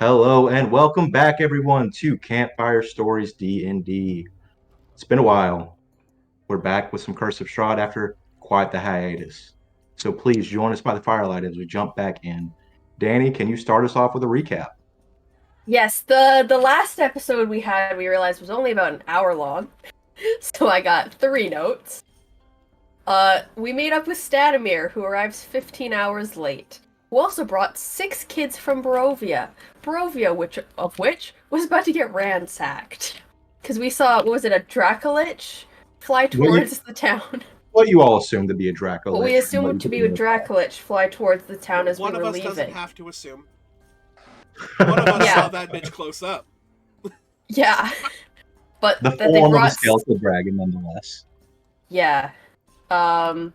Hello and welcome back, everyone, to Campfire Stories D&D. It's been a while. We're back with some Curse of Strahd after quite the hiatus. So please join us by the firelight as we jump back in. Danny, can you start us off with a recap? Yes, the last episode we realized was only about an hour long, so I got 3 notes. We made up with Stadomir, who arrives 15 hours late, who also brought 6 kids from Barovia, which was about to get ransacked. Because we saw, what was it, a Dracolich fly What you towards the town. what you all assume to be a Draco What we Lich from what assumed you to put be in a the call. Dracolich fly towards the town as we One of were us doesn't leaving. have to assume. One of us saw Yeah, that bitch close up. yeah. But The that they form of a brought, skeletal dragon, nonetheless. yeah. Um,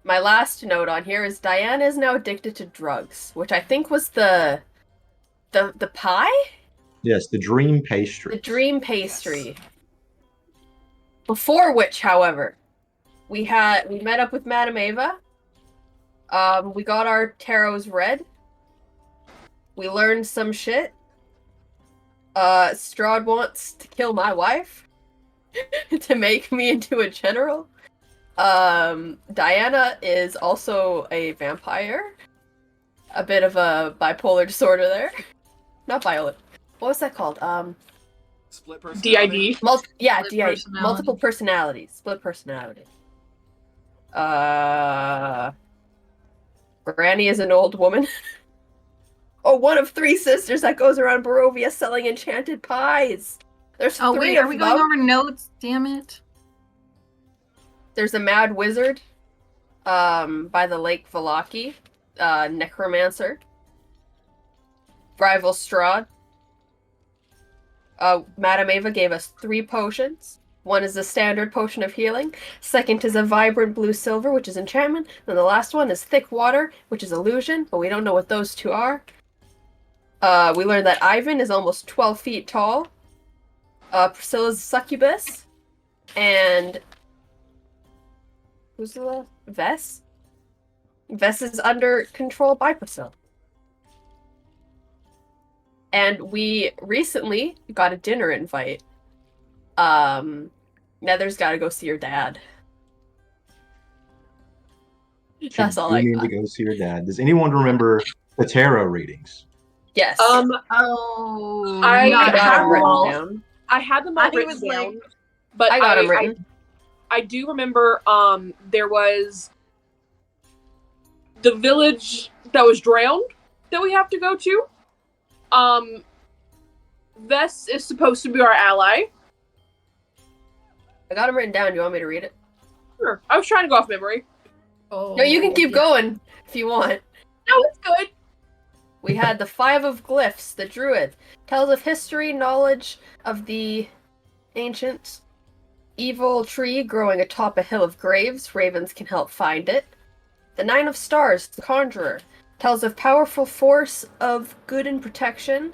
My last note on here is Diana is now addicted to drugs, which I think was the pie? Yes, the dream The pastries. dream Yes. pastry. Before which, however, we met up with Madame Ava. We got our tarots read. We learned some shit. Strahd wants to kill my wife to make me into a general. Diana is also a vampire. A bit of a bipolar disorder there. Not bipolar. What was that called? Split personality. DID. DID. Multiple personalities. Split personality. Granny is an old woman. Oh, one of 3 sisters that goes around Barovia selling enchanted pies. There's Oh 3 wait, of are we them. going over notes? Damn it. There's a mad wizard, by the Lake Valaki, necromancer. Rival Strahd. Madame Ava gave us 3 potions. One is a standard potion of healing. Second is a vibrant blue silver, which is enchantment. And the last one is thick water, which is illusion, but we don't know what those 2 are. We learned that Ivan is almost 12 feet tall. Priscilla's succubus. And who's the last? Vess? Vess is under control by Priscilla. And we recently got a dinner invite. Nether's gotta go see her dad. That's all I You need got. to go see your dad. Does anyone remember the tarot readings? Yes. Oh, I not got at them written all. down. I had them all I written was down, like, but I got them written. I do remember there was the village that was drowned that we have to go to. Vess is supposed to be our ally. I got them written down. Do you want me to read it? Sure. I was trying to go off memory. oh, No, you can keep yeah. going if you want. No, it's good. We had the 5 of Glyphs, the Druid. Tells of history, knowledge of the ancients. Evil tree growing atop a hill of graves. Ravens can help find it. The 9 of Stars, the Conjurer. Tells of powerful force of good and protection.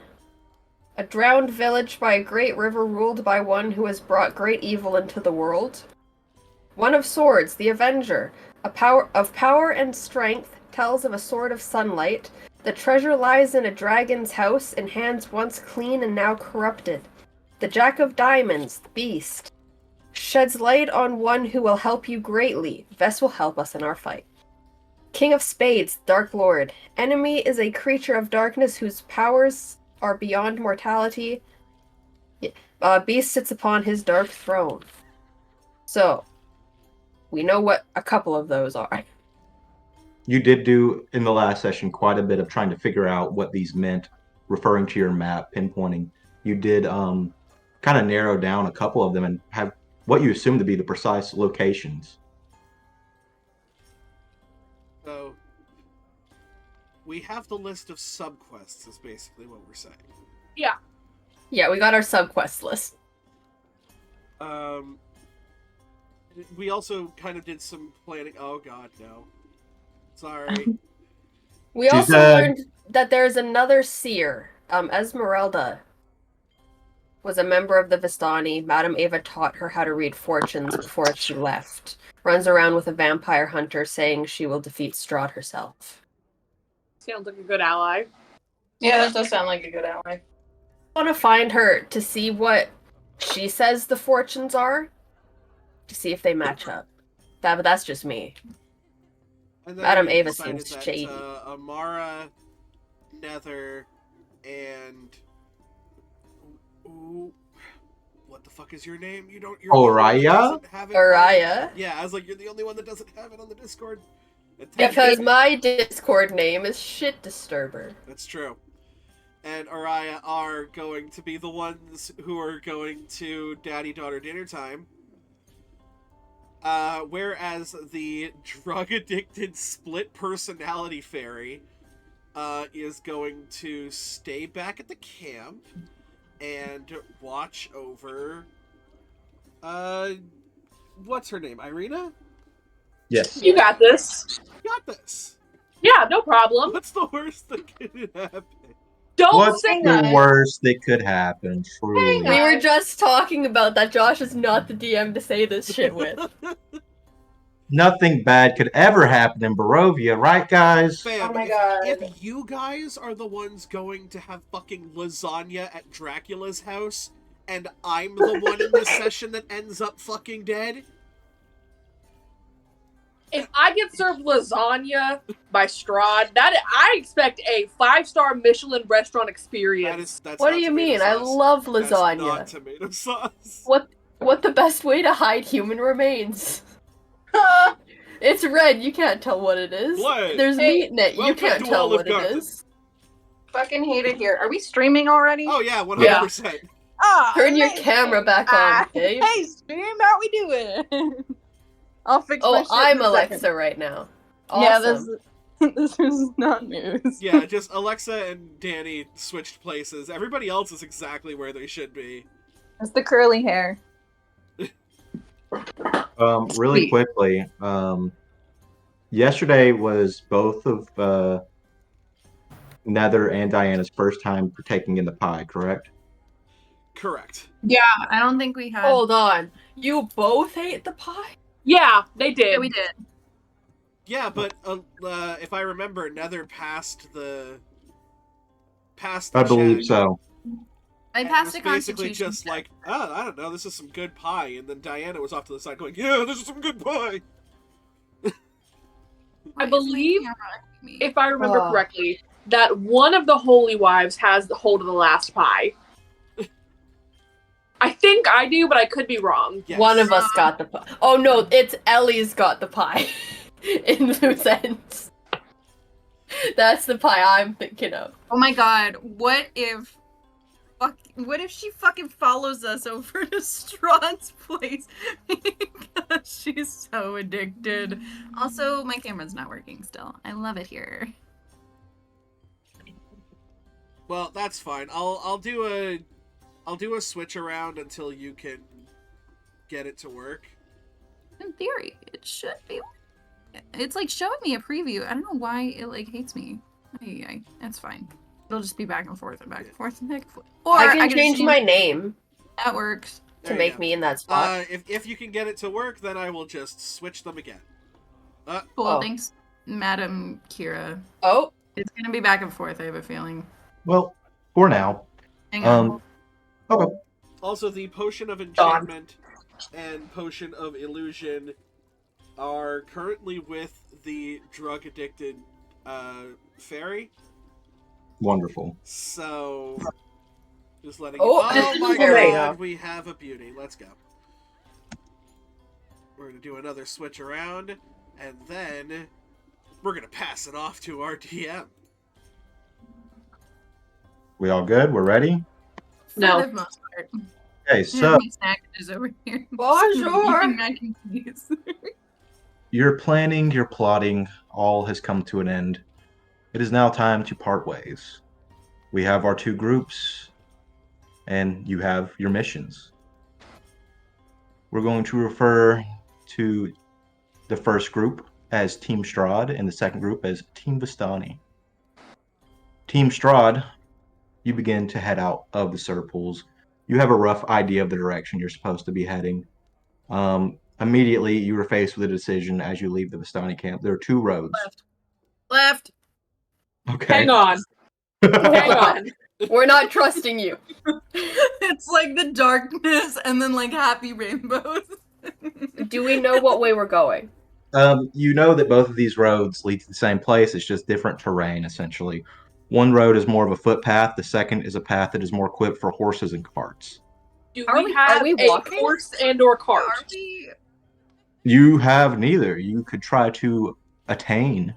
A drowned village by a great river ruled by one who has brought great evil into the world. 1 of Swords, the Avenger. A power of power and strength. Tells of a sword of sunlight. The treasure lies in a dragon's house in hands once clean and now corrupted. The Jack of Diamonds, the Beast, sheds light on one who will help you greatly. Vess will help us in our fight. King of Spades, Dark Lord. Enemy is a creature of darkness whose powers are beyond mortality. Beast sits upon his dark throne. So, we know what a couple of those are. You did do in the last session quite a bit of trying to figure out what these meant, referring to your map, pinpointing. You did kind of narrow down a couple of them and have what you assume to be the precise locations. So we have the list of subquests is basically what we're saying. Yeah, we got our subquest list. We also kind of did some planning. Oh god, no. Sorry. We She also said- learned that there's another seer. Esmeralda was a member of the Vistani. Madame Ava taught her how to read fortunes before she left. Runs around with a vampire hunter saying she will defeat Strahd herself. Sounds like a good ally. Yeah, that does sound like a good ally. I want to find her to see what she says the fortunes are, to see if they match up. But that's just me. And then Madam we Ava decided seems that shady. Amara, Nether, and ooh, what the fuck is your name? You're the only one that Oriya? doesn't have it. Araya. Yeah, I was like, you're the only one that doesn't have it on the Discord. Because my Discord name is Shit Disturber. That's true. And Araya are going to be the ones who are going to daddy-daughter dinner time. Whereas the drug-addicted split personality fairy is going to stay back at the camp and watch over what's her name? Irina? Yes. You got this. Got this. Yeah, no problem. What's the worst that could happen? Don't What's say the that. worst that could happen? Truly. We were just talking about that. Josh is not the DM to say this shit with. Nothing bad could ever happen in Barovia, right, guys? Fam, Oh my God. if you guys are the ones going to have fucking lasagna at Dracula's house, and I'm the one in this session that ends up fucking dead, If I get served lasagna by Strahd, I expect a 5-star Michelin restaurant experience. that's What not do you tomato mean? I sauce. love That's lasagna. not tomato sauce. What the best way to hide human remains? It's red, you can't tell what it is. Blood. There's Hey, meat in it, you welcome can't to tell Olive what Garden. it is. Fucking hate it here. Are we streaming already? Oh yeah, 100%. Ah, Turn your amazing. camera back on, Dave. Hey, stream, how we doing? I'll fix my Oh, shit I'm in a second. Alexa right now. Yeah, Awesome. this is not news. Yeah, just Alexa and Danny switched places. Everybody else is exactly where they should be. It's the curly hair. Really quickly, yesterday was both of Nether and Diana's first time partaking in the pie, correct? Correct. Yeah, I don't think we had. Hold on. You both hate the pie? Yeah, they did. Yeah, we did. Yeah, but if I remember, Nether passed the I believe check. so. I And passed was a basically constitution just check. like, oh, I don't know, this is some good pie. And then Diana was off to the side going, yeah, this is some good pie. I Why is my believe camera on me? if I remember Oh. correctly, that one of the holy wives has the hold of the last pie. I think I do, but I could be wrong. Yes. One of us got the pie. Oh no, it's Ellie's got the pie. In loose ends. That's the pie I'm thinking of. Oh my god, what if she fucking follows us over to Strahd's place because she's so addicted. Also, my camera's not working still. I love it here. Well, that's fine. I'll do a switch around until you can get it to work. In theory, it should be. It's like showing me a preview. I don't know why it like hates me. That's fine. It'll just be back and forth and back and forth and back and forth. Or I can just change my name That works. to There you make go. me in that spot. If you can get it to work, then I will just switch them again. Cool. Oh. Thanks, Madam Kira. Oh, It's gonna be back and forth. I have a feeling. Well, for now. Hang on. Okay. Also, the potion of enchantment and potion of illusion are currently with the drug addicted fairy. Wonderful. So, just letting. Oh, Oh my there we god, go. we have a beauty. Let's go. We're gonna do another switch around, and then we're gonna pass it off to our DM. We all good? We're ready? No. For the most part. Okay, I so have my snacks over here. Bonjour. Eating mac and cheese. your planning, your plotting, all has come to an end. It is now time to part ways. We have our two groups, and you have your missions. We're going to refer to the first group as Team Strahd and the second group as Team Vistani. Team Strahd, you begin to head out of the Serpools. You have a rough idea of the direction you're supposed to be heading. Immediately, you are faced with a decision as you leave the Vistani camp. There are two roads. Left. Okay. Hang on. Hang on. We're not trusting you. It's like the darkness and then like happy rainbows. Do we know what way we're going? You know that both of these roads lead to the same place. It's just different terrain, essentially. One road is more of a footpath. The second is a path that is more equipped for horses and carts. Do Are we we have a walking? horse and or cart? Are we? You have neither. You could try to attain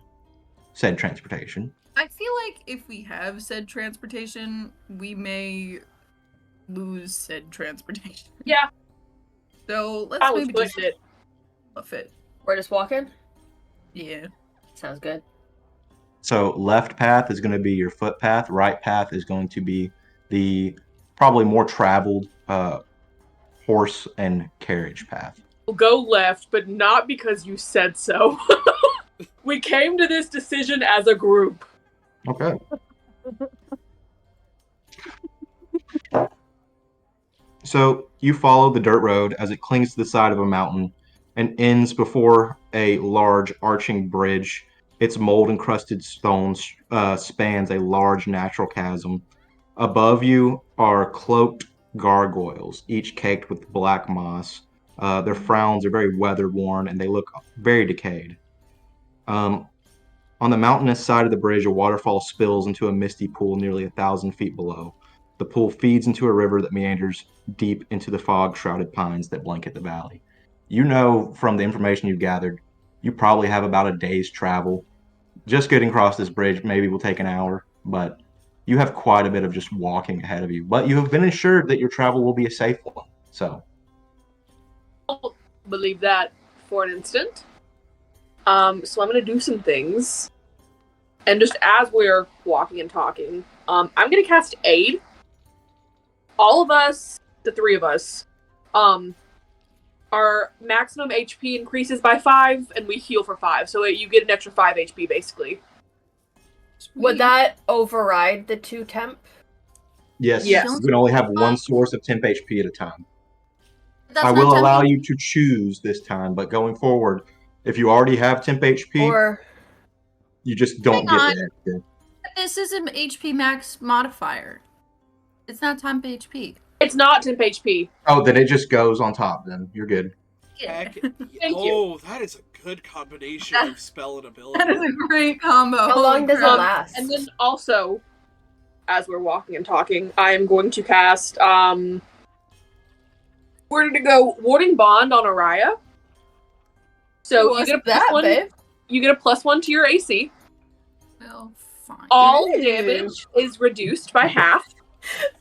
said transportation. I feel like if we have said transportation, we may lose said transportation. Yeah, So let's I was maybe just pushing it. buff it. We're just walking? Yeah. Sounds good. So left path is going to be your footpath. Right path is going to be the probably more traveled horse and carriage path. We'll go left, but not because you said so. We came to this decision as a group. Okay. So you follow the dirt road as it clings to the side of a mountain and ends before a large arching bridge. Its mold-encrusted stones spans a large natural chasm. Above you are cloaked gargoyles, each caked with black moss. Their frowns are very weather-worn and they look very decayed. On the mountainous side of the bridge, a waterfall spills into a misty pool nearly 1,000 feet below. The pool feeds into a river that meanders deep into the fog-shrouded pines that blanket the valley. You know from the information you've gathered, you probably have about a day's travel. Just getting across this bridge maybe will take an hour, but you have quite a bit of just walking ahead of you. But you have been assured that your travel will be a safe one. So, I'll believe that for an instant. So I'm gonna do some things. And just as we're walking and talking, I'm gonna cast Aid. All of us, the three of us, our maximum HP increases by 5, and we heal for 5. So you get an extra 5 HP, basically. Would that override the 2 temp? yes, Yes. you can only have one source of temp HP at a time. That's I not will allow tempting. you to choose this time, but going forward, if you already have temp HP, Or you just don't Hang get on. the extra. This is an HP max modifier. It's not temp HP. It's not temp HP. Oh, then it just goes on top. Then you're good. Heck, Thank oh, that is a good combination of spell and ability. That is a great combo. how long does it Um, last? And then also, as we're walking and talking, I am going to cast, we're going to go Warding Bond on Araya. So you What's get a that, +1. babe? You get a +1 to your AC. Well, fine. All Ooh. damage is reduced by half.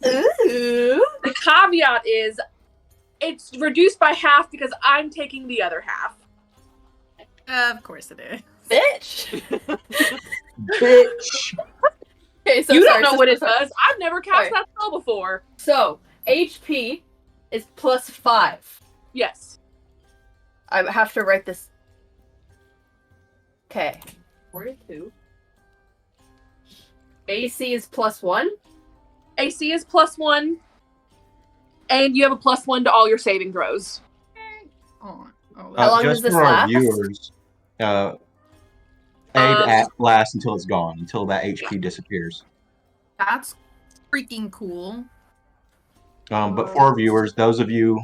Ooh. The caveat is it's reduced by half because I'm taking the other half. Of course it is. Bitch. Bitch. Okay, so You sorry, don't know what it sorry. does. I've never cast Sorry. that spell before. So HP is +5. Yes. I have to write this. Okay. 42. AC is +1. AC is +1, and you have a +1 to all your saving throws. Oh, How long Just does this for our last? viewers, lasts until it's gone, until that HP disappears. that's freaking cool. But for our viewers, those of you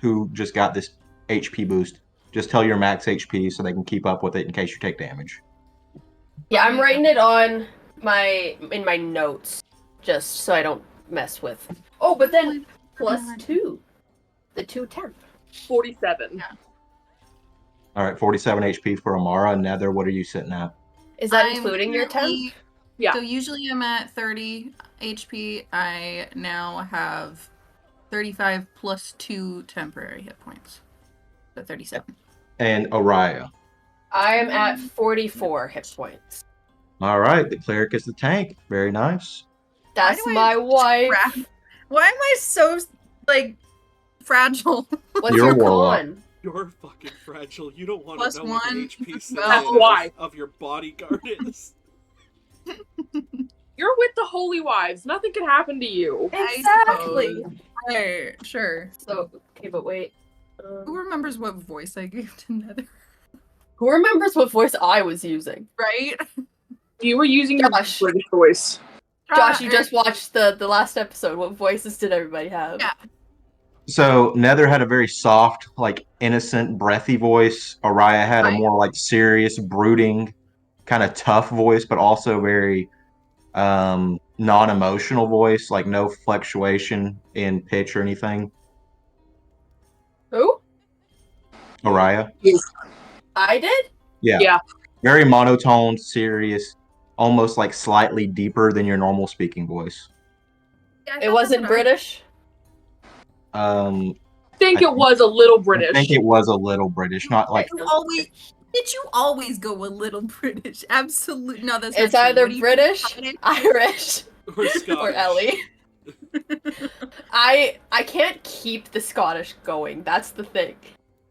who just got this HP boost, just tell your max HP so they can keep up with it in case you take damage. Yeah, I'm writing it on in my notes, just so I don't mess with. Oh, but then +2, the 2 temp. 47. All right, 47 HP for Amara. Nether, what are you sitting at? Is that I'm including your temp? currently- Yeah. So usually I'm at 30 HP. I now have 35 plus 2 temporary hit points. So 37. And Araya. I'm at 44 hit points. All right, the cleric is the tank. Very nice. That's do I my have wife. Why am I so, like, fragile? What's You're your a warlock. con? You're fucking fragile. You don't want +1. to know what the HP That's status why. of your bodyguard is. You're with the Holy Wives. Nothing can happen to you. Exactly. Right, sure. So, okay, but wait. Who remembers what voice I gave to Nether? Who remembers what voice I was using? Right? You were using your Gosh. British voice. Josh, you just watched the last episode. What voices did everybody have? Yeah. So Nether had a very soft, like innocent, breathy voice. Araya had a Right. more like serious, brooding, kind of tough voice, but also very non-emotional voice, like no fluctuation in pitch or anything. Who? Araya. I did? Yeah. Yeah. Very monotone, serious, almost like slightly deeper than your normal speaking voice. Yeah, I It thought wasn't that's what I- British? Um, I think it was a little British. I think it was a little British, not like You always did you always go a little British? Absolutely. No, that's It's not true. either What do you British, Scottish? Irish, Or Scottish. or Ellie. I can't keep the Scottish going. That's the thing.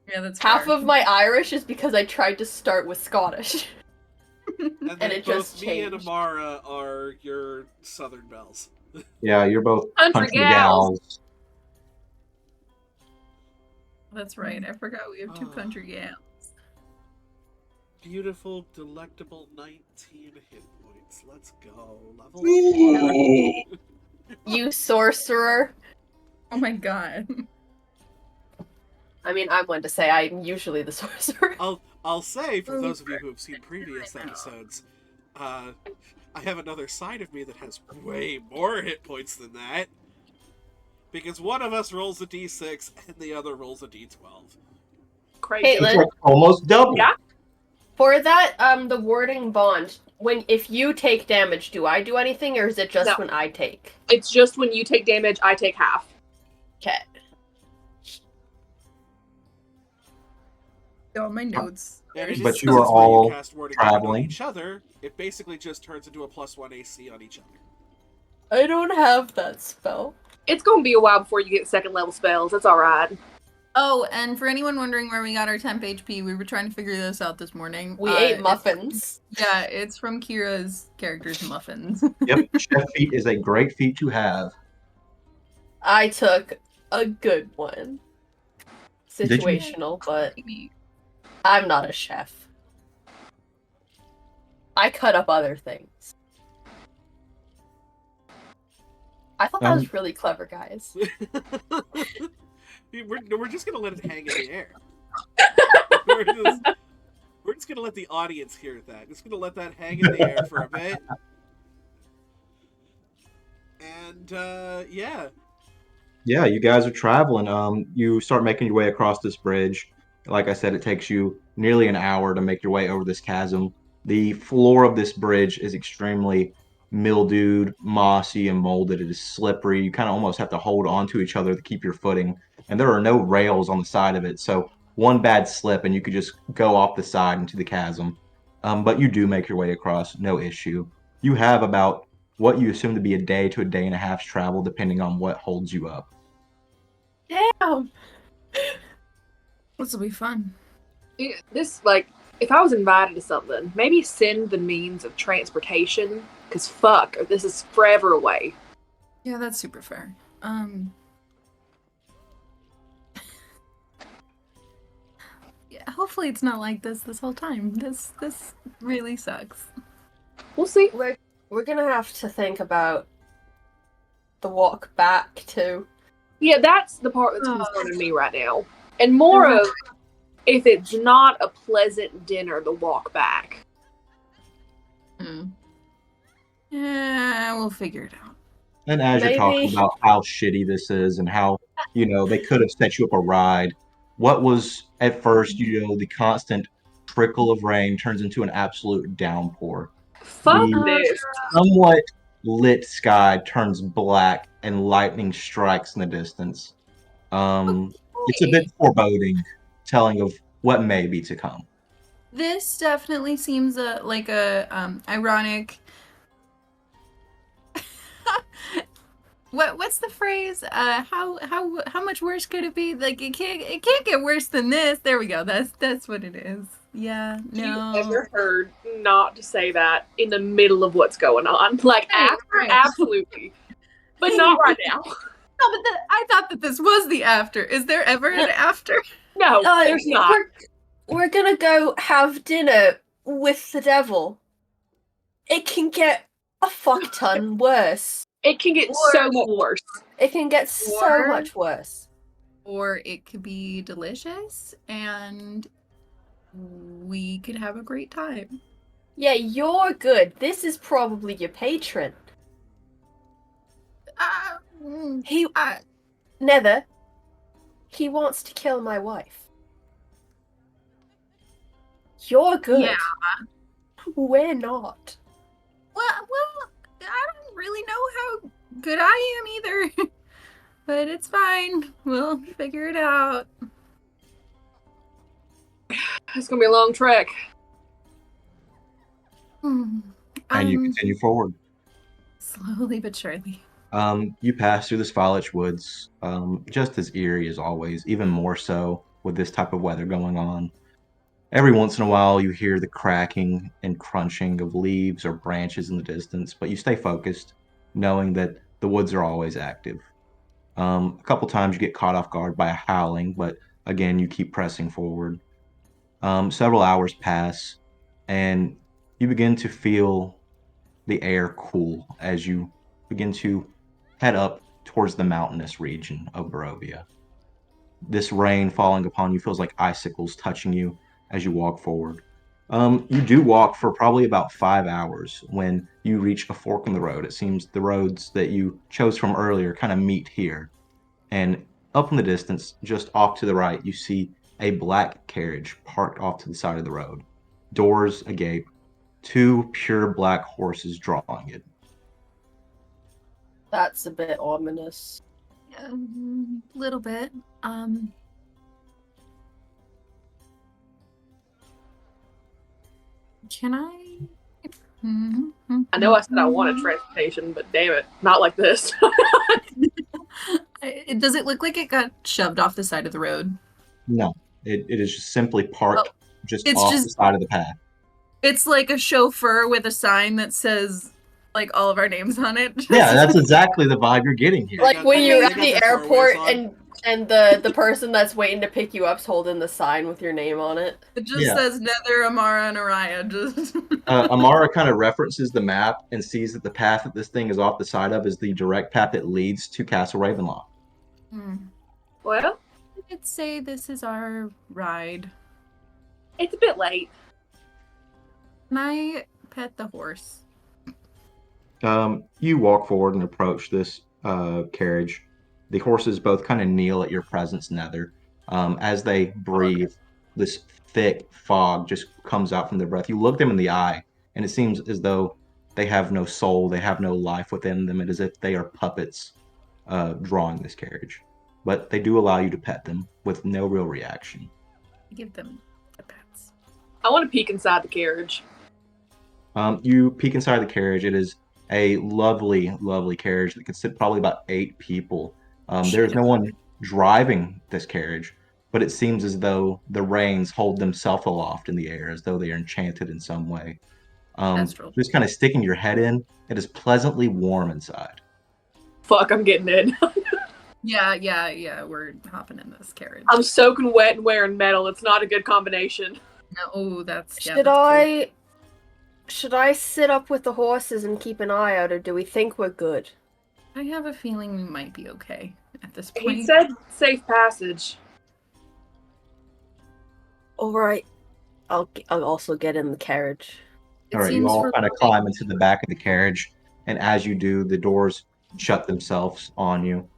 Yeah, that's Half fair. of my Irish is because I tried to start with Scottish. And then it both just me and changed. Amara are your Southern belles. yeah, you're both Country gals. That's right. I forgot we have two Oh. country gals. Beautiful, delectable 19 hit points. Let's go. Level 4. You sorcerer. Oh my god. I mean, I'm one to say I'm usually the sorcerer. I'll say, for those of you who have seen previous episodes, I have another side of me that has way more hit points than that. Because one of us rolls a d6 and the other rolls a d12. Crazy. It's Caitlin, like almost double. Yeah. for that, the warding bond, if you take damage, do I do anything, or is it just No. when I take? It's just when you take damage, I take half. Okay. Got my notes. And in But you instances are where all cast Warding Bond on traveling. each other, it basically just turns into a +1 AC on each other. I don't have that spell. It's gonna be a while before you get second level spells. That's alright. Oh, and for anyone wondering where we got our temp HP, we were trying to figure this out this morning. We ate it's- muffins. Yeah, it's from Kira's character's muffins. Yep, chef feat is a great feat to have. I took a good one. Did you? Situational, but I'm not a chef. I cut up other things. I thought that was really clever, guys. We're just gonna let it hang in the air. We're just gonna let the audience hear that. Just gonna let that hang in the air for a bit. And yeah. Yeah, you guys are traveling. You start making your way across this bridge. Like I said, it takes you nearly an hour to make your way over this chasm. The floor of this bridge is extremely mildewed, mossy, and molded. It is slippery. You kind of almost have to hold on to each other to keep your footing. And there are no rails on the side of it. So one bad slip and you could just go off the side into the chasm. But you do make your way across, no issue. You have about what you assume to be a day to a day and a half's travel, depending on what holds you up. Damn! This will be fun. This, like, if I was invited to something, maybe send the means of transportation. Because fuck, this is forever away. Yeah, that's super fair. Yeah, hopefully it's not like this whole time. This really sucks. We'll see. We're gonna have to think about the walk back too. Yeah, that's the part that's concerning me right now. And more of if it's not a pleasant dinner to walk back. Yeah, we'll figure it out. And as you're talking about how shitty this is and how, they could have set you up a ride, what was at first, the constant trickle of rain turns into an absolute downpour. Fuck The this. somewhat lit sky turns black and lightning strikes in the distance. It's a bit foreboding, telling of what may be to come. This definitely seems like a ironic. What's the phrase? How much worse could it be? Like it can't get worse than this. There we go. That's what it is. Yeah. No. You ever heard not to say that in the middle of what's going on? Like after, absolutely, but not right now. No, but I thought that this was the after. Is there ever an after? No, there's not. We're gonna go have dinner with the devil. It can get a fuck ton worse. It can get Or- so much worse. It can get so Or- much worse. Or it could be delicious and we could have a great time. Yeah, you're good. This is probably your patron. He Nether. He wants to kill my wife. You're good. Yeah. We're not. Well, I don't really know how good I am either. But it's fine. We'll figure it out. It's gonna be a long trek. And you continue forward. Slowly but surely. You pass through the Svalich Woods, just as eerie as always, even more so with this type of weather going on. Every once in a while, you hear the cracking and crunching of leaves or branches in the distance, but you stay focused, knowing that the woods are always active. A couple times you get caught off guard by a howling, but again, you keep pressing forward. Several hours pass, and you begin to feel the air cool as you begin to head up towards the mountainous region of Barovia. This rain falling upon you feels like icicles touching you as you walk forward. You do walk for probably about 5 hours when you reach a fork in the road. It seems the roads that you chose from earlier kind of meet here. And up in the distance, just off to the right, you see a black carriage parked off to the side of the road, doors agape, two pure black horses drawing it. That's a bit ominous. A little bit. Can I? I know I said I wanted transportation, but damn it, not like this. Does it look like it got shoved off the side of the road? No, it is just simply parked just It's off just- the side of the path. It's like a chauffeur with a sign that says like all of our names on it. Yeah, that's exactly the vibe you're getting here. Like got- when they you're got at the the four airport wheels on. and the person that's waiting to pick you up's holding the sign with your name on it. It just Yeah. says Nether, Amara, and Araya. Just Amara kind of references the map and sees that the path that this thing is off the side of is the direct path that leads to Castle Ravenloft. Well, I'd say this is our ride. it's a bit late. Can I pet the horse? You walk forward and approach this carriage. The horses both kind of kneel at your presence, Nether. As they breathe, this thick fog just comes out from their breath. You look them in the eye, and it seems as though they have no soul, they have no life within them. It is as if they are puppets drawing this carriage. But they do allow you to pet them with no real reaction. Give them the pets. I want to peek inside the carriage. You peek inside the carriage. It is a lovely, lovely carriage that could sit probably about 8 people. There's no one driving this carriage, but it seems as though the reins hold themselves aloft in the air, as though they are enchanted in some way. Astral. Just kind of sticking your head in, it is pleasantly warm inside. Fuck, I'm getting in. Yeah, we're hopping in this carriage. I'm soaking wet and wearing metal. It's not a good combination. Oh, that's Should I sit up with the horses and keep an eye out, or do we think we're good? I have a feeling we might be okay at this He point. said safe passage. All right, I'll also get in the carriage. All right, you all kind of climb into the back of the carriage, and as you do, the doors shut themselves on you.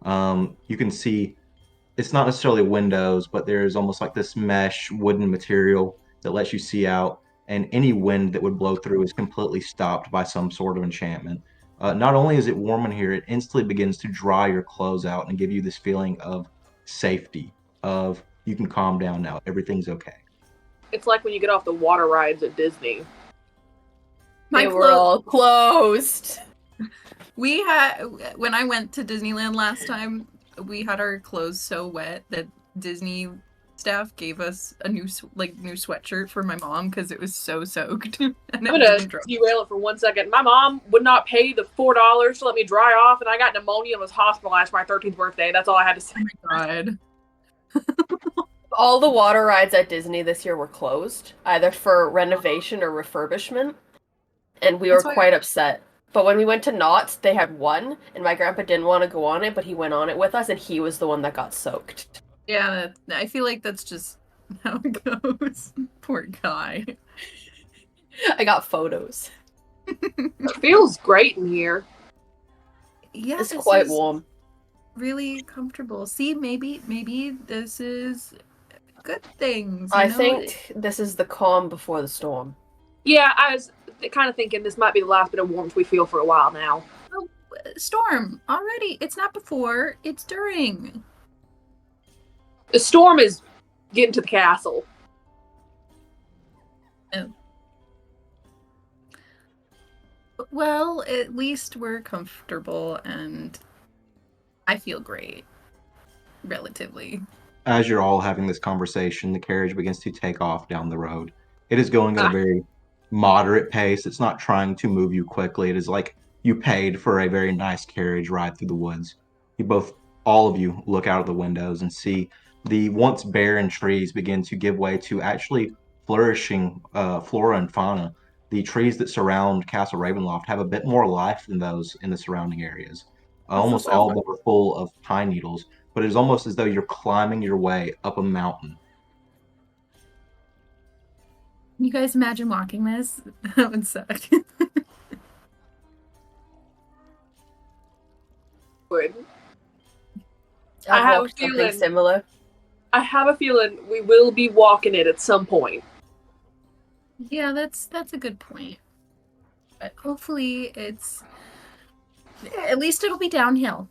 You can see it's not necessarily windows, but there's almost like this mesh wooden material that lets you see out, and any wind that would blow through is completely stopped by some sort of enchantment. Not only is it warm in here, it instantly begins to dry your clothes out and give you this feeling of safety, of you can calm down now, everything's okay. It's like when you get off the water rides at Disney. They were all closed. We had, when I went to Disneyland last time, we had our clothes so wet that Disney staff gave us a new sweatshirt for my mom because it was so soaked. And I'm gonna derail it for 1 second. My mom would not pay the $4 to let me dry off, and I got pneumonia and was hospitalized for my 13th birthday. That's all I had to say. Oh my god. All the water rides at Disney this year were closed, either for renovation or refurbishment. and we were That's why- quite upset. But when we went to Knott's, they had one, and my grandpa didn't want to go on it, but he went on it with us, and he was the one that got soaked. Yeah, I feel like that's just how it goes. Poor guy. I got photos. It feels great in here. Yeah, It's this quite is warm. really comfortable. See, maybe this is good things. I think this is the calm before the storm. Yeah, I was kind of thinking this might be the last bit of warmth we feel for a while now. Storm already. It's not before. It's during. The storm is getting to the castle. Well, at least we're comfortable, and I feel great, relatively. As you're all having this conversation, the carriage begins to take off down the road. It is going at a very moderate pace. It's not trying to move you quickly. It is like you paid for a very nice carriage ride through the woods. All of you, look out of the windows and see the once barren trees begin to give way to actually flourishing flora and fauna. The trees that surround Castle Ravenloft have a bit more life than those in the surrounding areas. Almost all of them are full of pine needles, but it is almost as though you're climbing your way up a mountain. Can you guys imagine walking this? That would suck. Would. I have walked a something feeling- similar. I have a feeling we will be walking it at some point. Yeah, that's a good point. But hopefully at least it'll be downhill.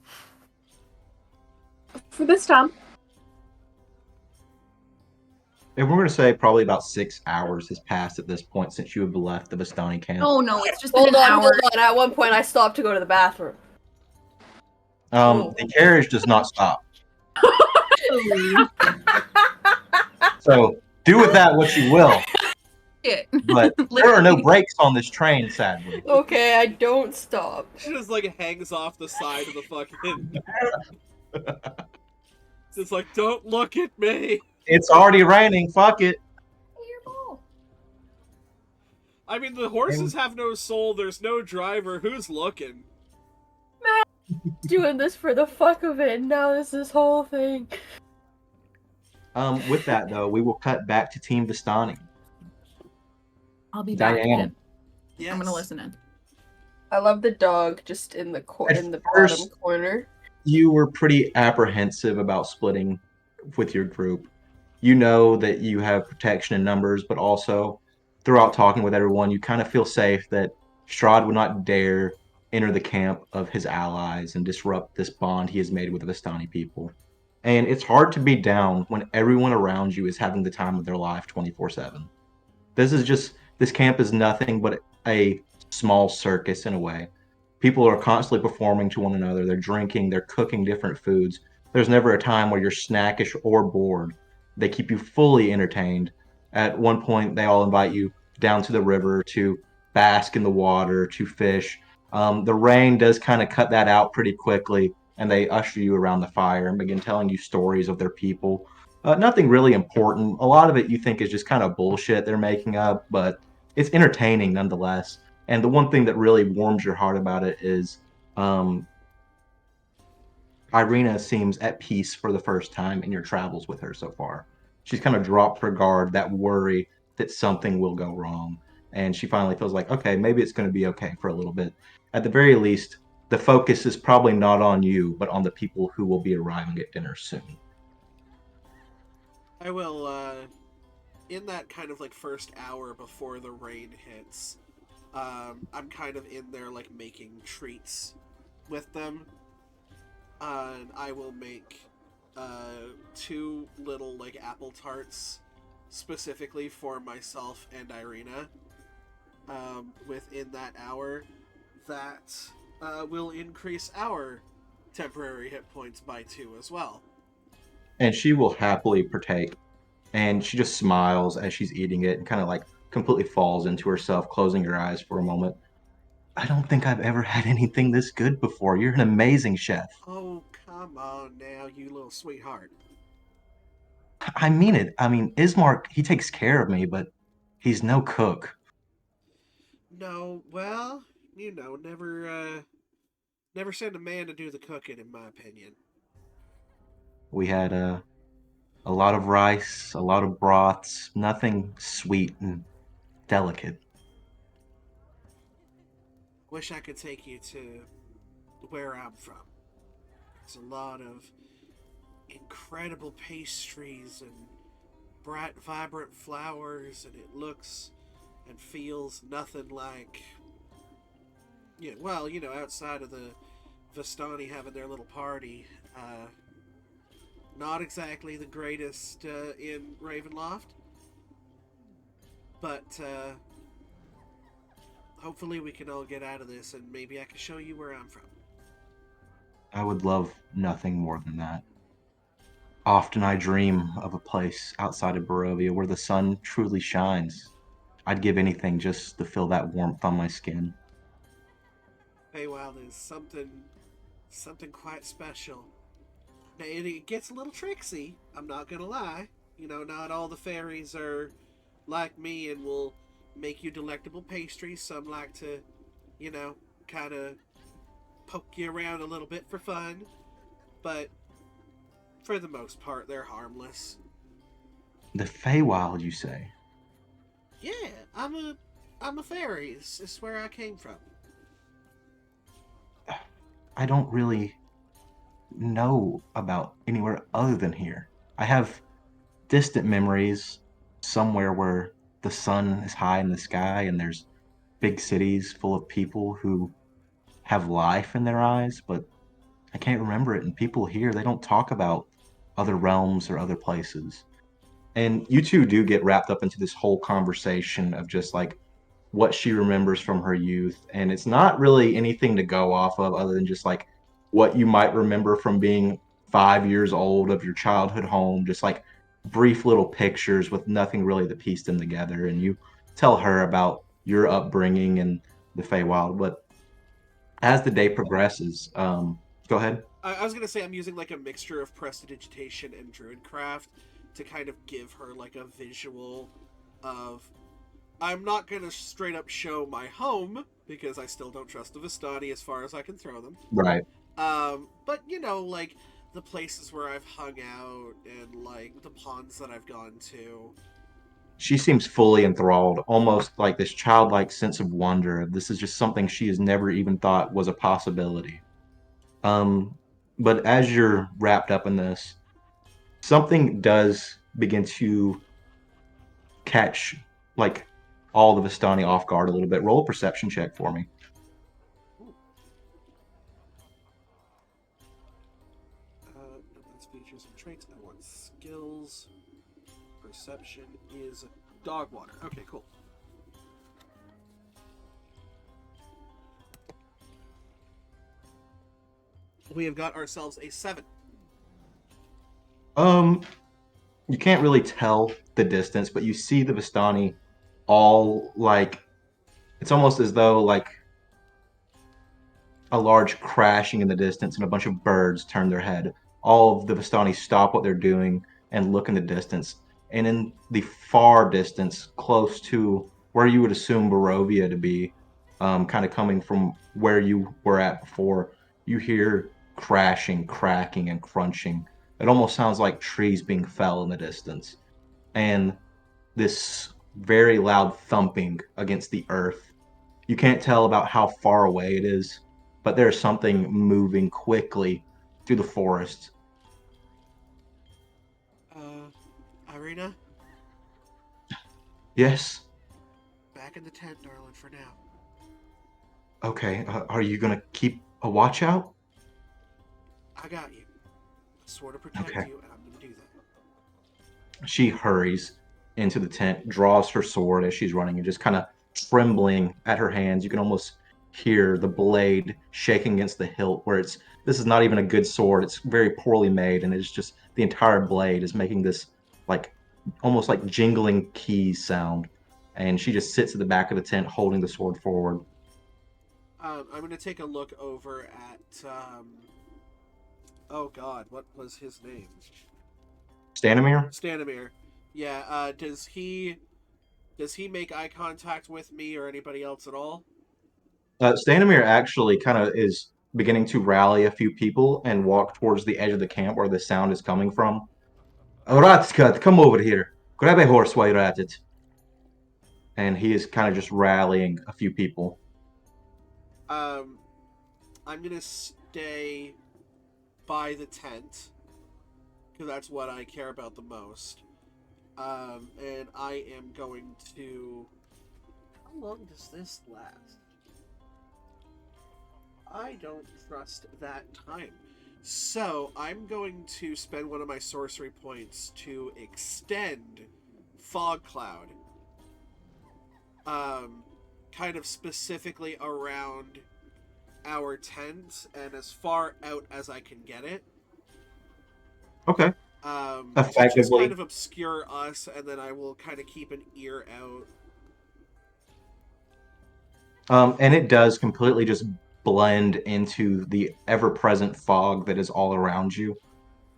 For this time. And we're going to say probably about 6 hours has passed at this point since you have left the Vistani camp. Oh no, it's just been Hold an on, hour. hold on. At one point, I stopped to go to the bathroom. The carriage does not stop. So do with that what you will. Shit. But there are no brakes on this train, sadly. Okay, I don't stop. She just like hangs off the side of the fucking. It's like, don't look at me. It's already raining. Fuck it. I mean, the horses have no soul. There's no driver. Who's looking? Doing this for the fuck of it, and now there's this whole thing. With that, though, we will cut back to Team Vistani. I'll be back Diana. in. Yes. I'm gonna listen in. I love the dog just in the At in the first- bottom corner. You were pretty apprehensive about splitting with your group. You know that you have protection in numbers, but also throughout talking with everyone, you kind of feel safe that Strahd would not dare enter the camp of his allies and disrupt this bond he has made with the Vistani people. And it's hard to be down when everyone around you is having the time of their life 24/7. This camp is nothing but a small circus in a way. People are constantly performing to one another. They're drinking, they're cooking different foods. There's never a time where you're snackish or bored. They keep you fully entertained. At one point, they all invite you down to the river to bask in the water, to fish. The rain does kind of cut that out pretty quickly, and they usher you around the fire and begin telling you stories of their people. Nothing really important. A lot of it you think is just kind of bullshit they're making up, but it's entertaining nonetheless. And the one thing that really warms your heart about it is Irina seems at peace for the first time in your travels with her so far. She's kind of dropped her guard, that worry that something will go wrong. And she finally feels like, okay, maybe it's going to be okay for a little bit. At the very least, the focus is probably not on you, but on the people who will be arriving at dinner soon. I will, in that kind of like first hour before the rain hits, I'm kind of in there like making treats with them. And I will make 2 little like apple tarts specifically for myself and Irina within that hour that will increase our temporary hit points by 2 as well. And she will happily partake. And she just smiles as she's eating it and kind of like completely falls into herself, closing her eyes for a moment. I don't think I've ever had anything this good before. You're an amazing chef. Oh, come on now, you little sweetheart. I mean it. I mean, Ismark, he takes care of me, but he's no cook. No, well, never send a man to do the cooking, in my opinion. We had a lot of rice, a lot of broths, nothing sweet and delicate. Wish I could take you to where I'm from. There's a lot of incredible pastries and bright, vibrant flowers, and it looks and feels nothing like. Yeah, well, outside of the Vistani having their little party, not exactly the greatest in Ravenloft, but hopefully we can all get out of this, and maybe I can show you where I'm from. I would love nothing more than that. Often I dream of a place outside of Barovia where the sun truly shines. I'd give anything just to feel that warmth on my skin. Feywild is something quite special. Now, it gets a little tricksy, I'm not gonna lie. Not all the fairies are like me and will make you delectable pastries. Some like to, kind of poke you around a little bit for fun. But for the most part, they're harmless. The Feywild, you say? Yeah, I'm a fairy. It's where I came from. I don't really know about anywhere other than here. I have distant memories somewhere where the sun is high in the sky and there's big cities full of people who have life in their eyes, but I can't remember it. And people here, they don't talk about other realms or other places. And you two do get wrapped up into this whole conversation of just like what she remembers from her youth. And it's not really anything to go off of other than just like what you might remember from being 5 years old of your childhood home, just like brief little pictures with nothing really to piece them together. And you tell her about your upbringing and the Feywild. But as the day progresses, go ahead. I was gonna say I'm using like a mixture of prestidigitation and druidcraft to kind of give her like a visual of. I'm not gonna straight up show my home because I still don't trust the Vistani as far as I can throw them. Right. But like the places where I've hung out and like the ponds that I've gone to. She seems fully enthralled, almost like this childlike sense of wonder. This is just something she has never even thought was a possibility. Um, but as you're wrapped up in this, something does begin to catch like all the Vistani off guard a little bit. Roll a perception check for me. That's features and traits. I want skills. Perception is dog water. Okay, cool. We have got ourselves a 7. Um, you can't really tell the distance, but you see the Vistani all like it's almost as though like a large crashing in the distance and a bunch of birds turn their head. All of the Vistani stop what they're doing and look in the distance. And in the far distance, close to where you would assume Barovia to be, kind of coming from where you were at before, you hear crashing, cracking, and crunching. It almost sounds like trees being fell in the distance. And this very loud thumping against the earth. You can't tell about how far away it is, but there's something moving quickly through the forest. Irina, Yes? back in the tent, darling, for now. Okay, are you gonna keep a watch out? I got you. I swore to protect Okay. you, and I'm gonna do that. She hurries into the tent, draws her sword as she's running, and just kind of trembling at her hands. You can almost hear the blade shaking against the hilt, where this is not even a good sword. It's very poorly made, and it's just the entire blade is making this like almost like jingling keys sound. And she just sits at the back of the tent holding the sword forward. I'm gonna take a look over at. Oh God, what was his name? Stanimir? Stanimir. Yeah. Does he Does he make eye contact with me or anybody else at all? Stanimir actually kind of is beginning to rally a few people and walk towards the edge of the camp where the sound is coming from. Ratska, come over here. Grab a horse while you're at it. And he is kind of just rallying a few people. I'm gonna stay by the tent because that's what I care about the most. And I am going to. How long does this last? I don't trust that time. So I'm going to spend one of my sorcery points to extend Fog Cloud. Kind of specifically around our tent and as far out as I can get it. Okay. To just Effectively. kind of obscure us, and then I will kind of keep an ear out. And it does completely just blend into the ever-present fog that is all around you.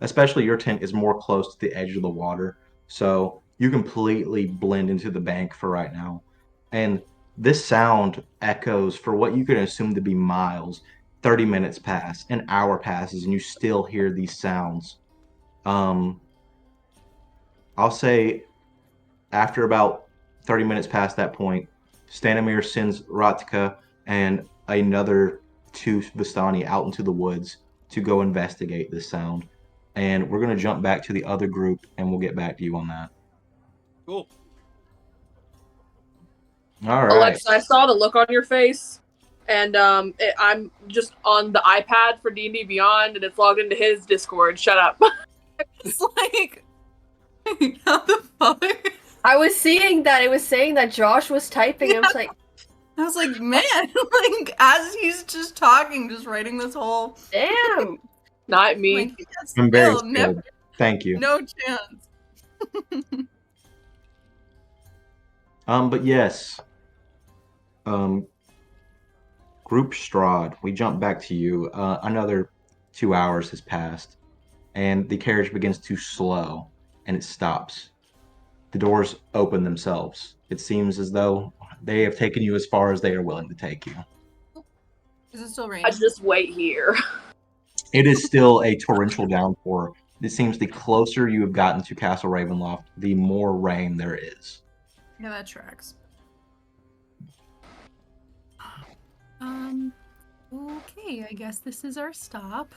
Especially your tent is more close to the edge of the water, so you completely blend into the bank for right now. And this sound echoes for what you can assume to be miles. 30 minutes pass, an hour passes, and you still hear these sounds. Um, I'll say after about 30 minutes past that point, Stanimir sends Ratka and another two Vistani out into the woods to go investigate this sound. And we're going to jump back to the other group and we'll get back to you on that. Cool. All right. Alexa, I saw the look on your face, and I'm just on the iPad for D&D Beyond, and it's logged into his Discord. Shut up. It's like, how the fuck? I was seeing that it was saying that Josh was typing. And I was like, I was like, man, like as he's just talking, just writing this whole. damn. Not me. Like, yes, I'm very still, skilled. Thank you. no chance. But yes. Group Strahd, we jump back to you. Another 2 hours has passed, and the carriage begins to slow, and it stops. The doors open themselves. It seems as though they have taken you as far as they are willing to take you. Is it still I raining? just wait here. It is still a torrential downpour. It seems the closer you have gotten to Castle Ravenloft, the more rain there is. Yeah, that tracks. Okay, I guess this is our stop.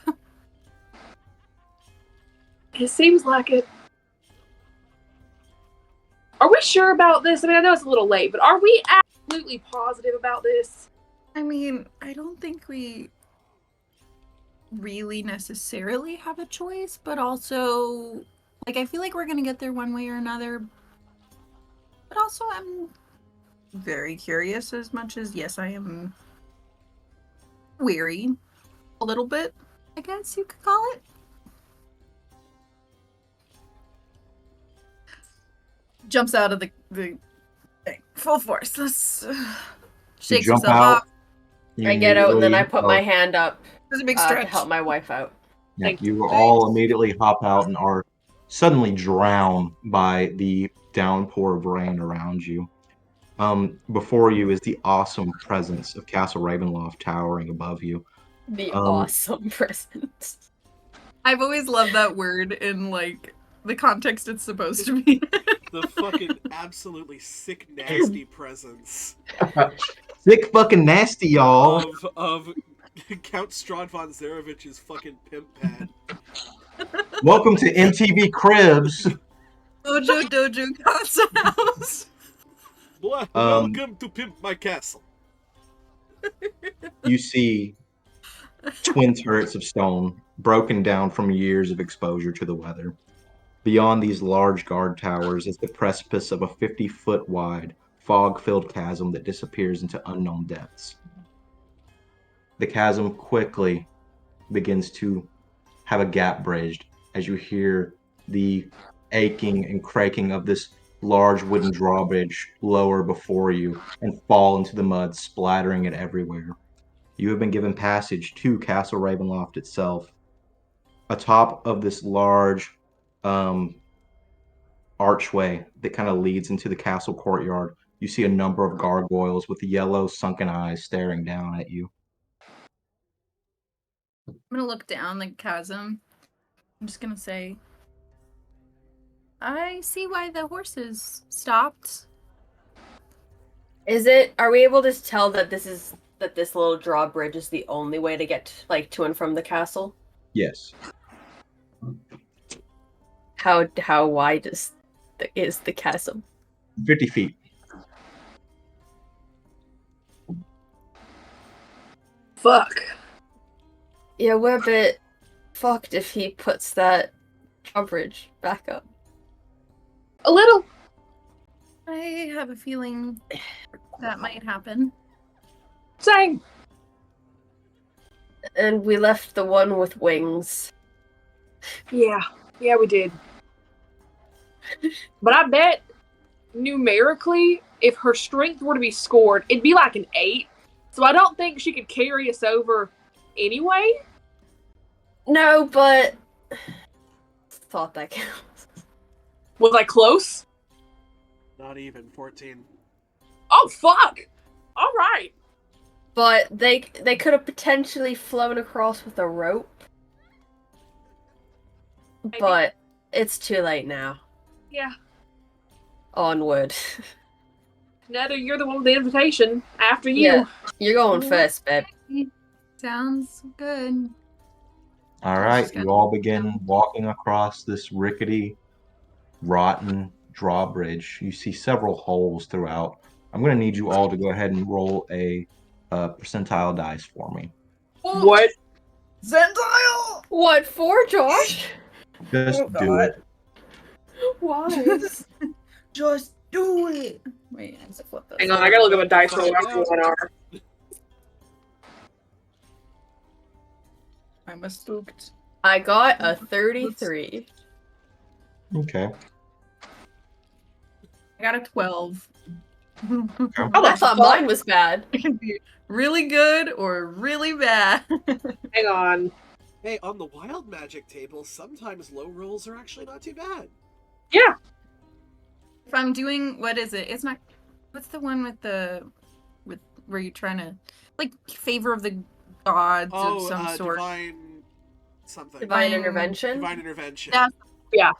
It seems like it. Are we sure about this? I mean, I know it's a little late, but are we absolutely positive about this? I mean, I don't think we really necessarily have a choice, but also, like, I feel like we're gonna get there one way or another. But also, I'm very curious as much as, yes, I am weary. A little bit, I guess you could call it. Jumps out of the thing. Full force. Let's shakes jump himself out. off. I get out and then I immediately put my hand up There's a big to stretch. help my wife out. Thank you all immediately hop out and are suddenly drowned by the downpour of rain around you. Before you is the awesome presence of Castle Ravenloft towering above you. The awesome presence. I've always loved that word in like the context it's supposed to be. The fucking absolutely sick, nasty presence Sick fucking nasty, y'all. of Count Strahd von Zarevich's fucking pimp pad. Welcome to MTV Cribs. Dojo Casa House. Welcome to Pimp My Castle. You see twin turrets of stone broken down from years of exposure to the weather. Beyond these large guard towers is the precipice of a 50-foot wide, fog-filled chasm that disappears into unknown depths. The chasm quickly begins to have a gap bridged as you hear the aching and cracking of this large wooden drawbridge lower before you and fall into the mud, splattering it everywhere. You have been given passage to Castle Ravenloft itself. Atop of this large arch archway that kind of leads into the castle courtyard. You see a number of gargoyles with yellow sunken eyes staring down at you. I'm gonna look down the chasm. I'm just gonna say, I see why the horses stopped. Are we able to tell that this little drawbridge is the only way to get to and from the castle? Yes. How wide is the chasm? 50 feet. Fuck. Yeah, we're a bit fucked if he puts that drawbridge back up. A little. I have a feeling that might happen. Same. And we left the one with wings. Yeah. Yeah, we did. But I bet numerically, if her strength were to be scored, it'd be like an 8. So I don't think she could carry us over anyway. No, but thought that counts. Was I close? Not even 14. Oh, fuck! Alright. But they could have potentially flown across with a rope. But it's too late now. Yeah. Onward. Nether, you're the one with the invitation. After you. Yeah. You're going first, babe. Sounds good. All right, you all begin walking across this rickety, rotten drawbridge. You see several holes throughout. I'm going to need you all to go ahead and roll a percentile dice for me. What? Centile! What for, Josh? Just do it. Why? Just do it. Wait, I have to flip this. Hang on, I gotta look up a dice roll after 1 hour. I'm a spooked. I got a 33. Okay. I got a 12. Oh, I thought mine was bad. It can be really good or really bad. Hang on. Hey, on the wild magic table, sometimes low rolls are actually not too bad. Yeah. If I'm doing, what is it? It's not. What's the one with where you're trying to favor of the gods of some sort? Divine something. Divine intervention. Divine intervention. Yeah.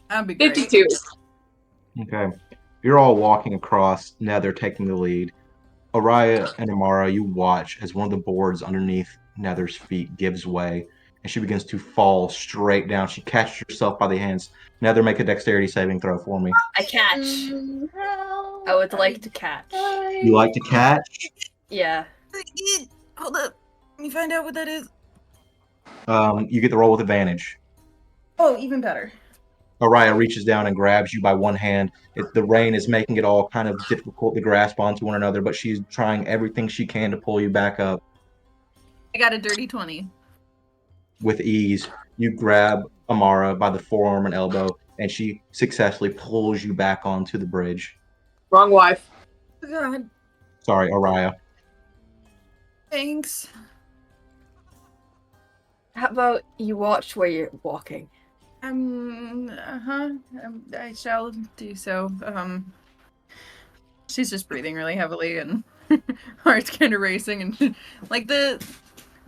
That'd be great. 52. Okay. You're all walking across. Nether taking the lead. Araya and Amara, you watch as one of the boards underneath Nether's feet gives way, and she begins to fall straight down. She catches herself by the hands. Nether, make a dexterity saving throw for me. I catch. I would like to catch. You like to catch? Yeah. Hold up. Let me find out what that is. You get the roll with advantage. Oh, even better. Araya reaches down and grabs you by one hand. The rain is making it all kind of difficult to grasp onto one another, but she's trying everything she can to pull you back up. I got a dirty 20. With ease, you grab Amara by the forearm and elbow, and she successfully pulls you back onto the bridge. Wrong wife. Oh, God. Sorry, Araya. Thanks. How about you watch where you're walking? I shall do so. She's just breathing really heavily and heart's kind of racing, and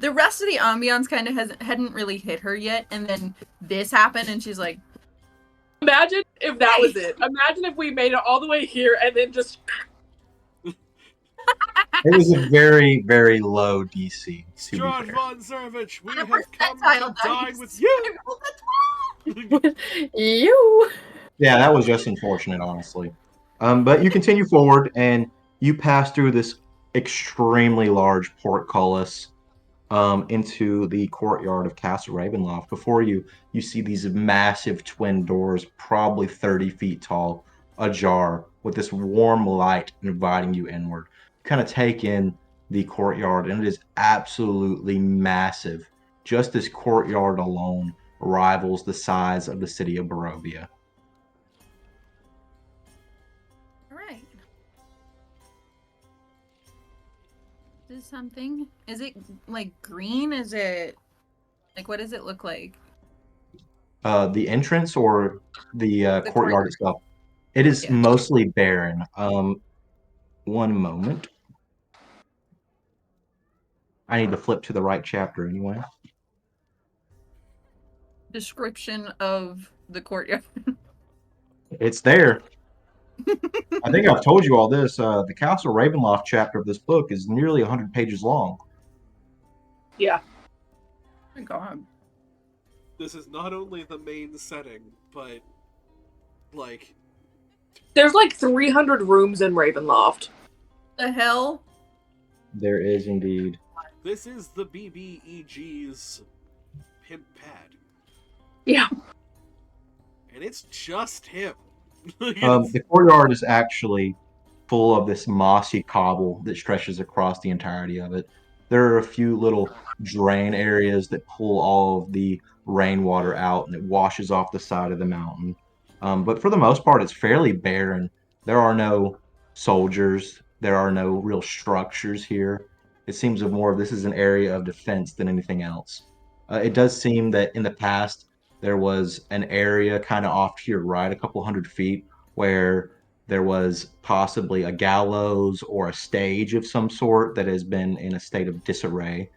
the rest of the ambiance kind of hadn't really hit her yet, and then this happened, and she's like, Imagine if that was it. Imagine if we made it all the way here and then just. It was a very, very low DC. Strahd von Zervich, we On a have come percentile to dine dice. with you! You. Yeah, that was just unfortunate, honestly. But you continue forward, and you pass through this extremely large portcullis into the courtyard of Castle Ravenloft. Before you, you see these massive twin doors, probably 30 feet tall, ajar, with this warm light inviting you inward. You kind of take in the courtyard, and it is absolutely massive. Just this courtyard alone rivals the size of the city of Barovia. alright. Is something? Is it green? Is it what does it look like? The entrance or the The courtyard itself? It is Yeah. mostly barren. One moment. I need to flip to the right chapter anyway. Description of the courtyard. It's there. I think I've told you all this. The Castle Ravenloft chapter of this book is nearly 100 pages long. Yeah. Oh my god. This is not only the main setting, but like There's like 300 rooms in Ravenloft. The hell? There is indeed. this is the BBEG's pimp pad. Yeah. And it's just him. The courtyard is actually full of this mossy cobble that stretches across the entirety of it. There are a few little drain areas that pull all of the rainwater out and it washes off the side of the mountain. But for the most part, it's fairly barren. There are no soldiers, there are no real structures here. It seems more of this is an area of defense than anything else. It does seem that in the past, there was an area kind of off to your right, a couple hundred feet, where there was possibly a gallows or a stage of some sort that has been in a state of disarray.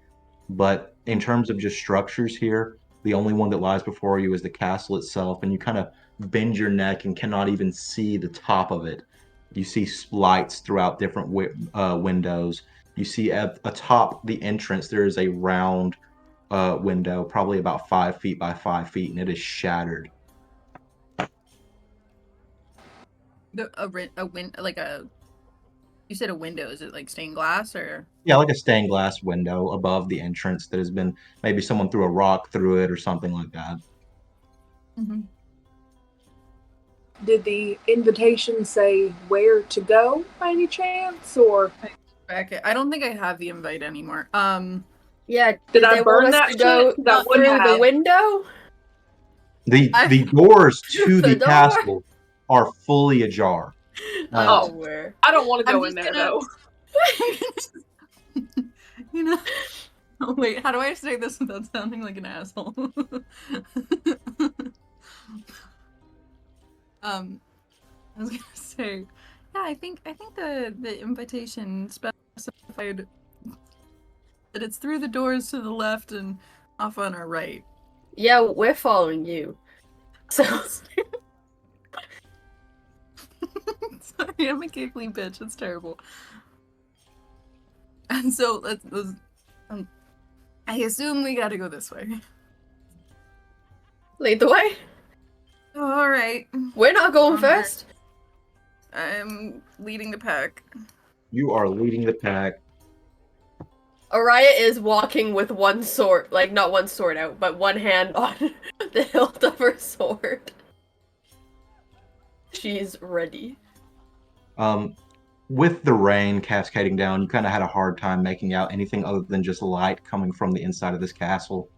But in terms of just structures here, the only one that lies before you is the castle itself, and you kind of bend your neck and cannot even see the top of it. You see lights throughout different windows. You see atop the entrance, there is a round window, probably about 5 feet by 5 feet, and it is shattered. You said a window. Is it like stained glass or? Yeah, like a stained glass window above the entrance that has been maybe someone threw a rock through it or something like that. Mm-hmm. Did the invitation say where to go by any chance, or I don't think I have the invite anymore. Yeah, Did I they burn want us that to go shit? 'Cause I would through the have. window? The doors to The the door? castle are fully ajar. Oh. Where? I don't want to I'm go in just there gonna- though. You know. Oh wait, how do I say this without sounding like an asshole? I was gonna say, yeah, I think the invitation specified that it's through the doors to the left and off on our right. Yeah, we're following you. So Sorry, I'm a giggly bitch. It's terrible. And so I assume we gotta go this way. lead the way. All right, We're not going Onward. first. I'm leading the pack. You are leading the pack. Araya is walking with one sword, like not one sword out, but one hand on the hilt of her sword. She's ready. With the rain cascading down, you kind of had a hard time making out anything other than just light coming from the inside of this castle.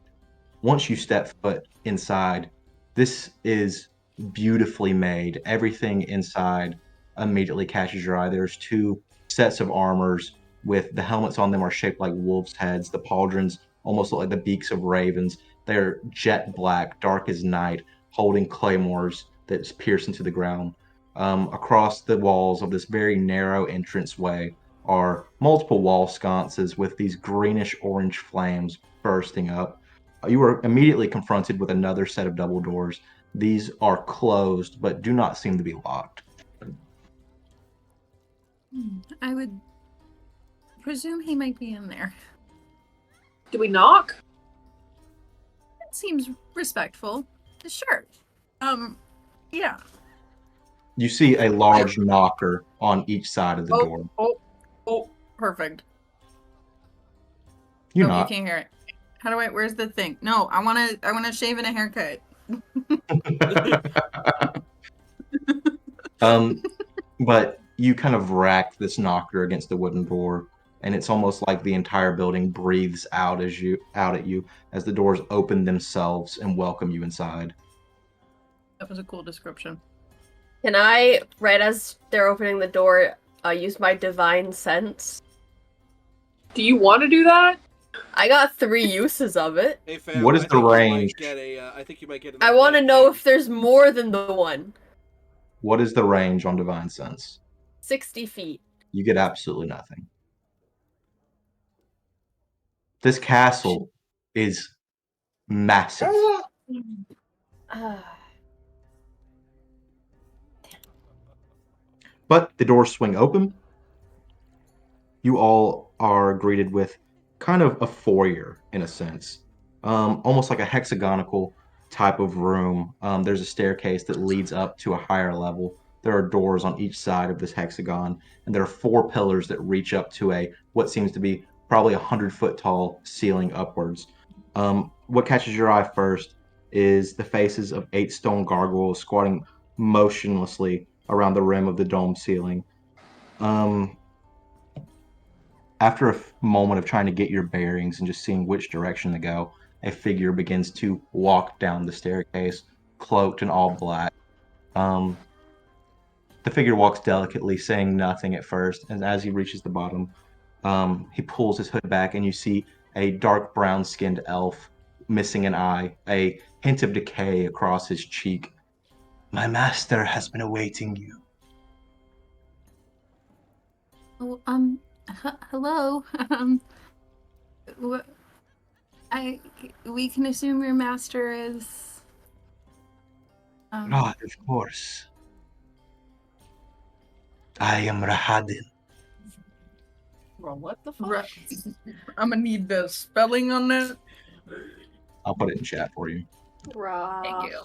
Once you step foot inside, this is beautifully made. Everything inside immediately catches your eye. There's two sets of armors with the helmets on them are shaped like wolves' heads. The pauldrons almost look like the beaks of ravens. They're jet black, dark as night, holding claymores that pierce into the ground. Across the walls of this very narrow entranceway are multiple wall sconces with these greenish orange flames bursting up. You are immediately confronted with another set of double doors. These are closed, but do not seem to be locked. I would presume he might be in there. Do we knock? That seems respectful. Sure. Yeah. You see a large knocker on each side of the door. Oh, perfect. You You knock. can't hear it. How do I? Where's the thing? No, I wanna shave and a haircut. But you kind of rack this knocker against the wooden door, and it's almost like the entire building breathes out at you as the doors open themselves and welcome you inside. That was a cool description. Can I, right as they're opening the door, use my divine sense? Do you want to do that? I got 3 uses of it. Hey fam, What is I the think range? you might get a. I think you might get an. I want to upgrade know thing. if there's more than the one. What is the range on Divine Sense? 60 feet. You get absolutely nothing. This castle is massive. Ah. But the doors swing open. You all are greeted with kind of a foyer in a sense, almost like a hexagonal type of room. There's a staircase that leads up to a higher level. There are doors on each side of this hexagon, and there are 4 pillars that reach up to a what seems to be probably 100-foot tall ceiling upwards. What catches your eye first is the faces of 8 stone gargoyles squatting motionlessly around the rim of the dome ceiling. Um, After a moment of trying to get your bearings and just seeing which direction to go, a figure begins to walk down the staircase, cloaked in all black. Um, the figure walks delicately, saying nothing at first, and as he reaches the bottom, he pulls his hood back, and you see a dark brown skinned elf missing an eye, a hint of decay across his cheek. My master has been awaiting you. Oh, hello. Wh- I we can assume your master is. Ah, of course. I am Rahadin. Bro, what the fuck? I'm gonna need the spelling on that. I'll put it in chat for you. Thank you.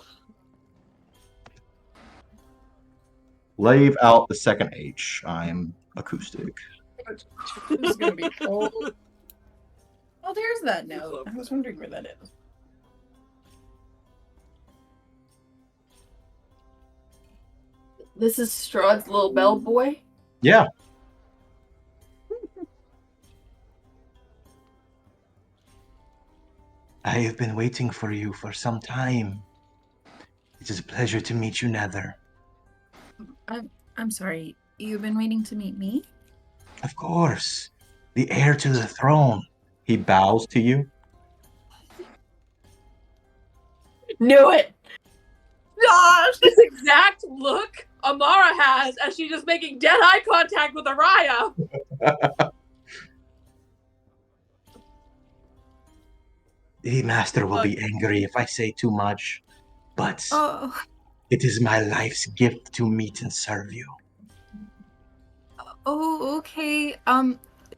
Leave out the second H. I'm acoustic. This is gonna be old. Oh, there's that note. Love I was that. wondering where that is. This is Strahd's little bellboy. Yeah. I have been waiting for you for some time. It is a pleasure to meet you, Nether. I'm sorry. You've been waiting to meet me? Of course. The heir to the throne. He bows to you. Knew it! Gosh! This exact look Amara has as she's just making dead eye contact with Araya. The master will be angry if I say too much, but Oh, it is my life's gift to meet and serve you. okay.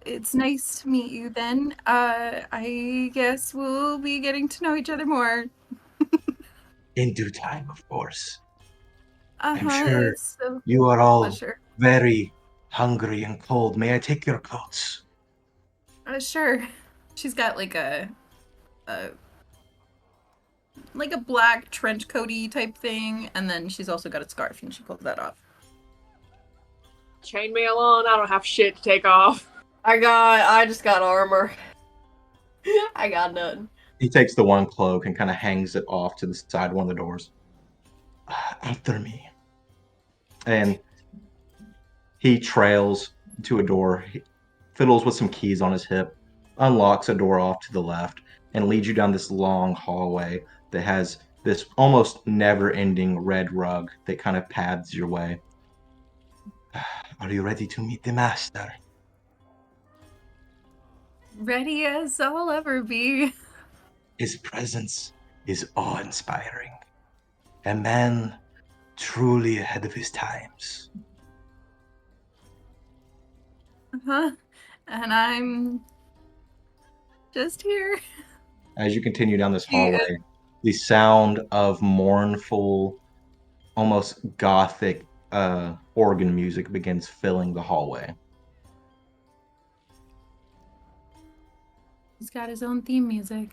It's nice to meet you then. I guess we'll be getting to know each other more. In due time, of course. Uh-huh, sure it's a You are all pleasure. very hungry and cold. May I take your clothes? Sure. She's got like a black trench coaty type thing, and then she's also got a scarf, and she pulls that off. Chainmail on, I don't have shit to take off. I just got armor. I got none. He takes the one cloak and kind of hangs it off to the side of one of the doors. After me. And he trails to a door, fiddles with some keys on his hip, unlocks a door off to the left, and leads you down this long hallway that has this almost never-ending red rug that kind of paths your way. Are you ready to meet the master? Ready as I'll ever be. His presence is awe-inspiring. A man truly ahead of his times. Uh-huh. And I'm just here. As you continue down this Yeah. hallway, the sound of mournful, almost gothic organ music begins filling the hallway. He's got his own theme music.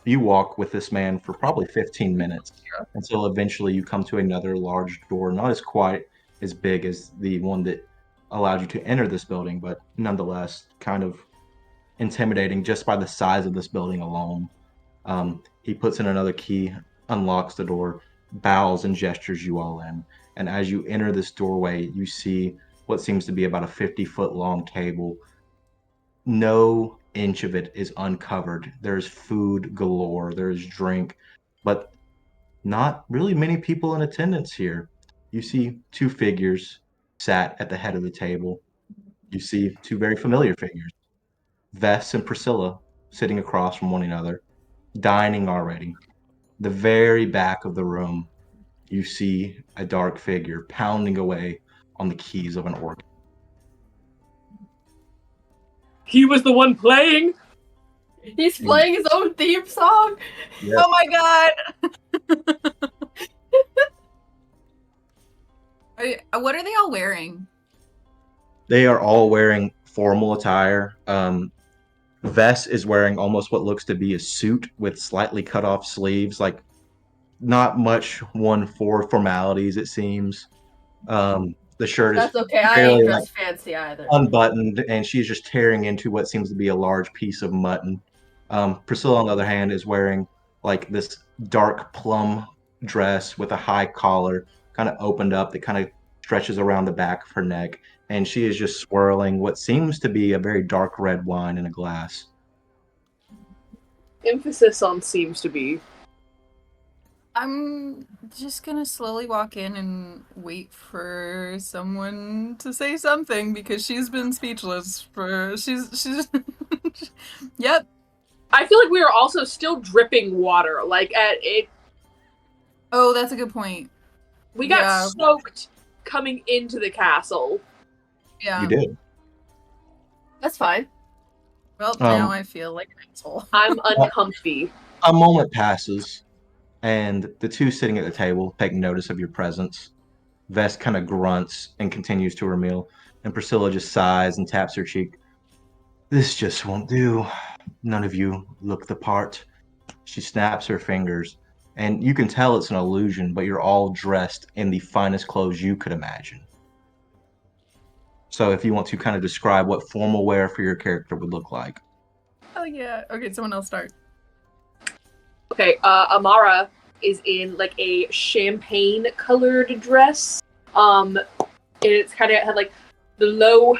You walk with this man for probably 15 minutes until eventually you come to another large door, not as quite as big as the one that allowed you to enter this building, but nonetheless kind of intimidating just by the size of this building alone. He puts in another key, unlocks the door, bows and gestures you all in. And as you enter this doorway, you see what seems to be about a 50-foot long table. No inch of it is uncovered. There's food galore, there's drink, but not really many people in attendance here. You see two figures sat at the head of the table. You see two very familiar figures, Vess and Priscilla, sitting across from one another, dining already. The very back of the room, you see a dark figure pounding away on the keys of an organ. He was the one playing. He's playing his own theme song. Yes. Oh my god! What are they all wearing? They are all wearing formal attire. Vess is wearing almost what looks to be a suit with slightly cut off sleeves, like not much one for formalities, it seems. The shirt is That's okay. I fairly ain't like dressed fancy either. unbuttoned, and she's just tearing into what seems to be a large piece of mutton. Priscilla, on the other hand, is wearing like this dark plum dress with a high collar, kind of opened up that kind of stretches around the back of her neck, and she is just swirling what seems to be a very dark red wine in a glass. Emphasis on seems to be. I'm just gonna slowly walk in and wait for someone to say something because she's been speechless for she's Yep. I feel like we are also still dripping water. Like at it, Oh, that's a good point. we got Yeah. soaked coming into the castle. Yeah. You did. That's fine. Well, now I feel like an asshole. I'm uncomfy. A moment passes, and the two sitting at the table take notice of your presence. Vest kind of grunts and continues to her meal, and Priscilla just sighs and taps her cheek. This just won't do. None of you look the part. She snaps her fingers, and you can tell it's an illusion, but you're all dressed in the finest clothes you could imagine. So if you want to kind of describe what formal wear for your character would look like. Oh yeah. Okay, someone else start. Okay, Amara is in like a champagne colored dress. And it's kind of had like the low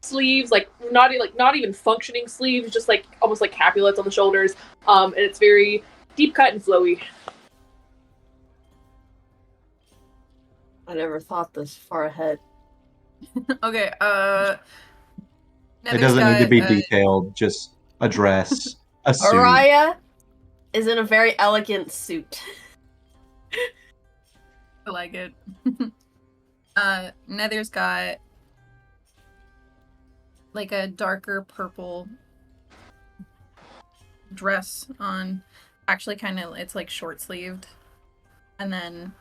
sleeves, like not even functioning sleeves, just like almost like capulets on the shoulders. And it's very deep cut and flowy. I never thought this far ahead. Okay, It doesn't need to be detailed, just a dress, a suit. Araya is in a very elegant suit. I like it. Nether's got like a darker purple dress on. Actually, kind of, it's like short sleeved. And then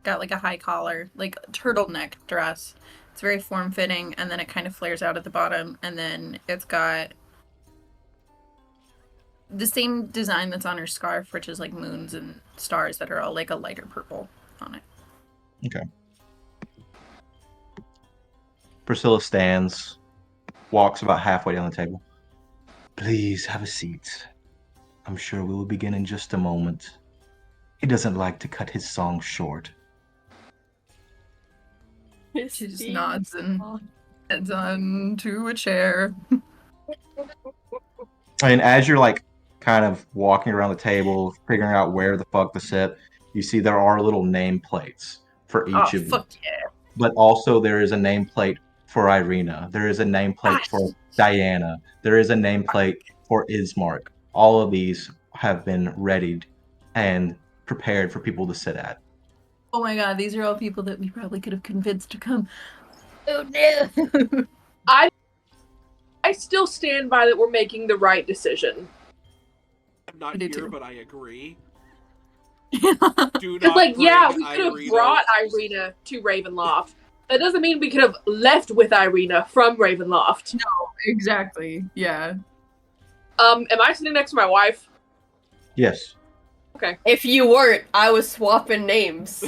got like a high collar, like turtleneck dress. It's very form fitting, and then it kind of flares out at the bottom. And then it's got the same design that's on her scarf, which is like moons and stars that are all like a lighter purple on it. Okay. Priscilla stands, walks about halfway down the table. Please have a seat. I'm sure we will begin in just a moment. He doesn't like to cut his song short. She just nods and heads on to a chair. And as you're like kind of walking around the table, figuring out where the fuck to sit, you see there are little nameplates for each of you. Fuck yeah. But also there is a nameplate for Irina. There is a nameplate for Diana. There is a nameplate for Ismark. All of these have been readied and prepared for people to sit at. Oh my god, these are all people that we probably could have convinced to come. Oh no! I still stand by that we're making the right decision. I'm not I do here, too. but I agree. Yeah. Do It's not like, yeah, we bring could have Irina. brought Irina to Ravenloft. That doesn't mean we could have left with Irina from Ravenloft. No, exactly. Yeah. Am I sitting next to my wife? Yes. Okay. If you weren't, I was swapping names.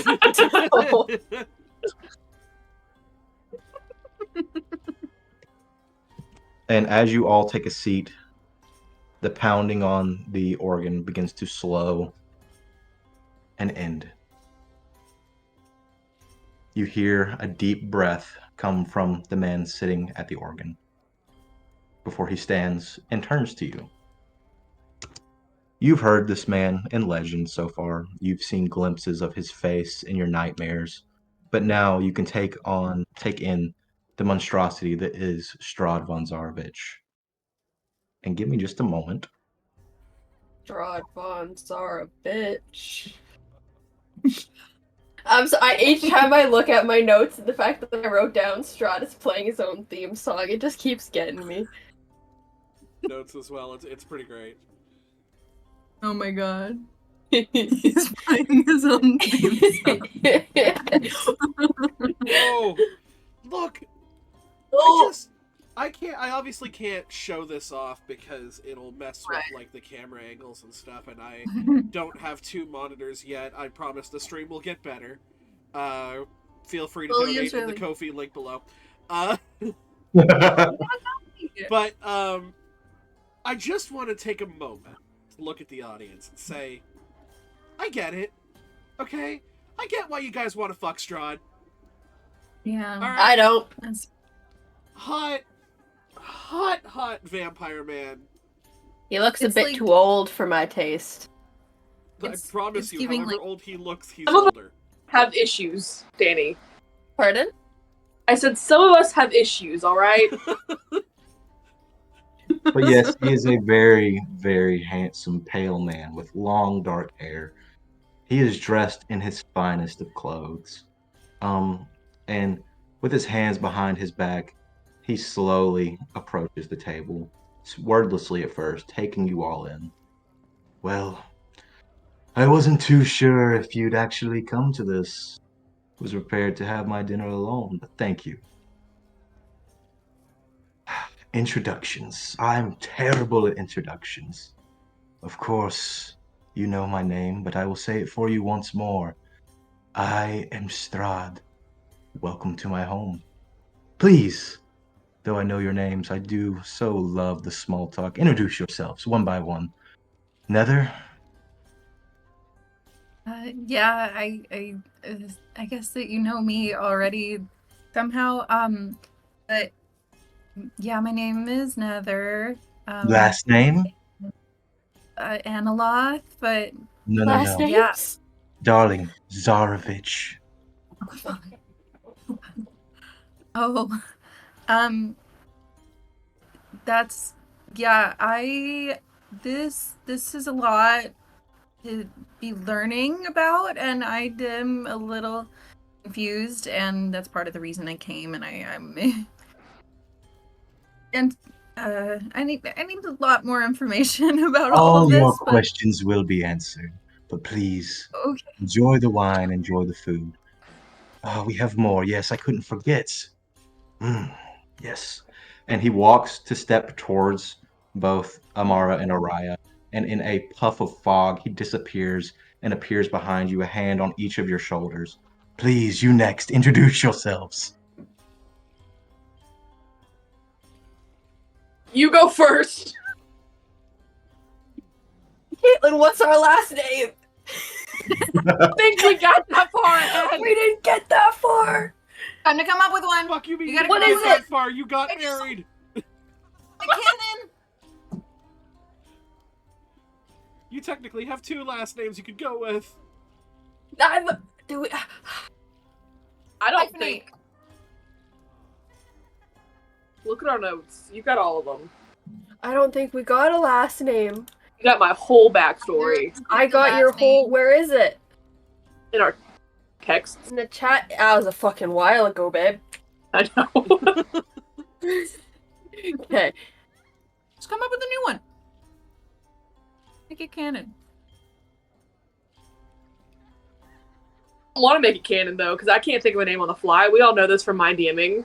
And as you all take a seat, the pounding on the organ begins to slow and end. you hear a deep breath come from the man sitting at the organ before he stands and turns to you. You've heard this man in legend so far. You've seen glimpses of his face in your nightmares, but now you can take in the monstrosity that is Strahd von Zarovich. And give me just a moment. Strahd von Zara, bitch. Each time I look at my notes, the fact that I wrote down Strahd is playing his own theme song, it just keeps getting me. Notes as well. It's pretty great. Oh my god. He's playing his own theme song. Oh, look! Oh. I obviously can't show this off because it'll mess with like the camera angles and stuff, and I don't have 2 monitors yet. I promise the stream will get better. Feel free to donate in the Ko-fi link below. But I just want to take a moment to look at the audience and say, I get it. Okay? I get why you guys want to fuck Strahd. Yeah. All right? I don't. Hot vampire man. He looks a It's bit like- too old for my taste. I promise it's you, giving, however like- old he looks, he's Some of older. Have issues, Danny. Pardon? I said some of us have issues, alright? But yes, he is a very, very handsome, pale man with long, dark hair. He is dressed in his finest of clothes. And with his hands behind his back, he slowly approaches the table, wordlessly at first, taking you all in. Well, I wasn't too sure if you'd actually come to this. Was prepared to have my dinner alone, but thank you. Introductions. I'm terrible at introductions. Of course, you know my name, but I will say it for you once more. I am Strahd. Welcome to my home. Please, though I know your names, I do so love the small talk. Introduce yourselves one by one. Nether? Yeah, I guess that you know me already somehow. But yeah, my name is Nether. Last name? Analoth, but No, Last no. names? Yeah. Darling, Zarovich. oh, um, that's yeah. This is a lot to be learning about, and I am a little confused, and that's part of the reason I came. And I'm and I need a lot more information about all All of your this. But questions will be answered, but please okay. enjoy the wine, enjoy the food. We have more. Yes, I couldn't forget. Yes. And he walks to step towards both Amara and Araya, and in a puff of fog, he disappears and appears behind you, a hand on each of your shoulders. Please, you next. Introduce yourselves. You go first! Caitlin, what's our last name? I think we got that far ahead! We didn't get that far! Time to come up with one. Fuck you, mean You you gotta didn't come get up that with far? You got I just- married! The cannon. You technically have 2 last names you could go with. Do we? I don't Hyphenate. think. Look at our notes. You got all of them. I don't think we got a last name. You got my whole backstory I got your Last whole. name. Where is it? in our texts. In the chat. That was a fucking while ago, babe. I know. Okay. Just come up with a new one. Make it canon. I want to make it canon though, because I can't think of a name on the fly. We all know this from my DMing.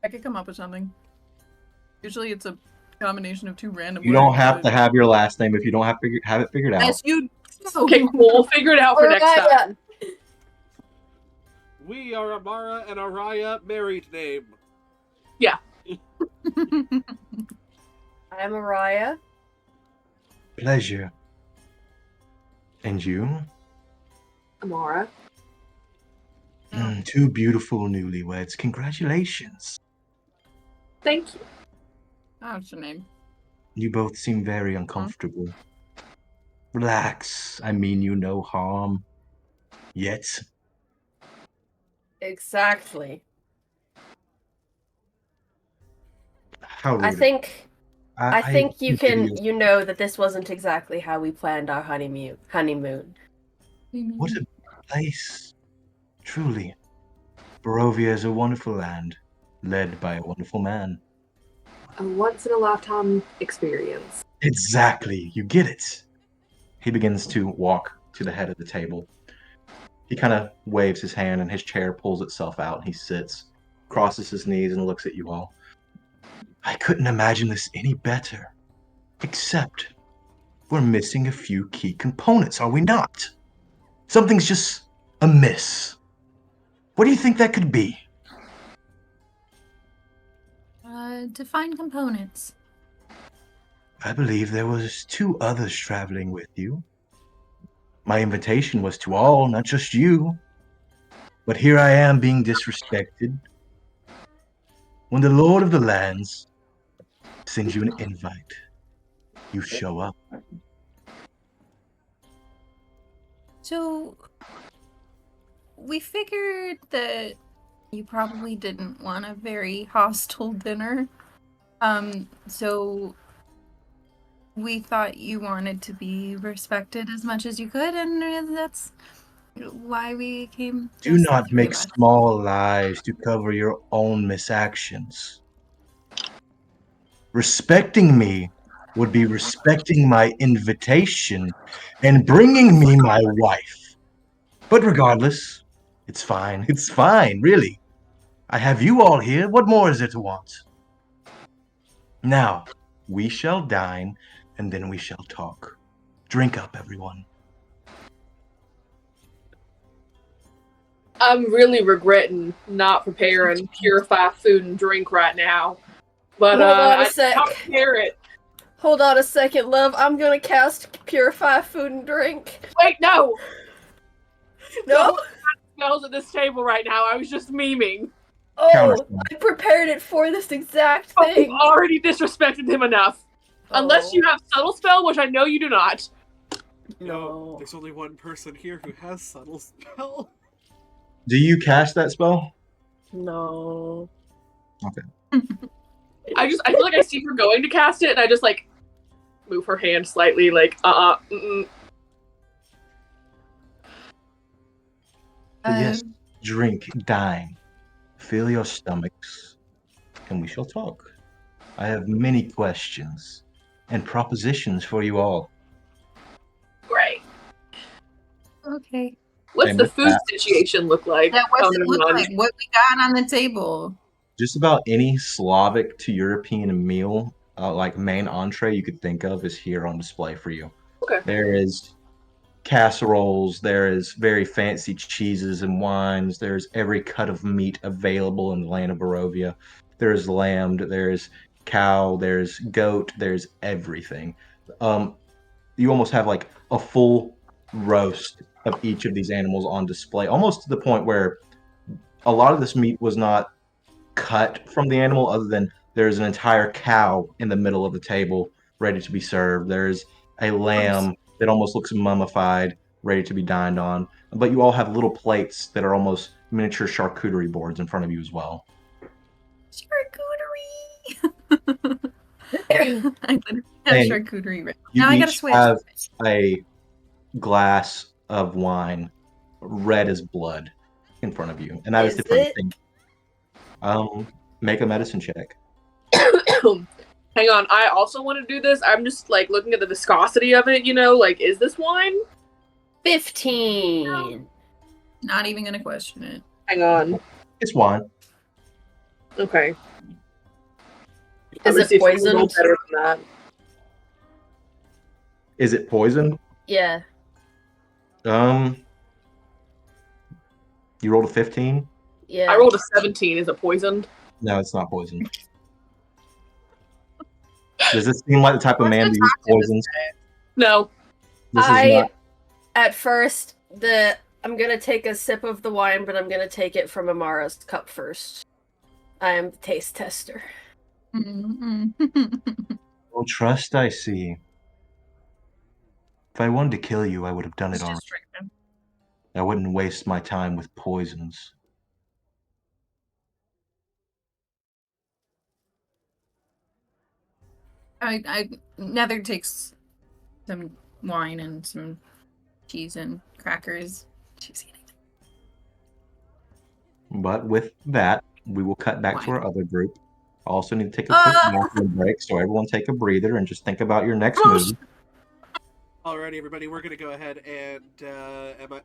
I could come up with something. Usually it's a combination of 2 random You don't words, have but- to have your last name if you don't have it figured out. Yes, you. Okay, cool. We'll figure it out for next Araya. time. We are Amara and Araya, married name. I'm Araya. Pleasure. And you? Amara. Two beautiful newlyweds. Congratulations. Thank you. Oh, what's your name? You both seem very uncomfortable. Relax. I mean you no harm. Yet. Exactly. How rude. I think you consider you know that this wasn't exactly how we planned our honeymoon. What a place. Truly. Barovia is a wonderful land, led by a wonderful man. A once in a lifetime experience. Exactly. You get it. He begins to walk to the head of the table. He kind of waves his hand and his chair pulls itself out and he sits, crosses his knees and looks at you all. I couldn't imagine this any better. Except we're missing a few key components, are we not? Something's just amiss. What do you think that could be? Define components. I believe there was 2 others traveling with you. My invitation was to all, not just you. But here I am being disrespected. When the Lord of the Lands sends you an invite, you show up. So, we figured that you probably didn't want a very hostile dinner. So we thought you wanted to be respected as much as you could, and that's why we came. Do just the not 3 make of us. small lies to cover your own misactions. Respecting me would be respecting my invitation and bringing me my wife. But regardless, it's fine. It's fine, really. I have you all here. What more is there to want? Now, we shall dine, and then we shall talk. Drink up, everyone. I'm really regretting not preparing purify food and drink right now. But Hold on a I sec. can't prepare it. Hold on a second, love. I'm gonna cast Purify Food and Drink. Wait, no! No? Smells at this table right now. I was just memeing. Oh, I prepared it for this exact But you've thing. already disrespected him enough. Unless you have subtle spell, which I know you do not. No. There's only one person here who has subtle spell. Do you cast that spell? No. Okay. I feel like I see her going to cast it, and I just like move her hand slightly, like mm-mm. But yes, drink, dine, fill your stomachs, and we shall talk. I have many questions and propositions for you all. Great. Okay. What's And the with food that- situation look like? Yeah, what's Coming it look on? like? What we got on the table? Just about any Slavic to European meal, like main entree you could think of, is here on display for you. Okay. There is casseroles, there is very fancy cheeses and wines, there's every cut of meat available in the land of Barovia. There's lamb, there's cow, there's goat, there's everything. You almost have like a full roast of each of these animals on display, almost to the point where a lot of this meat was not cut from the animal, other than there's an entire cow in the middle of the table ready to be served. There's a lamb that almost looks mummified, ready to be dined on. But you all have little plates that are almost miniature charcuterie boards in front of you as well. Charcuterie! I literally have And charcuterie right You now. I gotta each switch. have a glass of wine, red as blood, in front of you, and that is Is the first it? thing. Make a medicine check. Hang on, I also want to do this. I'm just like looking at the viscosity of it, like, is this wine? 15. Not even gonna question it. Hang on. It's wine. Okay. Is it poisoned? Better than that. Is it poison? Yeah. You rolled a 15? Yeah. I rolled a 17. Is it poisoned? No, it's not poison. Does this seem like the type of man to use poisons? No. This is not. At first, I'm gonna take a sip of the wine, but I'm gonna take it from Amara's cup first. I am the taste tester. Mm-mm. Well, trust, I see. If I wanted to kill you, I would have done it It's already. just drinking. I wouldn't waste my time with poisons. Nether takes some wine and some cheese and crackers. She's eating But with that, we will cut back to wine. our other group. Also need to take a quick bathroom break, so everyone take a breather and just think about your next move. Alrighty, everybody, we're gonna go ahead and am I?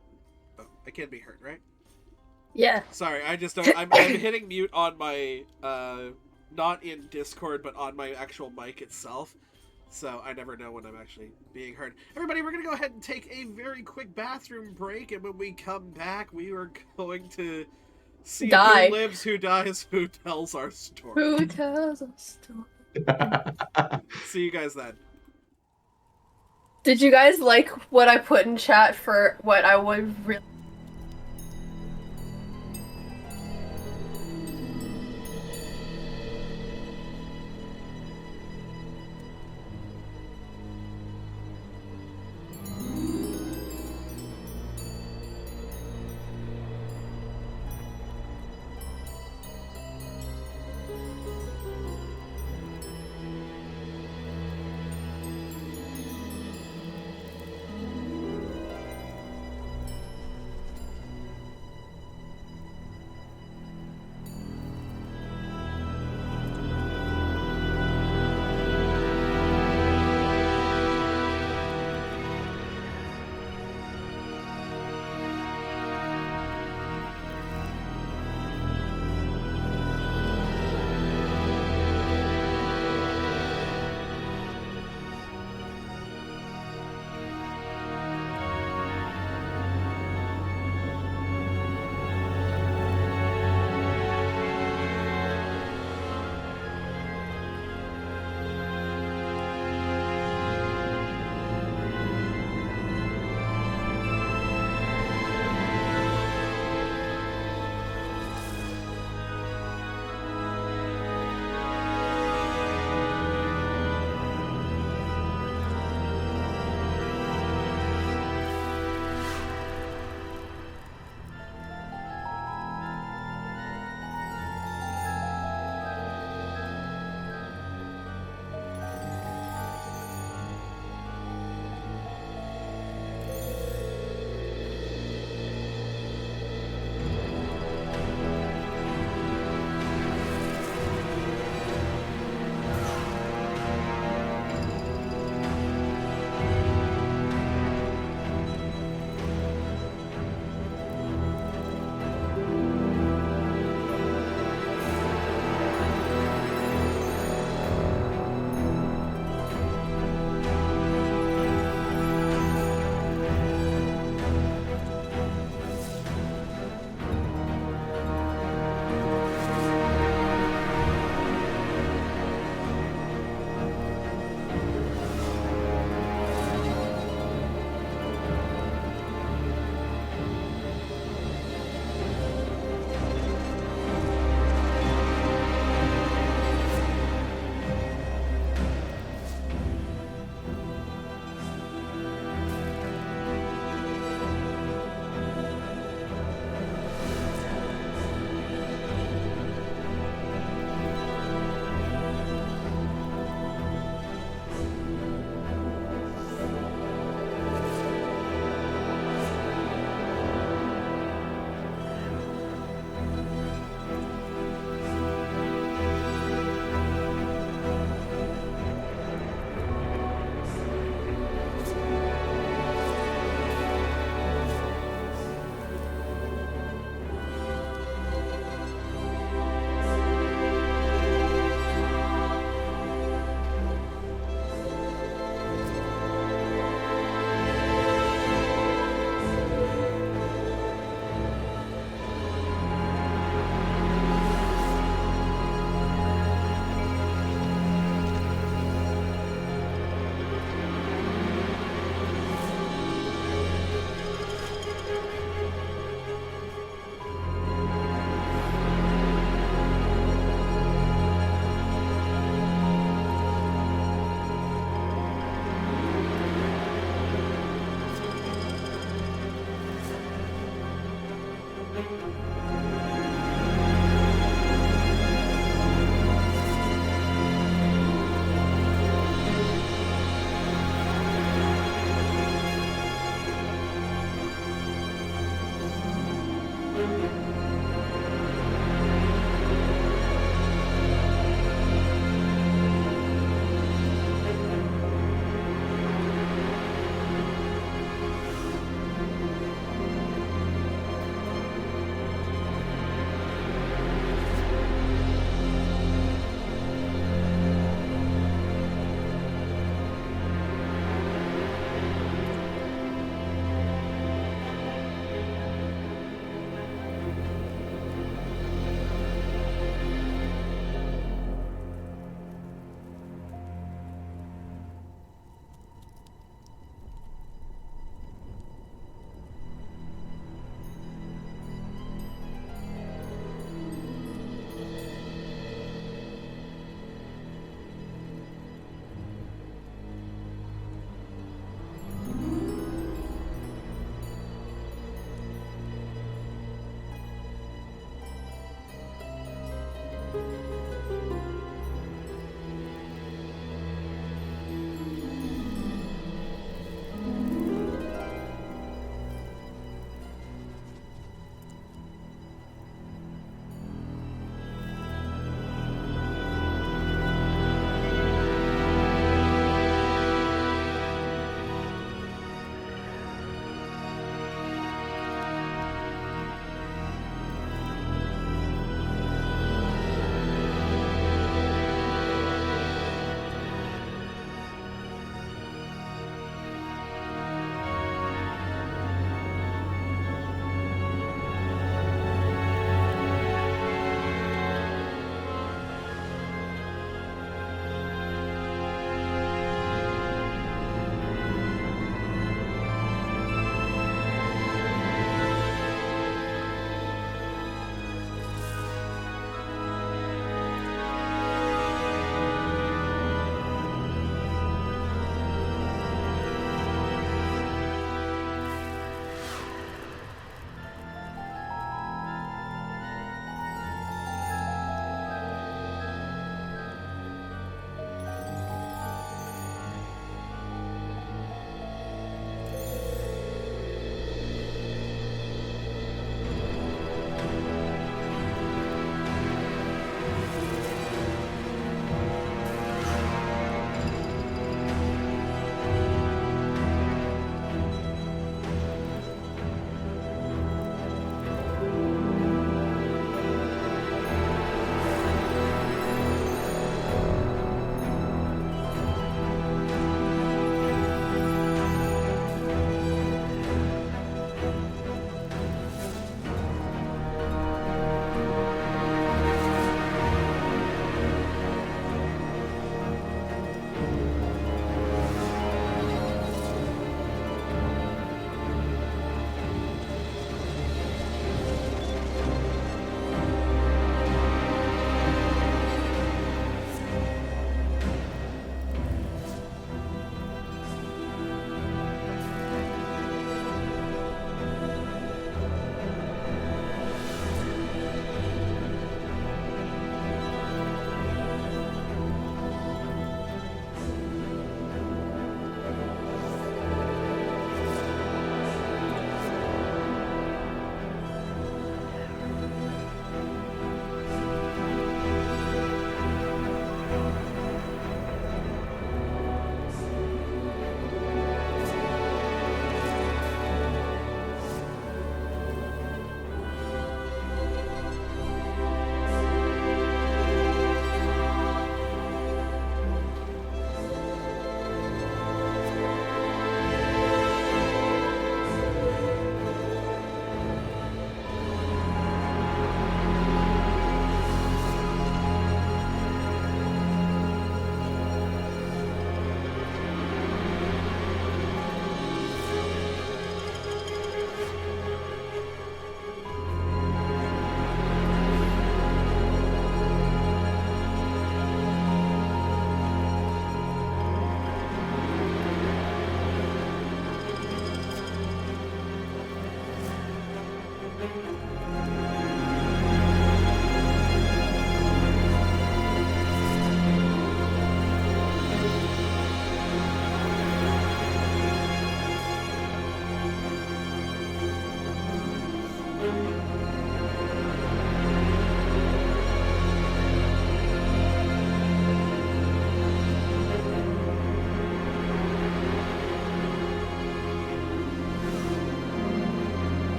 Oh, I can be heard, right? Yeah. Sorry, I just don't. I'm hitting mute on my not in Discord, but on my actual mic itself. So I never know when I'm actually being heard. Everybody, we're gonna go ahead and take a very quick bathroom break, and when we come back, we are going to see Die. who lives, who dies, who tells our story. Who tells us story? See you guys then. Did you guys like what I put in chat for what I would really?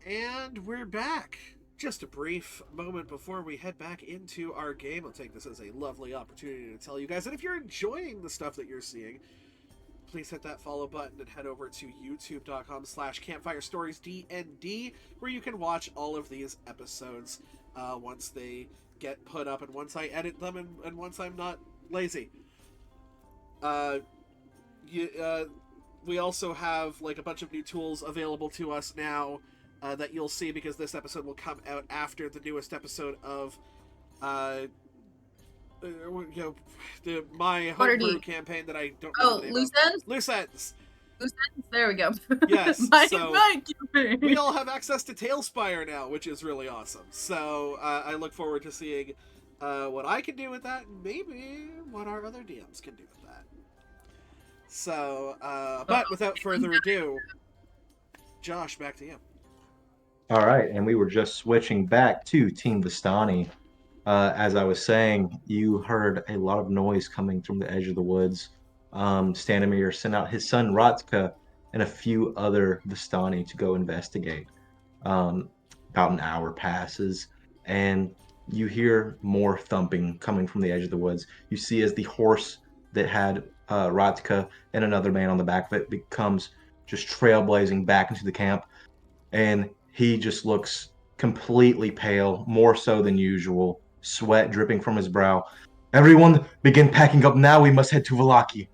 And we're back. Just a brief moment before we head back into our game. I'll take this as a lovely opportunity to tell you guys that if you're enjoying the stuff that you're seeing, please hit that follow button and head over to youtube.com/campfirestoriesdnd, where you can watch all of these episodes once they get put up and once I edit them and once I'm not lazy. We also have like a bunch of new tools available to us now that you'll see, because this episode will come out after the newest episode of my homebrew campaign that I don't know the name Loose of. ends? Loose Ends. Loose ends? There we go. Yes, my campaign. We all have access to Tailspire now, which is really awesome. So I look forward to seeing what I can do with that, and maybe what our other DMs can do with that. So, but without further ado, Josh, back to you. All right, and we were just switching back to Team Vistani. As I was saying, you heard a lot of noise coming from the edge of the woods. Stanimir sent out his son Ratka and a few other Vistani to go investigate. About an hour passes, and you hear more thumping coming from the edge of the woods. You see as the horse that had Ratka and another man on the back of it becomes just trailblazing back into the camp, and he just looks completely pale, more so than usual, sweat dripping from his brow. Everyone begin packing up now, we must head to Valaki.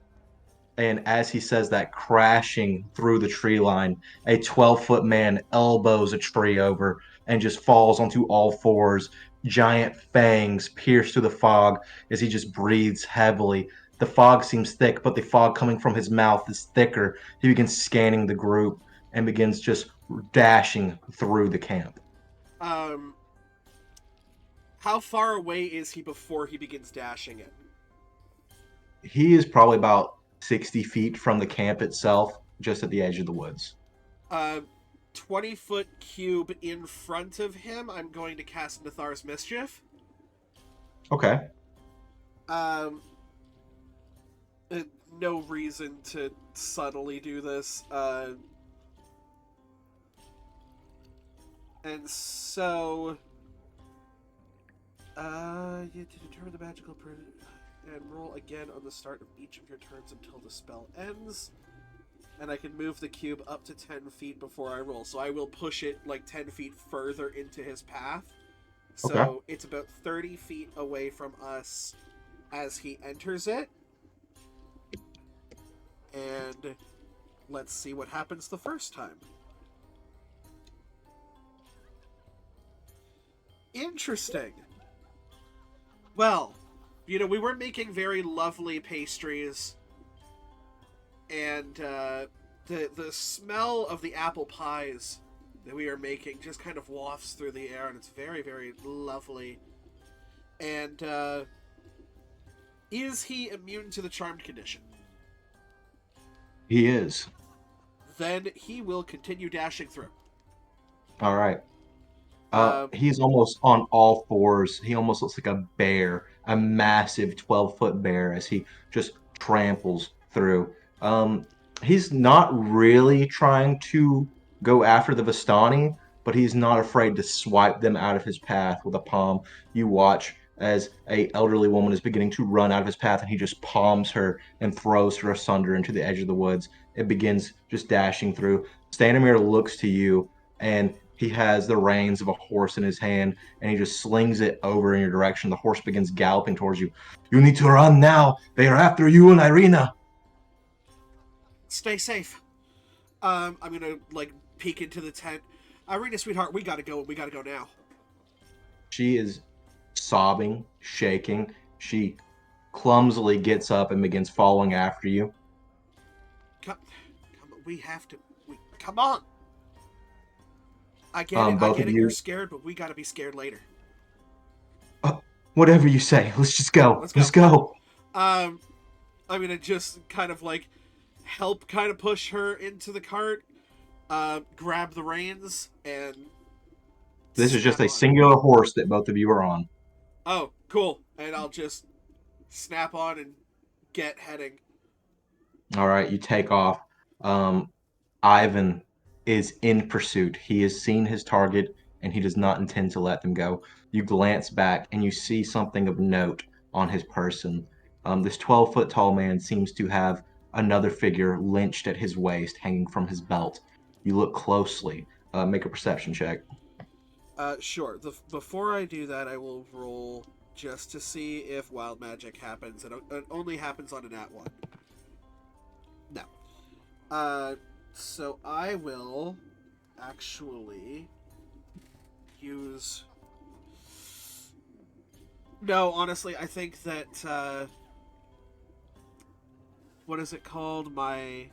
And as he says that, crashing through the tree line, a 12-foot man elbows a tree over and just falls onto all fours. Giant fangs pierce through the fog as he just breathes heavily. The fog seems thick, but the fog coming from his mouth is thicker. He begins scanning the group and begins just dashing through the camp. How far away is he before he begins dashing it? He is probably about 60 feet from the camp itself, just at the edge of the woods. 20-foot cube in front of him, I'm going to cast Nathar's Mischief. Okay. No reason to subtly do this. And so, you determine the magical and roll again on the start of each of your turns until the spell ends. And I can move the cube up to 10 feet before I roll. So I will push it like 10 feet further into his path. So okay. It's about 30 feet away from us as he enters it. And let's see what happens the first time. Interesting. Well, we were making very lovely pastries, and the smell of the apple pies that we are making just kind of wafts through the air, and it's very, very lovely. And is he immune to the charmed condition? He is. Then he will continue dashing through. All right. He's almost on all fours. He almost looks like a bear, a massive 12-foot bear, as he just tramples through. He's not really trying to go after the Vistani, but he's not afraid to swipe them out of his path with a palm. You watch as a elderly woman is beginning to run out of his path, and he just palms her and throws her asunder into the edge of the woods. It begins just dashing through. Stanimir looks to you, and he has the reins of a horse in his hand, and he just slings it over in your direction. The horse begins galloping towards you. You need to run now. They are after you and Irina. Stay safe. I'm gonna peek into the tent. Irina, sweetheart, we gotta go. We gotta go now. She is sobbing, shaking. She clumsily gets up and begins following after you. Come, we have to. Come on. I get it. I get it. You're scared, but we gotta be scared later. Whatever you say. Let's just go. Let's go. I'm gonna just kind of help kind of push her into the cart, grab the reins, and this is just a singular horse that both of you are on. Oh, cool. And I'll just snap on and get heading. All right, you take off. Ivan, is in pursuit. He has seen his target and he does not intend to let them go. You glance back and you see something of note on his person. This 12-foot tall man seems to have another figure lynched at his waist, hanging from his belt. You look closely. Make a perception check. Sure. Before I do that, I will roll just to see if wild magic happens. It only happens on a nat 1. No. So I will actually use. No, honestly, I think that what is it called? My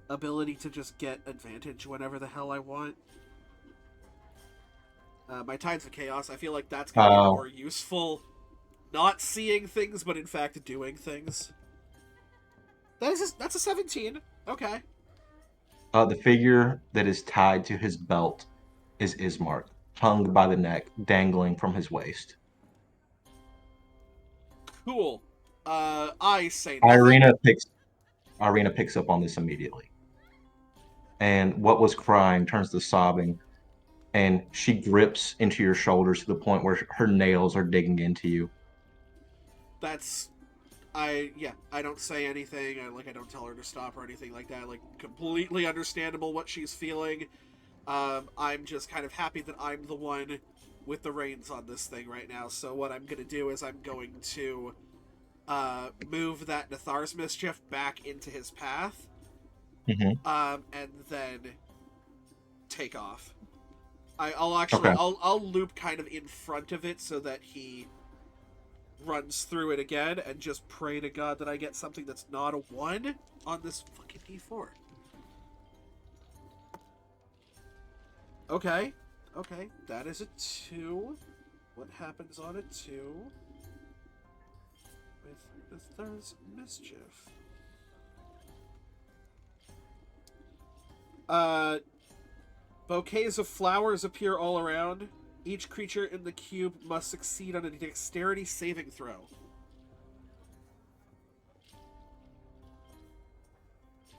ability to just get advantage whenever the hell I want. My Tides of Chaos. I feel like that's going to be more useful. Not seeing things, but in fact doing things. That's a 17. Okay. The figure that is tied to his belt is Ismark, hung by the neck, dangling from his waist. Cool. I say nothing. Irina picks up on this immediately. And what was crying turns to sobbing, and she grips into your shoulders to the point where her nails are digging into you. That's I don't say anything. I don't tell her to stop or anything like that. Like, completely understandable what she's feeling. I'm just kind of happy that I'm the one with the reins on this thing right now. So what I'm gonna do is I'm going to move that Nathar's Mischief back into his path. Mm-hmm. And then take off. I'll actually Okay. I'll loop kind of in front of it so that he runs through it again, and just pray to God that I get something that's not a 1 on this fucking D4. Okay, that is a 2. What happens on a 2 with Nathar's Mischief? Bouquets of flowers appear all around. Each creature in the cube must succeed on a dexterity saving throw.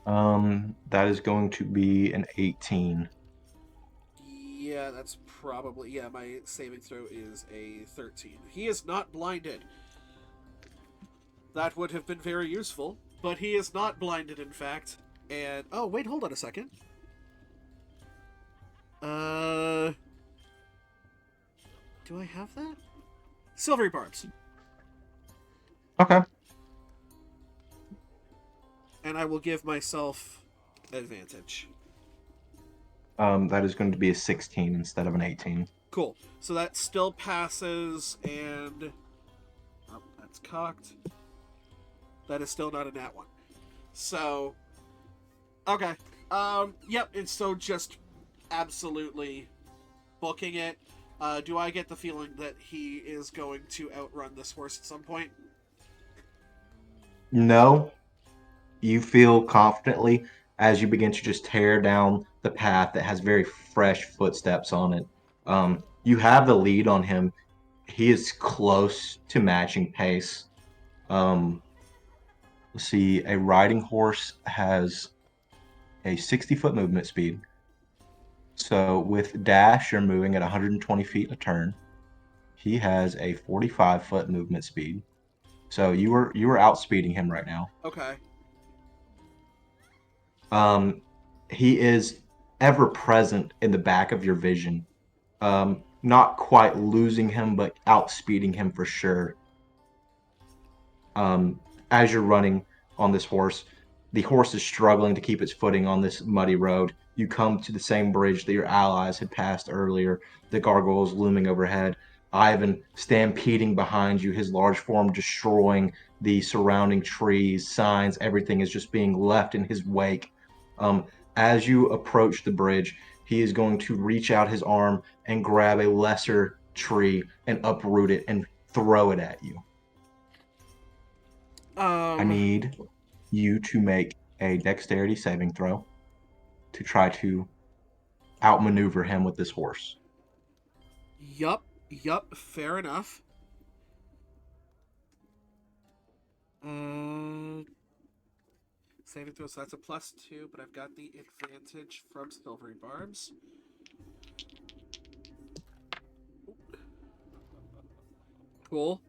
That is going to be an 18. Yeah, that's probably... Yeah, my saving throw is a 13. He is not blinded. That would have been very useful, but he is not blinded, in fact. And... Oh, wait, hold on a second. Do I have that? Silvery Barbs. Okay. And I will give myself advantage. That is going to be a 16 instead of an 18. Cool. So that still passes, and... Oh, that's cocked. That is still not a nat 1. So... Okay. Yep, it's so just absolutely booking it. Do I get the feeling that he is going to outrun this horse at some point? No, you feel confidently as you begin to just tear down the path that has very fresh footsteps on it. You have the lead on him. He is close to matching pace. Let's see, a riding horse has a 60-foot movement speed. So with dash, you're moving at 120 feet a turn. He has a 45-foot movement speed. So you were outspeeding him right now. Okay. He is ever present in the back of your vision. Not quite losing him, but outspeeding him for sure. As you're running on this horse, the horse is struggling to keep its footing on this muddy road. You come to the same bridge that your allies had passed earlier. The gargoyles looming overhead. Ivan stampeding behind you, his large form destroying the surrounding trees, signs, everything is just being left in his wake. As you approach the bridge, he is going to reach out his arm and grab a lesser tree and uproot it and throw it at you. I need you to make a dexterity saving throw to try to outmaneuver him with this horse. Yup, fair enough. Saving throw, so that's a +2, but I've got the advantage from Silvery Barbs. Cool.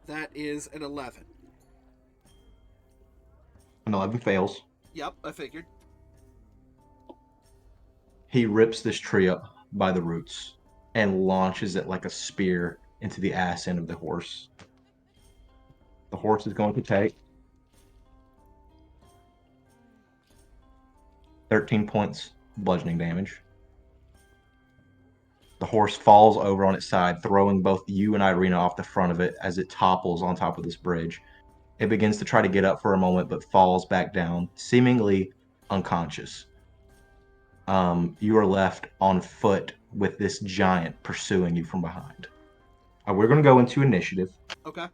That is an 11. An 11 fails. Yep, I figured. He rips this tree up by the roots and launches it like a spear into the ass end of the horse. The horse is going to take 13 points bludgeoning damage. The horse falls over on its side, throwing both you and Irina off the front of it as it topples on top of this bridge. It begins to try to get up for a moment, but falls back down, seemingly unconscious. You are left on foot with this giant pursuing you from behind. We're going to go into initiative. Okay.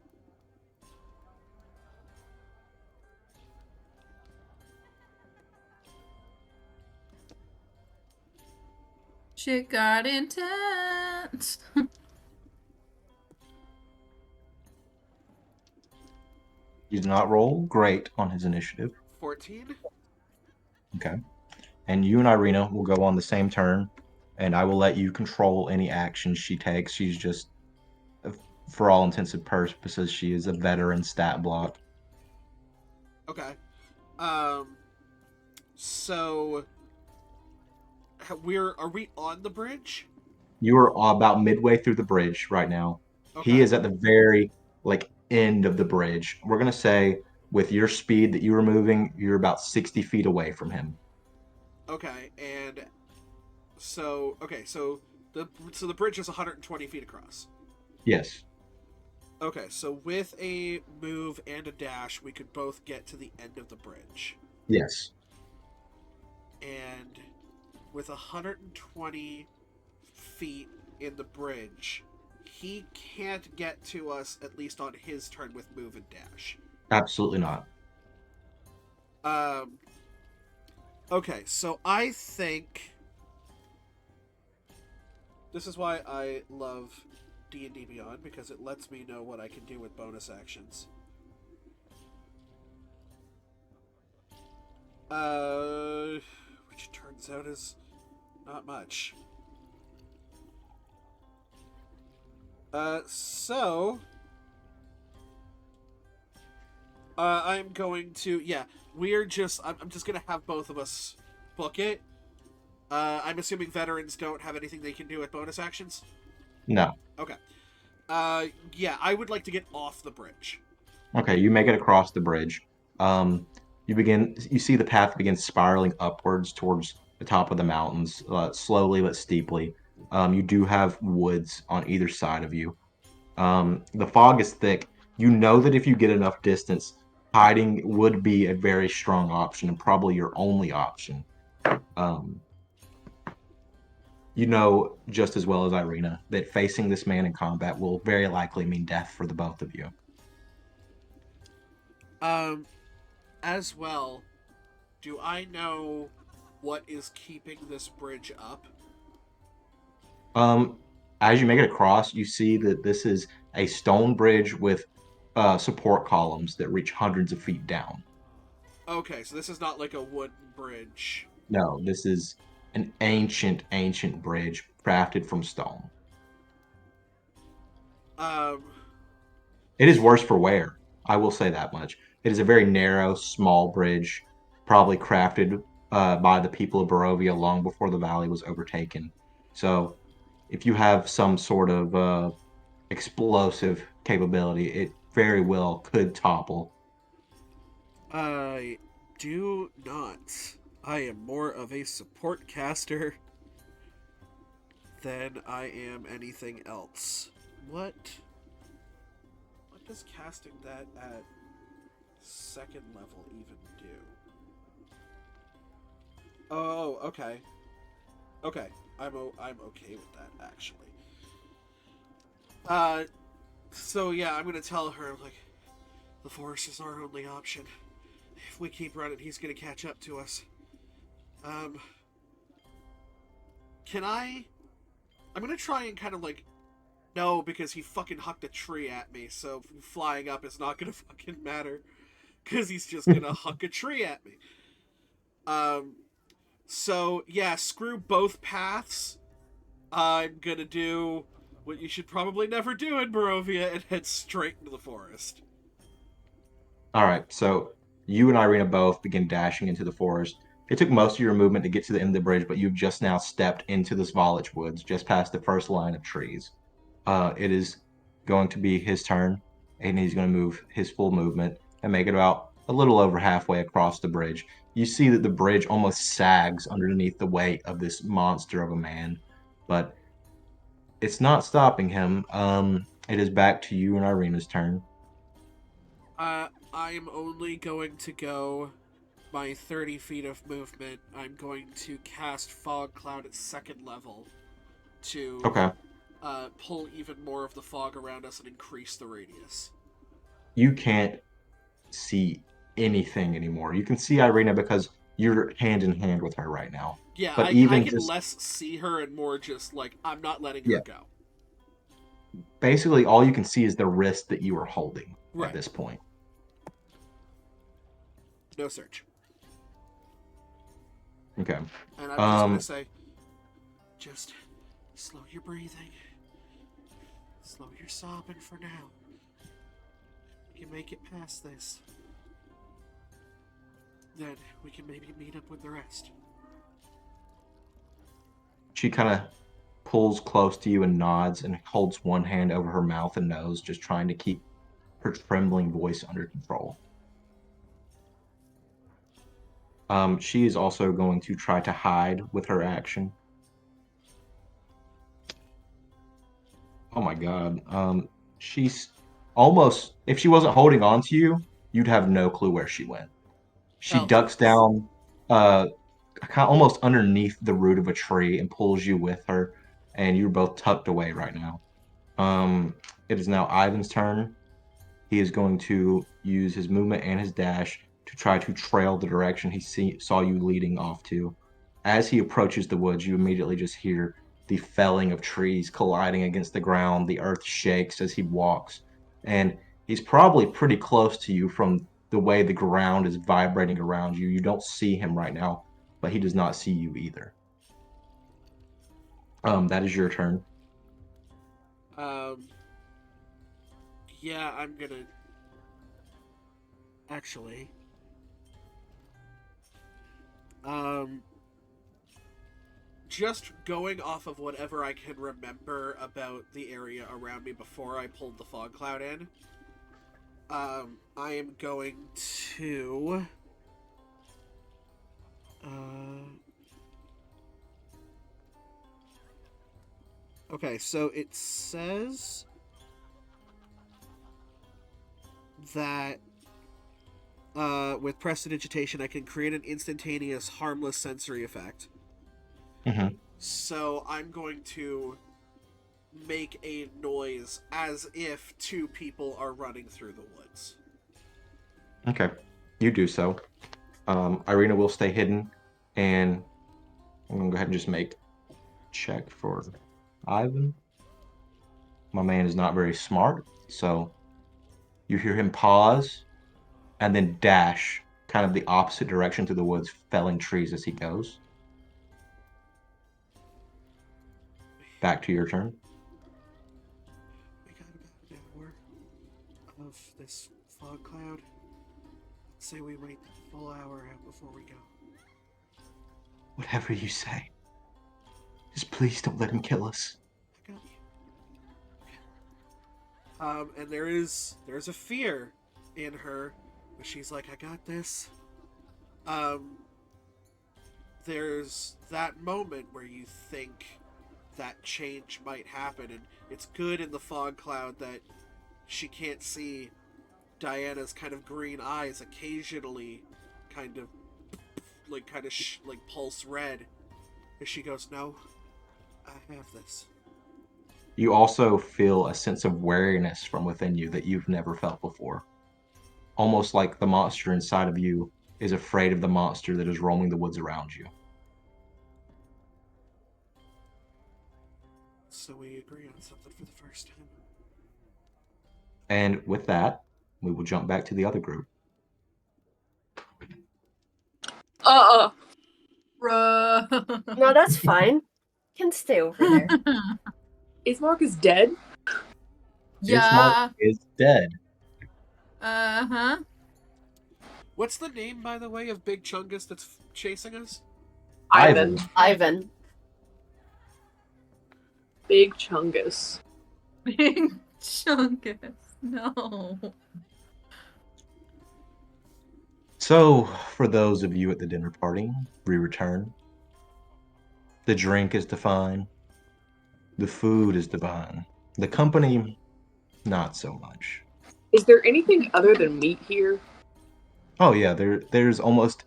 Shit got intense. He did not roll great on his initiative. 14. Okay. And you and Irina will go on the same turn, and I will let you control any actions she takes. She's just, for all intents and purposes, she is a veteran stat block. Okay. So are we on the bridge? You are about midway through the bridge right now. Okay. He is at the very end of the bridge. We're gonna say with your speed that you were moving, you're about 60 feet away from him. Okay, and so the bridge is 120 feet across. Yes. Okay, so with a move and a dash, we could both get to the end of the bridge. Yes. And with 120 feet in the bridge, he can't get to us, at least on his turn, with move and dash. Absolutely not. Okay, so I think this is why I love D&D Beyond, because it lets me know what I can do with bonus actions. Which turns out is not much. I'm going to, I'm just gonna have both of us book it. I'm assuming veterans don't have anything they can do with bonus actions? No. Okay. I would like to get off the bridge. Okay, you make it across the bridge. You see the path begins spiraling upwards towards the top of the mountains, slowly but steeply. You do have woods on either side of you. The fog is thick. You know that if you get enough distance, hiding would be a very strong option and probably your only option. You know just as well as Irina that facing this man in combat will very likely mean death for the both of you. As well, do I know what is keeping this bridge up? As you make it across, you see that this is a stone bridge with support columns that reach hundreds of feet down. Okay, so this is not like a wooden bridge. No, this is an ancient bridge crafted from stone. It is worse for wear. I will say that much. It is a very narrow, small bridge, probably crafted by the people of Barovia long before the valley was overtaken. So, if you have some sort of explosive capability, it very well could topple. I do not. I am more of a support caster than I am anything else. What does casting that at second level even do? Oh, okay. Okay, I'm okay with that, actually. So yeah, I'm gonna tell her, like, the forest is our only option. If we keep running, he's gonna catch up to us. Can I... I'm gonna try and kind of, like... No, because he fucking hucked a tree at me, so flying up is not gonna fucking matter. because he's just gonna huck a tree at me. So yeah, screw both paths. I'm gonna do what you should probably never do in Barovia and head straight into the forest. All right, so you and Irina both begin dashing into the forest. It took most of your movement to get to the end of the bridge, but you've just now stepped into the Svalich woods, just past the first line of trees. It is going to be his turn, and he's going to move his full movement and make it about a little over halfway across the bridge. You see that the bridge almost sags underneath the weight of this monster of a man, but it's not stopping him. It is back to you and Irina's turn. I'm only going to go my 30 feet of movement. I'm going to cast Fog Cloud at 2nd level to Okay. pull even more of the fog around us and increase the radius. You can't see anything anymore. You can see Irina because you're hand in hand with her right now. Yeah, But I even can just, less see her and more just like I'm not letting yeah, her go. basically all you can see is the wrist that you are holding at Right. this point. No search. Okay. And I'm just gonna Um, say, just slow your breathing. Slow your sobbing for now. We can make it past this. Then we can maybe meet up with the rest. she kind of pulls close to you and nods and holds one hand over her mouth and nose, just trying to keep her trembling voice under control. She is also going to try to hide with her action. Oh my God. She's almost, if she wasn't holding on to you, you'd have no clue where she went. She Hell ducks yes. down, uh, kind of almost underneath the root of a tree and pulls you with her, and you're both tucked away right now. It is now Ivan's turn. He is going to use his movement and his dash to try to trail the direction saw you leading off to. As he approaches the woods, you immediately just hear the felling of trees colliding against the ground. The earth shakes as he walks, and he's probably pretty close to you from the way the ground is vibrating around you. You don't see him right now, but he does not see you either. That is your turn. Um, yeah, I'm gonna. Actually. Um, just going off of whatever I can remember about the area around me before I pulled the fog cloud in, I am going to. Okay, so it says that with prestidigitation, I can create an instantaneous, harmless sensory effect. Mm-hmm. So I'm going to make a noise as if two people are running through the woods. Okay, you do so. Irina will stay hidden, and I'm gonna go ahead and just make a check for Ivan. My man is not very smart, so you hear him pause and then dash kind of the opposite direction to the woods, felling trees as he goes. Back to your turn. We got about an hour of this fog cloud. Let's say we wait the full hour out before we go. Whatever you say. Just please don't let him kill us. I got you. And there's a fear in her, but she's like, I got this. There's that moment where you think that change might happen, and it's good in the fog cloud that she can't see Diana's kind of green eyes occasionally kind of like pulse red as she goes, no, I have this. You also feel a sense of wariness from within you that you've never felt before. Almost like the monster inside of you is afraid of the monster that is roaming the woods around you. So we agree on something for the first time. And with that, we will jump back to the other group. Bruh. No, that's fine. Can stay over there. Is Marcus dead? Ismark Yeah. is dead. Uh-huh. What's the name, by the way, of Big Chungus that's chasing us? Ivan. Ivan. Big Chungus. Big Chunkus. No. So, for those of you at the dinner party, we return. The drink is divine. The food is divine. The company, not so much. Is there anything other than meat here? Oh yeah, there's almost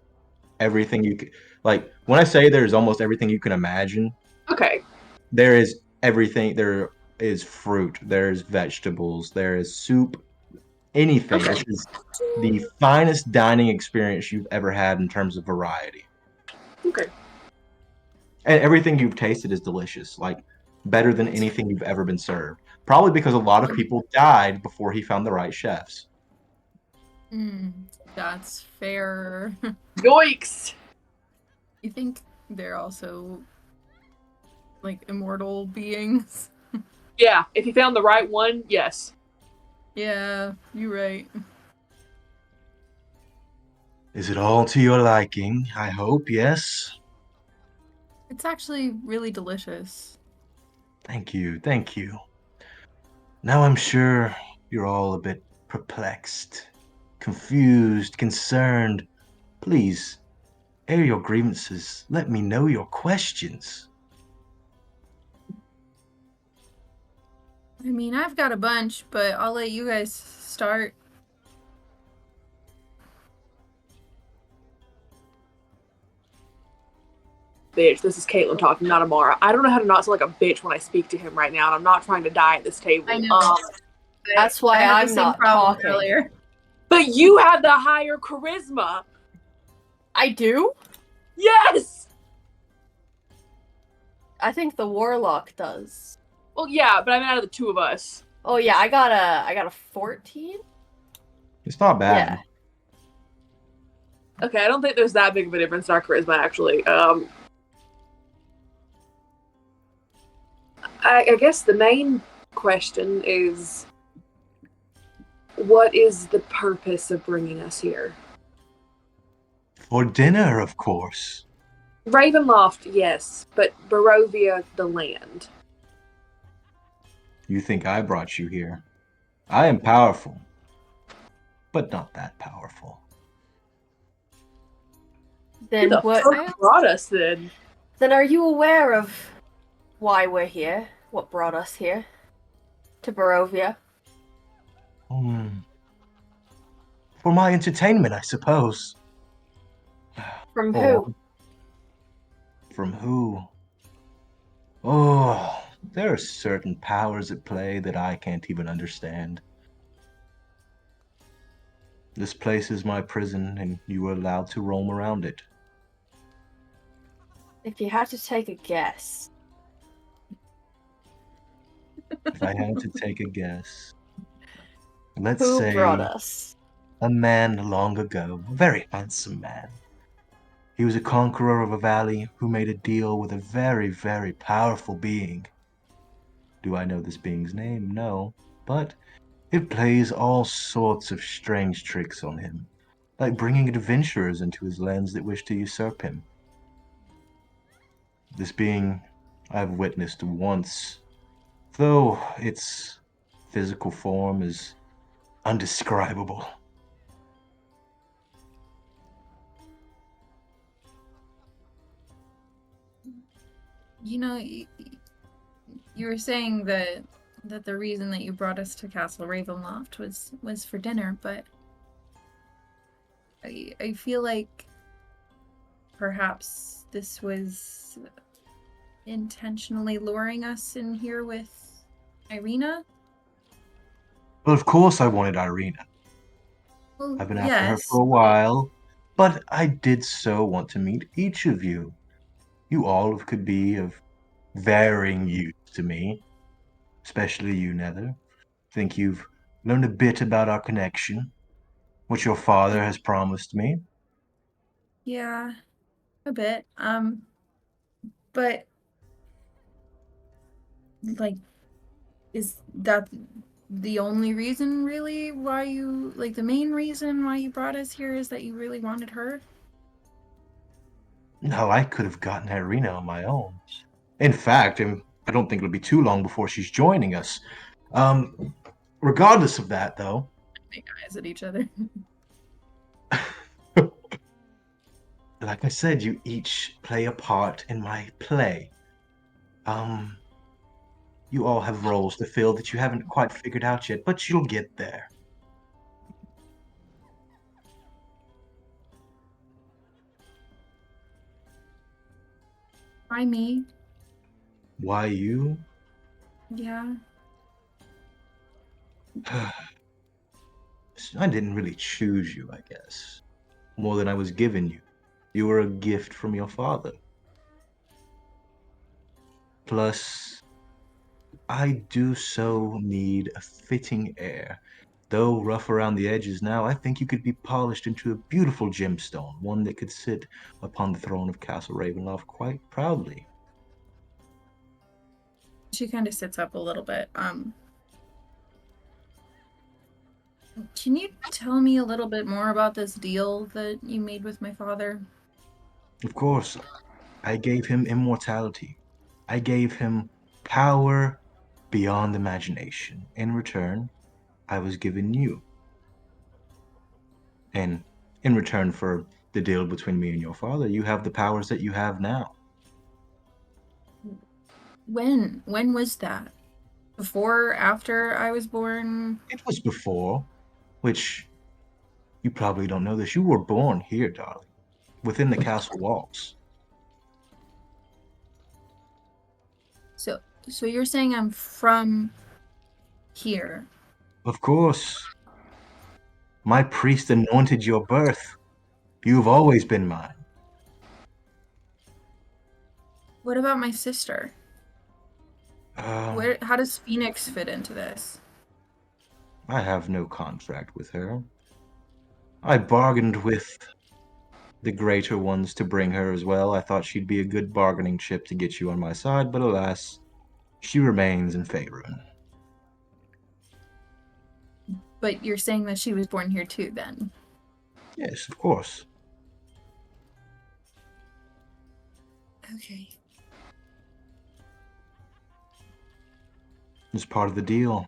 everything you can, like when I say there's almost everything you can imagine, Okay. there is everything. There is fruit, there's vegetables, there is soup, anything. Okay. This is the finest dining experience you've ever had in terms of variety. Okay. And everything you've tasted is delicious, like better than anything you've ever been served. Probably because a lot of people died before he found the right chefs. That's fair. Yoicks! You think they're also like immortal beings? Yeah, if you found the right one, yes. Yeah, you're right. Is it all to your liking? I hope, yes. It's actually really delicious. Thank you, thank you. Now I'm sure you're all a bit perplexed, confused, concerned. Please, air your grievances. Let me know your questions. I mean, I've got a bunch, but I'll let you guys start. Bitch, this is Caitlin talking, not Amara. I don't know how to not sound like a bitch when I speak to him right now, and I'm not trying to die at this table. I know. That's why I had the I'm same not problem talking. earlier. But you have the higher charisma. I do? Yes! I think the warlock does. Well, yeah, but I mean out of the two of us. Oh yeah, I got a 14. It's not bad. Okay, I don't think there's that big of a difference in our charisma, actually. I guess the main question is, what is the purpose of bringing us here? For dinner, of course. Ravenloft, yes, but Barovia, the land. You think I brought you here? I am powerful, but not that powerful. Who Then the what? fuck brought us then? Then are you aware of why we're here? What brought us here? To Barovia? For my entertainment, I suppose. From Or who? from who? Oh, there are certain powers at play that I can't even understand. This place is my prison, and you are allowed to roam around it. If you had to take a guess. If I had to take a guess, let's Who say brought us? a man long ago, a very handsome man. He was a conqueror of a valley who made a deal with a very, very powerful being. Do I know this being's name? No, but it plays all sorts of strange tricks on him, like bringing adventurers into his lands that wish to usurp him. This being I've witnessed once, though its physical form is undescribable. You know, you were saying that the reason that you brought us to Castle Ravenloft was for dinner, but I feel like perhaps this was intentionally luring us in here with Irina. Well, of course I wanted Irina. Well, I've been after her yes. for a while, but I did so want to meet each of you. You all could be of varying use to me, especially you, Nether. Think you've learned a bit about our connection, what your father has promised me. Yeah, A bit. But like, is that the only reason really why you, like, the main reason why you brought us here is that you really wanted her? No, I could have gotten Irina on my own. In fact, I don't think it'll be too long before she's joining us. Regardless of that, though, Make eyes at each other. like I said, you each play a part in my play. Um, you all have roles to fill that you haven't quite figured out yet, but you'll get there. Why me? Why you? Yeah. I didn't really choose you, I guess. More than I was given you. You were a gift from your father. Plus, I do so need a fitting heir. Though rough around the edges now, I think you could be polished into a beautiful gemstone, one that could sit upon the throne of Castle Ravenloft quite proudly. She kind of sits up a little bit. Can you tell me a little bit more about this deal that you made with my father? Of course, I gave him immortality. I gave him power beyond imagination. In return, I was given you. And in return for the deal between me and your father, you have the powers that you have now. When? When was that? Before, after I was born? It was before, which you probably don't know this. You were born here, darling, within the castle walls. So, so you're saying I'm from here? Of course, my priest anointed your birth. You've always been mine. What about my sister? Um, Where? How does Phoenix fit into this? I have no contract with her. I bargained with the greater ones to bring her as well. I thought she'd be a good bargaining chip to get you on my side, but alas, she remains in Faerun. But you're saying that she was born here too, then? Yes, of course. Okay. As part of the deal,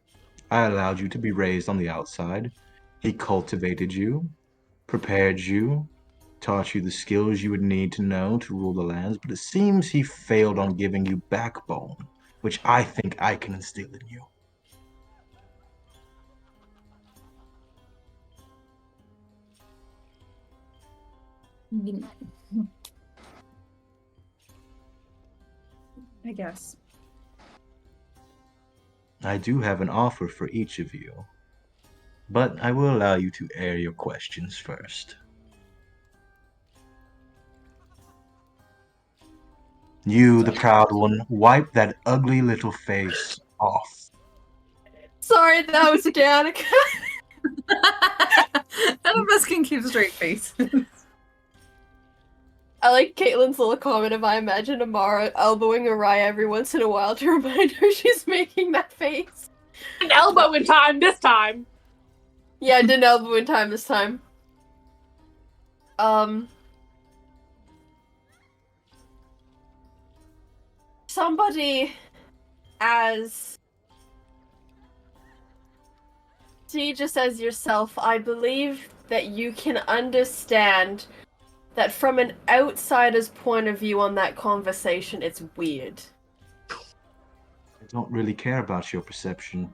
I allowed you to be raised on the outside. He cultivated you, prepared you, taught you the skills you would need to know to rule the lands, but it seems he failed on giving you backbone, which I think I can instill in you. I guess. I do have an offer for each of you, but I will allow you to air your questions first. You, the proud one, wipe that ugly little face off. Sorry, that was Danica. None of us can keep straight faces. I like Caitlin's little comment of I imagine Amara elbowing Araya every once in a while to remind her she's making that face. An elbow in time this time. Yeah, I didn't elbow in time this time. Somebody as just as yourself, I believe that you can understand that from an outsider's point of view on that conversation, it's weird. I don't really care about your perception.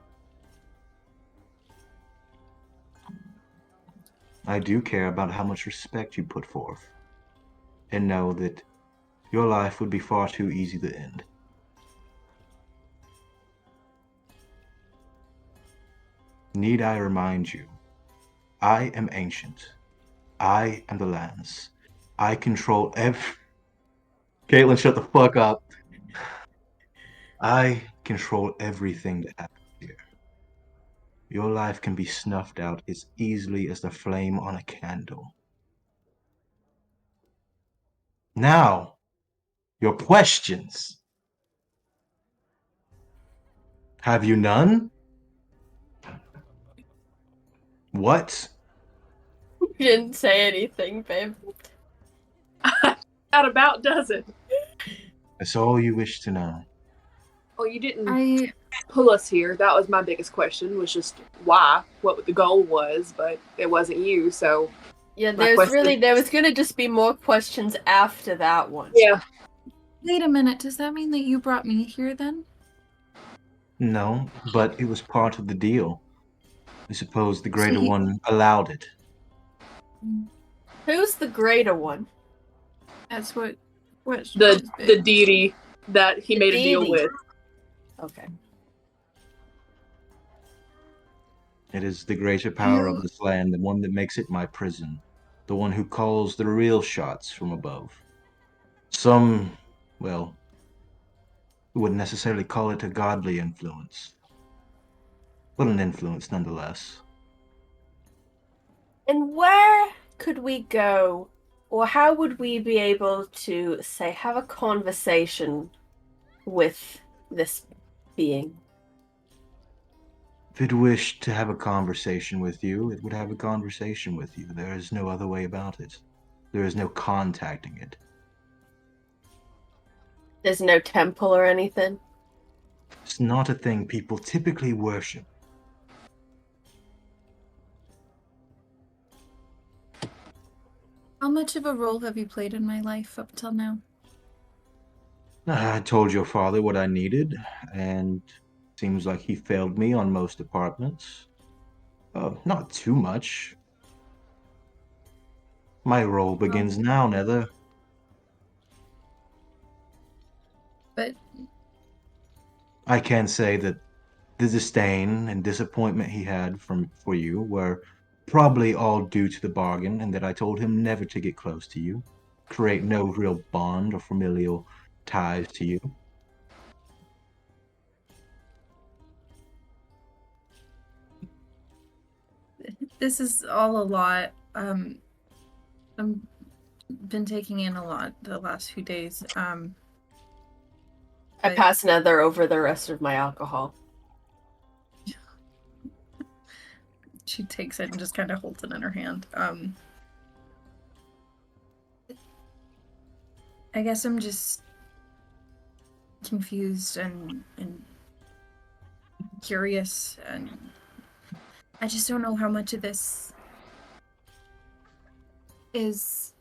I do care about how much respect you put forth, and know that your life would be far too easy to end. Need I remind you, I am ancient. I am the lands. I control every... Caitlin, shut the fuck up. I control everything that happens here. Your life can be snuffed out as easily as the flame on a candle. Now, your questions. Have you none? What? You didn't say anything, babe. That about does it. That's all you wish to know. Well, you didn't I pull us here. That was my biggest question, was just why, what the goal was, but it wasn't you, so Yeah, My question- there was gonna just be more questions after that one. yeah. wait a minute. Does that mean that you brought me here then? No, but it was part of the deal. I suppose the greater See- one allowed it. Who's the greater one? That's what The deity that he The made a deal deity. with. Okay. It is the greater power You- of this land, the one that makes it my prison, the one who calls the real shots from above. Some, well, wouldn't necessarily call it a godly influence, but an influence nonetheless. And where could we go, or how would we be able to, say, have a conversation with this being? If it wished to have a conversation with you, it would have a conversation with you. There is no other way about it. There is no contacting it. There's no temple or anything? It's not a thing people typically worship. How much of a role have you played in my life up till now? I told your father what I needed, and seems like he failed me on most departments. Not too much. My role begins now, Nether. But I can say that the disdain and disappointment he had for you were probably all due to the bargain, and that I told him never to get close to you, create no real bond or familial ties to you. this is all a lot. I've been taking in a lot the last few days. I But- pass another over the rest of my alcohol. She takes it and just kind of holds it in her hand. I guess I'm just confused and curious, and I just don't know how much of this is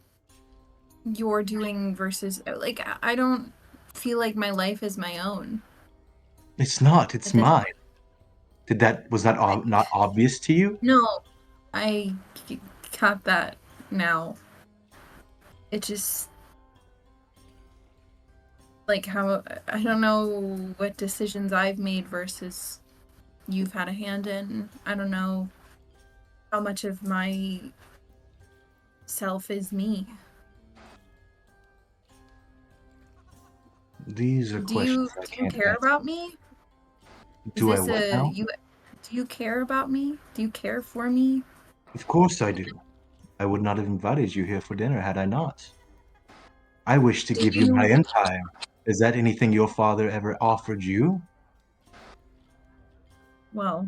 you're doing versus like I don't feel like my life is my own. It's not. It's At this mine. point. Was that not obvious to you? No, I got that now. It just like how I don't know what decisions I've made versus you've had a hand in. I don't know how much of my self is me. These are Do you questions I do you can't care answer. about me? Do I Is what this now? do you care about me? Do you care for me? Of course I do. I would not have invited you here for dinner had I not. I wish to Do give you my you empire. Is that anything your father ever offered you? well,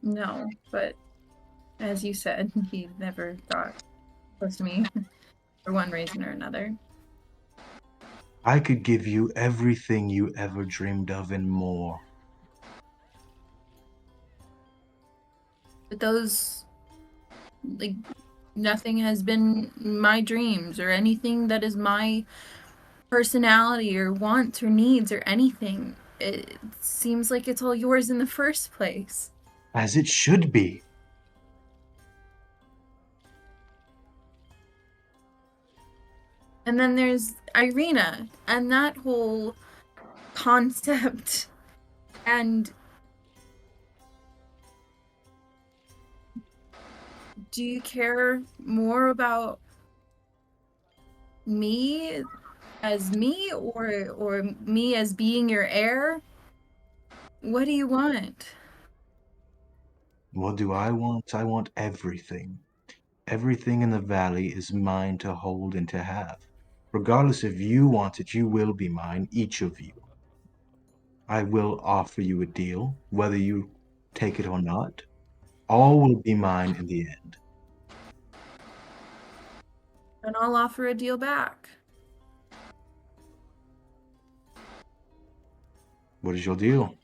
no, but as you said, he never got close to me for one reason or another. I could give you everything you ever dreamed of and more. But those, like, nothing has been my dreams or anything that is my personality or wants or needs or anything. It seems like it's all yours in the first place. As it should be. And then there's Irina and that whole concept. And do you care more about me as me or me as being your heir? What do you want? What do I want? I want everything. Everything in the valley is mine to hold and to have. Regardless if you want it, you will be mine, each of you. I will offer you a deal, whether you take it or not. All will be mine in the end. And I'll offer a deal back. What is your deal?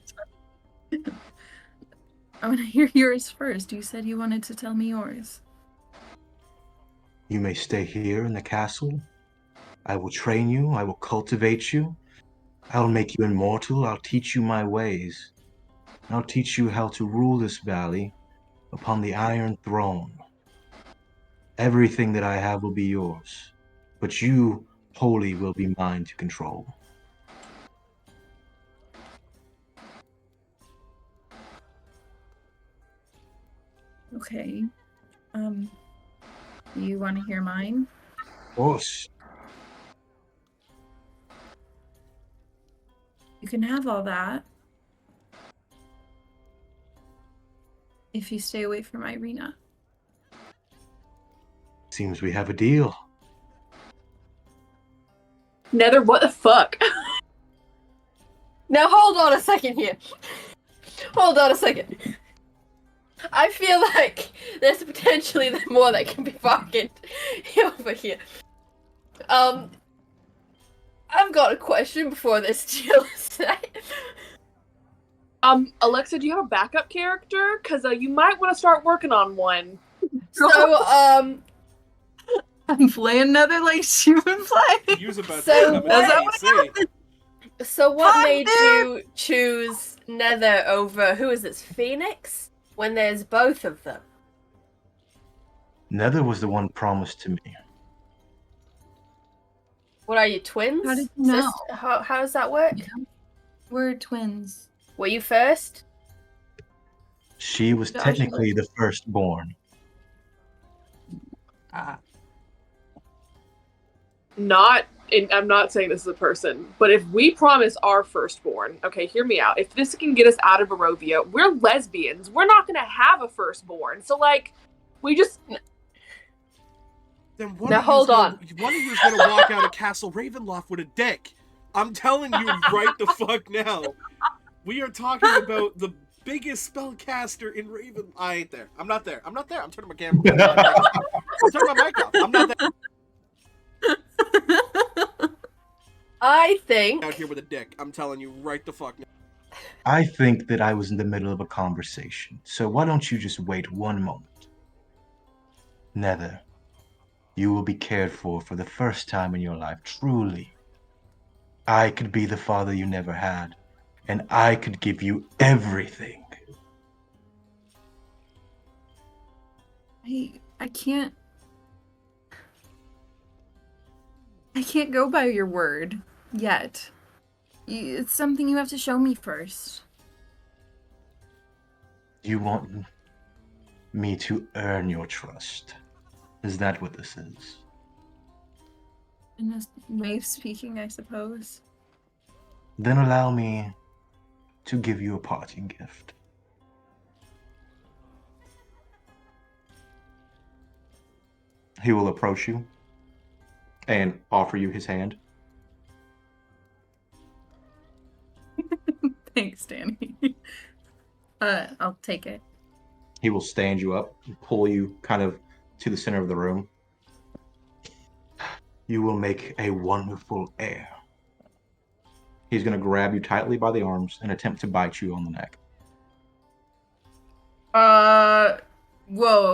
I want to hear yours first. You said you wanted to tell me yours. You may stay here in the castle. I will train you. I will cultivate you. I'll make you immortal. I'll teach you my ways. I'll teach you how to rule this valley upon the Iron Throne. Everything that I have will be yours, but you wholly will be mine to control. Okay. You want to hear mine? Of course. You can have all that. If you stay away from Irina. Seems we have a deal. Nether, what the fuck? Now hold on a second here. Hold on a second. I feel like there's potentially more that can be fucking over here. I've got a question before this deal is set. Alexa, do you have a backup character? Because you might want to start working on one. So, I'm playing another like she would play. Use about So to what- PC. So what Fuck, made dude! you choose Nether over, who is this, Phoenix? When there's both of them. Nether was the one promised to me. What are you, twins? How did you know? How does that work? We're twins. Were you first? She was Joshua. technically the firstborn. I'm not saying this is a person, but if we promise our firstborn, okay, hear me out. If this can get us out of Barovia, we're lesbians. We're not gonna have a firstborn. So like, we just Then one Now of hold you's on. One of you's gonna walk out of Castle Ravenloft with a dick. I'm telling you right the fuck now. We are talking about the biggest spellcaster in Raven. I ain't there. I'm not there. I'm turning my camera. I'm turning my mic off. I'm not there. I think Out here with a dick. I'm telling you right the fuck now. I think that I was in the middle of a conversation, so why don't you just wait one moment? Nether, you will be cared for the first time in your life, truly. I could be the father you never had, and I could give you everything. I can't go by your word yet. It's something you have to show me first. You want me to earn your trust. Is that what this is? In a way of speaking, I suppose. Then allow me to give you a parting gift. He will approach you and offer you his hand. Thanks, Danny. I'll take it. He will stand you up and pull you kind of to the center of the room. You will make a wonderful heir. He's going to grab you tightly by the arms and attempt to bite you on the neck. Whoa.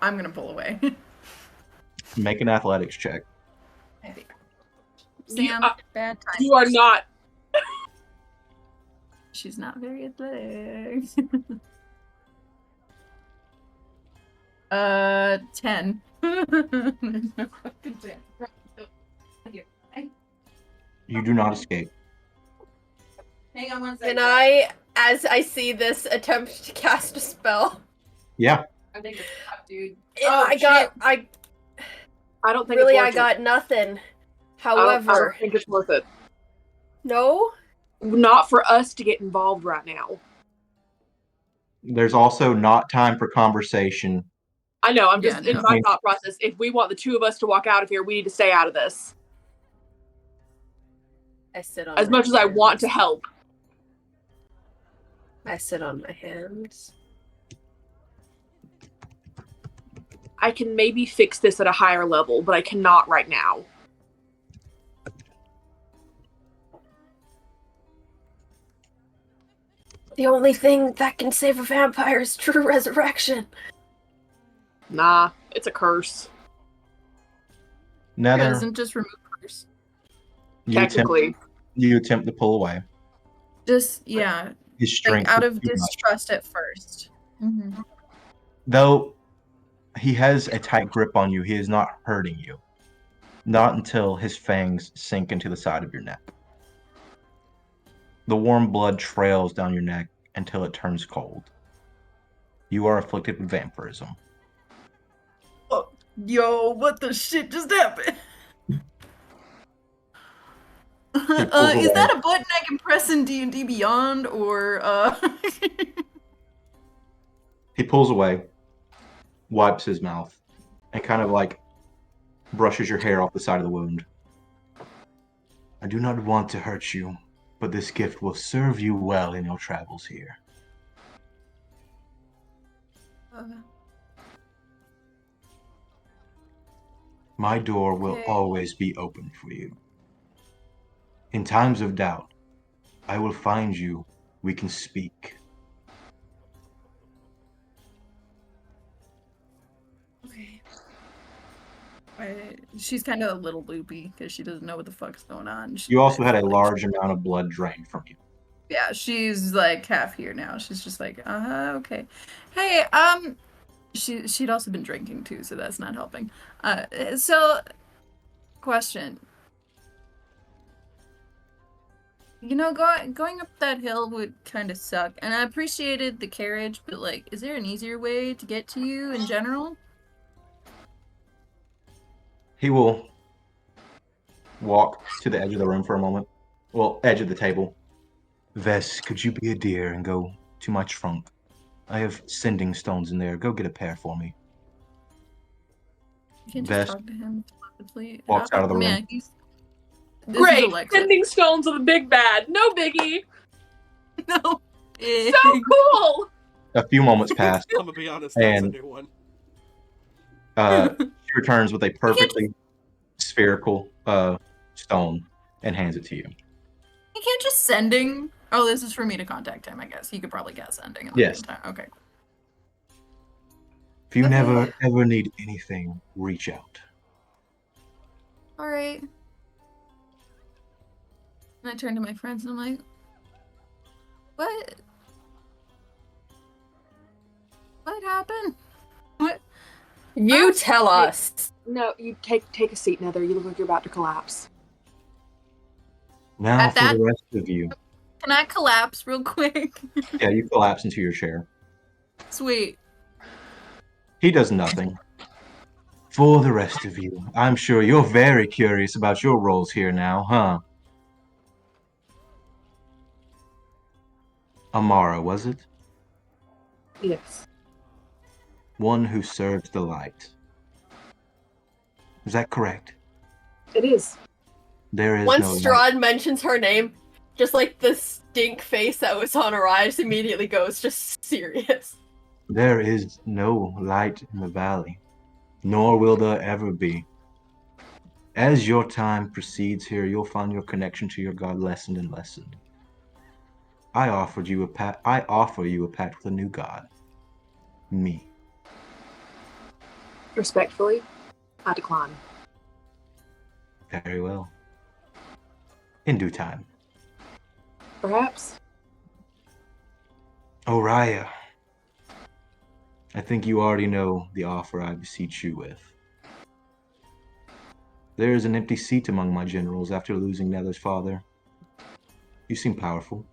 I'm gonna pull away. Make an athletics check. Sam, bad time. you are not. She's not very athletic. 10. You do not escape. Hang on one second. Can I, as I see this, attempt to cast a spell? Yeah. I think it's tough, dude. I don't think really, it's I worth got nothing. it. I don't However, think it's worth it. no? Not for us to get involved right now. There's also not time for conversation I know, I'm just Yeah, in no. my thought process. If we want the two of us to walk out of here, we need to stay out of this. I sit on As my much as I want to hands. help. I sit on my hands. I can maybe fix this at a higher level, but I cannot right now. The only thing that can save a vampire is true resurrection. Nah, it's a curse. Nether, Doesn't just remove curse. Technically. you attempt to pull away. Just yeah, His strength like out is of too much. distrust at 1st. Mm-hmm. Though he has a tight grip on you, he is not hurting you. Not until his fangs sink into the side of your neck. The warm blood trails down your neck until it turns cold. You are afflicted with vampirism. Oh, yo, what the shit just happened? Is that a button I can press in D&D Beyond, or He pulls away, wipes his mouth, and kind of like brushes your hair off the side of the wound. I do not want to hurt you, but this gift will serve you well in your travels here. My door will Okay. always be open for you. In times of doubt, I will find you. We can speak. Okay. She's kind of a little loopy because she doesn't know what the fuck's going on. You also had a Like, large amount of blood drained from you. yeah, she's like half here now. She's just like, okay. Hey, she'd also been drinking too, so that's not helping. So, question. You know, going up that hill would kind of suck, and I appreciated the carriage, but like, is there an easier way to get to you in general? He will walk to the edge of the room for a moment. Well, edge of the table. Vess, could you be a dear and go to my trunk? I have sending stones in there. Go get a pair for me. You can't Vess just talk to him telepathy. walks out of the room. Man, this is Great! Alexa. Sending stones are the big bad. No biggie! No. So cool! A few moments pass. I'm gonna be honest, that's a And new one. she returns with a perfectly spherical stone and hands it to you. You can't just sending. Oh, this is for me to contact him, I guess. He could probably get sending. In the Yes. meantime. Okay. If you Okay. never ever need anything, reach out. All right. And I turn to my friends and I'm like, what? What happened? What? You tell us. No, you take a seat, Nether. You look like you're about to collapse. Now At for that- the rest of you. Can I collapse real quick? Yeah, you collapse into your chair. Sweet. He does nothing. For the rest of you, I'm sure you're very curious about your roles here now, huh? Amara, was it? Yes. One who served the light. Is that correct? It is. There is Once no light. Strahd mentions her name, just like the stink face that was on her eyes immediately goes just serious. There is no light in the valley, nor will there ever be. As your time proceeds here, you'll find your connection to your God lessened and lessened. I offer you a pact with a new God. Me. Respectfully, I decline. Very well. In due time. Perhaps. Oriah, I think you already know the offer I beseech you with. There is an empty seat among my generals after losing Nether's father. You seem powerful.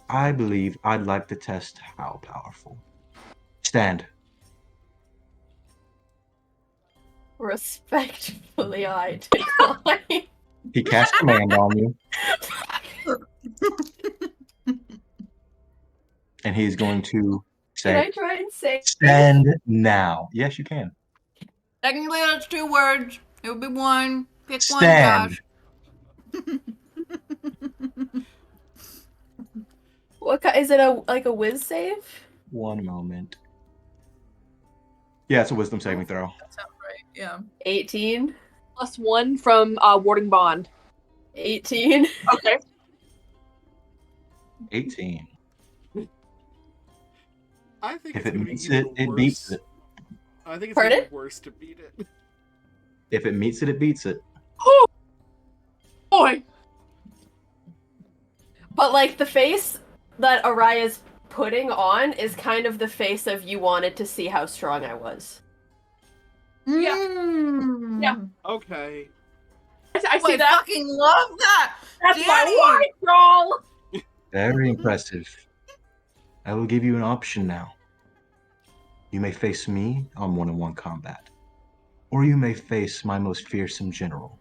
I believe I'd like to test how powerful. Stand. Respectfully, I decline. He casts command on you, and he's going to Can I Say, try and say? stand now. Yes, you can. Technically, that's 2 words. It would be 1. Pick 1, Stand. Josh. Is it a whiz save? One moment. Yeah, it's a wisdom saving throw. That sounds right. Yeah. 18. +1 from warding bond. 18. Okay. 18. I think If it's it going to be meets even it, it worse. beats it. I think it's going to Pardon? be worse to beat it. If it meets it, it beats it. Oh boy. But like the face that Araya's putting on is kind of the face of you wanted to see how strong I was. Yeah. Mm. Yeah. Okay. I Oh, see I that. fucking love that. That's my Danny! wife, y'all. Very impressive. I will give you an option now. You may face me on one-on-one combat, or you may face my most fearsome general.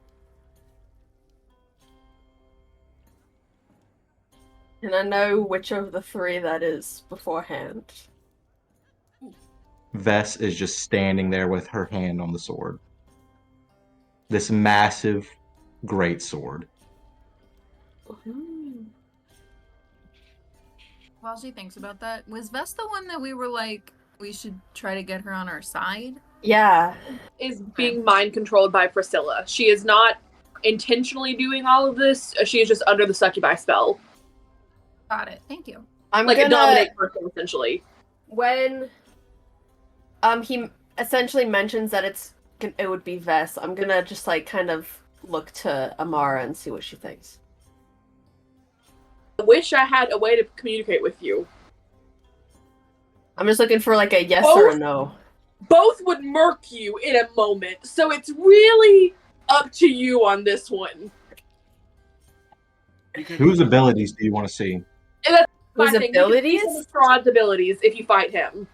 And I know which of the 3 that is beforehand. Vess is just standing there with her hand on the sword. This massive, great sword. While she thinks about that, was Vess the one that we were like, we should try to get her on our side? Yeah. Is being mind controlled by Priscilla. She is not intentionally doing all of this. She is just under the succubi spell. Got it. Thank you. I'm Like gonna a dominate person, essentially. when he essentially mentions that it would be Vess, I'm gonna just like kind of look to Amara and see what she thinks. I wish I had a way to communicate with you. I'm just looking for like a yes or a no. Both would murk you in a moment, so it's really up to you on this one. Whose abilities do you want to see? And that's Whose my thing. You can see abilities? some of Strahd's abilities if you fight him.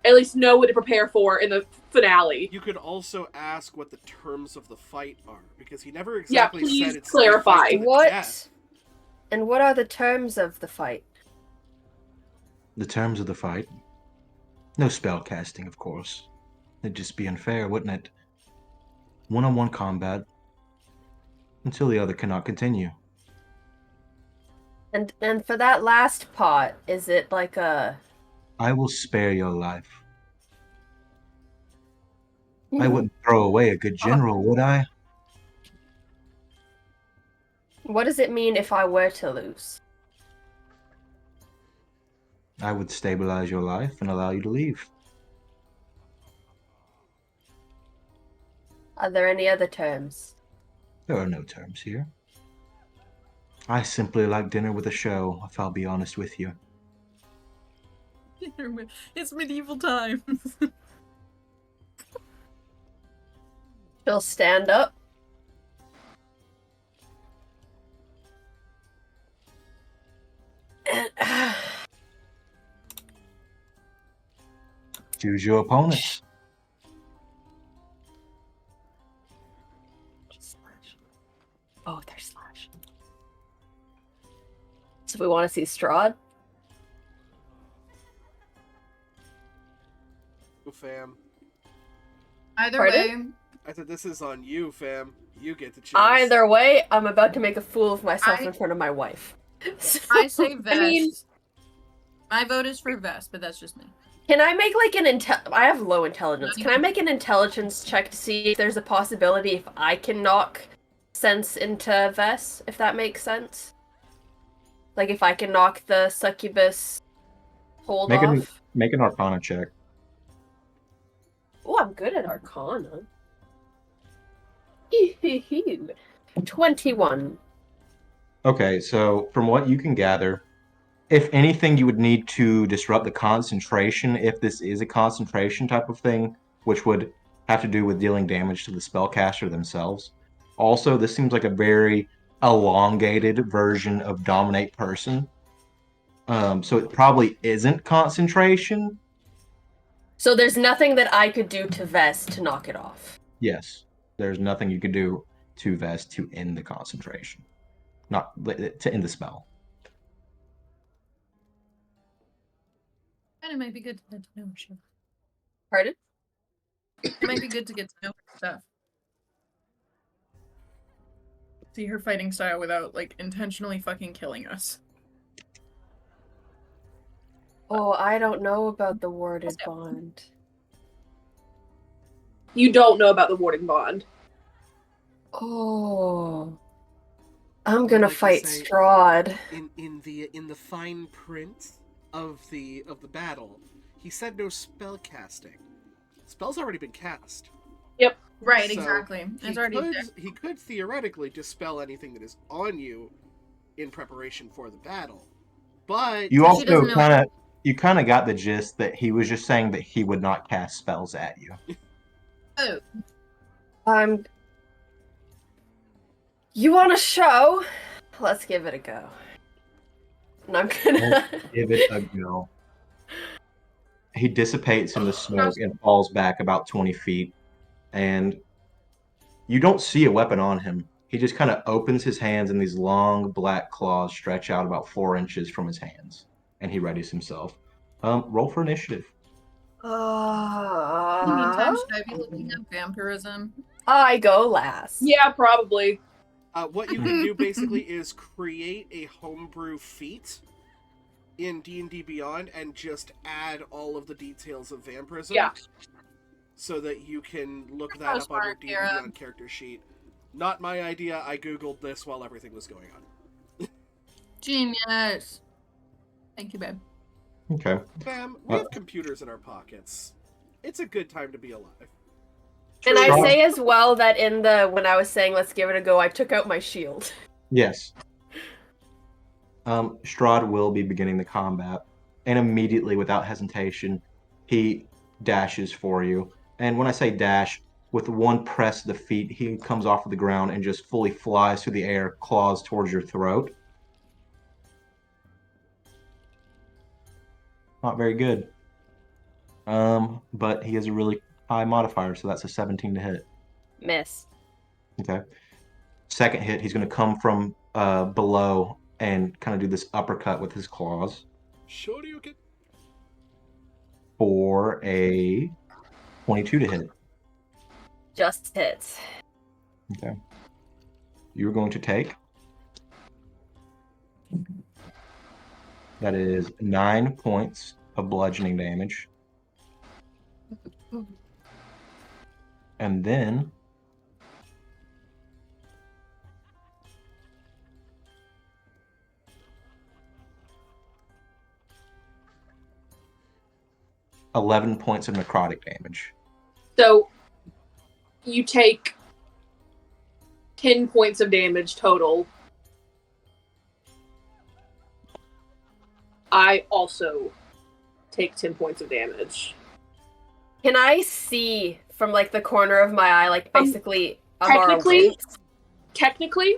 At least know what to prepare for in the finale. You could also ask what the terms of the fight are, because he never exactly please said it's clarify. a fight to the What? death. And what are the terms of the fight? The terms of the fight? No spell casting, of course. It'd just be unfair, wouldn't it? One-on-one combat until the other cannot continue. And for that last part, is it like a I will spare your life. I wouldn't throw away a good general, would I? What does it mean if I were to lose? I would stabilize your life and allow you to leave. Are there any other terms? There are no terms here. I simply like dinner with a show, if I'll be honest with you. It's medieval times. She'll stand up. And, Choose your opponent. oh, there's slash. So we want to see Strahd. Oh, fam. Either Pardon? way, I said this is on you, fam. You get the choose. Either way, I'm about to make a fool of myself I- in front of my wife. So, I say Vest. mean- My vote is for Vest, but that's just me. can I make like an I have low intelligence. Can I make an intelligence check to see if there's a possibility if I can knock sense into Vess, if that makes sense? Like if I can knock the succubus hold Make off? an Arcana check. Oh, I'm good at Arcana. 21. Okay, so from what you can gather, if anything, you would need to disrupt the concentration if this is a concentration type of thing, which would have to do with dealing damage to the spellcaster themselves. Also, this seems like a very elongated version of Dominate Person. So it probably isn't concentration. So there's nothing that I could do to Vess to knock it off. Yes, there's nothing you could do to Vest to end the concentration. Not to end the spell. And it might be good to get to know her. Pardon? It might be good to get to know her stuff. See her fighting style without, like, intentionally fucking killing us. Oh, I don't know about the warded bond. You don't know about the warding bond. Oh. I'm gonna like to fight say, Strahd. In the fine print of the battle, he said no spell casting. Spell's already been cast. Right, So exactly. It's already there. He could theoretically dispel anything that is on you in preparation for the battle. But You She also doesn't know- kind of got the gist that he was just saying that he would not cast spells at you. Oh, You want a show? Let's give it a go. And I'm gonna Give it a go. He dissipates in the smoke and falls back about 20 feet. And you don't see a weapon on him. He just kind of opens his hands, and these long black claws stretch out about 4 inches from his hands. And he readies himself. Roll for initiative. in the meantime, should I be looking at vampirism? I go last. Yeah, probably. what you can do basically is create a homebrew feat in D&D Beyond and just add all of the details of vampirism. Yeah. So that you can look So that up on your smart, D&D Kara. Beyond character sheet. Not my idea. I googled this while everything was going on. Genius. Thank you, babe. Okay. Bam, we have computers in our pockets. It's a good time to be alive. And I Strahd- say as well that when I was saying let's give it a go, I took out my shield. Yes. Strahd will be beginning the combat, and immediately, without hesitation, he dashes for you. And when I say dash, with one press of the feet, he comes off of the ground and just fully flies through the air, claws towards your throat. Not very good. But he has a really high modifier, so that's a 17 to hit. Miss. Okay. Second hit, he's going to come from below and kind of do this uppercut with his claws Shoryuken. for a 22 to hit. Just hits. Okay. You're going to take. That is 9 points of bludgeoning damage. And then $11 points of necrotic damage. So you take 10 points of damage total. I also take 10 points of damage. Can I see from like the corner of my eye, like basically Amara technically- winks? Technically,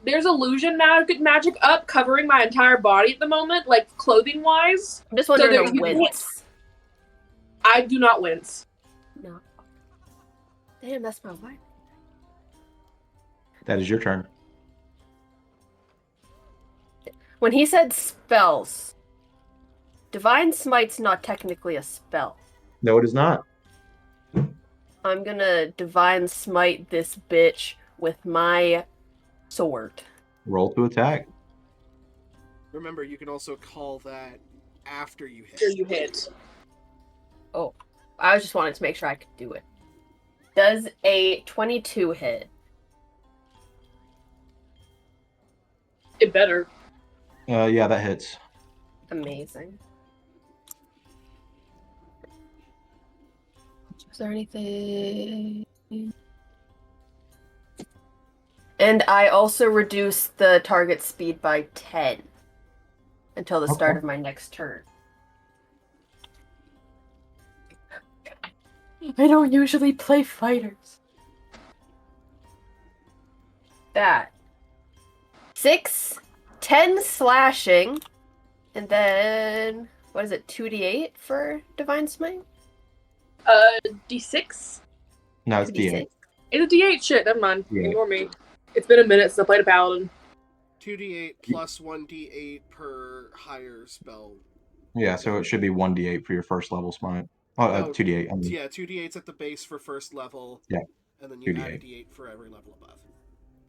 there's illusion magic up covering my entire body at the moment, like clothing wise. I'm just wondering there's- who winks. I do not wince. No. Damn, that's my wife. That is your turn. When he said spells, Divine Smite's not technically a spell. No, it is not. I'm gonna Divine Smite this bitch with my sword. Roll to attack. Remember, you can also call that after you hit. After you hit. Oh, I just wanted to make sure I could do it. Does a 22 hit? It better. Yeah, that hits. Amazing. Is there anything? And I also reduce the target speed by 10 until the start Okay. of my next turn. I don't usually play fighters. That. 6, 10 slashing, and then, what is it, 2d8 for Divine Smite? D6? No, it's 2d6. D8. It's a D8 shit, never mind. Yeah. Ignore me. It's been a minute since I played a paladin. 2d8 plus 1d8 per higher spell Yeah, so it should be 1d8 for your first level smite. Oh, 2d8. I mean, yeah, 2d8s at the base for first level, yeah, and then you add a 2d8. d8 for every level above.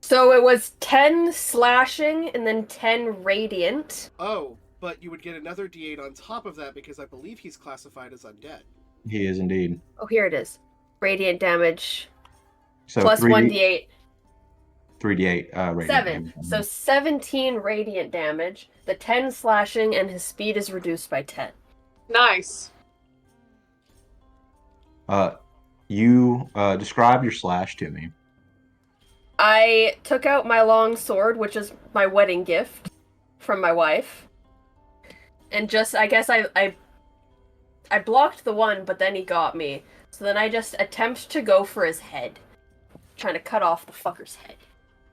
So it was 10 slashing and then 10 radiant. Oh, but you would get another d8 on top of that because I believe he's classified as undead. He is indeed. Oh, here it is. Radiant damage So plus 1d8. 3d8 radiant 7. damage. So 17 radiant damage. The 10 slashing, and his speed is reduced by 10. Nice. You describe your slash to me. I took out my long sword, which is my wedding gift from my wife. And just, I guess I blocked the one, but then he got me. So then I just attempt to go for his head. Trying to cut off the fucker's head.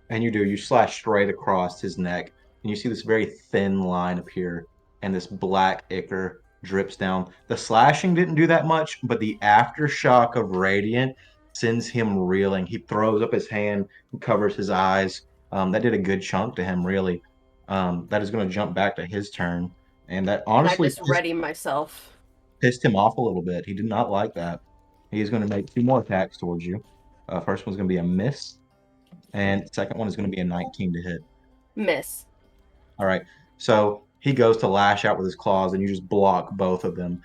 And you do. You slash straight across his neck, and you see this very thin line appear, and this black ichor drips down. The slashing didn't do that much, but the aftershock of radiant sends him reeling. He throws up his hand and covers his eyes. That did a good chunk to him, really. That is going to jump back to his turn, and that And I honestly just ready myself. pissed him off a little bit. He did not like that. He's going to make 2 more attacks towards you. First one's going to be a miss, and second one is going to be a 19 to hit. Miss. All right. So he goes to lash out with his claws, and you just block both of them.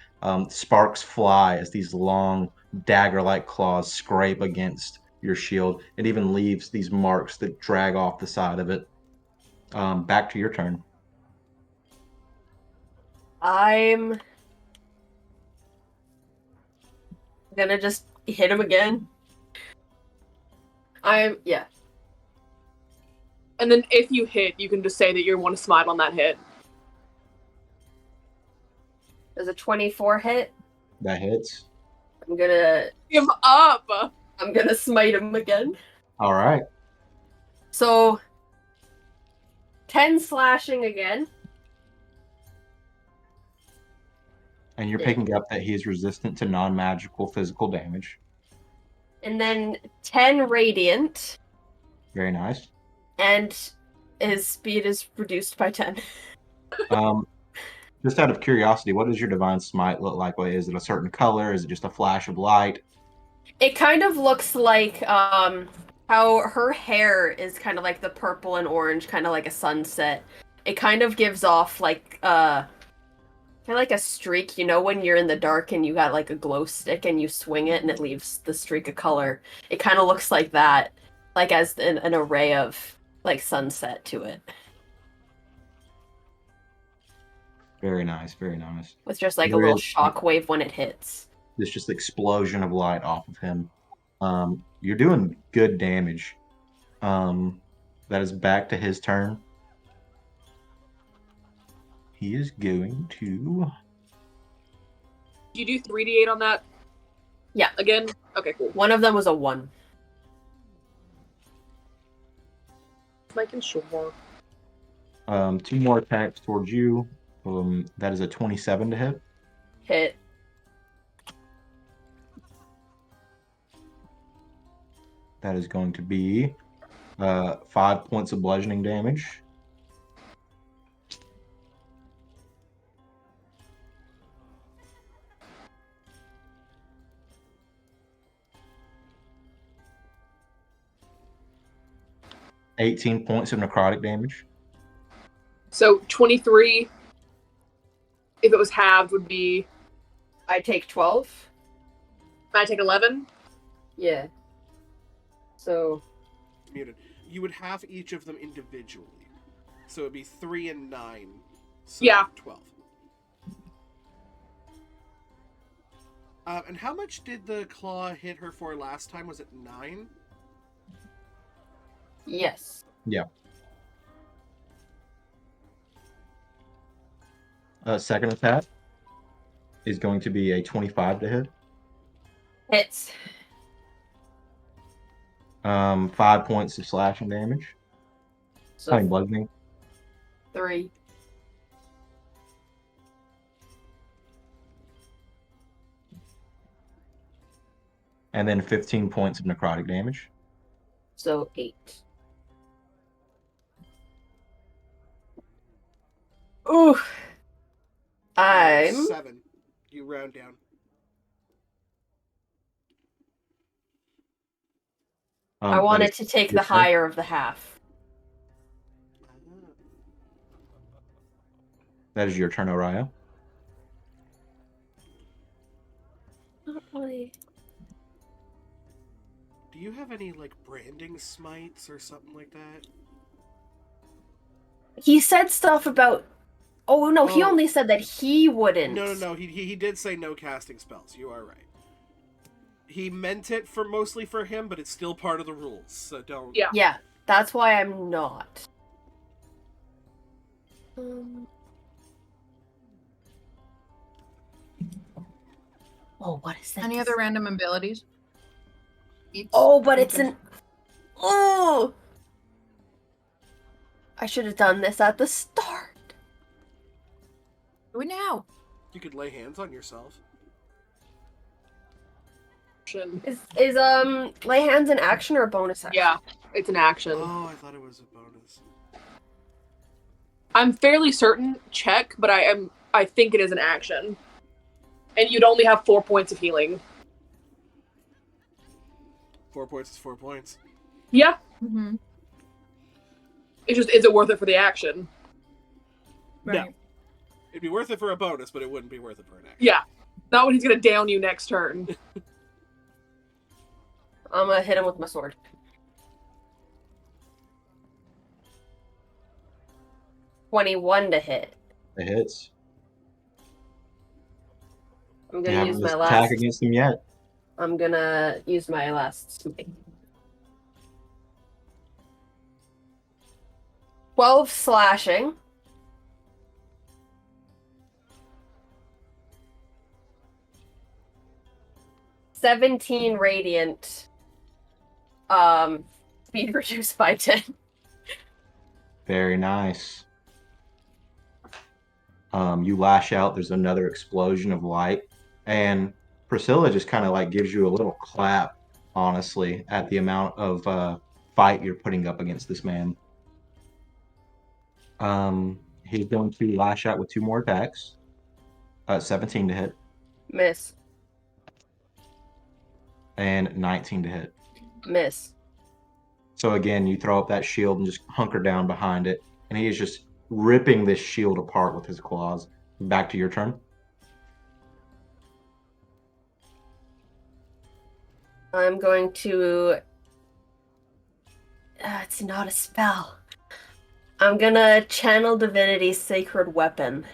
Sparks fly as these long dagger-like claws scrape against your shield. It even leaves these marks that drag off the side of it. Back to your turn. I'm gonna just hit him again. Yeah. And then if you hit, you can just say that you want to smite on that hit. Does a 24 hit? That hits. I'm gonna Give up! smite him again. All right. So 10 slashing again. And you're picking up that he is resistant to non-magical physical damage. And then 10 radiant. Very nice. And his speed is reduced by 10. Just out of curiosity, what does your divine smite look like? Is it a certain color? Is it just a flash of light? It kind of looks like how her hair is kind of like the purple and orange, kind of like a sunset. It kind of gives off like kind of like a streak, you know, when you're in the dark and you got like a glow stick and you swing it and it leaves the streak of color. It kind of looks like that, like as an array of like sunset to it. Very nice, very nice. With just like a There little is- shockwave when it hits. This just explosion of light off of him. You're doing good damage. That is back to his turn. He is going to. Do you do 3d8 on that? Yeah. Again? Okay, cool. One of them was a 1. Making sure. 2 more attacks towards you. That is a 27 to hit. Hit. That is going to be 5 points of bludgeoning damage. $18 points of necrotic damage. So 23, if it was halved, would be. I take 12. I take 11. Yeah. So Muted. You would have each of them individually. So it'd be 3 and 9. So Yeah. 12. And how much did the claw hit her for last time? Was it 9? yes. Yeah. Second attack is going to be a 25 to hit. Hits. 5 points of slashing damage. So Bludgeoning. 3. And then 15 points of necrotic damage. So 8. Ooh. I'm 7. You round down. I That wanted is to take your the turn. higher of the half. That is your turn, Orion. Not really. Do you have any like branding smites or something like that? He said stuff about. Oh no, he Oh. only said that he wouldn't. No. He did say no casting spells. You are right. He meant it for mostly for him, but it's still part of the rules. So don't. Yeah. Yeah, that's why I'm not. Oh, what is that? Any other random abilities? Oh, but it's an. Oh! I should have done this at the start. Do it now. You could lay hands on yourself. Is lay hands an action or a bonus action? Yeah, it's an action. Oh, I thought it was a bonus. I'm fairly certain. Check, but I think it is an action. And you'd only have 4 points of healing. 4 points is 4 points. Yeah. Mm-hmm. It's just, is it worth it for the action? No. It'd be worth it for a bonus, but it wouldn't be worth it for an action. Yeah. Not when he's gonna down you next turn. I'm gonna hit him with my sword. $21 to hit. It hits. I'm You gonna haven't use used my attack last. against him yet. I'm gonna use my last smite. 12 slashing. $17 radiant. Speed reduced by 10. Very nice. You lash out. There's another explosion of light, and Priscilla just kind of like gives you a little clap, honestly, at the amount of fight you're putting up against this man. He's going to lash out with 2 more attacks. 17 to hit Miss. and 19 to hit. Miss. So again, you throw up that shield and just hunker down behind it, and he is just ripping this shield apart with his claws. Back to your turn. I'm going to. It's not a spell. I'm gonna channel Divinity's Sacred Weapon.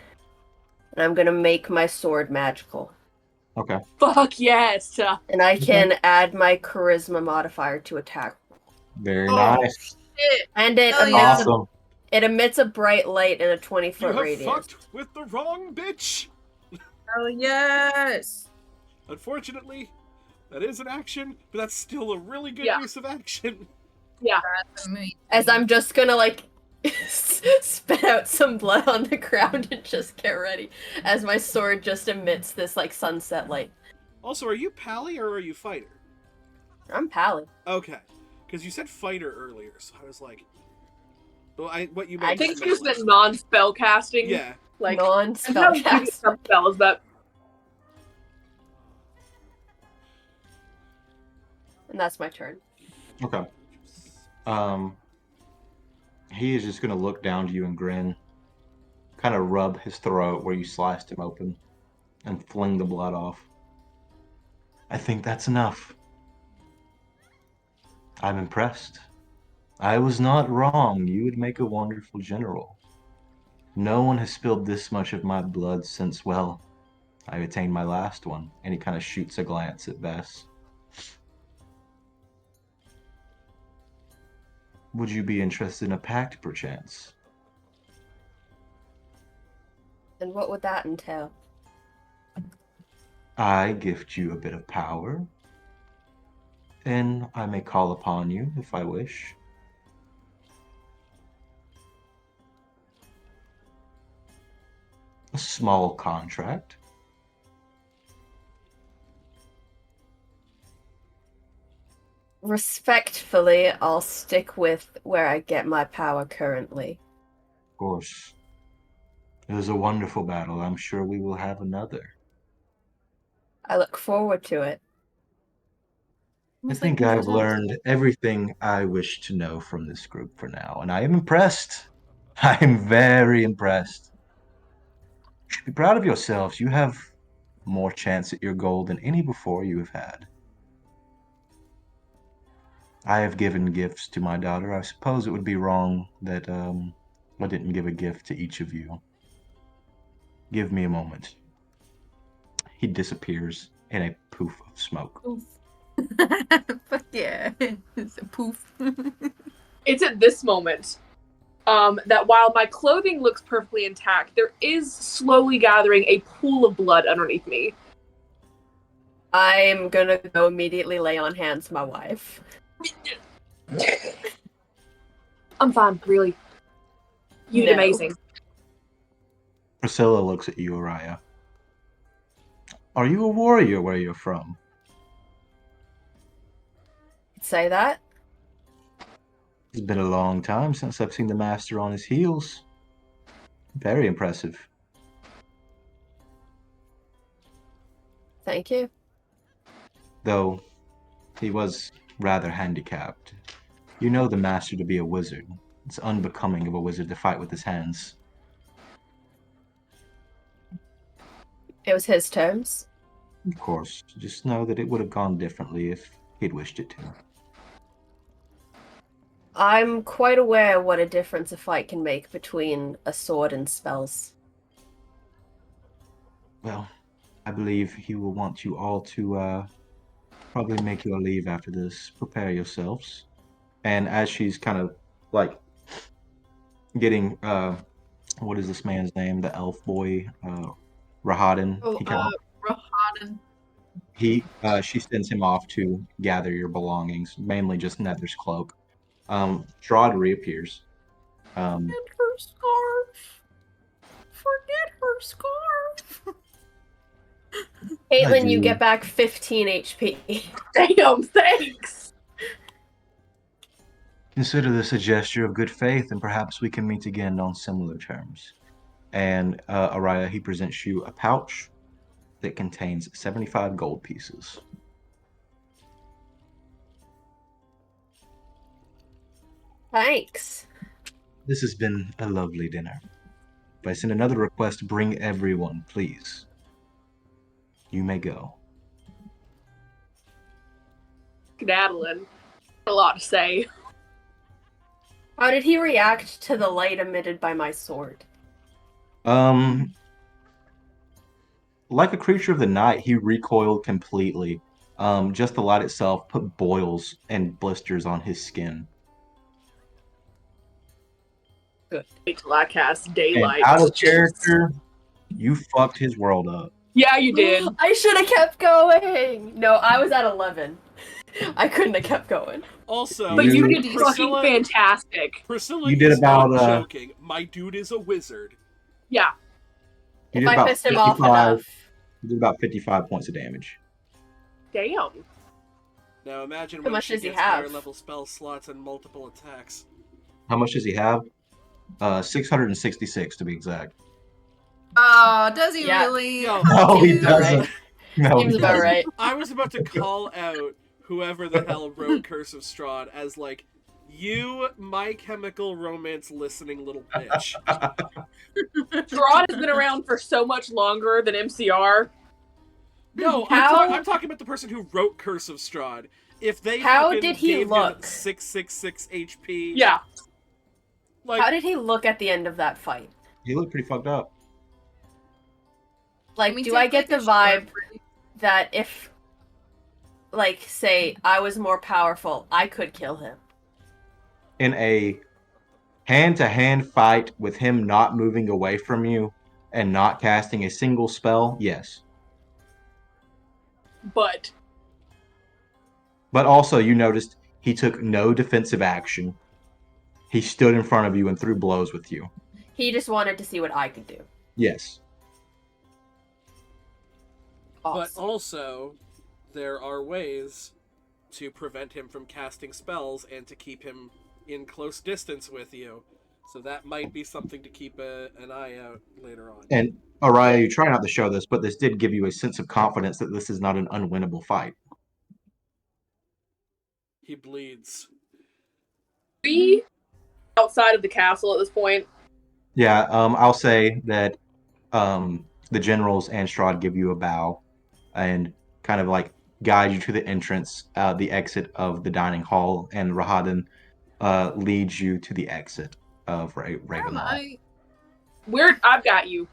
And I'm gonna make my sword magical. Okay. Fuck yes! And I can add my charisma modifier to attack. Very Oh, nice. shit. And it Hell emits, yeah. Awesome. it emits a bright light in a 20 You foot have radius. fucked with the wrong bitch! Oh yes. Unfortunately, that is an action, but that's still a really good Yeah. use of action. Yeah. As I'm just gonna like spit out some blood on the ground and just get ready. As my sword just emits this like sunset light. Also, are you pally or are you fighter? I'm Pally. Okay. Because you said fighter earlier, so I was like... Well, what you I I think just it's just meant that non-spell casting. Yeah. Like, Non-spell and how cast. some spells that. And that's my turn. Okay. He is just gonna look down to you and grin, kind of rub his throat where you sliced him open, and fling the blood off. I think that's enough. I'm impressed. I was not wrong. You would make a wonderful general. No one has spilled this much of my blood since, well, I attained my last one. And he kind of shoots a glance at Bess. Would you be interested in a pact, perchance? And what would that entail? I gift you a bit of power, and I may call upon you if I wish. A small contract. Respectfully, I'll stick with where I get my power currently. Of course. It was a wonderful battle. I'm sure we will have another. I look forward to it. I Almost like think I've Ninja's house. learned everything I wish to know from this group for now, and I am impressed. I am very impressed. You should be proud of yourselves. You have more chance at your goal than any before you have had. I have given gifts to my daughter. I suppose it would be wrong that I didn't give a gift to each of you. Give me a moment. He disappears in a poof of smoke. Poof. Fuck yeah. It's a poof. It's at this moment that while my clothing looks perfectly intact, there is slowly gathering a pool of blood underneath me. I'm gonna go immediately lay on hands to my wife. I'm fine, really. You did No. amazing. Priscilla looks at you, Araya. Are you a warrior where you're from? Say that? It's been a long time since I've seen the master on his heels. Very impressive. Thank you. Though he was rather handicapped. You know the master to be a wizard. It's unbecoming of a wizard to fight with his hands. It was his terms. Of course, just know that it would have gone differently if he'd wished it to. I'm quite aware what a difference a fight can make between a sword and spells. Well, I believe he will want you all to probably make your leave after this. Prepare yourselves. And as she's kind of like getting what is this man's name? The elf boy, Rahadin. Oh, He kind of Rohaden. she sends him off to gather your belongings, mainly just Nether's cloak. Strahd reappears. Forget her scarf. Forget her scarf. Caitlin, you do. get back 15 HP. Damn, thanks! Consider this a gesture of good faith, and perhaps we can meet again on similar terms. And Araya, he presents you a pouch that contains 75 gold pieces. Thanks. This has been a lovely dinner. If I send another request, bring everyone, please. You may go. Skedaddling. A lot to say. How did he react to the light emitted by my sword? Like a creature of the night, he recoiled completely. Just the light itself put boils and blisters on his skin. Good. Wait till I cast And daylight. out of character, you fucked his world up. Yeah, you did. I should have kept going. No, I was at 11. I couldn't have kept going. Also, But you You- did fucking fantastic. Priscilla You did is about, not joking. My dude is a wizard. Yeah. You If did I about pissed him off 55 enough. You did about 55 points of damage. Damn. Now imagine How when much she does he gets higher have? level spell slots and multiple attacks. How much does he have? 666 to be exact. Oh, does he Yeah. really? Yo, No, he Seems about doesn't. right. No, Seems he about doesn't. right. I was about to call out whoever the hell wrote Curse of Strahd as like, you, My Chemical Romance listening little bitch. Strahd has been around for so much longer than MCR. No, How- I'm talking about the person who wrote Curse of Strahd. If they How fucking did he gave him look? 666 HP, Yeah. like How did he look at the end of that fight? He looked pretty fucked up. Like, Can we do take, I get like, the a short vibe break? that if, like, say, I was more powerful, I could kill him? In a hand-to-hand fight with him not moving away from you and not casting a single spell, yes. But But also, you noticed he took no defensive action. He stood in front of you and threw blows with you. He just wanted to see what I could do. Yes. But Awesome. also, there are ways to prevent him from casting spells and to keep him in close distance with you. So that might be something to keep an eye out later on. And Araya, you try not to show this, but this did give you a sense of confidence that this is not an unwinnable fight. He bleeds. We outside of the castle at this point. Yeah, I'll say that the generals and Strahd give you a bow and kind of like guide you to the entrance, the exit of the dining hall, and Rahadan leads you to the exit of Where am Ravenloft. I? I've got you.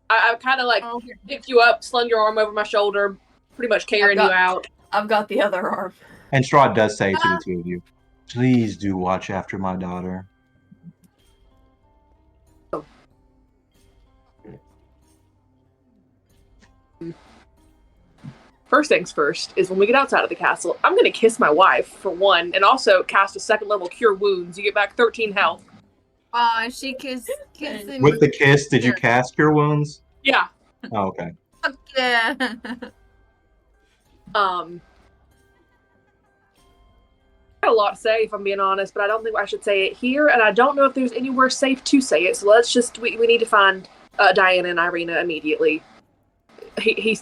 I've kind of like Oh, here. picked you up, slung your arm over my shoulder, pretty much carrying you out. I've got the other arm. And Strahd does say to the two of you, please do watch after my daughter. First things first is when we get outside of the castle, I'm gonna kiss my wife for one, and also cast a second level Cure Wounds. You get back 13 health. Aw, she kissing With the kiss, did you Here. cast Cure Wounds? Yeah. Oh, okay. Fuck yeah. I had a lot to say if I'm being honest, but I don't think I should say it here, and I don't know if there's anywhere safe to say it. So let's just we need to find Diana and Irina immediately. He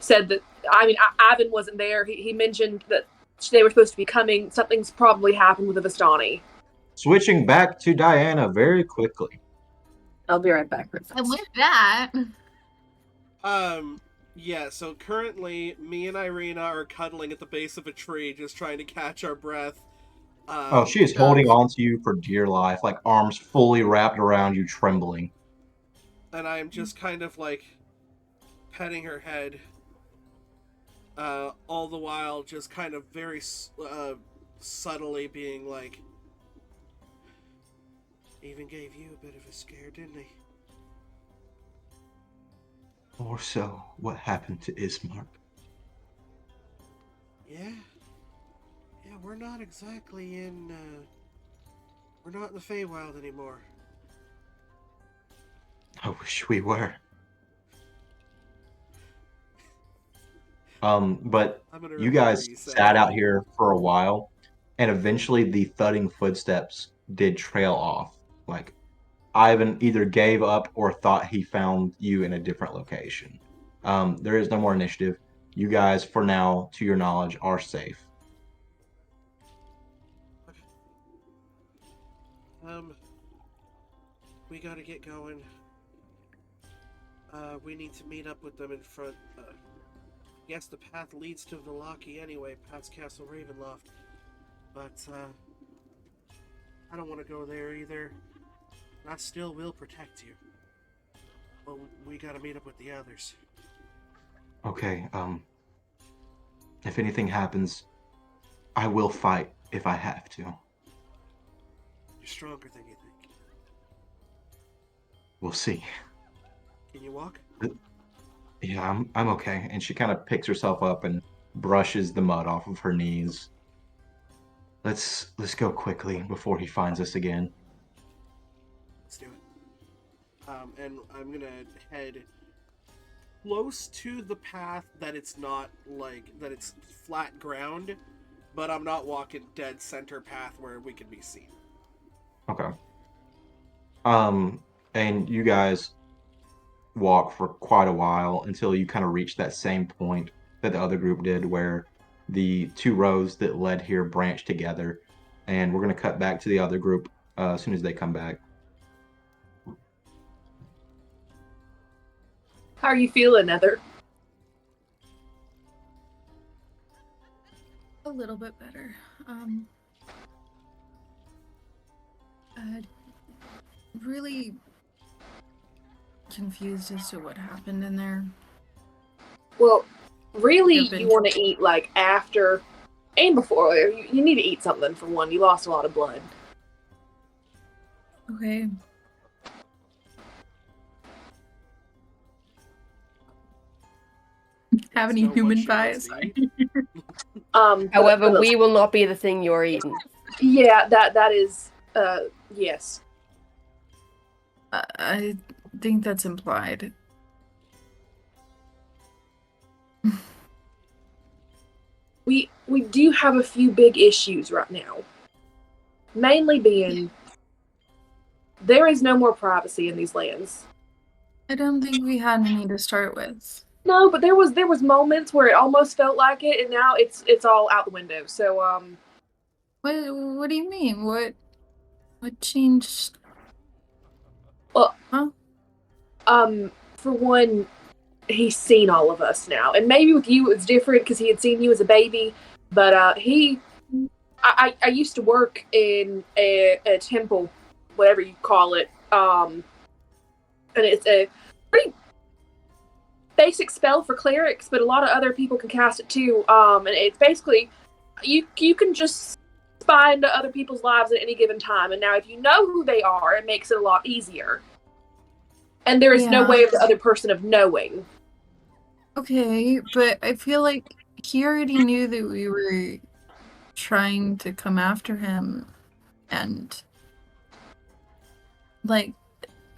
said that. I mean, Ivan wasn't there. He mentioned that they were supposed to be coming. Something's probably happened with the Vistani. Switching back to Diana very quickly. I'll be right back. Princess. And with that, Yeah, so currently, me and Irina are cuddling at the base of a tree, just trying to catch our breath. Oh, she is holding on to you for dear life, like arms fully wrapped around you, trembling. And I'm just kind of like petting her head. All the while, just kind of very subtly being like, even gave you a bit of a scare, didn't he? More so, what happened to Ismark? Yeah. Yeah, we're not exactly in, we're not in the Feywild anymore. I wish we were. But you guys sat out here for a while, and eventually the thudding footsteps did trail off. Like, Ivan either gave up or thought he found you in a different location. There is no more initiative. You guys, for now, to your knowledge, are safe. We gotta get going. We need to meet up with them in front. Yes, the path leads to Vallaki anyway, past Castle Ravenloft. But, I don't want to go there either. I still will protect you. But we gotta meet up with the others. Okay, if anything happens, I will fight if I have to. You're stronger than you think. We'll see. Can you walk? Yeah, I'm okay. And she kind of picks herself up and brushes the mud off of her knees. Let's go quickly before he finds us again. Let's do it. And I'm gonna head close to the path that it's not like that it's flat ground, but I'm not walking dead center path where we can be seen. Okay. And you guys walk for quite a while until you kind of reach that same point that the other group did, where the two roads that led here branch together. And we're going to cut back to the other group as soon as they come back. How are you feeling, Heather? a little bit better. Really confused as to what happened in there. Well, really, You've been- you want to eat like after and before. You need to eat something for one. You lost a lot of blood. Okay. Have any So what human she wants pies? to eat? However, but- we will not be the thing you're eating. Yeah, that is yes. I think that's implied. We do have a few big issues right now. Mainly being There is no more privacy in these lands. I don't think we had any to start with. No, but there was moments where it almost felt like it, and now it's all out the window. So What do you mean? What changed? well, Huh? for one, he's seen all of us now, and maybe with you it's different because he had seen you as a baby. But I used to work in a temple, whatever you call it, and it's a pretty basic spell for clerics, but a lot of other people can cast it too. And it's basically you can just spy into other people's lives at any given time. And now, if you know who they are, it makes it a lot easier. And there is no Yeah. way of the other person of knowing. Okay, but I feel like he already knew that we were trying to come after him, and like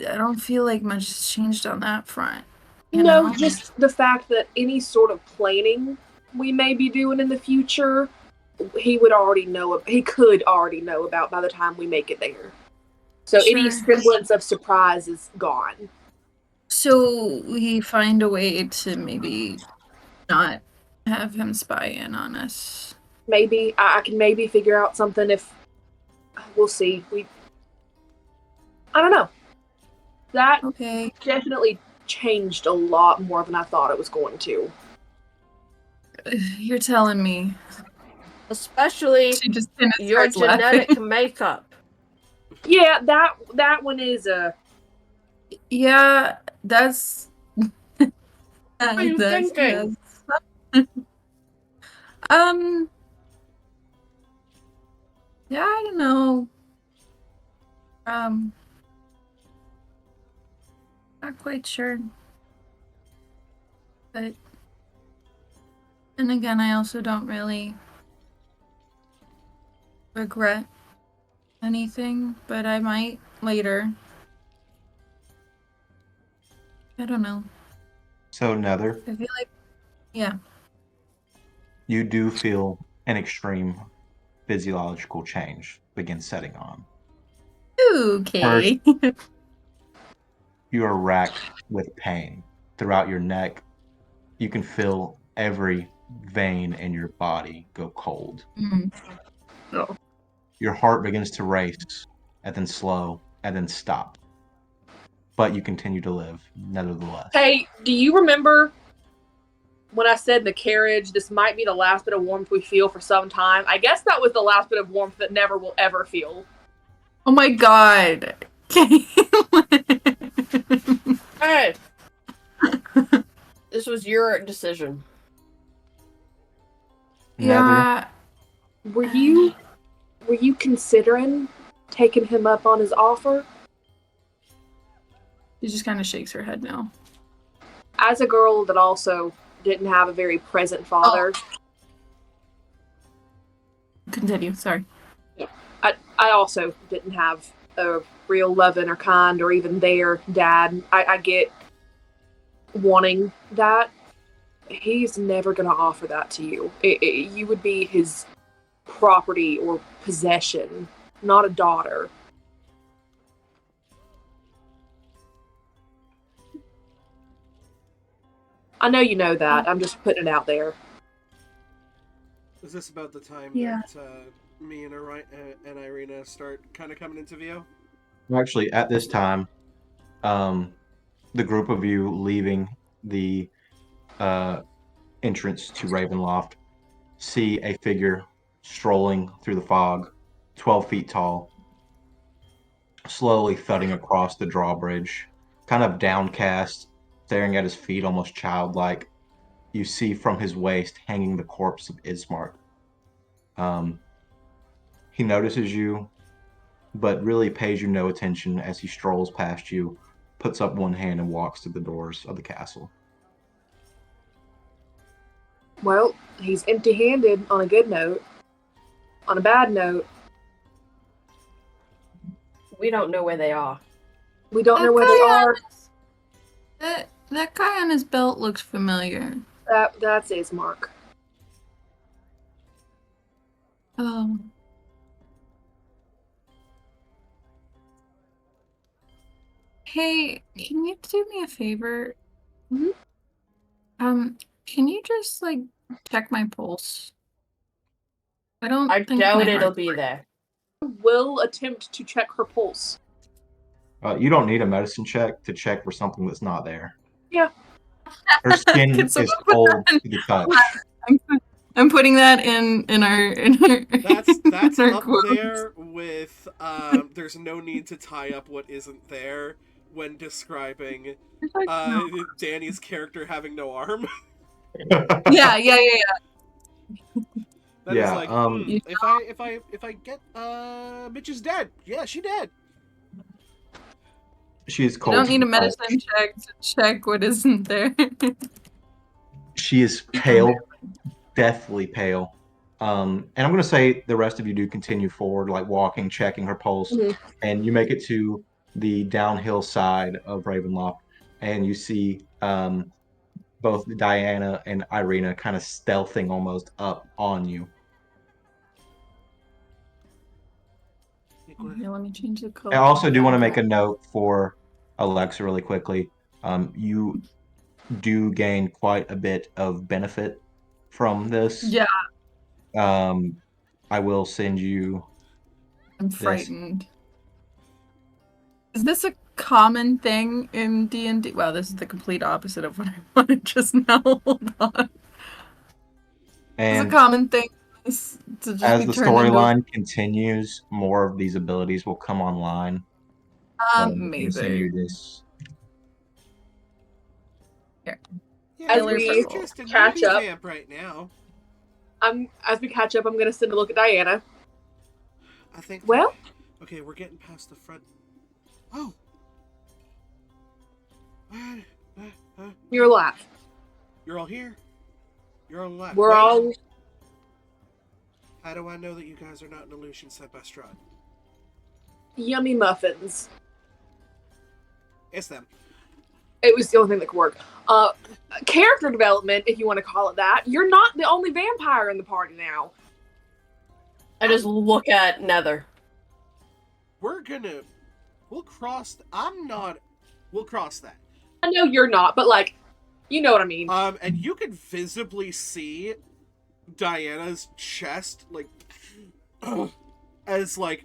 I don't feel like much has changed on that front. You No, know? just the fact that any sort of planning we may be doing in the future, he would already know. He could already know about by the time we make it there. So any Sure. semblance of surprise is gone. So we find a way to maybe not have him spy in on us. Maybe I can maybe figure out something if we'll see. I don't know. That Okay. definitely changed a lot more than I thought it was going to. You're telling me. Especially She just kind of your starts laughing. genetic makeup. Yeah, that one is Yeah, that's What are you that's thinking? um yeah, I don't know. Um Not quite sure. But and again, I also don't really regret anything, but I might later. I don't know. So, Nether, I feel like yeah. you do feel an extreme physiological change begin setting on. Okay. You are racked with pain throughout your neck. You can feel every vein in your body go cold. Mm. Oh. Your heart begins to race, and then slow, and then stop. But you continue to live, nevertheless. Hey, do you remember when I said in the carriage, this might be the last bit of warmth we feel for some time? I guess that was the last bit of warmth that never will ever feel. Oh my god. Hey! This was your decision. Nether, Yeah. Were you considering taking him up on his offer? She just kind of shakes her head no. As a girl that also didn't have a very present father, Continue, sorry. I also didn't have a real loving or kind or even their dad. I get wanting that. He's never going to offer that to you. You would be his property or possession, not a daughter. I know you know that. I'm just putting it out there. Is this about the time Yeah. that me and Irina start kind of coming into view? actually, at this time, the group of you leaving the entrance to Ravenloft see a figure strolling through the fog, 12 feet tall, slowly thudding across the drawbridge, kind of downcast, staring at his feet, almost childlike. You see from his waist hanging the corpse of Ismark. He notices you, but really pays you no attention as he strolls past you, puts up one hand, and walks to the doors of the castle. Well, he's empty-handed on a good note. On a bad note, We don't know where they are. we don't know where they are. That guy on his belt looks familiar. That's Ismark. Oh. Hey, can you do me a favor? Mhm. Can you just like check my pulse? I don't I think doubt my it'll heart's be there. Will attempt to check her pulse. You don't need a medicine check to check for something that's not there. Yeah. Her Can skin someone is put cold that in? to the touch. I'm putting that in our That's in our up quotes. there with there's no need to tie up what isn't there when describing Danny's character having no arm. Yeah. That is Yeah. like, You if I get Mitch is dead. Yeah, she dead. She is you cold don't to need the a touch. medicine check to check what isn't there. She is pale, deathly pale. And I'm going to say the rest of you do continue forward, like walking, checking her pulse, Mhm. and you make it to the downhill side of Ravenloft, and you see both Diana and Irina kind of stealthing almost up on you. Here, let me change the I color to also do want to make a vibrant. note for Alexa really quickly. You do gain quite a bit of benefit from this. Yeah, Um, I will send you I'm this. frightened. Is this a common thing in D&D? Wow, this is the complete opposite of what I wanted just now. Hold on. Is a And common thing to just as be the turned into a storyline continues, more of these abilities will come online. So I'm just going to send you amazing. this. Here. Yeah, As Healer we're we purple. just in catch movie up, vamp right now. as we catch up, I'm gonna send a look at Diana. I think. Well, Okay, we're getting past the front. Oh. you're alive. You're all here. You're all alive. We're Wait. all How do I know that you guys are not an illusion sent by Strahd? yummy muffins. It's them. It was the only thing that could work. Character development, if you want to call it that. You're not the only vampire in the party now. I just look at Nether. We'll cross. I'm not. We'll cross that. I know you're not, but like, you know what I mean. And you can visibly see Diana's chest, like, as like.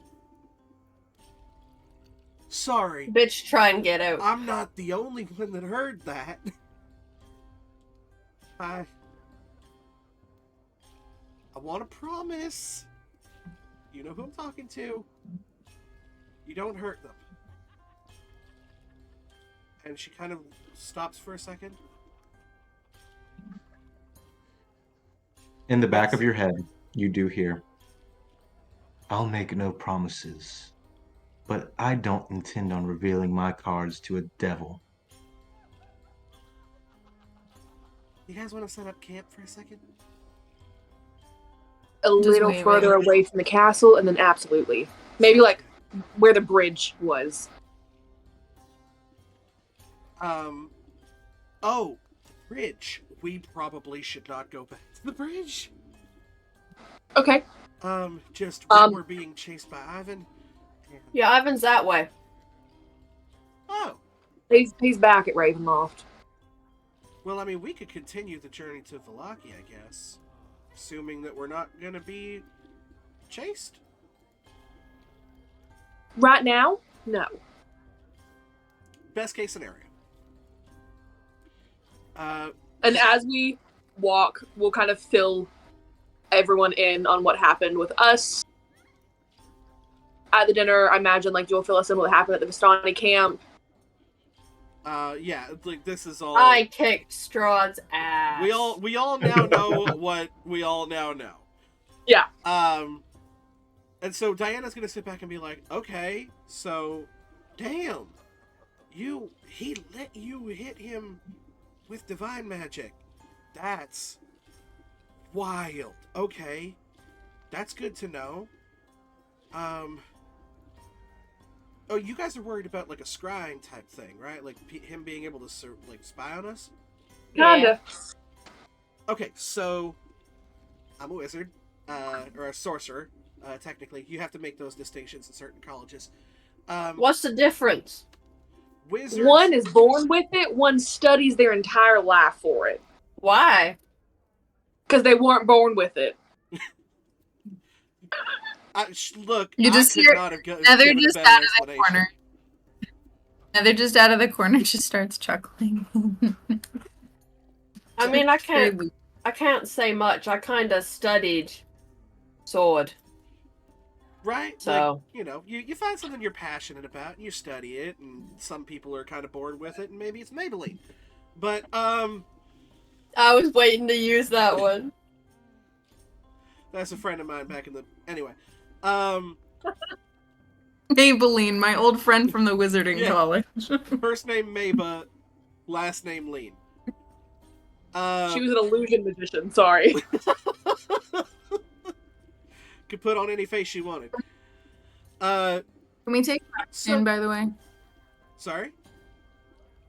Sorry, Bitch, try and get out. I'm not the only one that heard that. I want to promise. You know who I'm talking to. You don't hurt them. And she kind of stops for a second. In the back of your head, you do hear, I'll make no promises, but I don't intend on revealing my cards to a devil. You guys want to set up camp for a second? A little waving. further away from the castle, and then absolutely. Maybe like where the bridge was. Oh, bridge. We probably should not go back to the bridge. Okay. Just when we're being chased by Ivan. And... Yeah, Ivan's that way. Oh. He's back at Ravenloft. Well, I mean, we could continue the journey to Vallaki, I guess. Assuming that we're not gonna be chased. Right now, no. Best case scenario. And as we walk, we'll kind of fill everyone in on what happened with us at the dinner. I imagine like you'll fill us in what happened at the Vistani camp. Yeah, like this is all. I kicked Strahd's ass. We all now know what we all now know. Yeah. And so Diana's gonna sit back and be like, okay, so, damn, he let you hit him with divine magic. That's wild. Okay, that's good to know. Oh, you guys are worried about like a scrying type thing, right? Like him being able to like spy on us. Kinda. Okay, so I'm a wizard, or a sorcerer. Technically, you have to make those distinctions in certain colleges. What's the difference? Wizards. One is born with it, one studies their entire life for it. Why? Because they weren't born with it. Look, You just I could hear not have Heather given a just better out of the explanation. corner. Heather just out of the corner just starts chuckling. I mean, I can't. Very I can't say much. I kind of studied sword, Right? so Like, you know, you find something you're passionate about, and you study it, and some people are kind of bored with it, and maybe it's Maybelline. But, I was waiting to use that one. that's a friend of mine back in the... Anyway. Maybelline, my old friend from the Wizarding Yeah. College. First name Maba, last name Lean. She was an illusion magician, sorry. Could put on any face she wanted. Can we take So, in, by the way? Can sorry?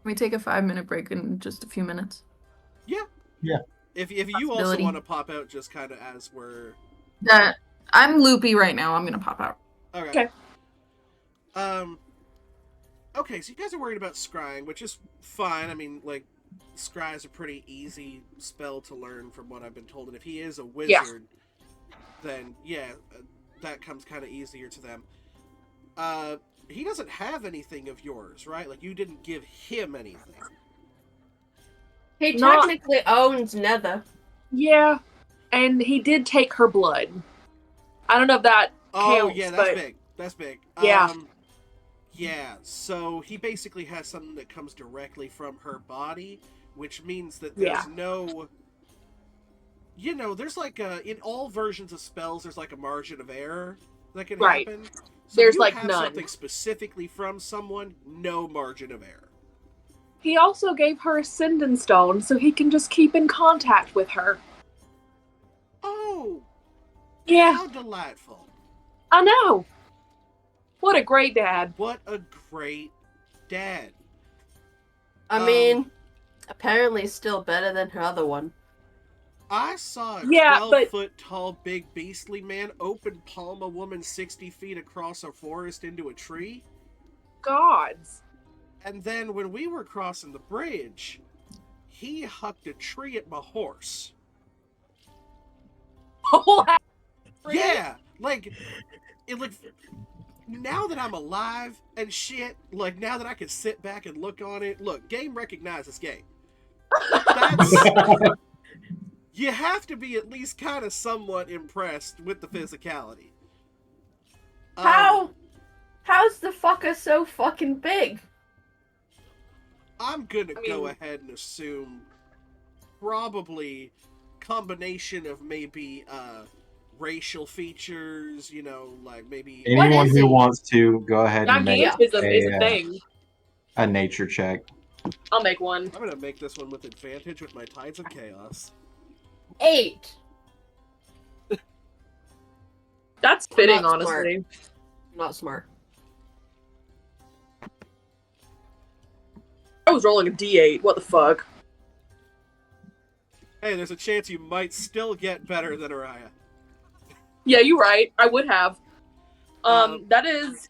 we take a 5-minute break in just a few minutes? Yeah. Yeah. If you also Possibility. want to pop out just kind of as we're... I'm loopy right now. I'm gonna pop out. Okay. Okay, so you guys are worried about scrying, which is fine. I mean, like, scry is a pretty easy spell to learn from what I've been told. And if he is a wizard, then, that comes kind of easier to them. He doesn't have anything of yours, right? Like, you didn't give him anything. He Not- technically owns Nether. Yeah, and he did take her blood. I don't know if that Oh, counts, yeah, that's but big. That's big. Yeah. Yeah, so he basically has something that comes directly from her body, which means that there's no... You know, there's like in all versions of spells, there's like a margin of error that can Right. happen. So There's, if you like, have none. something specifically from someone, no margin of error. he also gave her a Sending Stone so he can just keep in contact with her. Oh, Yeah, how delightful. I know. What a great dad. What a great dad. I mean, apparently still better than her other one. I saw a Yeah, 12-foot tall, big, beastly man open palm a woman 60 feet across a forest into a tree. Gods. And then when we were crossing the bridge, he hucked a tree at my horse. Yeah, like, now that I'm alive and shit, like, now that I can sit back and look on it, look, game recognizes game. That's... You have to be at least kind of somewhat impressed with the physicality. How's the fucker so fucking big? I'm gonna go ahead and assume probably combination of maybe racial features, you know, like maybe Anyone is who he? wants to go ahead and make Gigantism is a thing. a nature check. I'll make one. I'm gonna make this one with advantage with my Tides of Chaos. 8. That's fitting, Not honestly. Not smart. I was rolling a d8. What the fuck? Hey, there's a chance you might still get better than Araya. Yeah, you're right. I would have. That is...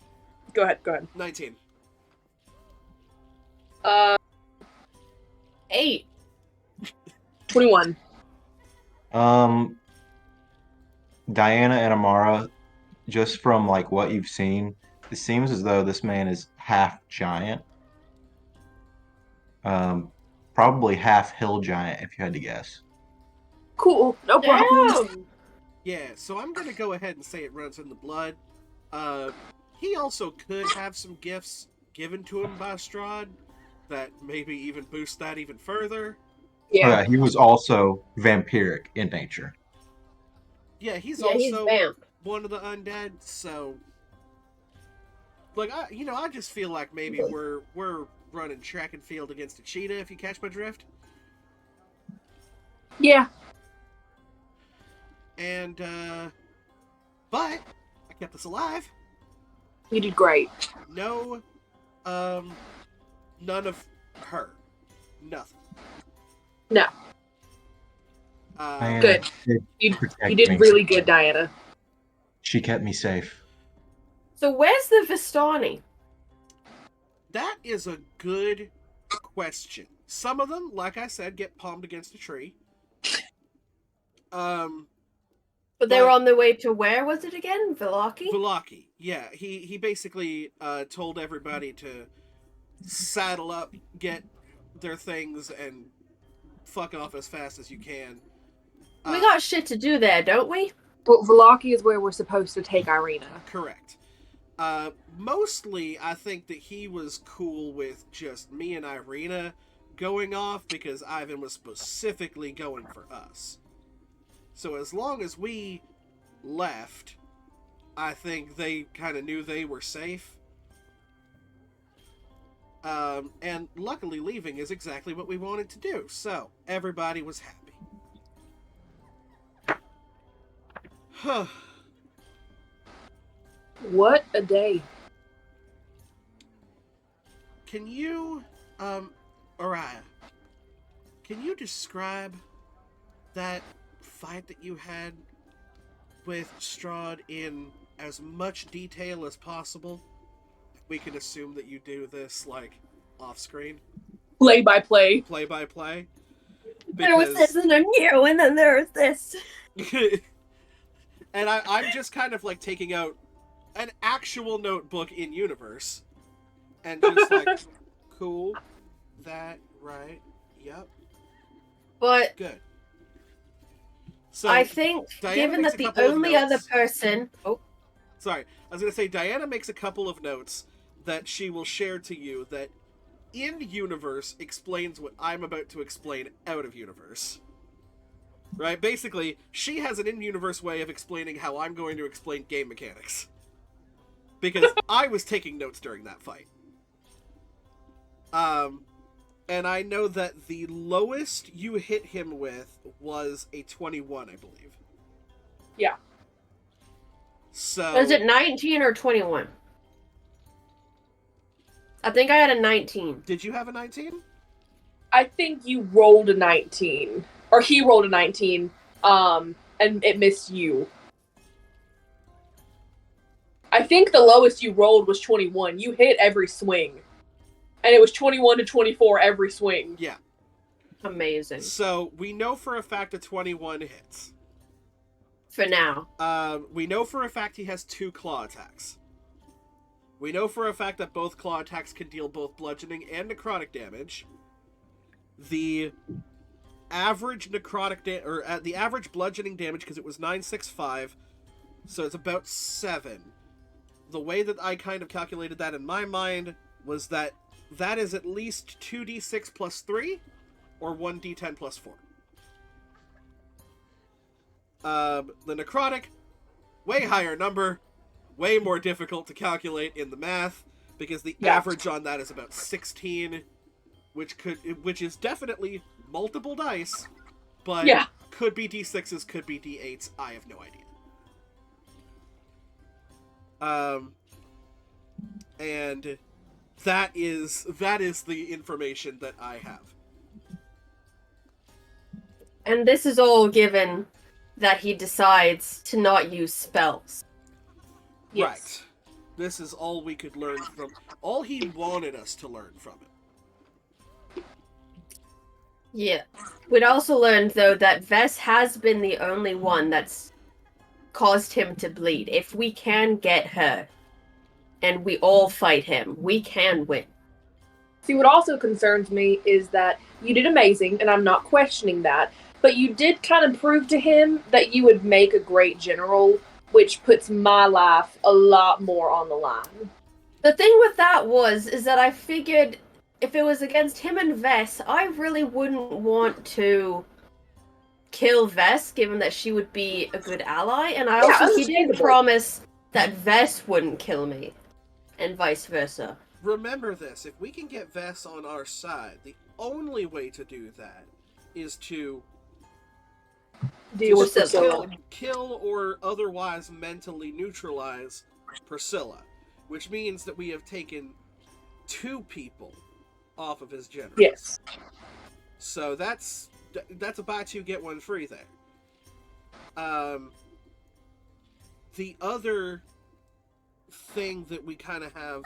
Go ahead. 19. 8. 21. Diana and Amara, just from like what you've seen, it seems as though this man is half giant. Probably half hill giant, if you had to guess. Cool. No problem. Damn. Yeah, so I'm gonna go ahead and say it runs in the blood. He also could have some gifts given to him by Strahd that maybe even boost that even further. Yeah. He was also vampiric in nature. Yeah, he's He's also vamp. one of the undead, so like I just feel like maybe we're running track and field against a cheetah, if you catch my drift. Yeah. And but I kept us alive. You did great. No none of her. Nothing. No. Diana Good. did You protect did me. really good, Diana. She kept me safe. So where's the Vistani? That is a good question. Some of them, like I said, get palmed against a tree. But they were on their way to where was it again? Villaki? Villaki. Yeah, he basically told everybody to saddle up, get their things, and fuck off as fast as you can. We got shit to do there, don't we? But Villaki is where we're supposed to take Irina. Correct. Mostly, I think that he was cool with just me and Irina going off because Ivan was specifically going for us. So as long as we left, I think they kind of knew they were safe. And luckily leaving is exactly what we wanted to do. So everybody was happy. What a day. Can you, Araya, can you describe that fight that you had with Strahd in as much detail as possible? We can assume that you do this, like, off-screen. Play by play. Play by play. There was this and then you, and then there was this. And I'm just kind of, like, taking out an actual notebook in universe. And just like, cool, that, right, yep. But good. So I think, Diana given makes that a the couple of only notes. other person... Oh, Sorry, I was going to say, Diana makes a couple of notes that she will share to you that in-universe explains what I'm about to explain out of universe. Right? Basically, she has an in-universe way of explaining how I'm going to explain game mechanics. Because I was taking notes during that fight. And I know that the lowest you hit him with was a 21, I believe. Yeah. So... was it 19 or 21? I think I had a 19. Did you have a 19? I think you rolled a 19. Or he rolled a 19, and it missed you. I think the lowest you rolled was 21. You hit every swing. And it was 21 to 24 every swing. Yeah. Amazing. So, we know for a fact a 21 hits. For now. We know for a fact he has 2 claw attacks. We know for a fact that both claw attacks can deal both bludgeoning and necrotic damage. The average necrotic the average bludgeoning damage, because it was 965, so it's about 7. The way that I kind of calculated that in my mind was that that is at least 2d6 plus 3, or 1d10 plus 4. The necrotic, way higher number, way more difficult to calculate in the math, because the average on that is about 16, which is definitely multiple dice, but could be d6s, could be d8s, I have no idea. And that is the information that I have. And this is all given that he decides to not use spells. Yes. Right. This is all we could learn from... all he wanted us to learn from it. Yeah. We'd also learned, though, that Vess has been the only one that's caused him to bleed. If we can get her, and we all fight him, we can win. See, what also concerns me is that you did amazing, and I'm not questioning that, but you did kind of prove to him that you would make a great general, which puts my life a lot more on the line. The thing with that is that I figured if it was against him and Vess, I really wouldn't want to kill Vess, given that she would be a good ally, and he did promise that Vess wouldn't kill me, and vice versa. Remember this, if we can get Vess on our side, the only way to do that is to Deal with Priscilla. Kill or otherwise mentally neutralize Priscilla, which means that we have taken 2 people off of his generals. Yes. So that's a buy 2 get 1 free there. The other thing that we kind of have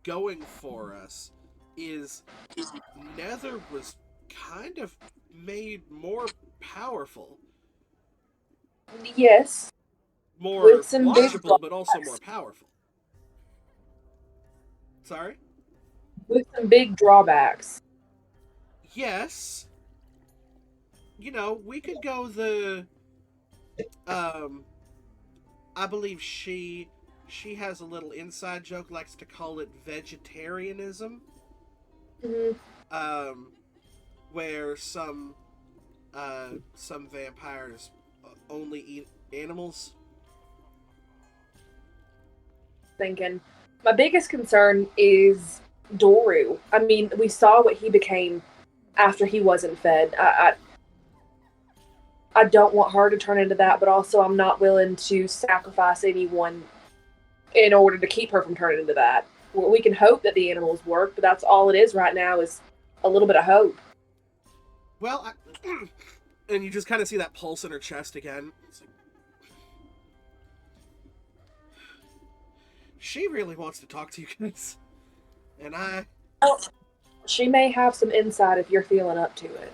going for us is Nether was kind of made more powerful. Yes. More With some big watchable, but also more powerful. Sorry? With some big drawbacks. Yes. You know, we could go the I believe she has a little inside joke, likes to call it vegetarianism. Mm-hmm. Where some vampires only eat animals. Thinking. My biggest concern is Doru. I mean, we saw what he became after he wasn't fed. I don't want her to turn into that, but also I'm not willing to sacrifice anyone in order to keep her from turning into that. We can hope that the animals work, but that's all it is right now is a little bit of hope. Well, and you just kind of see that pulse in her chest again. It's like, she really wants to talk to you guys. And She may have some insight if you're feeling up to it.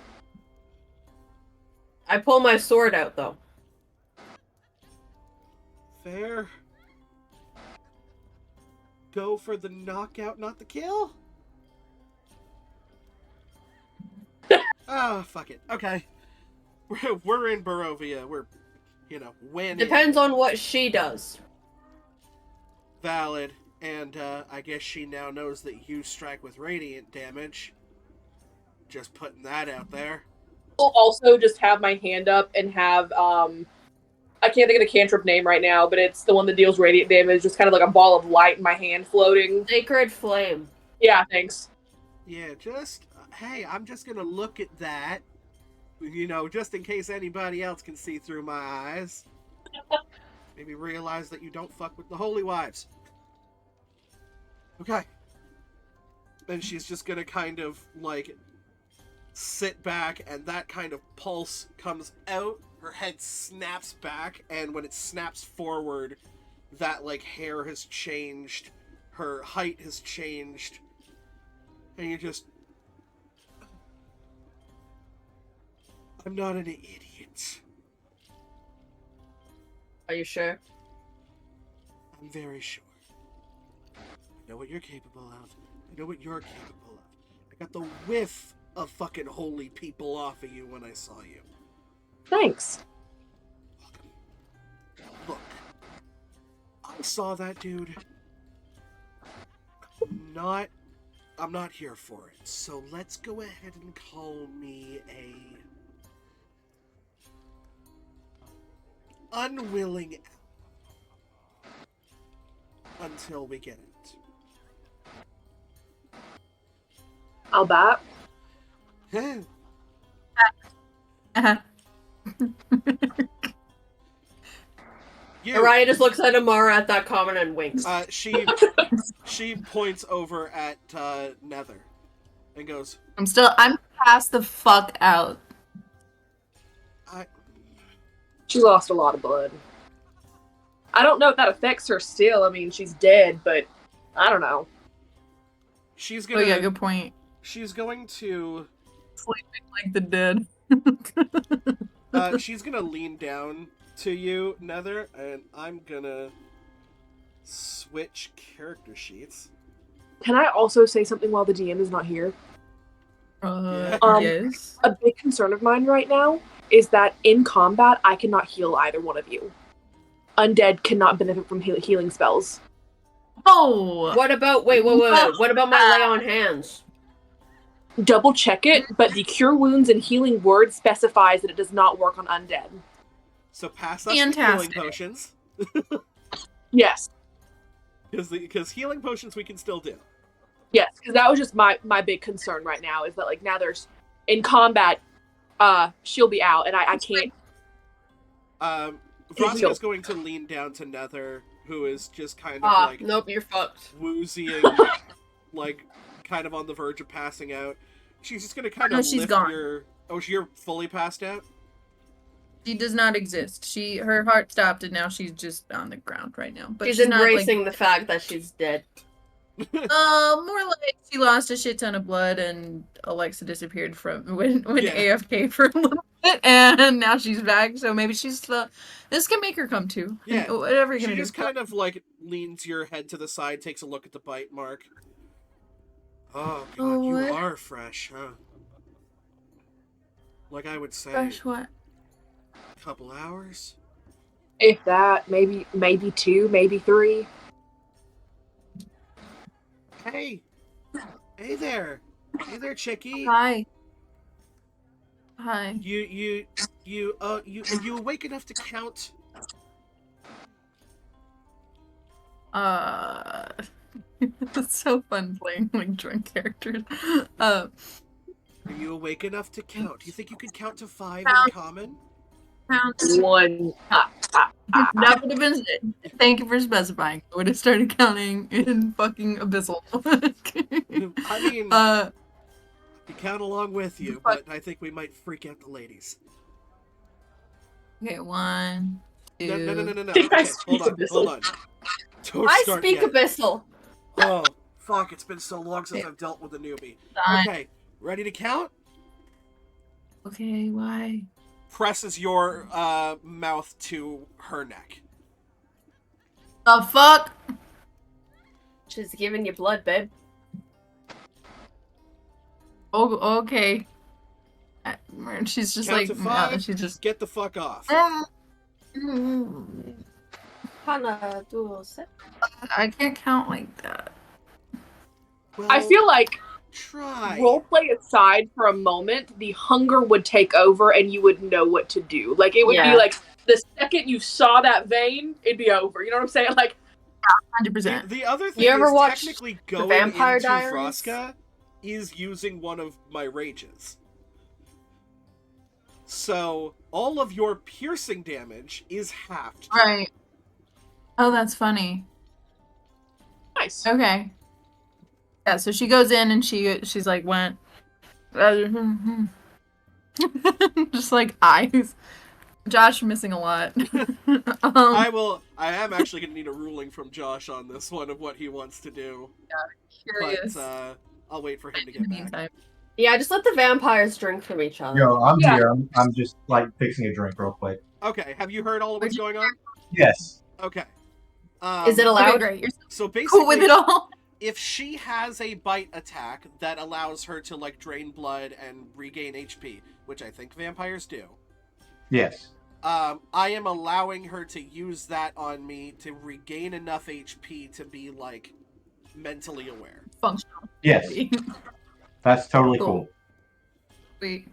I pull my sword out, though. Fair. Go for the knockout, not the kill? Oh, fuck it. Okay. We're in Barovia. We're, winning. Depends on what she does. Valid. And I guess she now knows that you strike with radiant damage. Just putting that out there. I'll also just have my hand up and have, I can't think of the cantrip name right now, but it's the one that deals radiant damage, just kind of like a ball of light in my hand floating. Sacred Flame. Yeah, thanks. Yeah, hey, I'm just gonna look at that, just in case anybody else can see through my eyes. Maybe realize that you don't fuck with the Holy Wives. Okay. And she's just gonna kind of, sit back, and that kind of pulse comes out. Her head snaps back, and when it snaps forward, that, hair has changed. Her height has changed. And you just... I'm not an idiot. Are you sure? I'm very sure. I know what you're capable of. I know what you're capable of. I got the whiff of fucking holy people off of you when I saw you. Thanks. Look. I saw that dude. I'm not here for it. So let's go ahead and call me a unwilling until we get it. I'll bat. Uh-huh. Araya just looks at Amara at that comment and winks. She points over at Nether and goes, I'm passed the fuck out. She lost a lot of blood. I don't know if that affects her still. I mean, she's dead, but I don't know. She's Oh gonna. yeah, good point. She's going to. Sleeping like the dead. She's gonna lean down to you, Nether, and I'm gonna switch character sheets. Can I also say something while the DM is not here? Yes. A big concern of mine right now is that in combat, I cannot heal either one of you. Undead cannot benefit from healing spells. Oh! What about, wait, what about my lay on hands? Double check it, but the Cure Wounds and Healing word specifies that it does not work on undead. So pass us the healing potions. Yes. Because healing potions we can still do. Yes, because that was just my big concern right now, is that, now there's... In combat, she'll be out, and I can't... Vroska is going to lean down to Nether, who is just kind of nope, you're fucked. Woozying, kind of on the verge of passing out. She's just going to kind of she's lift gone. your... Oh, you're fully passed out? She does not exist. Her heart stopped, and now she's just on the ground right now. But She's she's embracing the fact that she's dead. More like she lost a shit ton of blood and Alexa disappeared from when AFK for a little bit, and now she's back. So maybe she's this can make her come to. Yeah. Whatever you're She gonna just do. kind of like leans your head to the side, takes a look at the bite mark. Oh god, you what? are fresh, huh? Like I would say, Fresh what? a couple hours. If that, maybe 2, maybe 3. Hey, hey there, chickie. Hi. Hi. You are you awake enough to count? It's so fun playing like drunk characters. Are you awake enough to count? Do you think you could count to 5 in Count. common? 1. That would have been. Thank you for specifying. I would have started counting in fucking abyssal. I mean, we count along with you, but I think we might freak out the ladies. Okay, 1, 2. No. Think I Okay, speak hold abyssal. on. Don't I start speak yet. abyssal. Oh, fuck, it's been so long since I've dealt with a newbie. Fine. Okay, ready to count? Okay, why? Presses your mouth to her neck. The fuck? She's giving you blood, babe. Oh, okay. She's just Count like, to 5, she's just. get the fuck off. Hana dulce. I can't count like that. Well, I feel like, try. roleplay aside for a moment, the hunger would take over and you would know what to do. Like, it would be like, the second you saw that vein, it'd be over. You know what I'm saying? Like, 100%. The other thing You ever is watched technically The going Vampire into Diaries? Vraska is using one of my rages. So all of your piercing damage is halved. Right. Oh, that's funny. nice. Okay. Yeah, so she goes in and she's like went just like eyes. Josh missing a lot. I am actually gonna need a ruling from Josh on this one of what he wants to do. Curious. But I'll wait for him to In the get back. meantime. Yeah, just let the vampires drink from each other. Yo, I'm Yeah. here. I'm just like fixing a drink real quick. Okay, have you heard all of what's going on? Yes. Okay. Is it Okay, allowed? great. You're So basically, cool with it all. if she has a bite attack that allows her to like drain blood and regain HP, which I think vampires do, Yes. I am allowing her to use that on me to regain enough HP to be like mentally aware. Functional. Yes. That's totally Cool. cool. Sweet.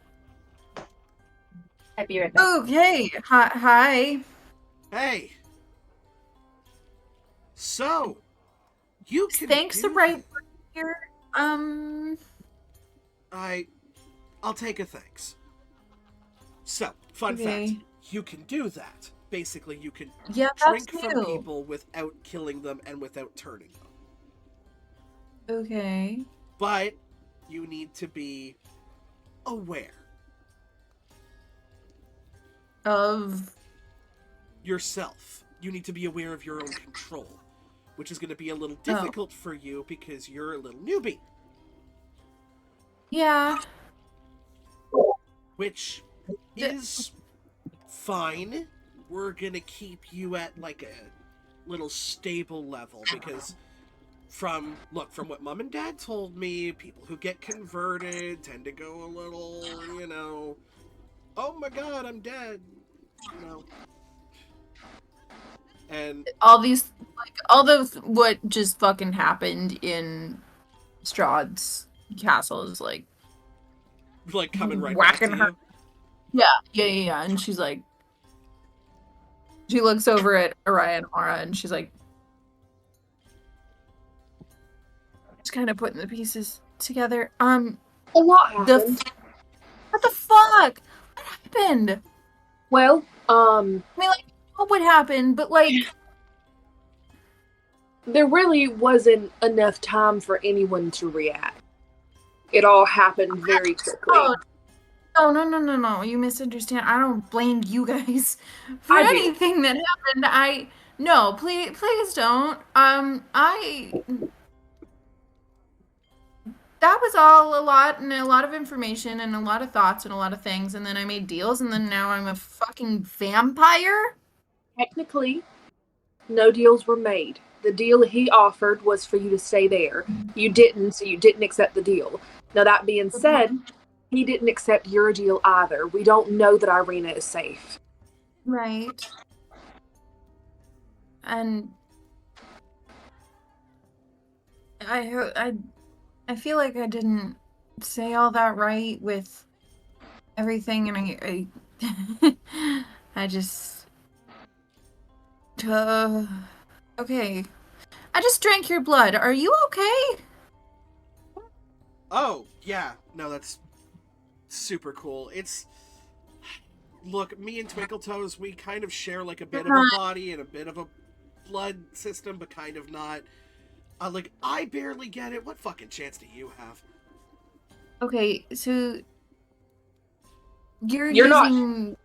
I'll be right back. Okay. Hi. Hey. So, you can Thanks do the right that. word here. I'll take a thanks. So, fun Okay. fact. You can do that. Basically, you can Yeah, drink that's from new. people without killing them and without turning them. Okay. But you need to be aware Of yourself. You need to be aware of your own control, which is going to be a little difficult for you because you're a little newbie, yeah. which is fine. We're going to keep you at like a little stable level because from what mom and dad told me, people who get converted tend to go a little, oh my god, I'm dead, and All these, like, all those, what just fucking happened in Strahd's castle is like like coming right back to whacking her. you. Yeah. And she's like, she looks over at Araya and Mara and she's like, just kind of putting the pieces together. A lot happened. What the fuck? What happened? Well, I mean, like, what would happen? But like, there really wasn't enough time for anyone to react. It all happened very quickly. oh, no. You misunderstand. I don't blame you guys for I do. anything that happened. No, please don't. that was all a lot, and a lot of information, and a lot of thoughts, and a lot of things, and then I made deals, and then now I'm a fucking vampire? Technically, no deals were made. The deal he offered was for you to stay there. You didn't, so you didn't accept the deal. Now, that being said, he didn't accept your deal either. We don't know that Irina is safe. Right. And I feel like I didn't say all that right with everything, and I just okay. I just drank your blood. Are you okay? Oh, yeah. No, that's super cool. Look, me and Twinkle Toes, we kind of share like a bit of a body and a bit of a blood system, but kind of not. Like, I barely get it. What fucking chance do you have? Okay, so you're not. using.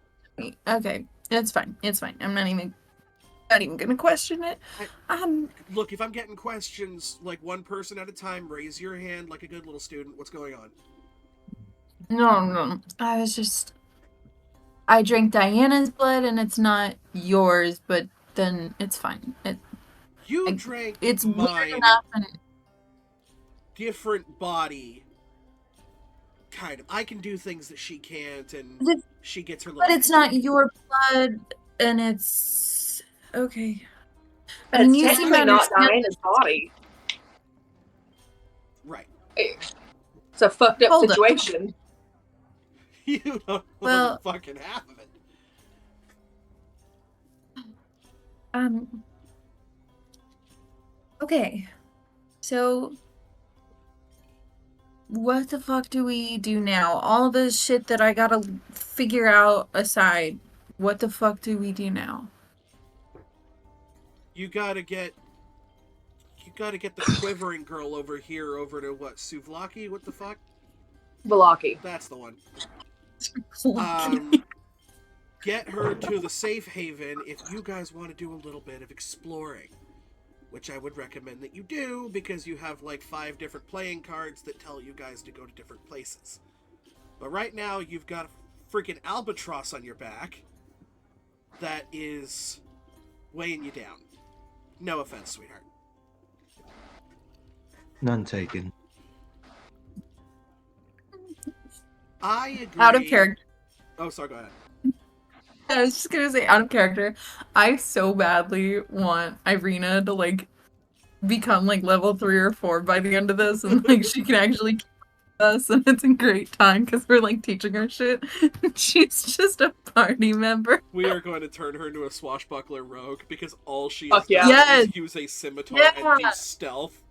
Okay, it's fine. It's fine. I'm not even gonna question it. Look, if I'm getting questions, like one person at a time, raise your hand like a good little student. What's going on? No. I drank Diana's blood, and it's not yours, but then it's fine. You drank It's weird mine, enough, and different body. Kind of. I can do things that she can't, and she gets her little. but it's not your blood, and it's okay. I And mean, it's you seem to technically not understand. Diana's body. Right. It's a fucked up Hold up. situation. You don't know Well- fucking half of it. Okay. So, what the fuck do we do now? All the shit that I gotta figure out aside, what the fuck do we do now? You gotta get the quivering girl over here over to what, Souvlaki? What the fuck? Velaki. That's the one. Get her to the safe haven if you guys want to do a little bit of exploring. Which I would recommend that you do, because you have like 5 different playing cards that tell you guys to go to different places. But right now, you've got a freaking albatross on your back that is weighing you down. No offense, sweetheart. None taken. I agree. Out of character. Oh, sorry, go ahead. I was just gonna say, out of character, I so badly want Irina to like become like level 3 or 4 by the end of this, and like she can actually keep us, and it's a great time because we're like teaching her shit. She's just a party member. We are going to turn her into a swashbuckler rogue because all she Fuck has yeah. done Yes. is use a scimitar Yeah. and do stealth.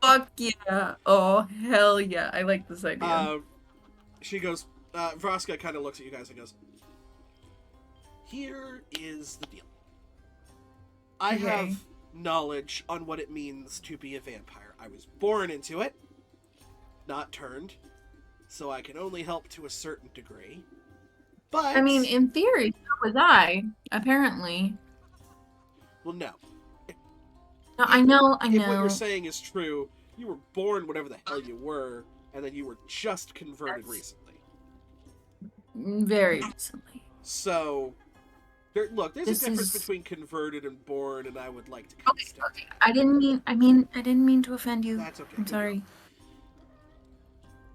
Fuck yeah! Oh hell yeah! I like this idea. She goes, Vraska kind of looks at you guys and goes, here is the deal. I Okay. have knowledge on what it means to be a vampire. I was born into it, not turned, so I can only help to a certain degree. But I mean, in theory, so was I. Apparently. well, no. No, I know. If what you're saying is true, you were born whatever the hell you were, and then you were just converted recently. Very recently. So, there's This a difference is- between converted and born, and I would like to Okay. I didn't mean to offend you. That's okay. I'm sorry.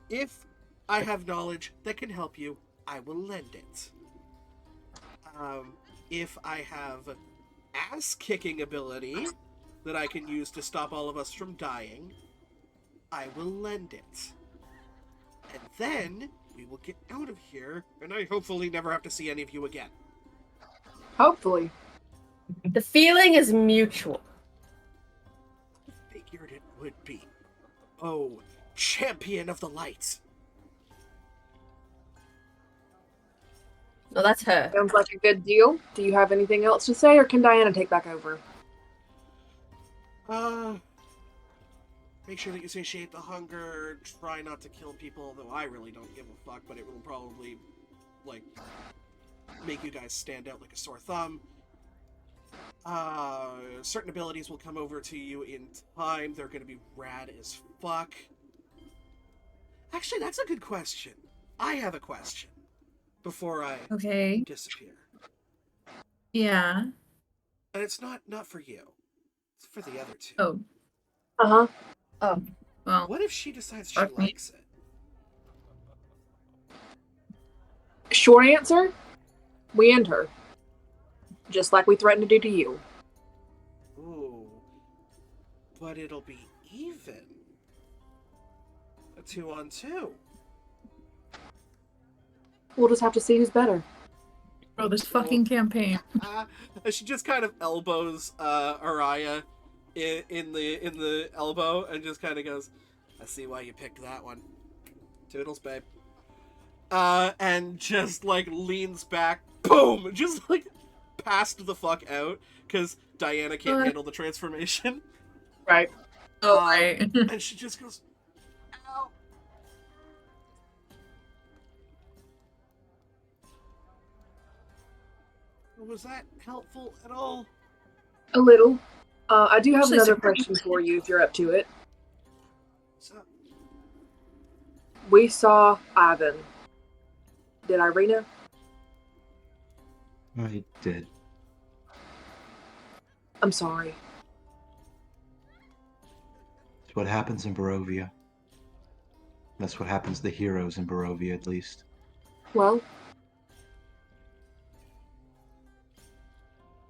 If I have knowledge that can help you, I will lend it. If I have ass-kicking ability that I can use to stop all of us from dying, I will lend it. And then we will get out of here, and I hopefully never have to see any of you again. Hopefully. The feeling is mutual. Figured it would be. Oh, champion of the light. No, that's her. Sounds like a good deal. Do you have anything else to say, or can Diana take back over? Make sure that you satiate the hunger, try not to kill people, though I really don't give a fuck, but it will probably, like, make you guys stand out like a sore thumb. Certain abilities will come over to you in time. They're going to be rad as fuck. Actually, that's a good question. I have a question before I Okay. disappear. Yeah. And it's not for you. It's for the other two. Oh. Uh-huh. Oh, Well. What if she decides she Fuck me. likes it? Short answer, we end her. Just like we threatened to do to you. Ooh. But it'll be even. A 2-on-2. We'll just have to see who's better. Bro, this fucking campaign. She just kind of elbows Araya in the elbow and just kind of goes, I see why you picked that one. Toodles, babe. And just like leans back, boom, just like passed the fuck out because Diana can't handle the transformation. Right. Oh, right. And she just goes, ow. Was that helpful at all? A little. I do have Actually, another so- question for you if you're up to it. So, We saw Ivan. Did Irina? I did. I'm sorry. It's what happens in Barovia. That's what happens to the heroes in Barovia, at least. Well,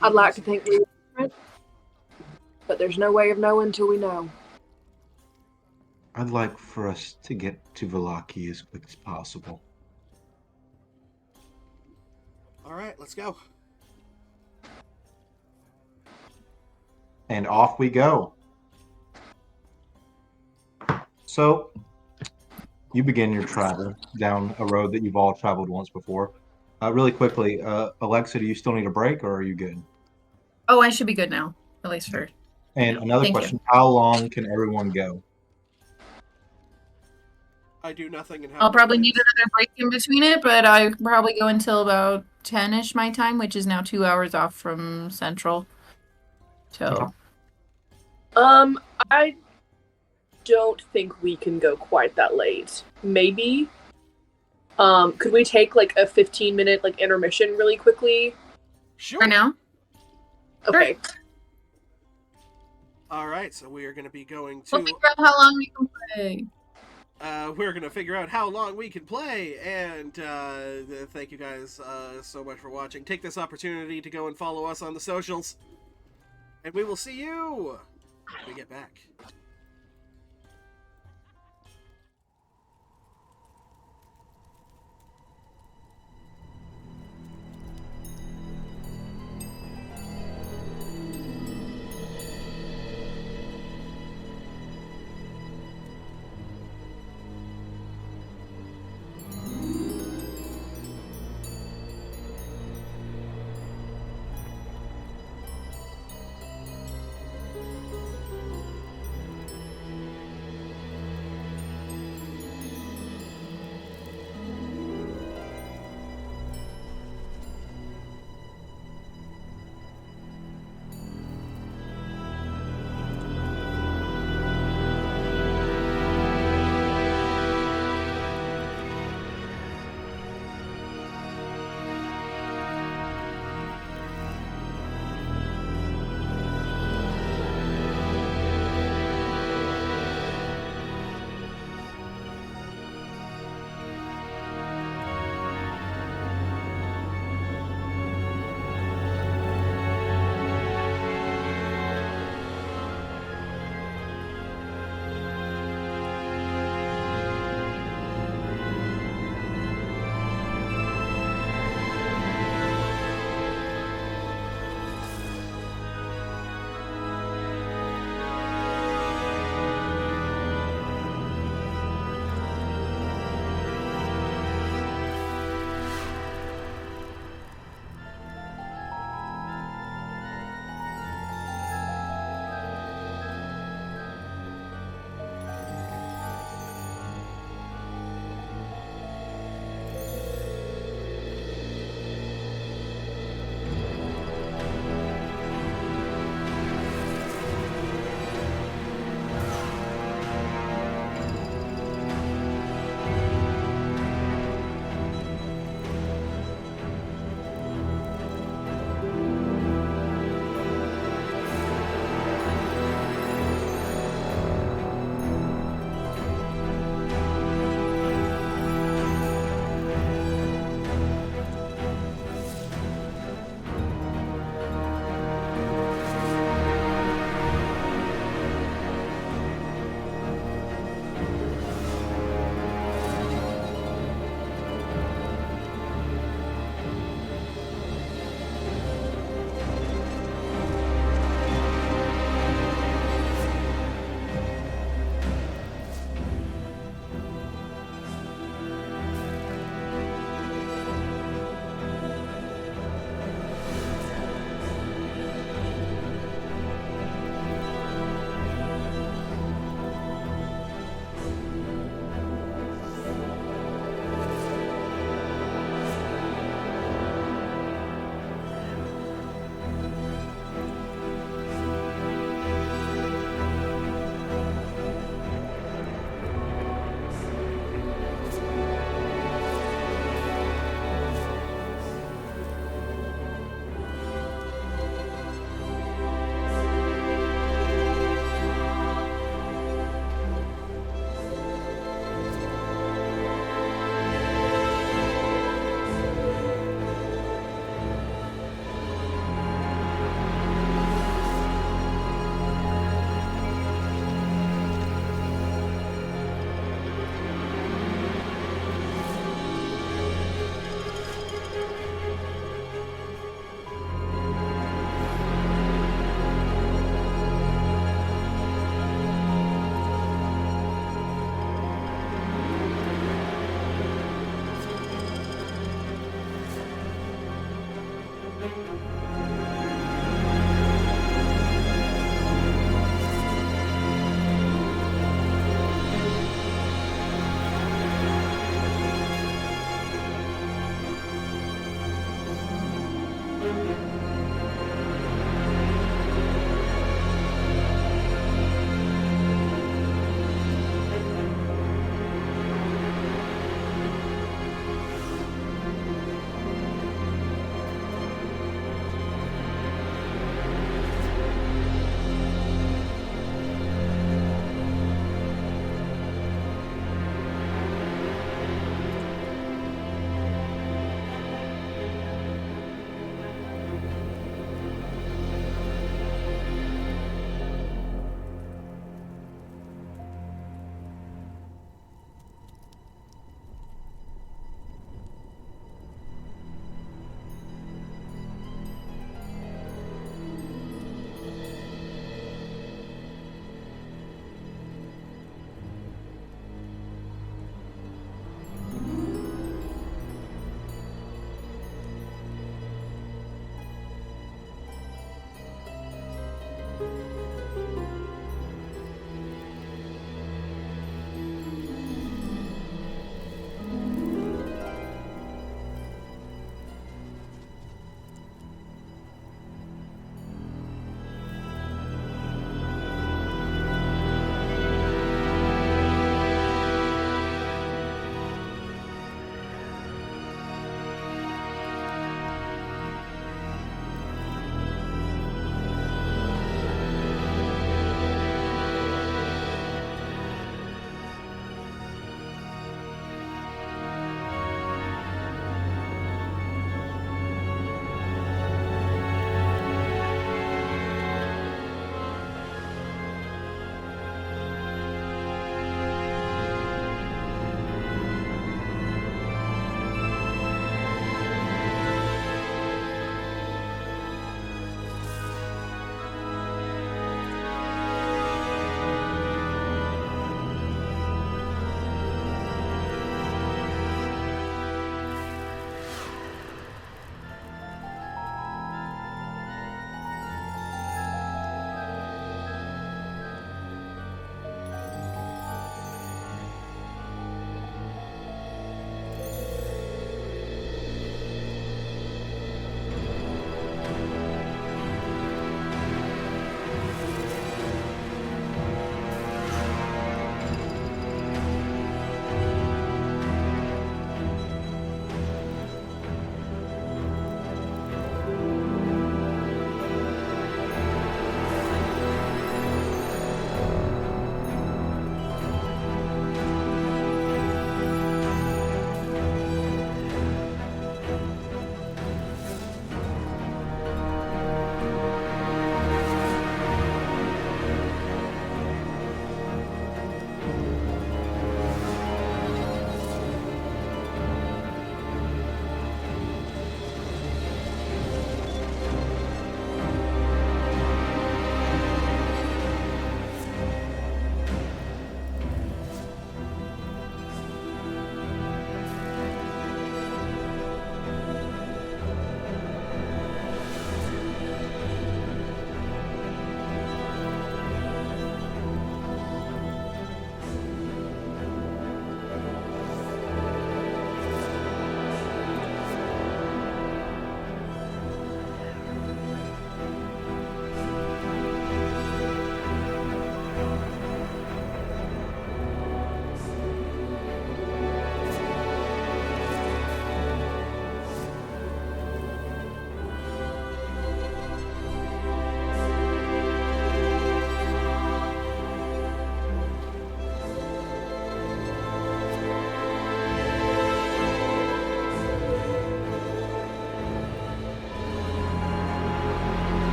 I'd like to think we were different, but there's no way of knowing till we know. I'd like for us to get to Vallaki as quick as possible. all right, let's go. And off we go. So, you begin your travel down a road that you've all traveled once before. Really quickly, Alexa, do you still need a break or are you good? Oh, I should be good now. At least for. And Yeah, another thank you. question, how long can everyone go? I do nothing and have I'll no probably plans. need another break in between it, but I could probably go until about 10-ish my time, which is now 2 hours off from Central. So, I don't think we can go quite that late. Maybe. Could we take like a 15-minute like intermission really quickly? Sure. for now. Okay. All right, so we are going to be going We'll to. figure out how long we can play. We're going to figure out how long we can play, and thank you guys so much for watching. Take this opportunity to go and follow us on the socials, and we will see you when we get back.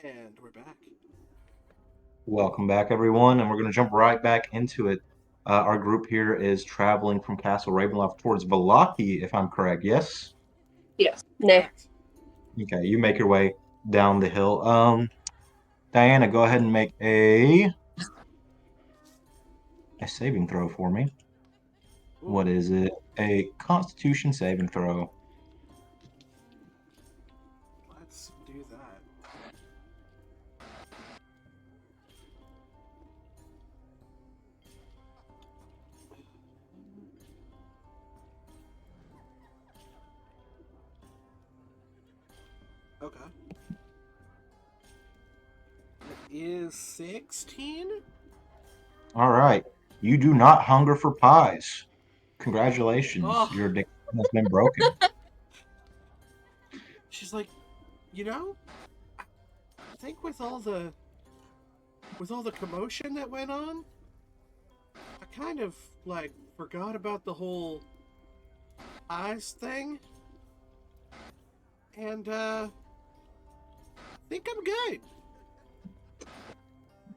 And we're back. Welcome back, everyone, and we're going to jump right back into it. Our group here is traveling from Castle Ravenloft towards Valaki, if I'm correct. Yes? Yes. Nay. Correct. Okay, you make your way down the hill. Diana, go ahead and make a saving throw for me. Ooh, What is it? A Constitution saving throw. let's do that. Okay. It is 16? All right. You do not hunger for pies. Congratulations. Oh, Your addiction has been broken. she's like, you know, I think with all the commotion that went on, I kind of like forgot about the whole eyes thing. And I think I'm good.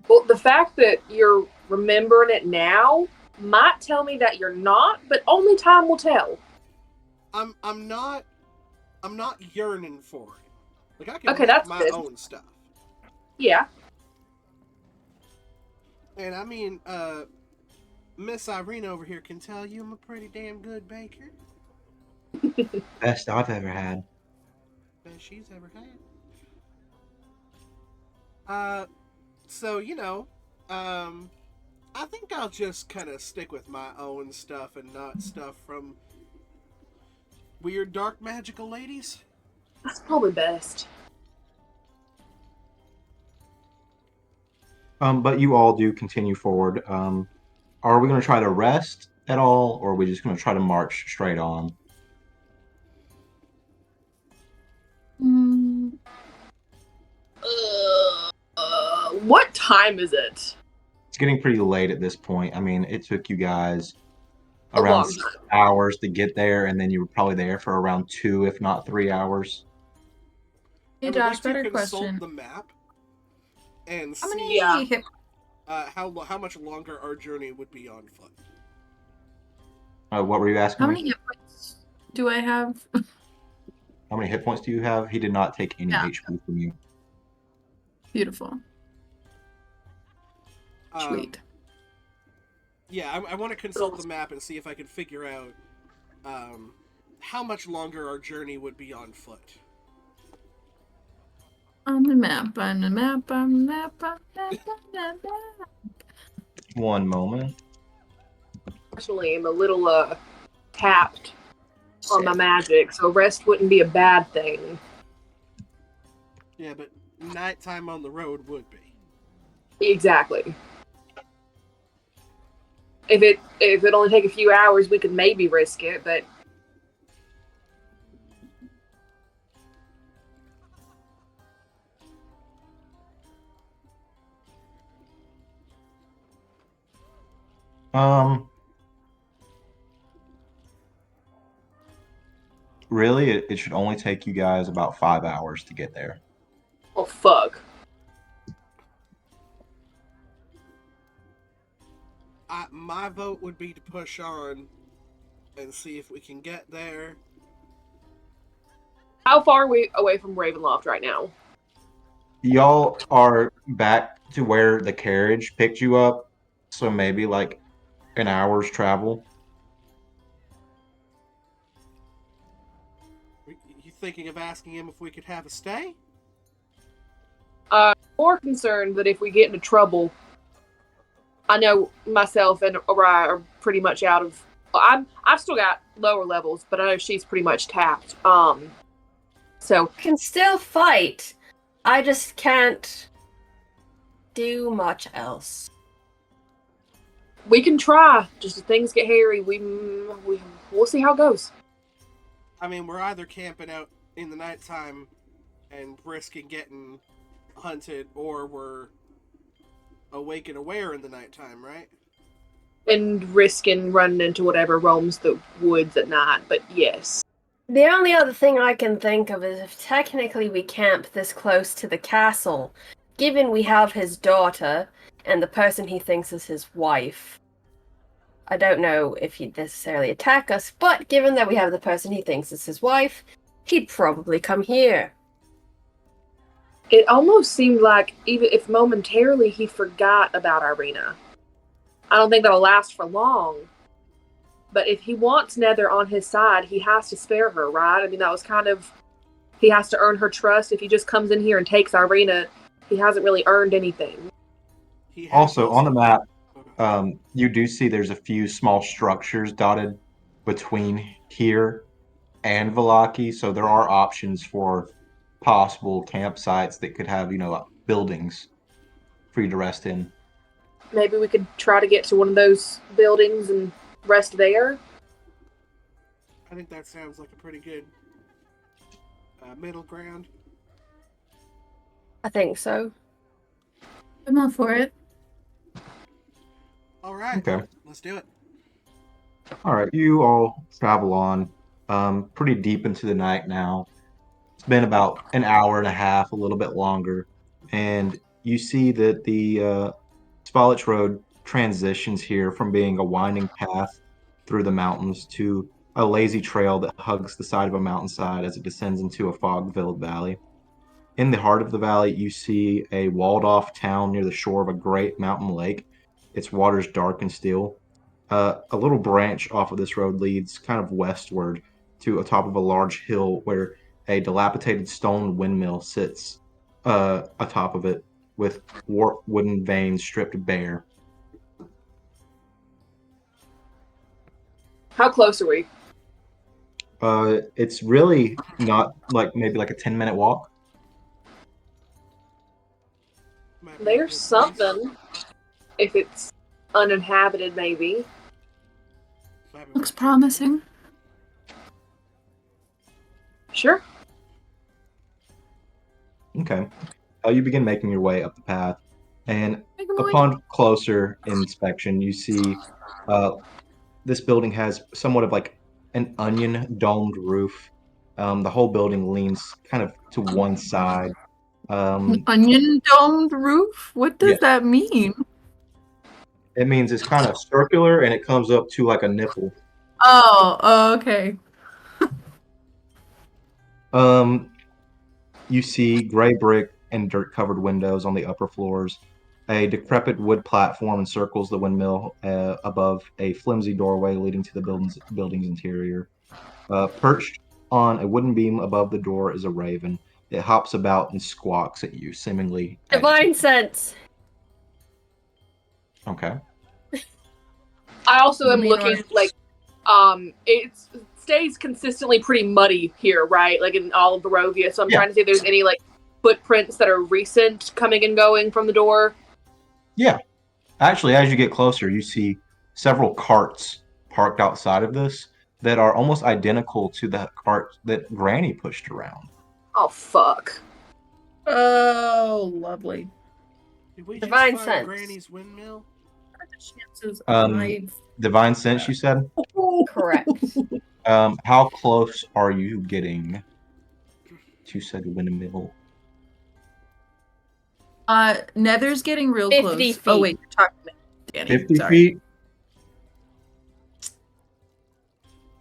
Well, the fact that you're remembering it now might tell me that you're not, but only time will tell. I'm not yearning for it. Like I can Okay, make that's my good. own stuff. Yeah. And I mean, Miss Irene over here can tell you I'm a pretty damn good baker. Best I've ever had. Best she's ever had. So I think I'll just kind of stick with my own stuff and not stuff from weird dark magical ladies. That's probably best. But you all do continue forward. Are we going to try to rest at all, or are we just going to try to march straight on? Mm, What time is it? It's getting pretty late at this point. I mean, it took you guys A around long 6 time. hours to get there, and then you were probably there for around 2, if not 3 hours. hey I would Josh, like to better consult question. the map and How see many Yeah. hit how much longer our journey would be on foot. What were you asking how me? many hit points do I have? How many hit points do you have? He did not take any Yeah. HP from you. Beautiful. Sweet. Yeah, I want to consult the map and see if I can figure out how much longer our journey would be on foot. On the map, on the map, on the map, on the map, on the map. One moment. Personally, I'm a little tapped on my Sick. magic, so rest wouldn't be a bad thing. Yeah, but nighttime on the road would be. Exactly. If it only take a few hours, we could maybe risk it, but Um, really, it should only take you guys about 5 hours to get there. oh fuck. My vote would be to push on and see if we can get there. How far are we away from Ravenloft right now? Y'all are back to where the carriage picked you up, so maybe like an hour's travel. You thinking of asking him if we could have a stay? More concerned that if we get into trouble, I know myself and Oriah are pretty much out of. Well, I've still got lower levels, but I know she's pretty much tapped. So Can still fight. I just can't do much else. we can try. Just if things get hairy, we'll see how it goes. I mean, we're either camping out in the nighttime and risking getting hunted, or we're awake and aware in the nighttime, right? And risking running into whatever roams the woods at night. But yes, The only other thing I can think of is if technically we camp this close to the castle, given we have his daughter and the person he thinks is his wife. I don't know if he'd necessarily attack us, but given that we have the person he thinks is his wife, he'd probably come here. It almost seemed like even if momentarily he forgot about Irina. I don't think that'll last for long. But if he wants Nether on his side, he has to spare her, right? I mean, that was kind of... He has to earn her trust. If he just comes in here and takes Irina, he hasn't really earned anything. Also, on the map, you do see there's a few small structures dotted between here and Valaki, so there are options for possible campsites that could have, buildings for you to rest in. Maybe we could try to get to one of those buildings and rest there. I think that sounds like a pretty good middle ground. I think so. I'm all for it. All right. Okay. Let's do it. All right, you all travel on pretty deep into the night now. It's been about an hour and a half, a little bit longer, and you see that the Spalitz Road transitions here from being a winding path through the mountains to a lazy trail that hugs the side of a mountainside as it descends into a fog-filled valley. In the heart of the valley, you see a walled-off town near the shore of a great mountain lake. Its waters dark and still. A little branch off of this road leads kind of westward to a top of a large hill where a dilapidated stone windmill sits atop of it with warped wooden vanes stripped bare. How close are we? It's really not maybe like a 10-minute walk. There's something. If it's uninhabited, maybe. Looks promising. Sure. Okay. You begin making your way up the path, and upon closer inspection, you see this building has somewhat of like an onion domed roof. The whole building leans kind of to one side. An onion domed roof? What does that mean? It means it's kind of circular and it comes up to like a nipple. Oh, okay. You see gray brick and dirt-covered windows on the upper floors. A decrepit wood platform encircles the windmill above a flimsy doorway leading to the building's interior. Perched on a wooden beam above the door is a raven. It hops about and squawks at you, seemingly Divine sense. Okay. I also am looking it stays consistently pretty muddy here, right? Like in all of Barovia. So I'm trying to see if there's any like footprints that are recent coming and going from the door. Yeah. Actually, as you get closer, you see several carts parked outside of this that are almost identical to the cart that Granny pushed around. Oh, fuck. Oh, lovely. Did we Divine just fire sense. Granny's windmill? Divine sense, you said? Correct. How close are you getting to said windmill? Nether's getting real 50 close. feet. Oh wait, you're talking to Danny. 50 Sorry. feet?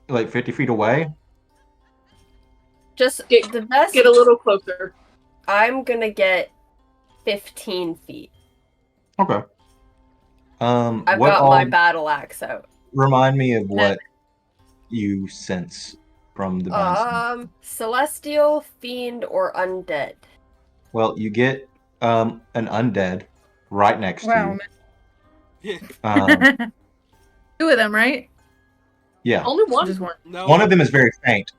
Like 50 feet away? Just the best. Get a little closer. I'm gonna get 15 feet. Okay. I've got my battle axe out. Remind me of what you sense from the Divine Celestial, Fiend, or Undead. Well, you get an undead right next to you. Two of them, right? Yeah. Only one. Just one. No. One of them is very faint.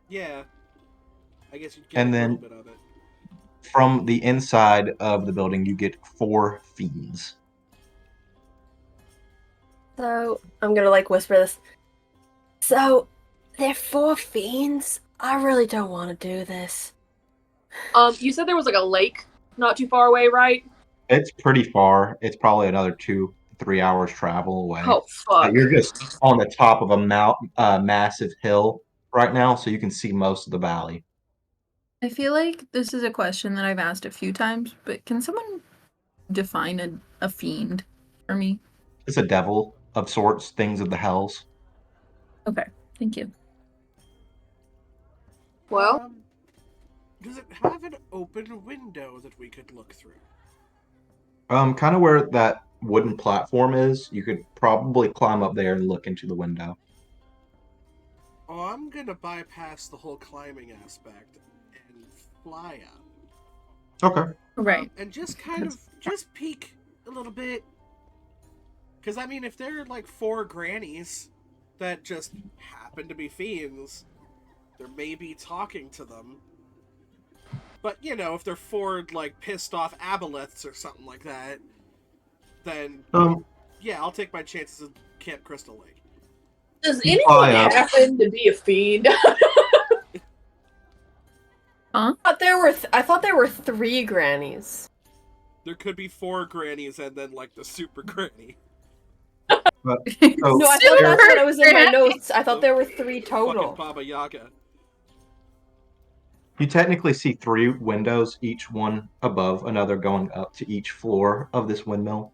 Yeah. I guess you get And a then little bit of it. from the inside of the building, you get 4 fiends. So, I'm gonna whisper this. So, they're 4 fiends? I really don't want to do this. You said there was like a lake not too far away, right? It's pretty far. It's probably another 2-3 hours travel away. Oh, fuck. You're just on the top of a massive hill right now, so you can see most of the valley. I feel like this is a question that I've asked a few times, but can someone define a fiend for me? It's a devil of sorts, things of the hells. Okay, thank you. Well, Does it have an open window that we could look through? Kind of where that wooden platform is, you could probably climb up there and look into the window. Oh, I'm gonna bypass the whole climbing aspect and fly up. Okay. Right. And just kind of just peek a little bit. Because, I mean, if there are like 4 grannies that just happen to be fiends, there may be talking to them. But, you know, if they're 4 like pissed off aboleths or something like that, then yeah, I'll take my chances at Camp Crystal Lake. does You anyone fly up. happen to be a fiend? Huh? I thought there were 3 grannies. There could be 4 grannies and then like the super granny. So No, I thought that's what I was in my notes. I thought there were 3 Fucking total. Baba Yaga. you technically see 3 windows, each one above another, going up to each floor of this windmill.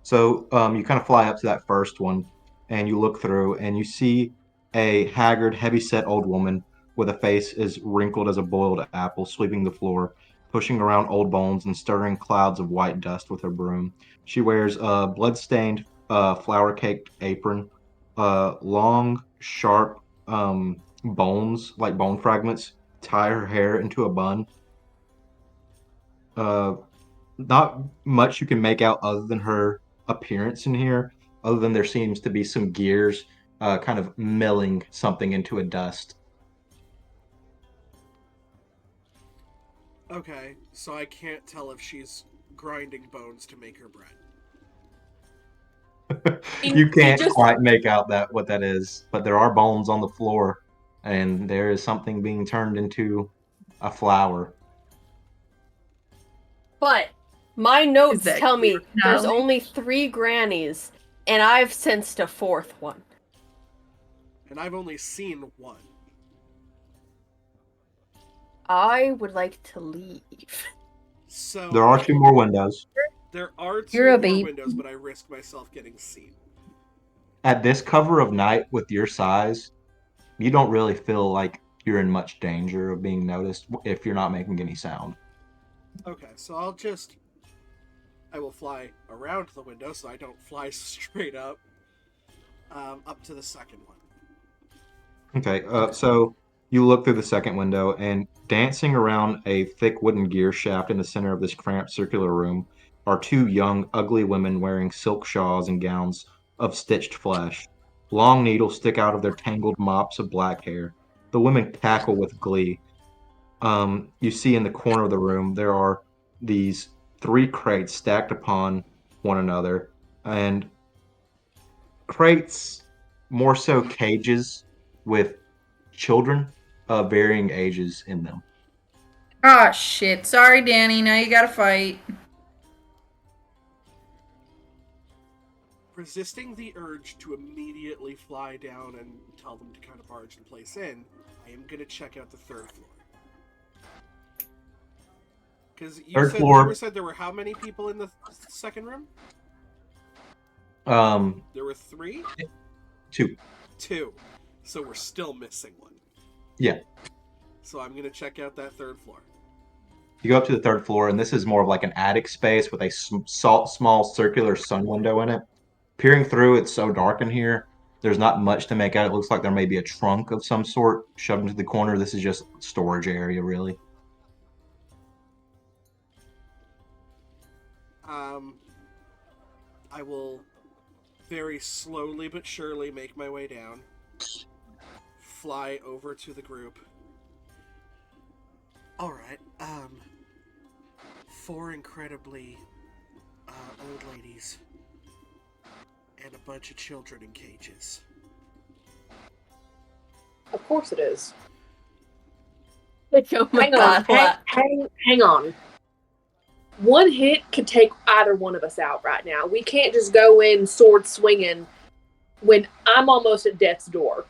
So you kind of fly up to that first one, and you look through, and you see a haggard, heavy-set old woman with a face as wrinkled as a boiled apple, sweeping the floor, pushing around old bones and stirring clouds of white dust with her broom. She wears a blood-stained, flour-caked apron, long, sharp bones, like bone fragments, tie her hair into a bun. Uh, Not much you can make out other than her appearance in here, other than there seems to be some gears kind of milling something into a dust. Okay, so I can't tell if she's grinding bones to make her bread. You can't quite make out that what that is, but there are bones on the floor, and there is something being turned into a flower. But my notes that tell me your there's knowledge? only 3 grannies, and I've sensed a 4th one. And I've only seen 1. I would like to leave. So There are 2 more windows. there are 2 You're a more babe. windows, but I risk myself getting seen. At this cover of night with your size, you don't really feel like you're in much danger of being noticed if you're not making any sound. Okay, so I will fly around the window so I don't fly straight up to the second one. Okay, so you look through the second window, and dancing around a thick wooden gear shaft in the center of this cramped circular room are 2 young, ugly women wearing silk shawls and gowns of stitched flesh. Long needles stick out of their tangled mops of black hair. The women cackle with glee. You see in the corner of the room there are these 3 crates stacked upon one another, and crates, more so cages with children of varying ages in them. Ah, shit. Sorry, Danny. Now you gotta fight. Resisting the urge to immediately fly down and tell them to kind of barge the place in, I am going to check out the 3rd floor. Because you said there were how many people in the second room? There were 3? 2. 2. So we're still missing 1. Yeah. So I'm going to check out that 3rd floor. You go up to the 3rd floor, and this is more of like an attic space with a small circular sun window in it. Peering through, it's so dark in here. There's not much to make out. It looks like there may be a trunk of some sort shoved into the corner. This is just storage area, really. I will very slowly but surely make my way down. Fly over to the group. Alright, 4 incredibly old ladies and a bunch of children in cages. Of course it is. Oh my God, hang on. 1 hit could take either one of us out right now. We can't just go in sword swinging when I'm almost at death's door.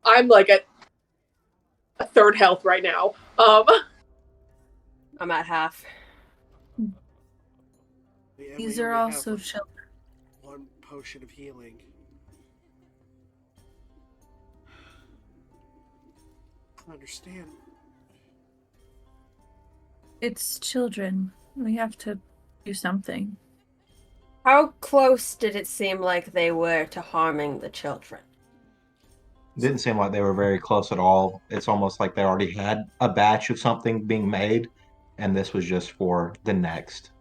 I'm like at a third health right now. I'm at half. Yeah, These we are only also have children. one potion of healing. I understand. It's children. We have to do something. How close did it seem like they were to harming the children? Didn't seem like they were very close at all. It's almost like they already had a batch of something being made, and this was just for the next.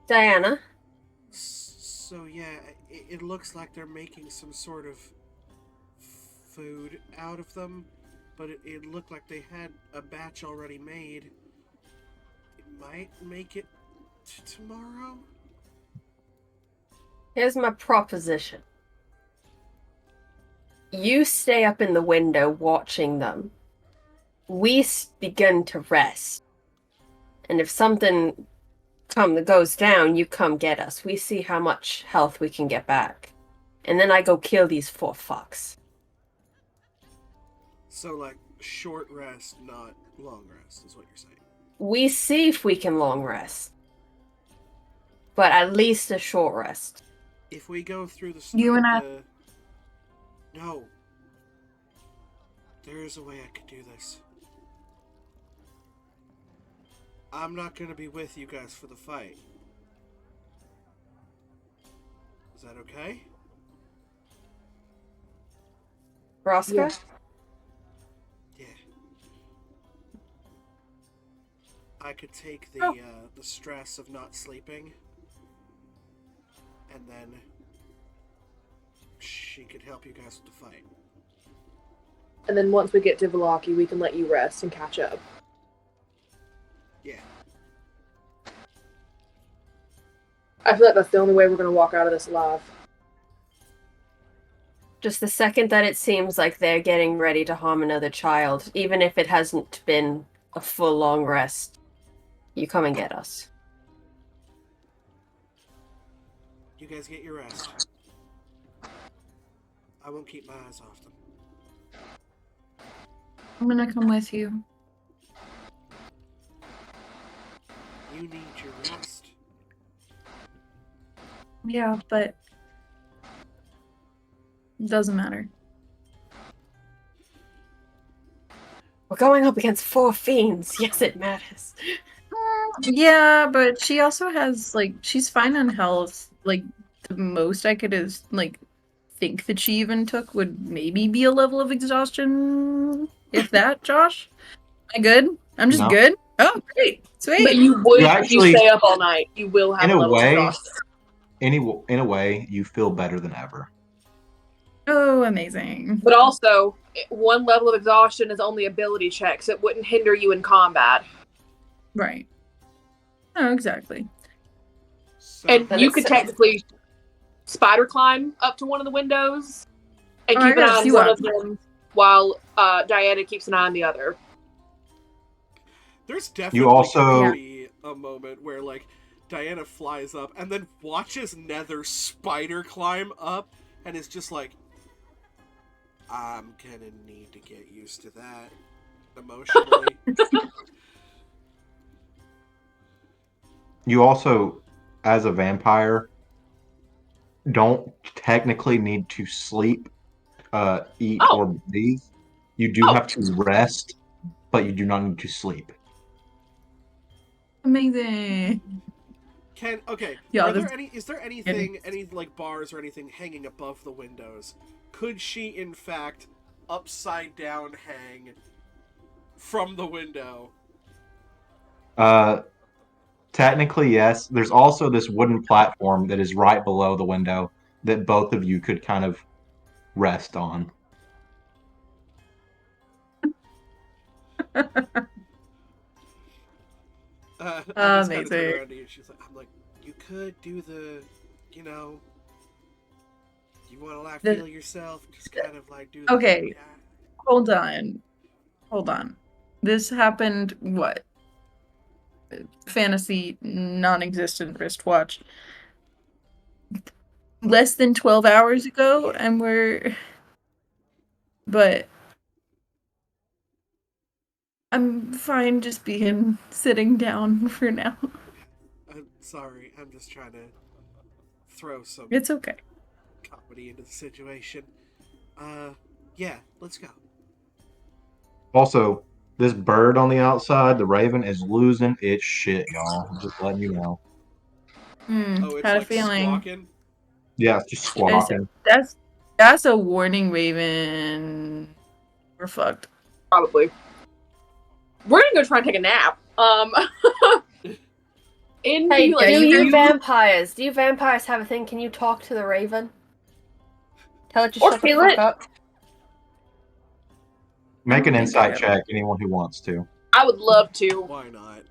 Diana? So yeah, it looks like they're making some sort of food out of them, but it looked like they had a batch already made. It might make it tomorrow. Here's my proposition. You stay up in the window watching them. We begin to rest. And if something goes down, you come get us. We see how much health we can get back. And then I go kill these 4 fucks. So like short rest, not long rest, is what you're saying. We see if we can long rest. But at least a short rest. If we go through the You and I- No. There is a way I could do this. I'm not gonna be with you guys for the fight. Is that okay? Roscoe? Yeah. Yeah. I could take the stress of not sleeping, and then she could help you guys with the fight. And then once we get to Velaki, we can let you rest and catch up. Yeah. I feel like that's the only way we're gonna walk out of this alive. Just the second that it seems like they're getting ready to harm another child, even if it hasn't been a full long rest, you come and get us. You guys get your rest. I won't keep my eyes off them. I'm gonna come with you. You need your rest. Yeah, but it doesn't matter. We're going up against 4 fiends. Yes, it matters. Yeah, but she also has she's fine on health. Like the most I could is think that she even took would maybe be a level of exhaustion. If that, Josh? Am I good? I'm just No. good? Oh, great. Sweet. But you would, You if actually- you stay up all night, you will have In a levels of way- exhaustion. In a way, you feel better than ever. Oh, amazing. But also, 1 level of exhaustion is only ability checks. It wouldn't hinder you in combat. Right. Oh, exactly. So, And Then you it's- could technically spider climb up to one of the windows and Oh, I keep an got a eye on few one of of them while Diana keeps an eye on the other. there's definitely You also- gonna be a moment where like Diana flies up and then watches Nether spider climb up and is just like, I'm gonna need to get used to that emotionally. You also, as a vampire, don't technically need to sleep, eat, Oh. or breathe. You do Oh. have to rest, but you do not need to sleep. Amazing. Is this- there anything, any like bars or anything hanging above the windows? Could she in fact upside down hang from the window? Technically, yes. There's also this wooden platform that is right below the window that both of you could kind of rest on. I'm just kind of turn Amazing. around to you. She's like, I'm like, you could do the, you know, you want to like The- feel yourself, just kind of like do. The, Okay. Hold on. Hold on. This happened, what? Fantasy non-existent wristwatch. Less than 12 hours ago, and we're... But I'm fine just sitting down for now. I'm sorry. I'm just trying to throw some It's okay. comedy into the situation. Yeah, let's go. Also, this bird on the outside, the raven, is losing its shit, y'all. Just letting you know. Oh, it's Had a like feeling. squawking. Yeah, it's just There's- squawking. That's a warning, Raven. We're fucked. Probably. We're gonna go try and take a nap. Hey, like, do you- you vampires have a thing? Can you talk to the raven? Tell it to Or shut the feel fuck it. up. Make an think I insight have check, anyone who wants to. I would love to. Why not?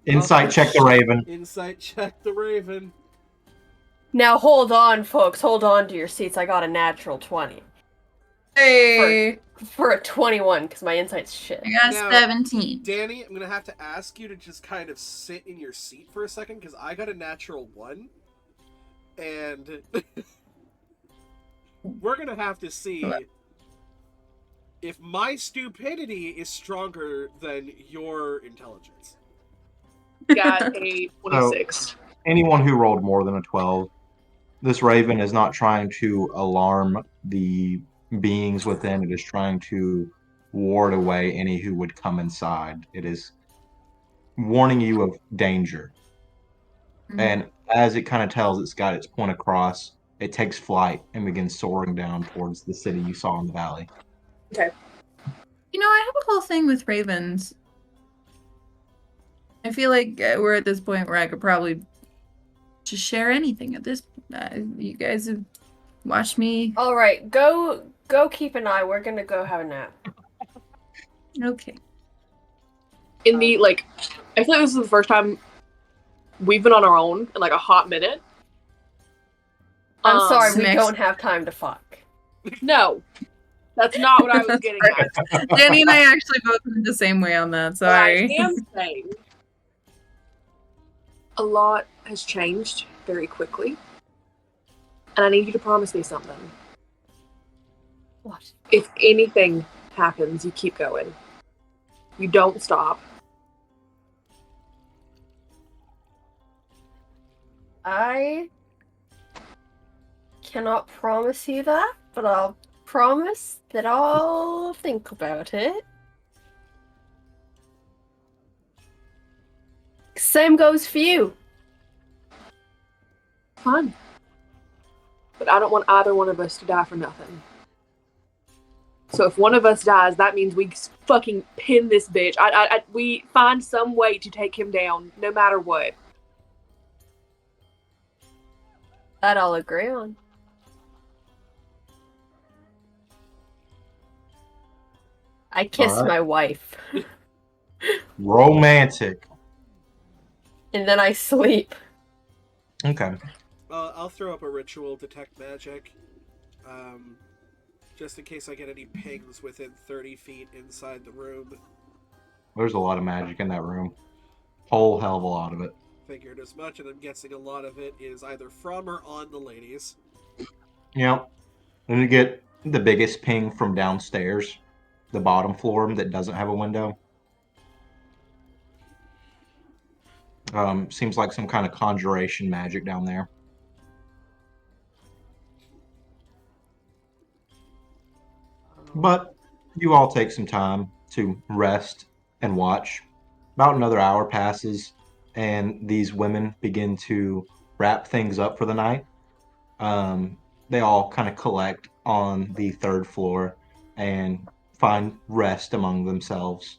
Insight check the raven. Insight check the raven. Now hold on, folks. Hold on to your seats. I got a natural 20. Hey, For a 21, because my insight's shit. I got Now, 17. Danny, I'm gonna have to ask you to just kind of sit in your seat for a second because I got a natural 1, and we're gonna have to see if my stupidity is stronger than your intelligence. Got a 26. Anyone who rolled more than a 12, this raven is not trying to alarm the beings within. It is trying to ward away any who would come inside. It is warning you of danger. And as it kind of tells it's got its point across, it takes flight and begins soaring down towards the city you saw in the valley. Okay. You know, I have a whole thing with ravens. I feel like we're at this point where I could probably just share anything at this. You guys have watched me. All right, go keep an eye. We're gonna go have a nap. Okay. In the, like, I feel like this is the first time we've been on our own in, like, a hot minute. I'm sorry, we Smex. don't have time to fuck. No. That's not what I was getting at. Danny and I actually both went the same way on that. What Sorry. I am saying, a lot has changed very quickly. And I need you to promise me something. What? If anything happens, you keep going. You don't stop. I cannot promise you that, but I'll promise that I'll think about it. Same goes for you. Fine. But I don't want either one of us to die for nothing. So if one of us dies, that means we fucking pin this bitch. We find some way to take him down, no matter what. That I'll agree on. I kiss Alright. my wife. Romantic. And then I sleep. Okay. I'll throw up a ritual detect magic, just in case I get any pings within 30 feet inside the room. There's a lot of magic in that room. Whole hell of a lot of it. Figured as much, and I'm guessing a lot of it is either from or on the ladies. Yep. And you get the biggest ping from downstairs, the bottom floor that doesn't have a window. Seems like some kind of conjuration magic down there. But you all take some time to rest and watch. About another hour passes, and these women begin to wrap things up for the night. They all kind of collect on the third floor and find rest among themselves.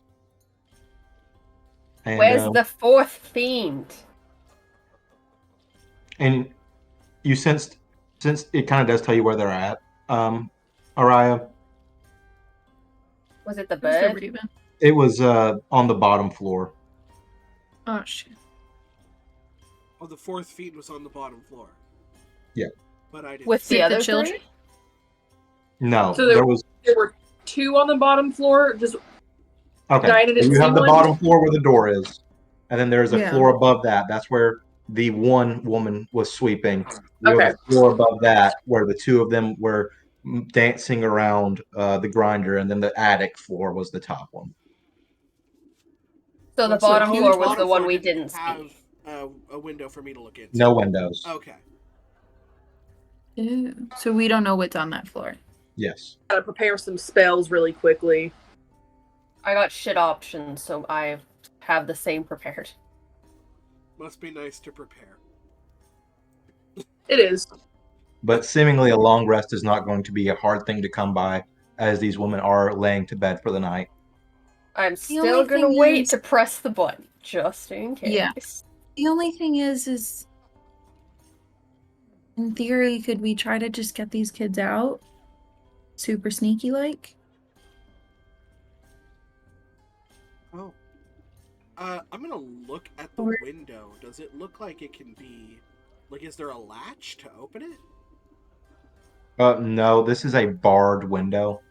And, Where's the fourth fiend? and you since it kind of does tell you where they're at, Araya. Was it the Who's the bird? raven? It was on the bottom floor. Oh shit. Oh, the fourth feed was on the bottom floor. Yeah. But I didn't. With the With the other children? three? No, So there was. There were two on the bottom floor, just Okay, Diana so didn't you see have the one? bottom floor where the door is, and then there's a Yeah. floor above that. That's where the one woman was sweeping. You Okay. have a floor above that where the two of them were dancing around the grinder, and then the attic floor was the top one. So the But so bottom the floor was bottom the one floor we didn't didn't have see. a window for me to look into. No windows. Okay. Ew. So we don't know what's on that floor. Yes. Gotta prepare some spells really quickly. I got shit options, so I have the same prepared. Must be nice to prepare. It is. But seemingly a long rest is not going to be a hard thing to come by, as these women are laying to bed for the night. I'm The still only gonna thing wait is- to press the button, just in case. Yeah. The only thing is in theory, could we try to just get these kids out? Super sneaky like? Oh. I'm gonna look at the Or- window. Does it look like it can be... Like, is there a latch to open it? No, this is a barred window.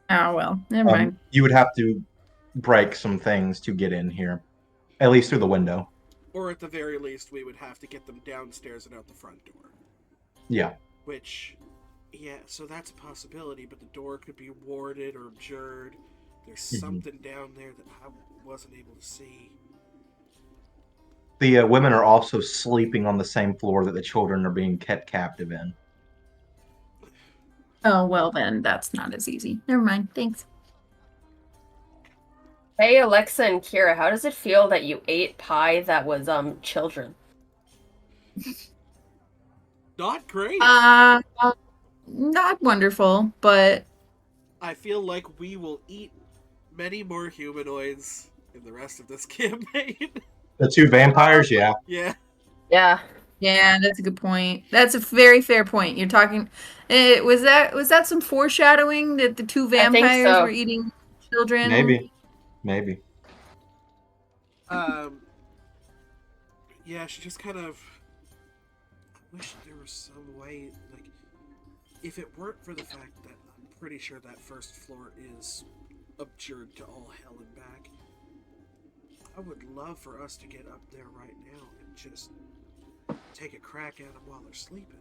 Oh well, never mind. You would have to break some things to get in here, at least through the window. Or at the very least, we would have to get them downstairs and out the front door. Yeah. Which, yeah, so that's a possibility, but the door could be warded or abjured. There's something down there that I wasn't able to see. The women are also sleeping on the same floor that the children are being kept captive in. Oh well, then that's not as easy. Never mind. Thanks. Hey, Alexa and Kira, how does it feel that you ate pie that was children? Not great! Not wonderful, but I feel like we will eat many more humanoids in the rest of this campaign. The two vampires, yeah. Yeah. Yeah. yeah, that's a good point. That's a very fair point. You're talking. Was that some foreshadowing that the two I think vampires so. were eating children? Maybe. Yeah, she just kind of... I wish there was some way, like, if it weren't for the fact that I'm pretty sure that first floor is abjured to all hell and back, I would love for us to get up there right now and just take a crack at them while they're sleeping.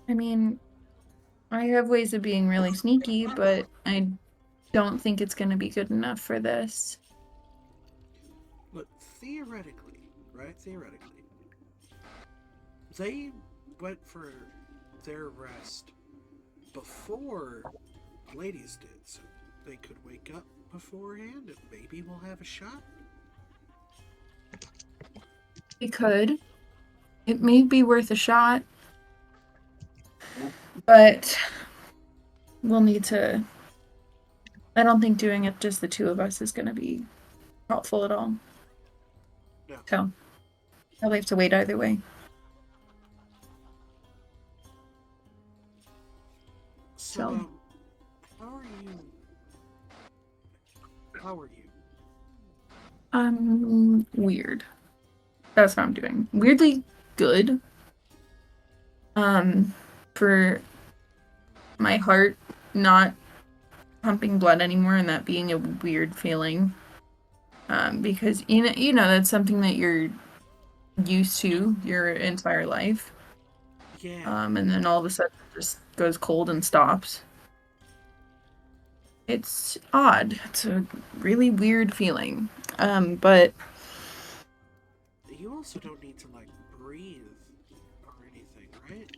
I mean, I have ways of being really sneaky, but I don't think it's going to be good enough for this. Look, theoretically, right? Theoretically, they went for their rest before ladies did, so they could wake up beforehand and maybe we'll have a shot. We could. It may be worth a shot. But we'll need to... I don't think doing it just the two of us is going to be helpful at all. No. So, probably have to wait either way. So, how are you? How are you? Weird. That's what I'm doing. Weirdly good. For my heart not pumping blood anymore and that being a weird feeling. Because you know that's something that you're used to your entire life. Yeah. And then all of a sudden it just goes cold and stops. It's odd. It's a really weird feeling. But You also don't need to like breathe or anything, right?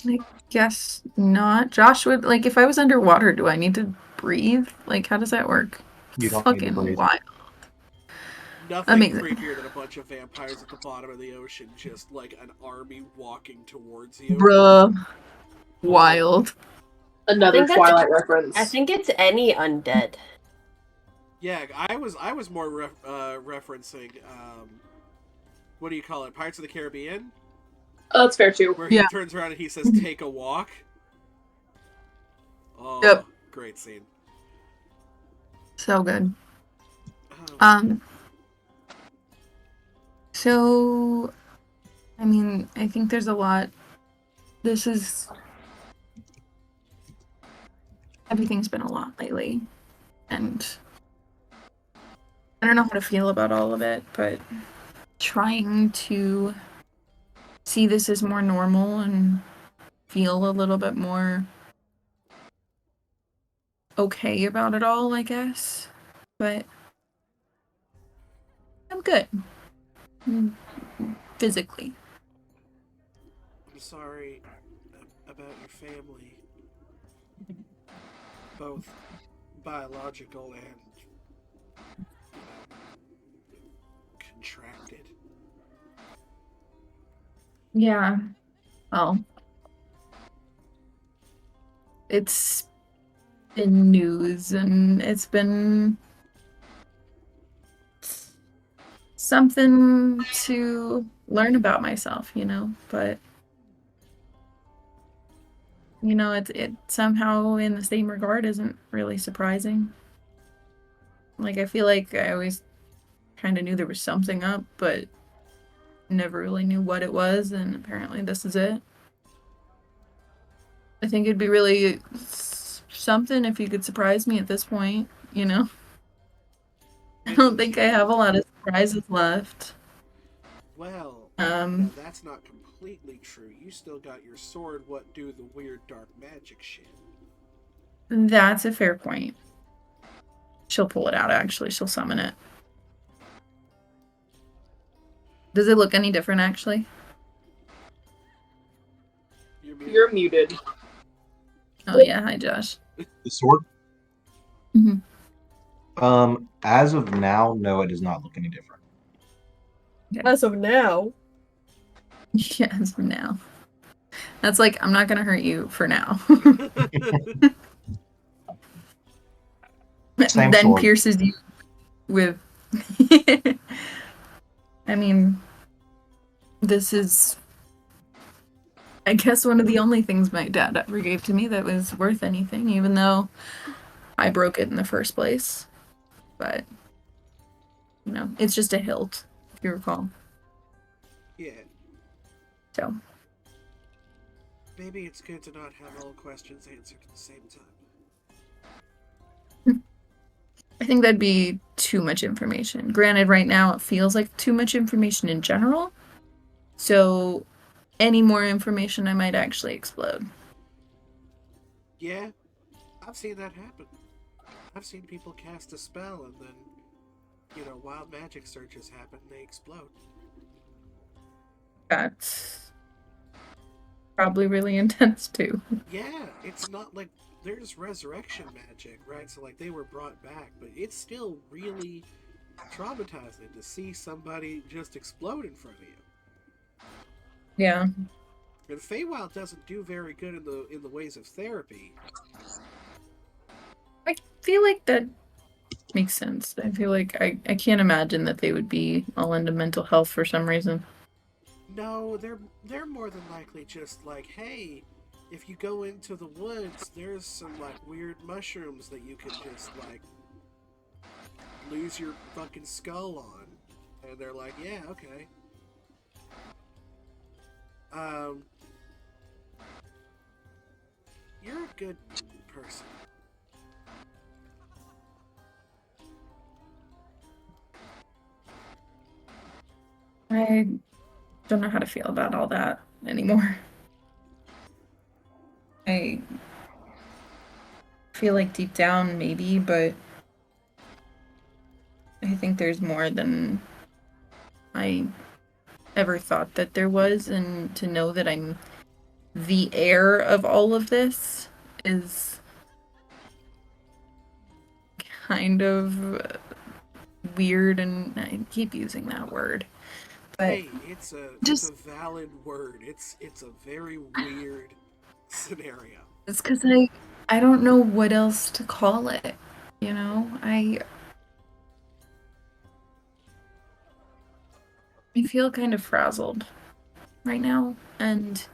I guess not. Josh would like if I was underwater, do I need to breathe? Like how does that work? You don't need to Fucking breathe. wild. Nothing Amazing. creepier than a bunch of vampires at the bottom of the ocean, just like an army walking towards you. Bruh. Wild. Another that's- Twilight reference. I think it's any undead. Yeah, I was more referencing what do you call it? Pirates of the Caribbean, Oh, that's fair too. where he Yeah. turns around and he says, "Take a walk." Oh, Yep. great scene. So good. Um, So I mean, I think there's a lot. Everything's been a lot lately. And I don't know how to feel about all of it, but trying to see this as more normal and feel a little bit more okay about it all, I guess. but I'm good. Physically. I'm sorry about your family. Both biological and contracted. Yeah. Well, it's been news and it's been something to learn about myself, but it somehow in the same regard isn't really surprising. Like, I feel like I always kind of knew there was something up, but never really knew what it was, and apparently this is it. I think it'd be really something if you could surprise me at this point, I don't think I have a lot of surprises left. Well, Um, now that's not completely true. You still got your sword, what do the weird dark magic shit. that's a fair point. She'll pull it out, actually. She'll summon it. Does it look any different, actually? You're muted. Oh, yeah. Hi, Josh. The sword? Mhm. As of now, no, it does not look any different. As of now. Yes, for now. That's like, I'm not gonna hurt you for now. Same Then sword. pierces you with. I mean, this is, I guess, one of the only things my dad ever gave to me that was worth anything, even though I broke it in the first place. But, it's just a hilt, if you recall. Yeah. So, Maybe it's good to not have all questions answered at the same time. I think that'd be too much information. Granted, right now it feels like too much information in general. So, any more information, I might actually explode. Yeah, I've seen that happen. I've seen people cast a spell and then, wild magic surges happen and they explode. That's probably really intense too. Yeah, it's not like there's resurrection magic, right? So, like, they were brought back, but it's still really traumatizing to see somebody just explode in front of you. Yeah. And Feywild doesn't do very good in the ways of therapy. I feel like that makes sense. I feel like I can't imagine that they would be all into mental health for some reason. No, they're more than likely just like, hey, if you go into the woods, there's some like weird mushrooms that you could just like lose your fucking skull on. And they're like, yeah, okay. You're a good person. I don't know how to feel about all that anymore. I feel like deep down, maybe, but I think there's more than I ever thought that there was, and to know that I'm the heir of all of this is kind of weird, and I keep using that word. But Hey, it's a valid word. It's a very weird scenario. it's because I don't know what else to call it. I feel kind of frazzled right now, and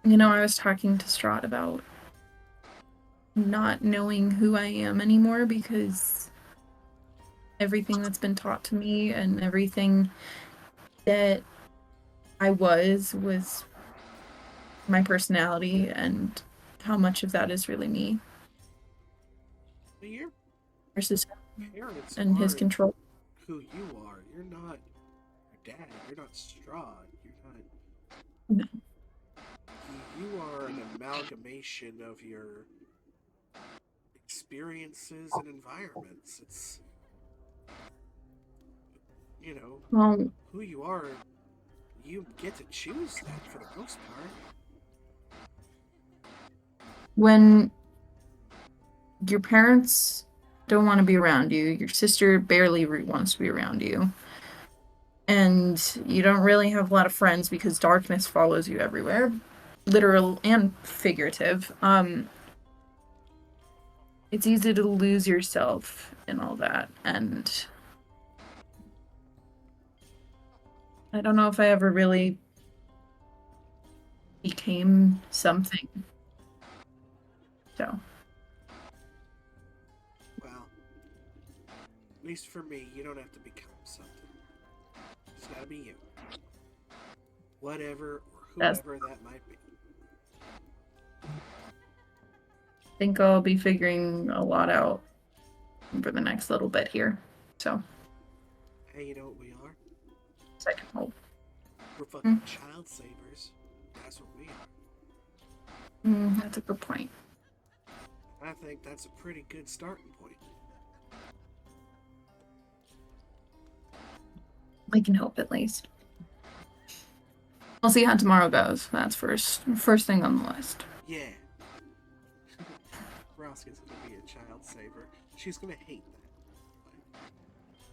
I was talking to Strahd about not knowing who I am anymore because everything that's been taught to me and everything that I was my personality, and how much of that is really me But your versus parents and his aren't control. who you are. You're not your dad. You're not Strahd. You're not. No. You are an amalgamation of your experiences and environments. It's, Well, who you are, you get to choose that for the most part. when your parents don't want to be around you, your sister barely wants to be around you, and you don't really have a lot of friends because darkness follows you everywhere, literal and figurative. It's easy to lose yourself in all that, and I don't know if I ever really became something. So, Well, at least for me, you don't have to become something. It's gotta be you. Whatever or That's- whoever that might be. I think I'll be figuring a lot out for the next little bit here. So, Hey, you know what we are? second hope. We're fucking child savers. That's what we are. That's a good point. I think that's a pretty good starting point. We can hope at least. We'll see how tomorrow goes. That's first thing on the list. Yeah. Roscoe's gonna be a child saver. She's gonna hate that.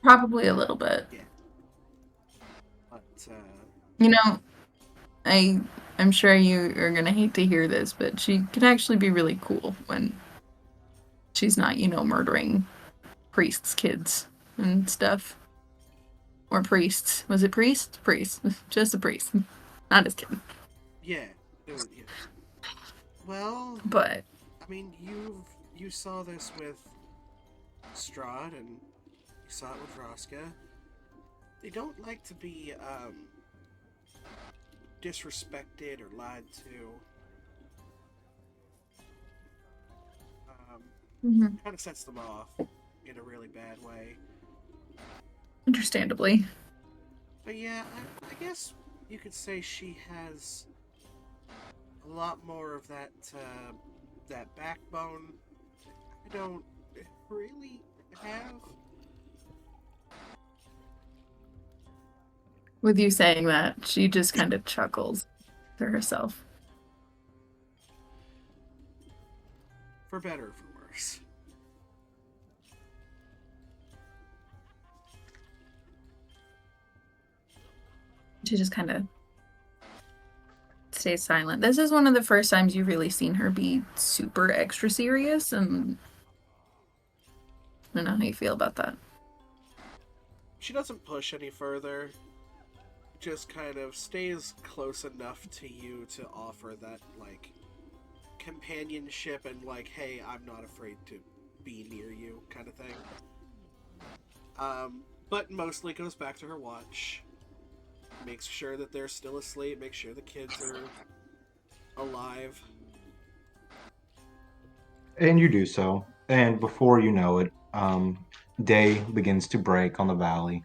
Probably a little bit. Yeah. But, You know, I'm sure you are gonna hate to hear this, but she can actually be really cool when she's not, murdering priests' kids and stuff. Or priests. Was it priest? Priest. Just a priest. Not his kid. yeah. Yeah. Well, But I mean, you saw this with Strahd, and you saw it with Rosca. They don't like to be disrespected or lied to. Kind of sets them off in a really bad way. understandably. But yeah, I guess you could say she has a lot more of that backbone. I don't really have. With you saying that, she just kind of chuckles to herself. For better or for worse. She just kind of stays silent. This is one of the first times you've really seen her be super extra serious, and I don't know how you feel about that. She doesn't push any further. Just kind of stays close enough to you to offer that, like, companionship and, like, hey, I'm not afraid to be near you kind of thing. But mostly goes back to her watch. Makes sure that they're still asleep, makes sure the kids are alive. And you do so. And before you know it, day begins to break on the valley.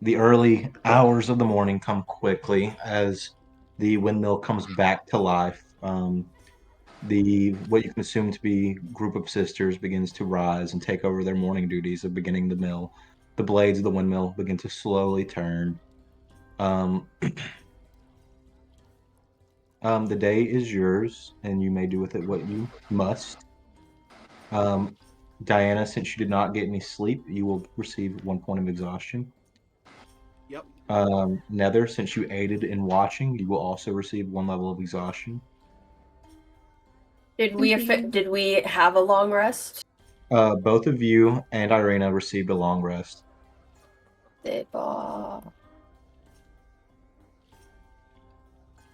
The early hours of the morning come quickly as the windmill comes back to life. The what you can assume to be group of sisters begins to rise and take over their morning duties of beginning the mill. The blades of the windmill begin to slowly turn. The day is yours, and you may do with it what you must. Diana, since you did not get any sleep, you will receive 1 point of exhaustion. Yep. Nether, since you aided in watching, you will also receive 1 level of exhaustion. Did we have a long rest? Both of you and Irina received a long rest.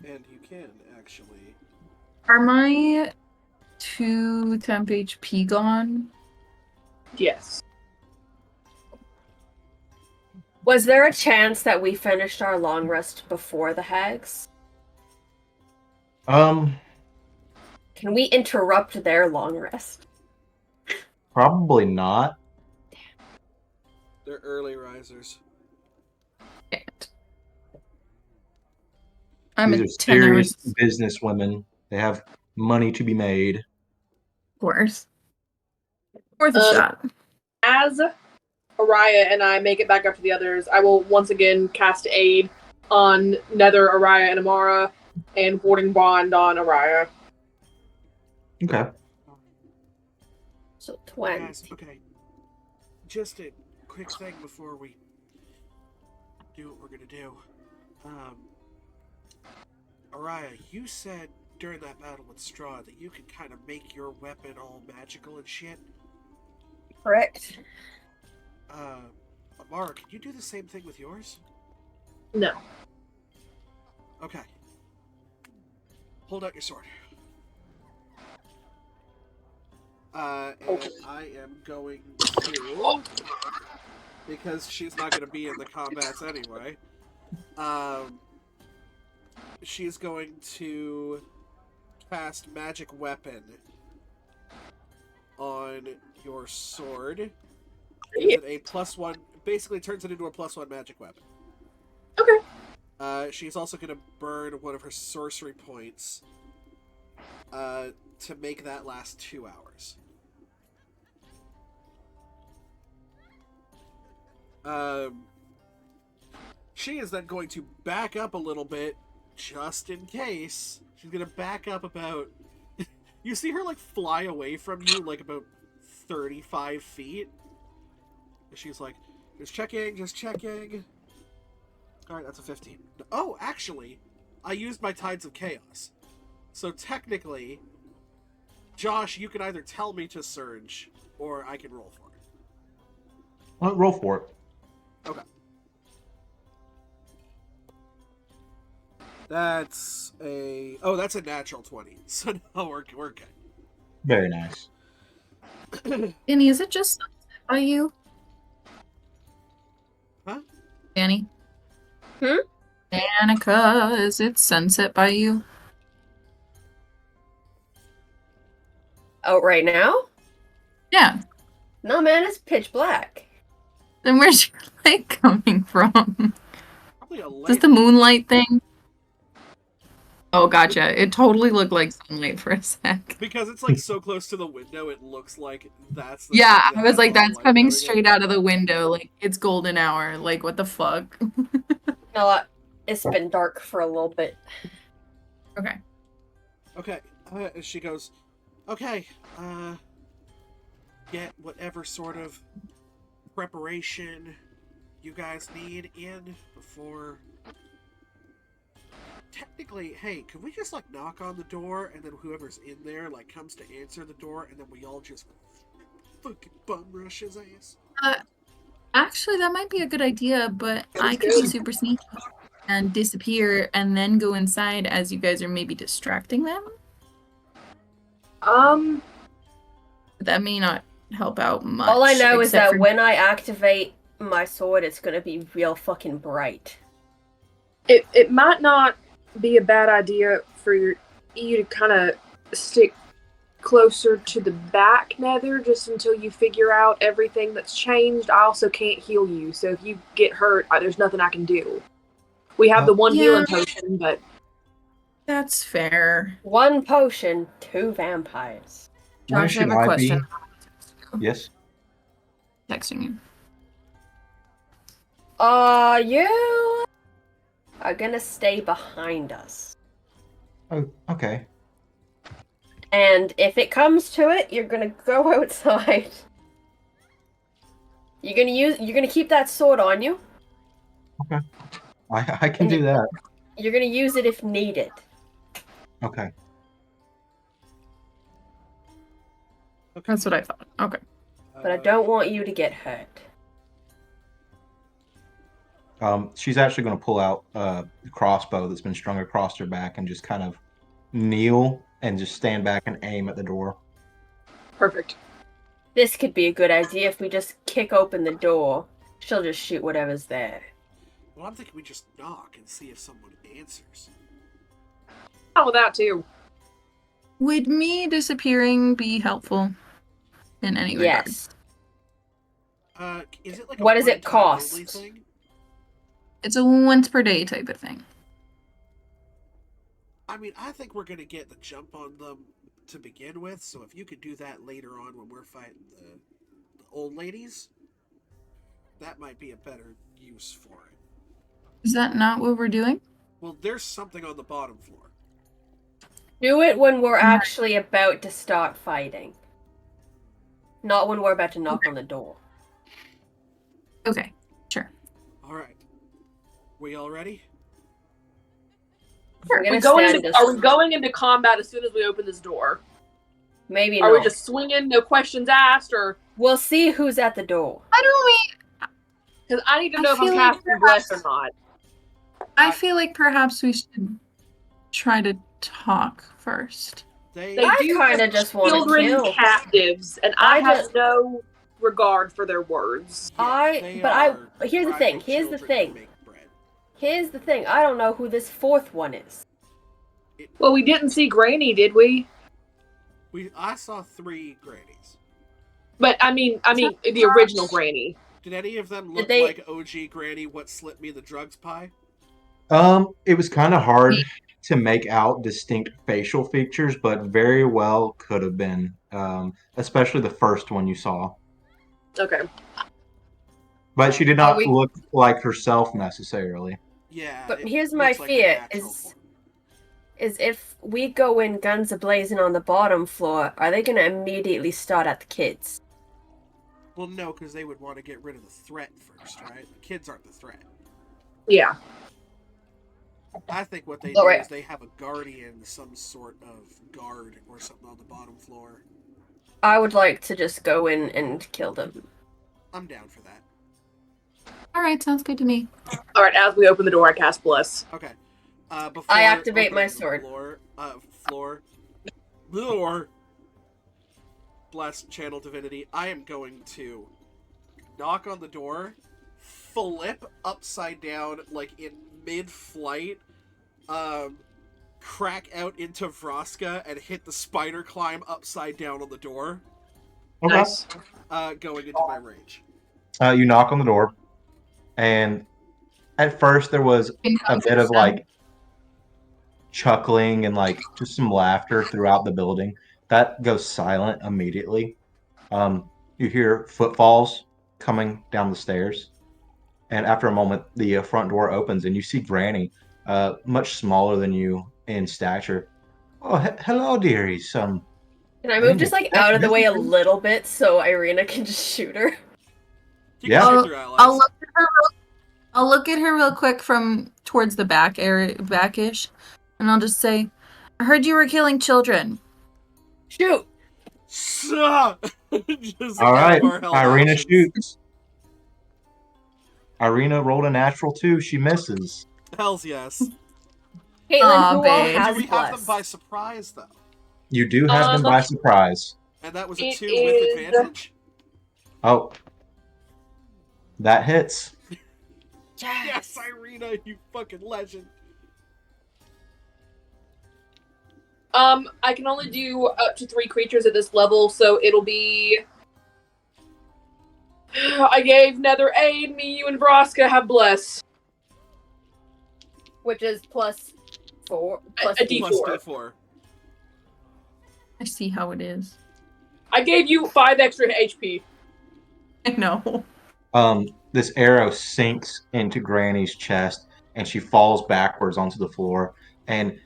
And you can, actually. Are my 2 temp HP gone? Yes. Was there a chance that we finished our long rest before the hags? Um, Can we interrupt their long rest? Probably not. They're early risers. I'm These a are 10 serious hours. business women. They have money to be made. Of course. Worth a shot. As Araya and I make it back up to the others, I will once again cast Aid on Nether, Araya, and Amara, and Warding Bond on Araya. Okay. So 20. Guys, okay. Just a quick thing before we do what we're gonna do. Araya, you said during that battle with Strahd that you could kind of make your weapon all magical and shit. Correct. Amara, can you do the same thing with yours? No. Okay. Hold out your sword. And I am going to, because she's not going to be in the combats anyway, she's going to cast Magic Weapon on your sword. Gives it a +1, basically turns it into a +1 magic weapon. Okay. She's also going to burn one of her sorcery points to make that last 2 hours. She is then going to back up a little bit, just in case. She's going to back up about... You see her, like, fly away from you, like, about 35 feet. And she's like, just checking. Alright, that's a 15. Oh, actually, I used my Tides of Chaos. So technically, Josh, you can either tell me to surge, or I can roll for it. Well, roll for it. Okay. That's a... Oh, that's a natural 20. So no, we're good. Very nice. Danny, is it just by you? Huh? Danny? Hmm? Danica, is it sunset by you? Oh, right now? Yeah. No, man, it's pitch black. Then where's your light coming from? Probably a Is this the moonlight thing? Oh, gotcha. It totally looked like sunlight for a sec. Because it's like so close to the window, it looks like that's the Yeah, thing I that was has like, all the that's light coming in. straight out of the window. Like, it's golden hour. Like, what the fuck? No, it's been dark for a little bit. Okay. Okay, she goes, okay, get whatever sort of preparation you guys need in before... Technically, hey, could we just, like, knock on the door, and then whoever's in there, like, comes to answer the door, and then we all just fucking bum rush his ass? Actually, that might be a good idea, but I could be super sneaky and disappear and then go inside as you guys are maybe distracting them. That may not help out much. All I know is except that for... when I activate my sword, it's gonna be real fucking bright. It might not be a bad idea for you to kind of stick closer to the back Nether just until you figure out everything that's changed. I also can't heal you, so if you get hurt, there's nothing I can do. We have the one healing potion, but... That's fair. 1 potion, 2 vampires. Josh, I have a question. Yes. Texting you. You are gonna stay behind us. Oh, okay. And if it comes to it, you're gonna go outside. You're gonna keep that sword on you. Okay. I can do that. You're gonna use it if needed. Okay. That's what I thought. Okay. But I don't want you to get hurt. She's actually going to pull out the crossbow that's been strung across her back and just kind of kneel and just stand back and aim at the door. Perfect. This could be a good idea if we just kick open the door. She'll just shoot whatever's there. Well, I'm thinking we just knock and see if someone answers. Oh, that too. Would me disappearing be helpful in any regard? Yes. Is it like What a does it one-time cost? only thing? It's a once per day type of thing. I mean, I think we're gonna get the jump on them to begin with, so if you could do that later on when we're fighting the old ladies, that might be a better use for it. Is that not what we're doing? Well, there's something on the bottom floor. Do it when we're actually about to start fighting. Not when we're about to knock on the door. Okay, sure. Alright. We all ready? I'm Are gonna we, going stand into, are we going into combat as soon as we open this door? Maybe Are not. we just swinging, no questions asked, or... We'll see who's at the door. Why don't we? Because I need to I know if I'm feel like casting Bless or not. I feel like perhaps we should try to talk first. They They I do kinda have just wanna children kill. captives, and I I have just- no regard for their words. But here's the thing. Here's the thing. Here's the thing. I don't know who this fourth one is. Well, we didn't see Granny, did we? I saw 3 grannies. But I mean, the original Granny. Did any of them look they- like OG Granny? What slipped me the drugs pie? It was kind of hard to make out distinct facial features, but very well could have been, especially the first one you saw. Okay. But she did Are not we- look like herself necessarily. Yeah. But it here's my looks like the fear natural is- form. Is if we go in guns a-blazing on the bottom floor, are they gonna immediately start at the kids? Well, no, because they would want to get rid of the threat first, right? The kids aren't the threat. Yeah. I think what they do Alright. is they have a guardian, some sort of guard or something on the bottom floor. I would like to just go in and kill them. I'm down for that. All right, sounds good to me. All right. As we open the door, I cast Bless. Okay. Before I activate my opening the sword. Floor. Bless channel divinity. I am going to knock on the door, flip upside down, like in mid-flight, crack out into Vraska and hit the spider climb upside down on the door, Okay. Nice. going into my range. You knock on the door, and at first there was a bit of like chuckling and like just some laughter throughout the building. That goes silent immediately. You hear footfalls coming down the stairs, and after a moment, the front door opens, and you see Granny, much smaller than you in stature. Oh, hello, dearies. Can I move just like out of the way a This is- little bit so Irina can just shoot her? You Yeah. can shoot I'll, through allies. I'll look at her. I'll look at her real quick from towards the back area, backish, and I'll just say, "I heard you were killing children." Shoot! Just All right, Elmar held Irina actions. shoots. Irina rolled a natural 2. She misses. Hells yes. Caitlin, Aw, who all babe. has Do we have them bless? by surprise, though? You do have them by surprise. And that was a It 2 is- with advantage? Oh, that hits. Yes, Irina, you fucking legend. I can only do up to 3 creatures at this level, so it'll be... I gave Nether aid, me, you, and Vraska have Bless. Which is plus 4. Plus A D4. Plus D4. I see how it is. I gave you 5 extra HP. I know. This arrow sinks into Granny's chest, and she falls backwards onto the floor. And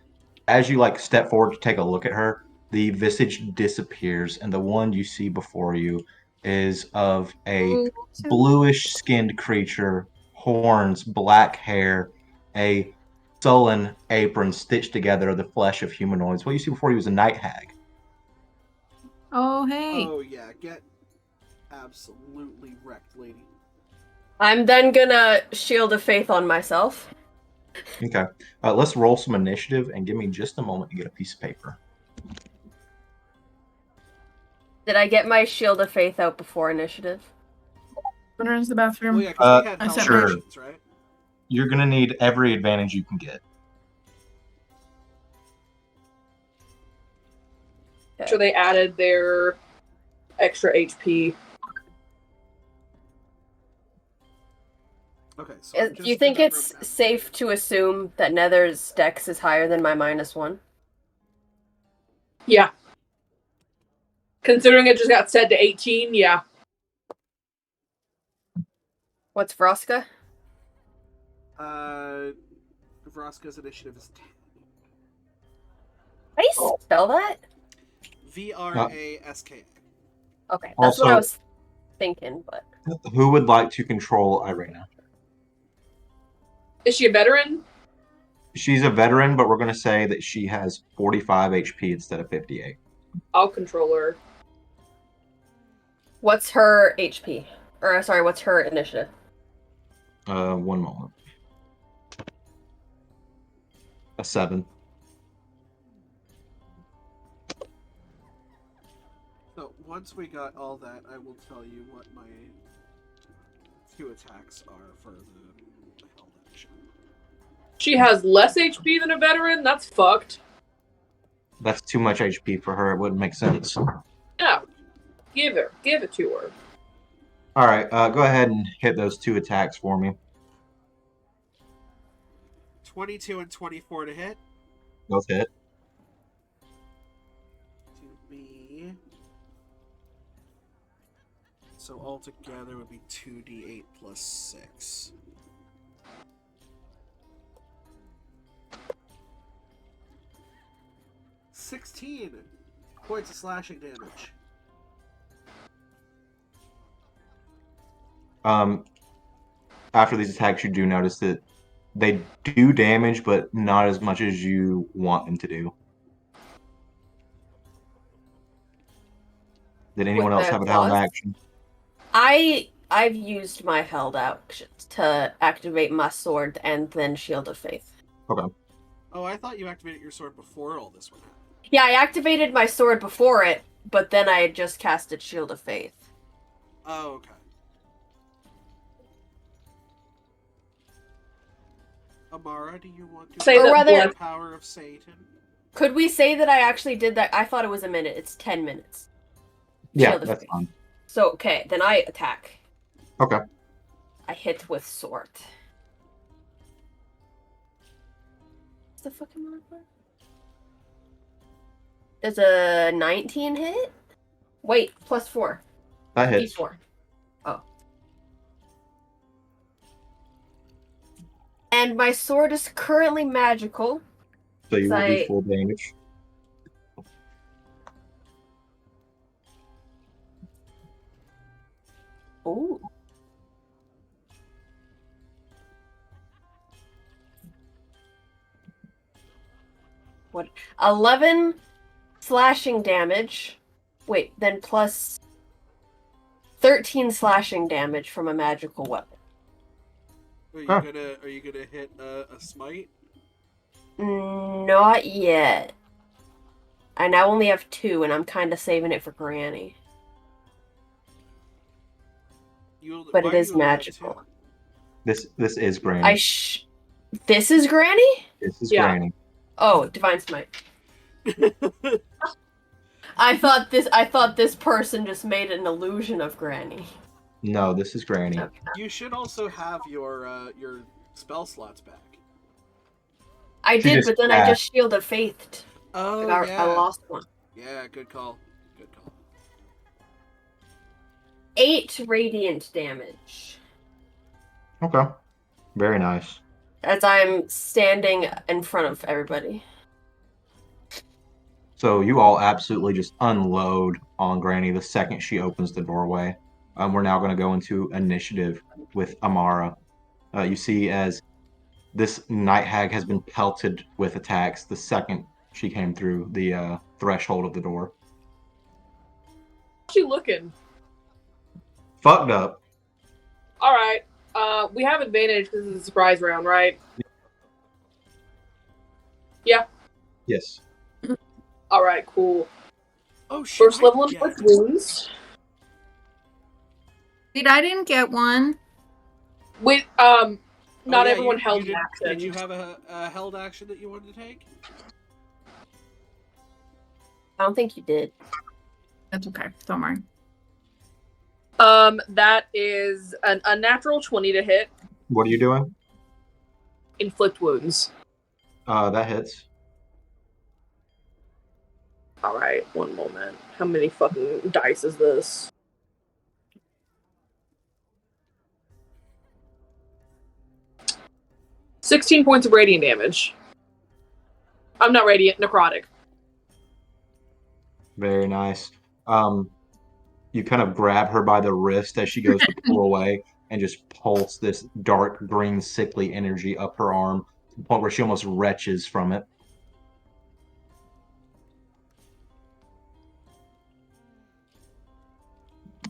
as you like step forward to take a look at her, the visage disappears, and the one you see before you is of a bluish-skinned creature, horns, black hair, a sullen apron stitched together of the flesh of humanoids. What you see before you is a night hag. Oh, hey. Oh, yeah, get absolutely wrecked, lady. I'm then gonna shield of faith on myself. Okay, let's roll some initiative and give me just a moment to get a piece of paper. Did I get my shield of faith out before initiative? Wanna run to the bathroom? Well, yeah, because we had I health said sure. potions, right? You're gonna need every advantage you can get. So they added their extra HP. Okay, so Do you think it's safe to assume that Nether's dex is higher than my -1? Yeah. Considering it just got set to 18, yeah. What's Vroska? Vraska's initiative is 10. How do you spell that? Vraska. Okay, that's what I Also- was thinking, but Who would like to control Irina? Is she a veteran? She's a veteran, but we're going to say that she has 45 HP instead of 58. I'll control her. what's her HP? Or sorry, what's her initiative? 1 moment. A 7. So once we got all that, I will tell you what my 2 attacks are for the held action. She has less HP than a veteran? That's fucked. That's too much HP for her. It wouldn't make sense. No. Give it to her. All right, go ahead and hit those 2 attacks for me. 22 and 24 to hit. Both hit. To be... So altogether would be 2d8 plus 6. $16 points of slashing damage. After these attacks, you do notice that they do damage, but not as much as you want them to do. Did anyone With else the have a held claws? action? I've used my held actions to activate my sword and then Shield of Faith. Okay. Oh, I thought you activated your sword before all this went happened. Yeah, I activated my sword before it, but then I had just casted Shield of Faith. Oh, okay. Amara, do you want to Say Or that rather- blood. the power of Satan? Could we say that I actually did that? I thought it was a minute. It's 10 minutes. Yeah, Shield of that's Faith. fine. So, okay, then I attack. Okay. I hit with sword. What's the fucking modifier? Does a 19 hit? Wait, plus 4. That hits. D4. Oh. And my sword is currently magical. So you will do I- full damage. Ooh. What? 11 slashing damage. Wait, then plus 13 slashing damage from a magical weapon. Are you Huh. gonna hit a smite? Not yet. I now only have 2, and I'm kind of saving it for Granny. But Why it do is you only have magical. 2? This is Granny. This is Granny? This is Yeah. Granny. Oh, Divine Smite. I thought this person just made an illusion of Granny. No, this is Granny. Okay. You should also have your spell slots back. I She did, just but then I just Shield of Faithed. Oh I lost one. Yeah, good call. Good call. 8 radiant damage. Okay. Very nice. As I'm standing in front of everybody. So you all absolutely just unload on Granny the second she opens the doorway. We're now going to go into initiative with Amara. You see as this night hag has been pelted with attacks the second she came through the threshold of the door. How's she looking? Fucked up. All right. We have advantage because it's a surprise round, right? Yes. All right, cool. Oh shit! First level yeah. inflict wounds. Wait, I didn't get one. With Oh, not yeah, everyone you held did, an action. Did you have a held action that you wanted to take? I don't think you did. That's okay. Don't worry. That is an unnatural 20 to hit. What are you doing? Inflict wounds. That hits. Alright, one moment. How many fucking dice is this? $16 points of radiant damage. I'm not radiant, necrotic. Very nice. You kind of grab her by the wrist as she goes to pull away and just pulse this dark green sickly energy up her arm to the point where she almost retches from it.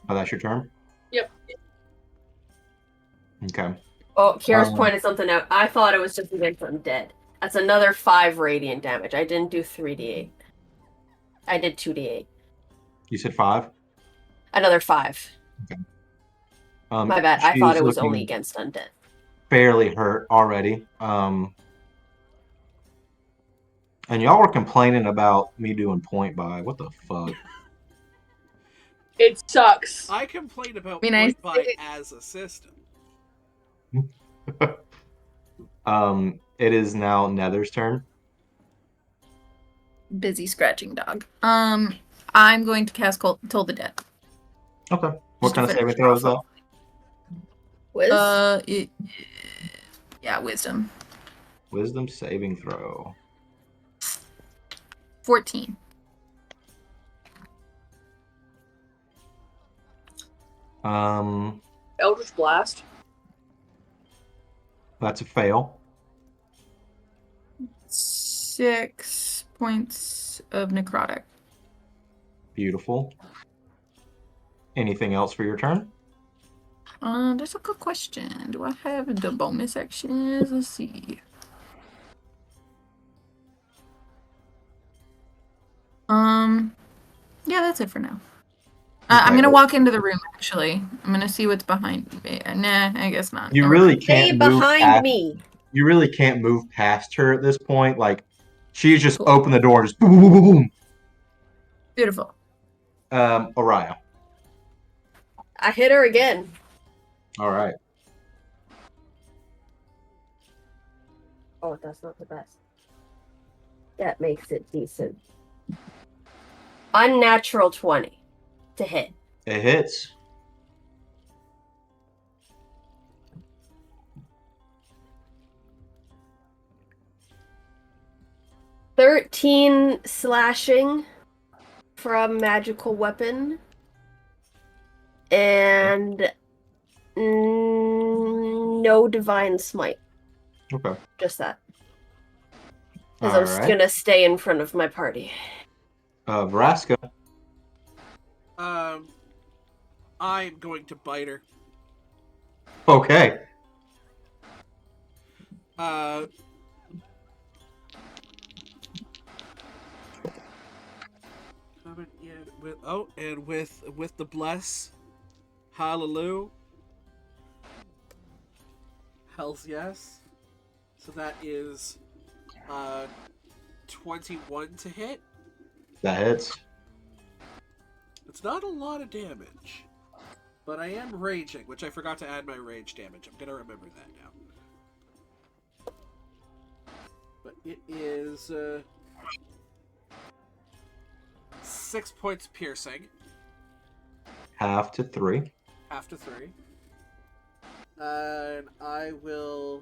Oh, that's your turn? Yep. Okay. Oh, Kira's pointed something out. I thought it was just against undead. That's another 5 radiant damage. I didn't do 3d8. I did 2d8. You said 5? Another 5. Okay. My bad. I thought she's it was only looking against undead. fairly hurt already. And y'all were complaining about me doing point buy. What the fuck? It sucks. I complain about I mean, point buy as a system. It is now Nether's turn. Busy scratching dog. I'm going to cast Toll the Dead. Okay. What Just kind of to saving finish throw is off. that? Wiz? Yeah, wisdom. Wisdom saving throw. 14. Eldritch Blast. That's a fail. 6 points of necrotic. Beautiful. Anything else for your turn? That's a good question. Do I have the bonus actions? Let's see. Yeah, that's it for now. I'm Okay. gonna walk into the room. Actually, I'm gonna see what's behind me. Nah, I guess not. You Never really mind. Stay can't move behind past, me. you really can't move past her at this point. Like, she's just Cool. opened the door and just boom, boom, boom, boom, Beautiful. boom. Araya. I hit her again. All right. Oh, that's not the best. That makes it decent. Unnatural 20 to hit. It hits. $13 slashing from magical weapon. And no divine smite. Okay. Just that. All Because I'm right. gonna stay in front of my party. Vraska. I'm going to bite her. Okay. Coming in with the bless, hallelujah, hells yes. So that is 21 to hit. That hits. It's not a lot of damage, but I am raging, which I forgot to add my rage damage. I'm gonna remember that now. But it is 6 points piercing. Half to 3. Half to 3. And I will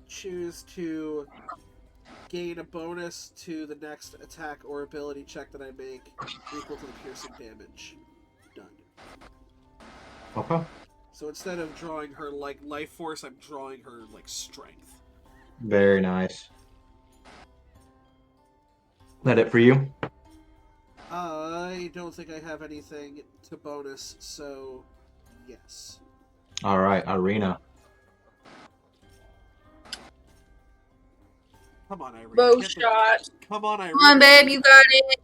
choose to gain a bonus to the next attack or ability check that I make equal to the piercing damage done. Okay. So instead of drawing her like life force, I'm drawing her like strength. Very nice. That it for you? I don't think I have anything to bonus, so yes. All right, Irina. Come on, Irina. Bow Get the- shot. Come on, Irina. Come on, babe, you got it.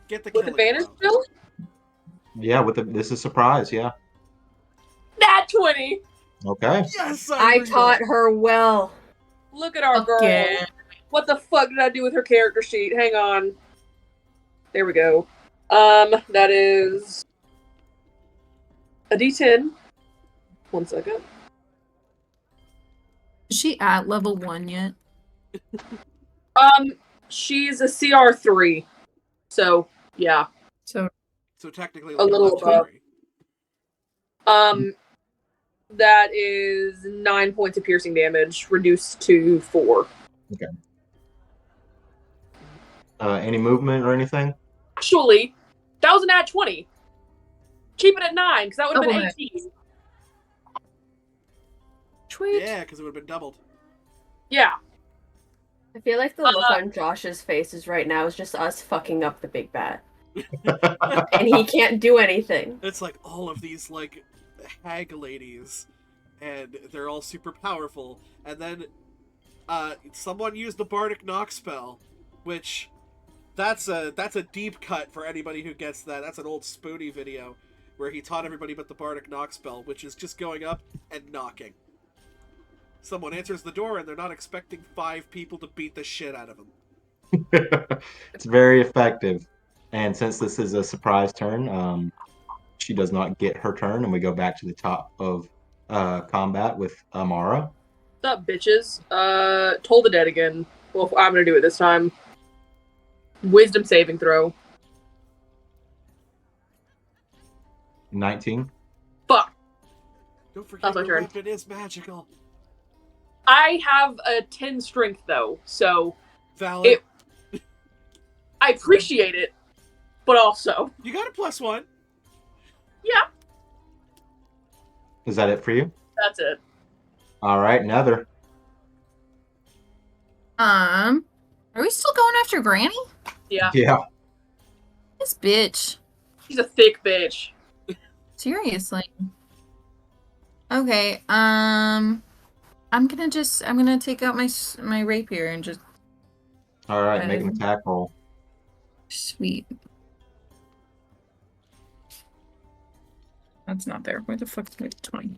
Get the With killing advantage blow. still? Yeah, this is a surprise. Yeah. Nat 20! Okay. Yes, I Irina. taught her well. Look at our Fuck girl. yeah. What the fuck did I do with her character sheet? Hang on. There we go. That is a D10. 1 second. Is she at level 1 yet? She's a CR3. So, yeah. So So technically, A like little level above. 3. That is 9 points of piercing damage, reduced to 4. Okay. Any movement or anything? Actually, that was an at 20. Keep it at 9, because that would have been Double net. 18. tweet. Yeah, because it would have been doubled. Yeah. I feel like the look on Josh's faces right now is just us fucking up the big bat. And he can't do anything. It's like all of these, like, hag ladies, and they're all super powerful, and then someone used the Bardic Knock spell, which that's a deep cut for anybody who gets that. That's an old Spoony video where he taught everybody about the Bardic Knock spell, which is just going up and knocking. Someone answers the door and they're not expecting 5 people to beat the shit out of them. It's very effective. And since this is a surprise turn, she does not get her turn, and we go back to the top of combat with Amara. What's up, bitches? Toll the Dead again. Well, I'm gonna do it this time. Wisdom saving throw. 19. Fuck. Don't forget That's my your turn. weapon is magical. I have a 10 strength, though, so Valid. I appreciate it, but also... You got a +1. Yeah, Is that it for you? that's it. All right, Nether. Are we still going after Granny? Yeah, Yeah. This bitch. she's a thick bitch. Seriously. Okay. I'm gonna take out my rapier and just All right, make an attack roll. sweet. That's not there. Where the fuck's my 20?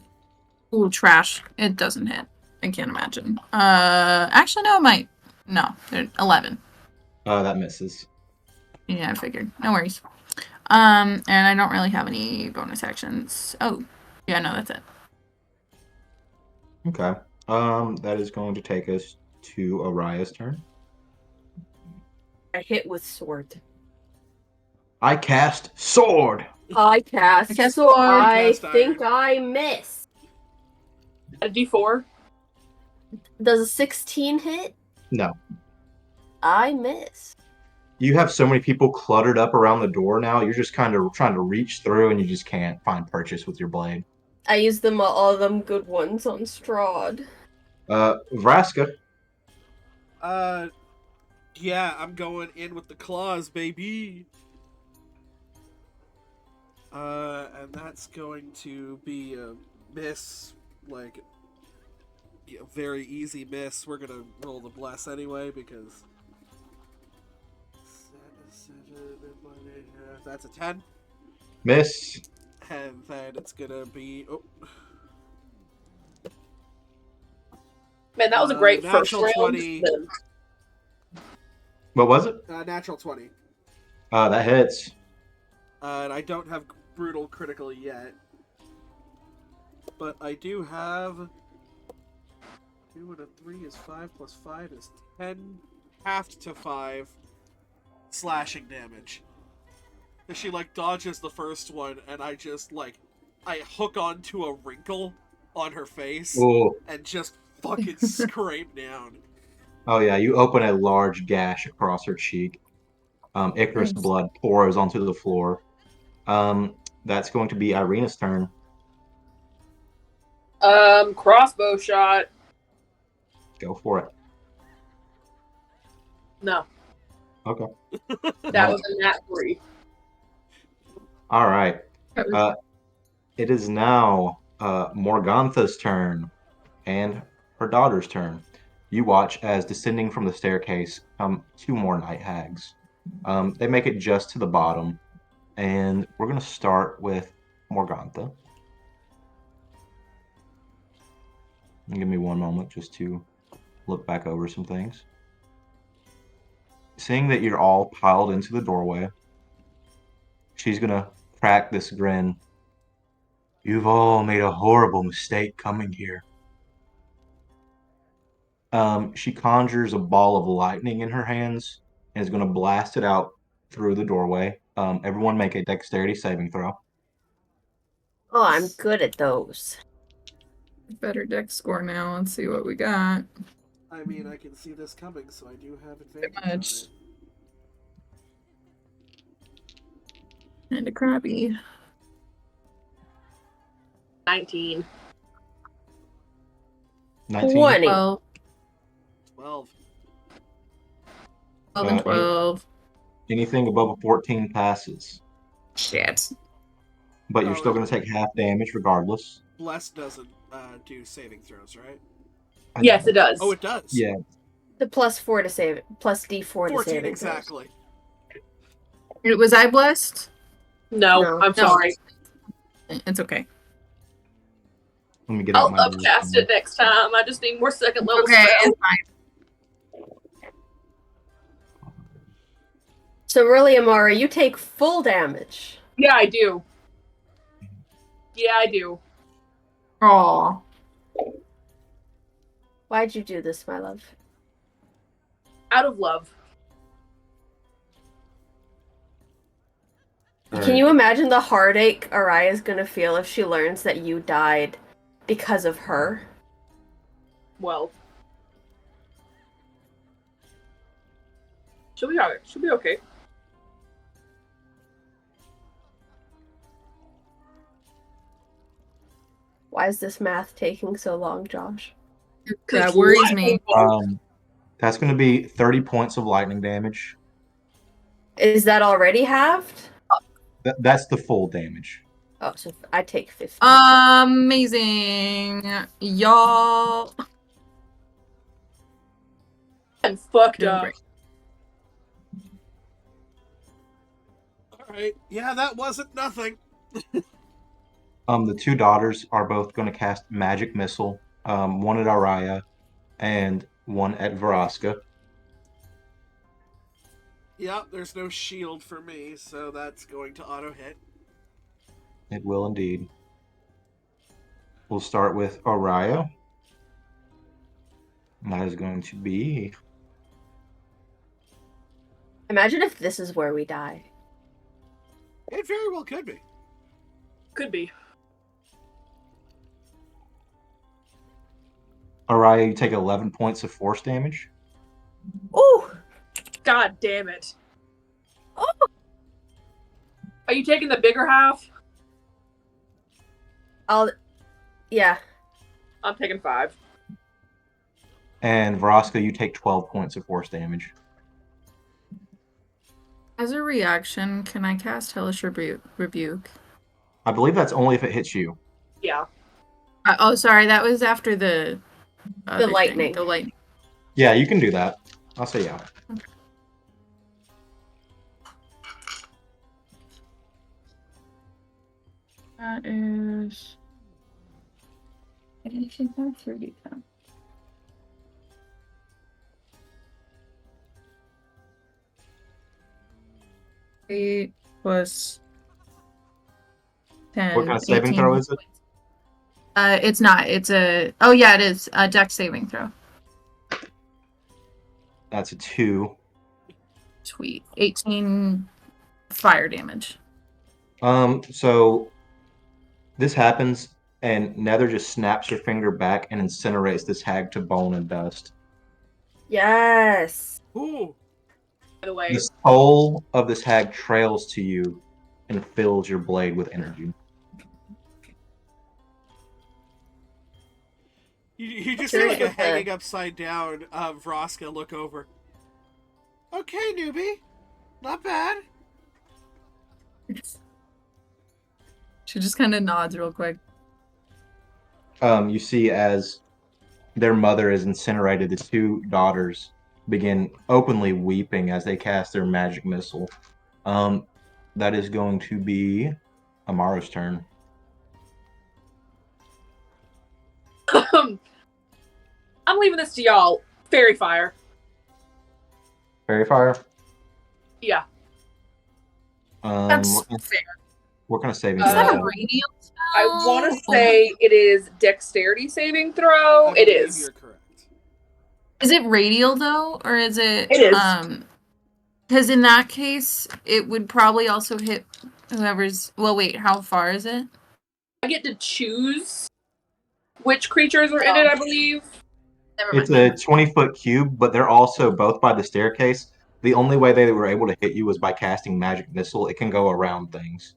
Ooh, trash. It doesn't hit. I can't imagine. Actually, no, it might. No, 11. That misses. Yeah, I figured. No worries. And I don't really have any bonus actions. Oh, yeah, no, that's it. Okay. That is going to take us to Araya's turn. I hit with sword. I cast sword. I cast I cast sword. sword. I Cast think iron. I miss. A D4. Does a 16 hit? No. I miss. You have so many people cluttered up around the door now. You're just kind of trying to reach through, and you just can't find purchase with your blade. I use them all them good ones on Strahd. Vraska. Yeah, I'm going in with the claws, baby. And that's going to be a miss, like a very easy miss. We're gonna roll the bless anyway because that's a 10, Miss. and then it's gonna be Man, that was a great first natural round. 20. What was it? Natural 20. That hits. And I don't have brutal critical yet, but I do have 2 and a 3 is 5 plus 5 is 10, halved to 5 slashing damage. And she like dodges the first one, and I just like I hook onto a wrinkle on her face Ooh. and just fucking scrape down. Oh yeah, you open a large gash across her cheek. Icarus Nice. blood pours onto the floor. That's going to be Irina's turn. Crossbow shot. Go for it. No, Okay. that was a nat 3. All right. It is now Morgantha's turn and her daughter's turn. You watch as descending from the staircase come 2 more night hags. They make it just to the bottom, and we're going to start with Morgantha. Give me one moment just to look back over some things. Seeing that you're all piled into the doorway, she's going to crack this grin. You've all made a horrible mistake coming here. She conjures a ball of lightning in her hands, and is going to blast it out through the doorway. Everyone make a dexterity saving throw. Oh, I'm good at those. Better dex score now. Let's see what we got. I mean, I can see this coming, so I do have advantage on much. it. And a crabby. 19. 19. 20. 12. 12. 12 and 12. Anything above a 14 passes, Shit. but you're still going to take half damage regardless. Bless doesn't do saving throws, right? Yes, it does. Oh, it does. Yeah. The +4 to save it. Plus D4 to 14 save it. exactly. Was I blessed? No, No. I'm No. sorry. It's okay. Let me get out I'll my upcast it next time. I just need more second level Okay, spells. it's fine. So really, Amara, you take full damage. Yeah, I do. Yeah, I do. Aw. Why'd you do this, my love? Out of love. Can you imagine the heartache Araya's gonna feel if she learns that you died because of her? Well. She'll be alright. She'll be okay. Why is this math taking so long, Josh? That worries me. That's going to be 30 points of lightning damage. Is that already halved? That's the full damage. Oh, so I take 50. Amazing. Y'all. I'm fucked Doing up. great. Alright. Yeah, that wasn't nothing. The two daughters are both going to cast Magic Missile, one at Araya and one at Veraska. Yep, there's no shield for me, so that's going to auto hit. It will indeed. We'll start with Araya. And that is going to be... Imagine if this is where we die. It very well could be. Could be. Araya, you take 11 points of force damage. Ooh! God damn it. Oh. Are you taking the bigger half? Yeah. I'm taking 5. And Veraska, you take 12 points of force damage. As a reaction, can I cast Hellish Rebuke? I believe that's only if it hits you. Yeah. Oh, sorry, that was after the other thing, lightning. the lightning. Yeah, you can do that. I'll say yeah. That is... I didn't think that 30 then. Eight plus 10. What kind of saving 18 throw is it? It's not. It's a... Oh, yeah, it is. A dex saving throw. That's a 2. Sweet. 18 fire damage. So this happens, and Nether just snaps her finger back and incinerates this hag to bone and dust. Yes! Ooh. By the way. The soul of this hag trails to you and fills your blade with energy. You just see Curious like a what the- hanging upside down Vraska look over. Okay, newbie. Not bad. She just kind of nods real quick. You see as their mother is incinerated, the two daughters begin openly weeping as they cast their magic missile. That is going to be Amara's turn. I'm leaving this to y'all. Fairy fire. Fairy fire? Yeah. That's fair. What kind of saving Is that throw? a radial spell? I want to say it is dexterity saving throw. I It believe is. You're correct. Is it radial though, or is it? It is. Because in that case, it would probably also hit whoever's. Well, wait, how far is it? I get to choose which creatures are in it, I believe. Never It's mind. a 20-foot cube, but they're also both by the staircase. The only way they were able to hit you was by casting Magic Missile. It can go around things.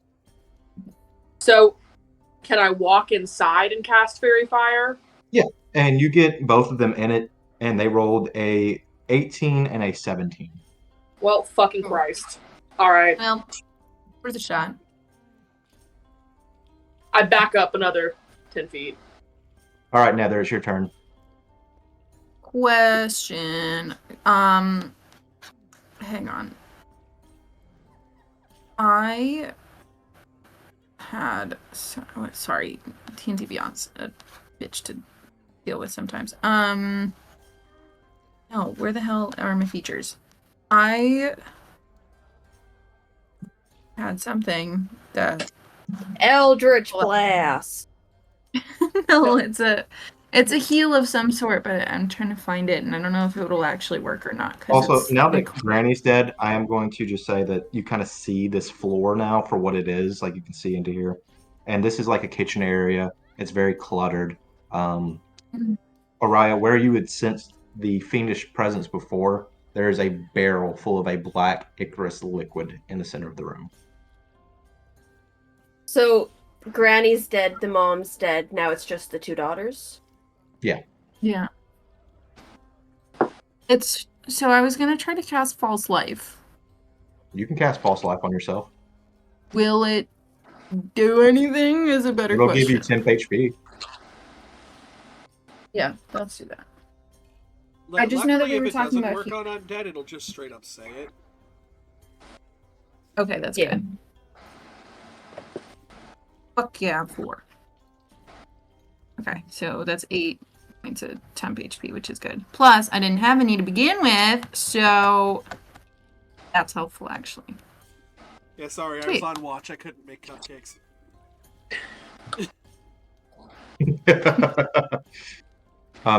So, can I walk inside and cast Fairy Fire? And you get both of them in it, and they rolled a 18 and a 17. Well, fucking Christ. Alright. Well, worth a shot. I back up another 10 feet. All right, Nether, it's your turn. Question. Hang on. I had. Sorry, TNT Beyond's a bitch to deal with sometimes. No, where the hell are my features? I had something that. Eldritch Blast. No, it's a heal of some sort, but I'm trying to find it, and I don't know if it'll actually work or not. Also, now that Granny's dead, I am going to just say that you kind of see this floor now for what it is. Like, you can see into here. And this is like a kitchen area. It's very cluttered. Araya, where you had sensed the fiendish presence before, there is a barrel full of a black Icarus liquid in the center of the room. So, Granny's dead, the mom's dead, now it's just the two daughters? Yeah. It's so I was gonna try to cast False Life. You can cast False Life on yourself. Will it do anything? Is a better It'll question. give you 10 HP. Yeah, let's do that. I just know that Luckily, we were if it talking doesn't about work on undead, it'll just straight up say it. Okay, that's Yeah. good. Fuck yeah, 4. Okay, so that's 8 points of temp HP, which is good. Plus, I didn't have any to begin with, so that's helpful, actually. Yeah, sorry, I Sweet. was on watch. I couldn't make cupcakes.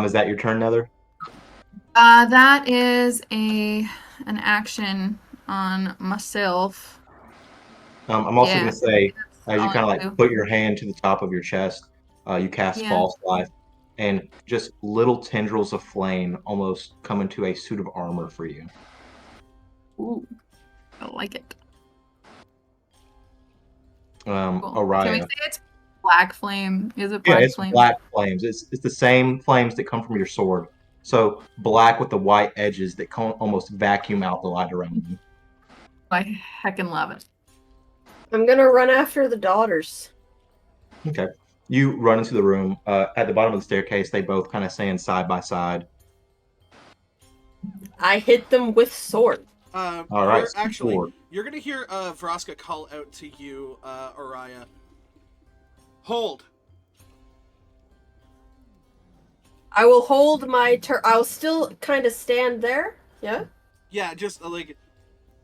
Is that your turn, Nether? That is an action on myself. I'm also Yeah. going to say, as you all kind of I like do. put your hand to the top of your chest, you cast Yeah. False Life, and just little tendrils of flame almost come into a suit of armor for you. Ooh, I like it. Cool. Araya. Can we say it's black flame? Is it Yeah, black it's flame? black flames. It's the same flames that come from your sword. So black with the white edges that almost vacuum out the light around you. I heckin' love it. I'm gonna run after the daughters. Okay. You run into the room. At the bottom of the staircase, they both kind of stand side by side. I hit them with sword. All right. Actually, you're gonna hear Vraska call out to you, Araya. Hold. I will hold my turn. I'll still kind of stand there, yeah? Yeah, just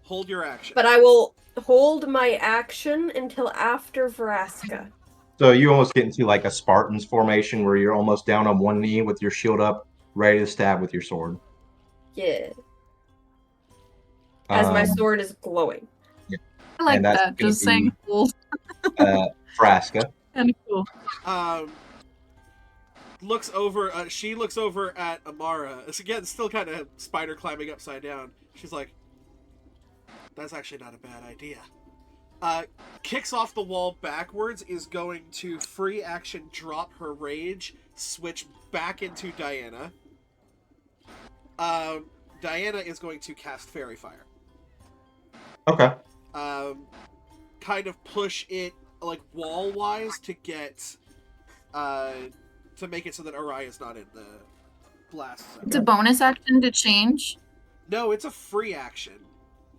hold your action. But I will hold my action until after Vraska. So you almost get into like a Spartan's formation where you're almost down on one knee with your shield up, ready to stab with your sword. Yeah. As my sword is glowing. I like And that's that. gonna Just saying be- cool. Vraska. Kind of cool. She looks over at Amara. It's again still kind of spider climbing upside down. She's like, that's actually not a bad idea. Kicks off the wall backwards, is going to free action drop her rage, switch back into Diana. Diana is going to cast Fairy Fire. Okay. Kind of push it like wall wise to get to make it so that Araya is not in the blast zone. It's a bonus action to change. No, it's a free action.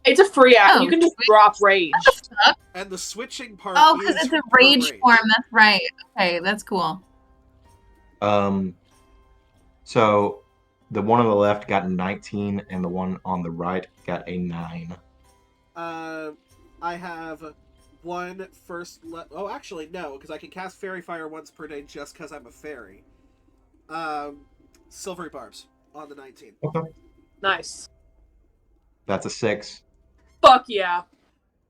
It's a free action. Oh, You can just sweet. drop rage. And the switching part Oh, because is it's a per rage form. That's right. Okay, that's cool. So the one on the left got 19, and the one on the right got a 9. I have one oh, actually, no, because I can cast Fairy Fire once per day just because I'm a fairy. Silvery Barbs on the 19. Okay. Nice. That's a 6. Fuck yeah.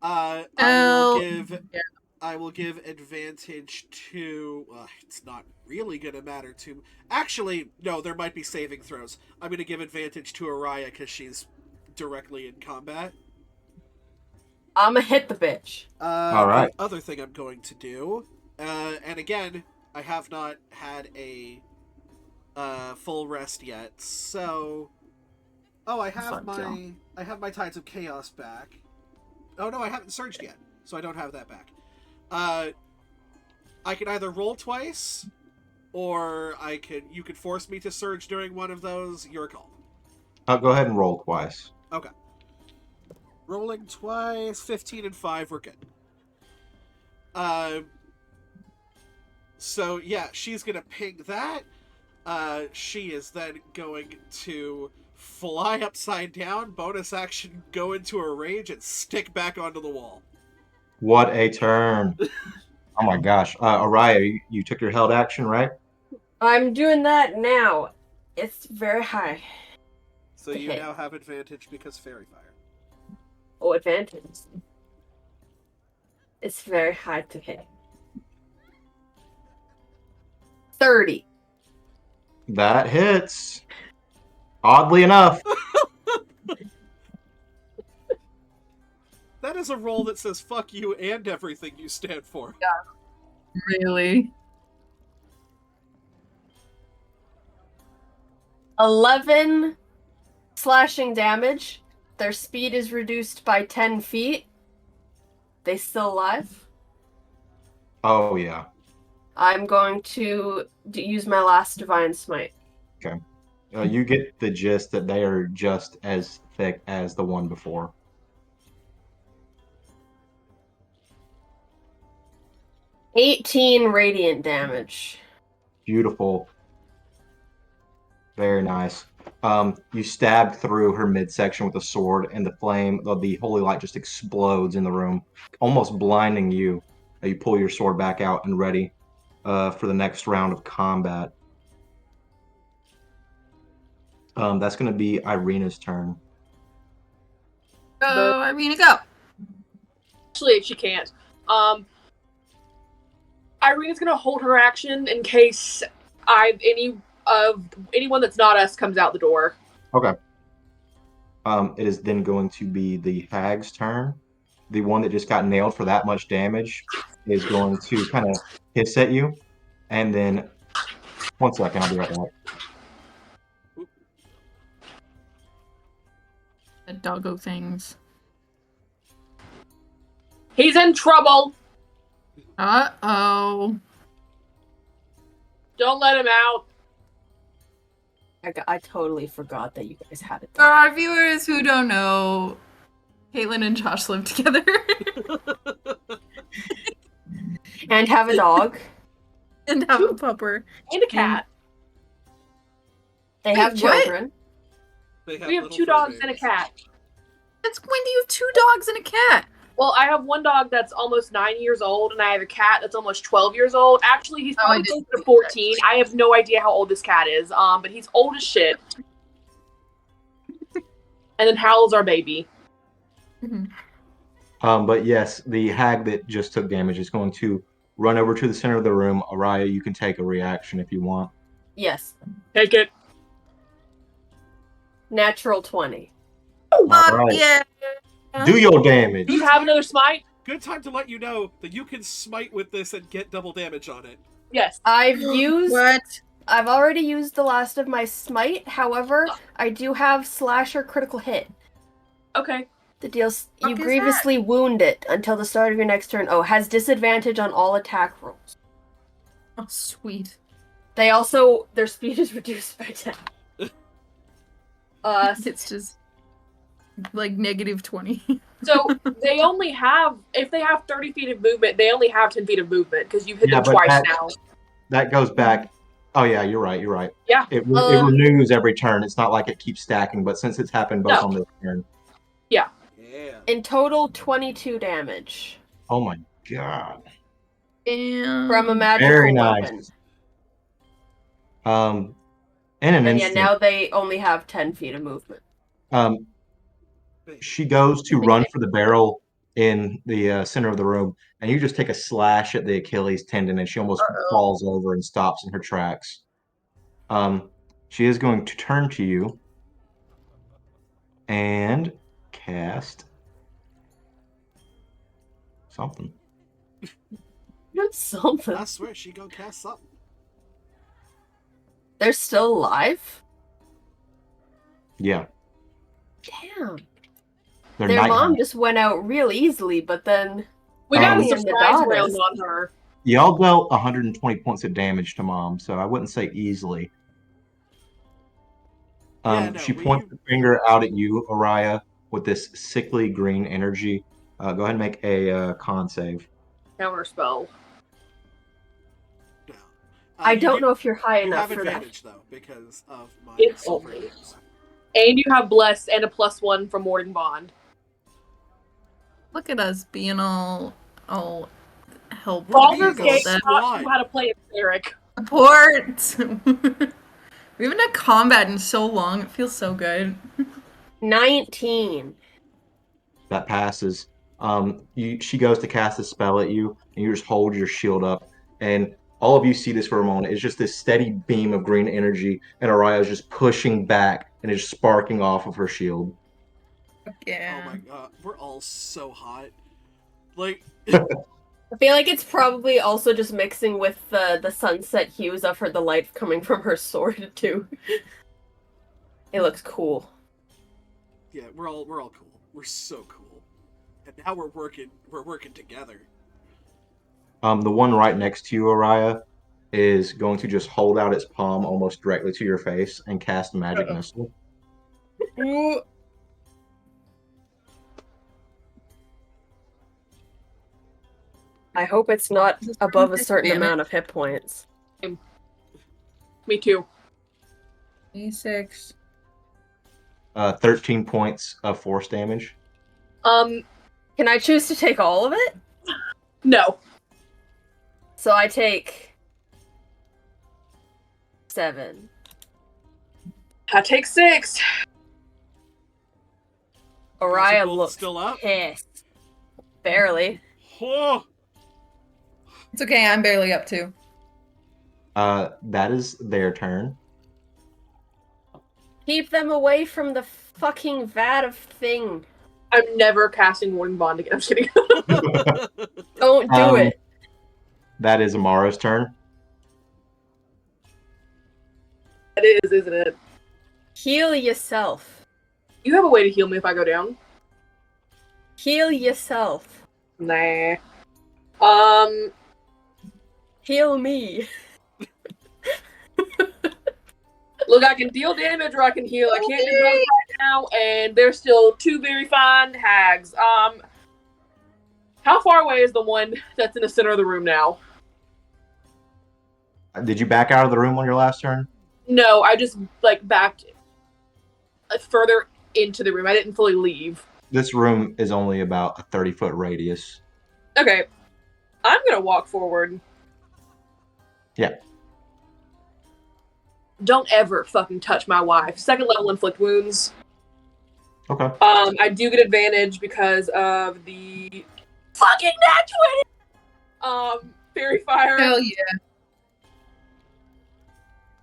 I Oh, will give. yeah. I will give advantage to. It's not really gonna matter to. Actually, no. There might be saving throws. I'm gonna give advantage to Araya because she's directly in combat. I'ma hit the bitch. All right. The other thing I'm going to do, and again, I have not had a full rest yet, so. Oh, I have Fun my Tides of Chaos back. Oh no, I haven't surged yet, so I don't have that back. I can either roll twice, or you could force me to surge during one of those. Your call. I'll go ahead and roll twice. Okay. Rolling twice, 15 and 5, we're good. So yeah, she's gonna ping that. She is then going to fly upside down, bonus action, go into a rage, and stick back onto the wall. What a turn. Oh my gosh. Araya, you took your held action, right? I'm doing that now. It's very high. So you Okay. now have advantage because Fairy Fire. Oh, advantage. It's very high to hit. 30. That hits. Oddly enough. That is a roll that says fuck you and everything you stand for. Really? 11 slashing damage. Their speed is reduced by 10 feet. They still alive. Oh yeah. I'm going to use my last divine smite. You get the gist that they are just as thick as the one before. 18 radiant damage. Beautiful. Very nice. You stab through her midsection with a sword, and the holy light just explodes in the room, almost blinding you. You pull your sword back out and ready for the next round of combat. That's going to be Irina's turn. Go, Irina, go. Actually, she can't. Irina's gonna hold her action in case anyone that's not us comes out the door. Okay. It is then going to be the hag's turn. The one that just got nailed for that much damage is going to kind of hiss at you, and then 1 second, I'll be right back. The doggo things. He's in trouble. Uh-oh. Don't let him out. I totally forgot that you guys had it. For our viewers who don't know, Caitlin and Josh live together. And have a dog. And have a pupper. And a cat. They have Wait, what? children. We We have 2 dogs and a cat. That's when do you have 2 dogs and a cat? Well, I have one dog that's almost 9 years old, and I have a cat that's almost 12 years old. Actually, he's Oh, I probably didn't closer to 14. I have no idea how old this cat is, but he's old as shit. And then Howl's our baby. But yes, the hag that just took damage is going to run over to the center of the room. Araya, you can take a reaction if you want. Yes. Take it. Natural 20. All right. Yeah. Do your damage. Do you have another smite? Good time to let you know that you can smite with this and get double damage on it. Yes. I've already What? used the last of my smite. However, I do have slasher critical hit. Okay. The deals Fuck you is grievously wound it until the start of your next turn. Oh, has disadvantage on all attack rolls. Oh, sweet. They also their speed is reduced by 10. It's just like -20. So they only have, if they have 30 feet of movement, they only have 10 feet of movement because you've hit Yeah, them but twice now. That goes back. Oh yeah, you're right. Yeah. It renews every turn. It's not like it keeps stacking, but since it's happened both No. on this turn. Yeah. In total, 22 damage Oh my god. And from a magical Very weapon. nice. In an And yeah, instant. now they only have 10 feet of movement. she goes to run for the barrel in the center of the room, and you just take a slash at the Achilles tendon, and she almost falls over and stops in her tracks. She is going to turn to you and cast something. Something. I swear she gonna cast something. They're still alive? Yeah, Damn. they're Their night mom hounds. just went out real easily, but then We got a Annie and the surprise round daughters. on her. Y'all dealt 120 points of damage to Mom, so I wouldn't say easily. Yeah, no, She points the finger out at you, Araya, with this sickly green energy. Go ahead and make a con save. Counter spell. No. I don't do- know if you're high You enough have for that. advantage though because of my It's silver only- arrows. And you have blessed and a +1 from Warding Bond. Look at us being all helpful. Baldur's being a Gate squad. taught you how to play a cleric. Support. We haven't had combat in so long. It feels so good. 19. That passes. She goes to cast a spell at you, and you just hold your shield up, and all of you see this for a moment. It's just this steady beam of green energy, and Araya is just pushing back and is sparking off of her shield. Yeah. Oh my god, we're all so hot. Like, I feel like it's probably also just mixing with the sunset hues of the light coming from her sword too. It looks cool. yeah, we're all cool. We're so cool, and now we're working together. The one right next to you, Araya, is going to just hold out its palm almost directly to your face and cast Magic Missile. Ooh. I hope it's not above a certain amount of hit points. Me too. 26. 13 points of force damage. Can I choose to take all of it? No. So I take 7. I take 6. Araya both looks still up? pissed. Barely. Oh, It's okay, I'm barely up too. That is their turn. Keep them away from the fucking vat of thing. I'm never casting Warding Bond again. I'm just kidding. Don't do it. That is Amara's turn. It is, isn't it? Heal yourself. You have a way to heal me if I go down? Heal yourself. Nah. Heal me. Look, I can deal damage or I can heal. I can't do both right now, and there's still 2 very fine hags. How far away is the one that's in the center of the room now? Did you back out of the room on your last turn? No, I just, backed further into the room. I didn't fully leave. This room is only about a 30-foot radius. Okay. I'm gonna walk forward. Yeah. Don't ever fucking touch my wife. 2nd level inflict wounds. Okay. I do get advantage because of the fucking nat 20! Fairy fire. Hell yeah.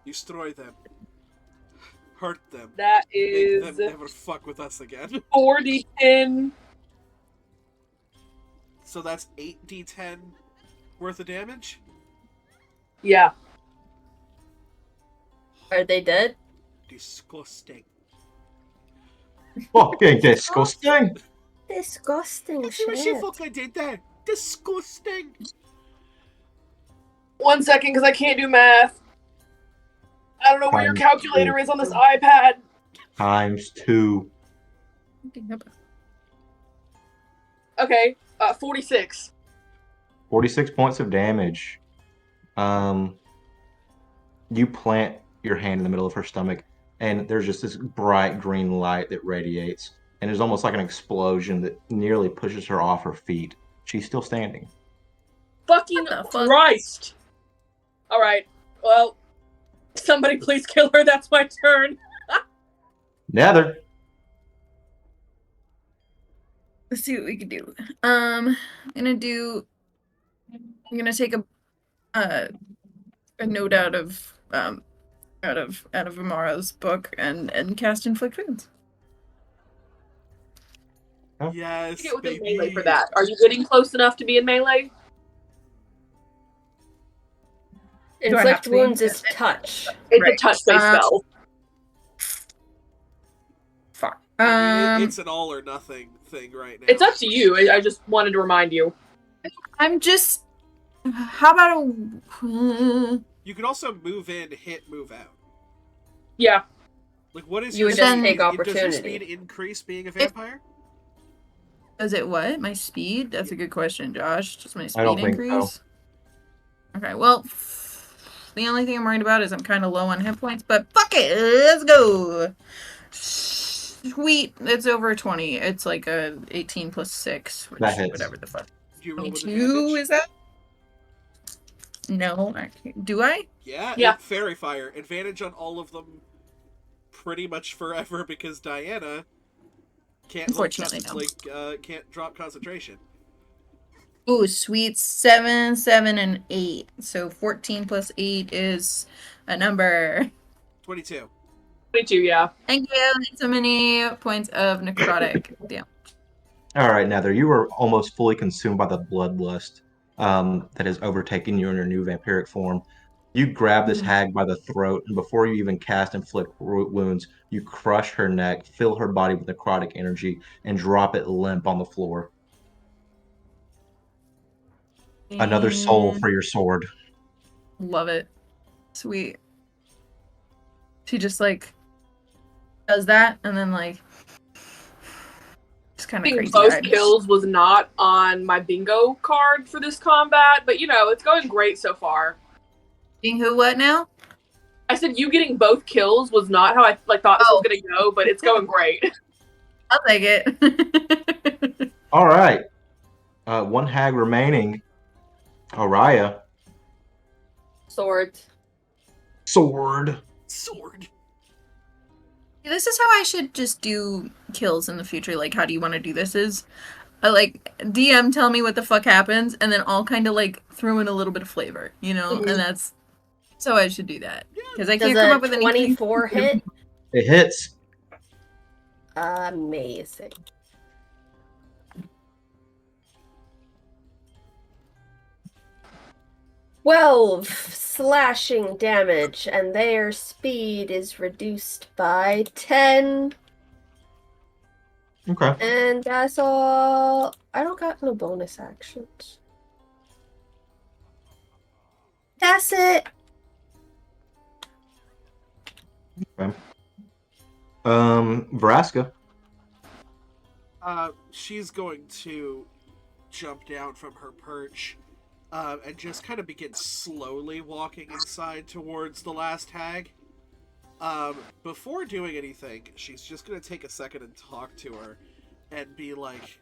destroy them, hurt them, That make is them never fuck with us again. 4d10. So that's 8d10 worth of damage. Yeah. Are they dead? Disgusting. Fucking disgusting. Disgusting See what she shit. fucking did there? Disgusting. 1 second, because I can't do math. I don't know where your Times calculator 2. is on this iPad. Times 2. Okay, 46. 46 points of damage. You plant your hand in the middle of her stomach, and there's just this bright green light that radiates, and there's almost like an explosion that nearly pushes her off her feet. She's still standing. Fucking What the fuck? Christ. Alright, well, somebody please kill her. That's my turn. Nether. Let's see what we can do. I'm gonna take a note out of Amara's book and cast Inflict Wounds. Yes, Get within baby. melee for that. Are you getting close enough to be in melee? Do I have Inflict to be? wounds is touch. It's Right. a touch-based spell. Fuck. I mean, it's an all or nothing thing right now. It's up to you. I just wanted to remind you. I'm just. How about a? You could also move in, hit, move out. Yeah. Like, what is You your would just speed? take Does your opportunity. speed increase being a vampire? Is it what? My speed? That's a good question, Josh. Does my I speed don't think increase? Okay, well, the only thing I'm worried about is I'm kind of low on hit points, but fuck it, let's go. Sweet, it's over 20. It's like a 18 plus 6, which That hits. whatever the fuck. Do you roll with 22 advantage? is that? No, I can't. Do I? Yeah. Fairy fire. Advantage on all of them pretty much forever because Diana can't Unfortunately, no. can't drop concentration. Ooh, sweet. 7, 7, and 8. So 14 plus 8 is a number. 22. 22, yeah. Thank you. That's so many points of necrotic. Damn. All right, Nether, you are almost fully consumed by the bloodlust that has overtaken you in your new vampiric form. You grab this hag by the throat, and before you even cast Inflict Wounds, you crush her neck, fill her body with necrotic energy, and drop it limp on the floor. Another soul for your sword. Love it. Sweet. She just like does that and then like just kind of crazy. Both eyed. kills was not on my bingo card for this combat, but it's going great so far. Being who what now? I said you getting both kills was not how I thought this was gonna go, but it's going great. I'll take it. All right. One hag remaining. Araya. Sword. Sword. This is how I should just do kills in the future. Like, how do you want to do this? Is like DM tell me what the fuck happens, and then I'll kind of like throw in a little bit of flavor, Mhm. And that's so I should do that because I Does can't come a up with 24 hit? It hits. Amazing. Well, slashing damage, and their speed is reduced by 10. Okay. And that's all. I don't got no bonus actions. That's it. Okay. Vraska. She's going to jump down from her perch and just kind of begin slowly walking inside towards the last hag. Before doing anything, she's just going to take a second and talk to her and be like,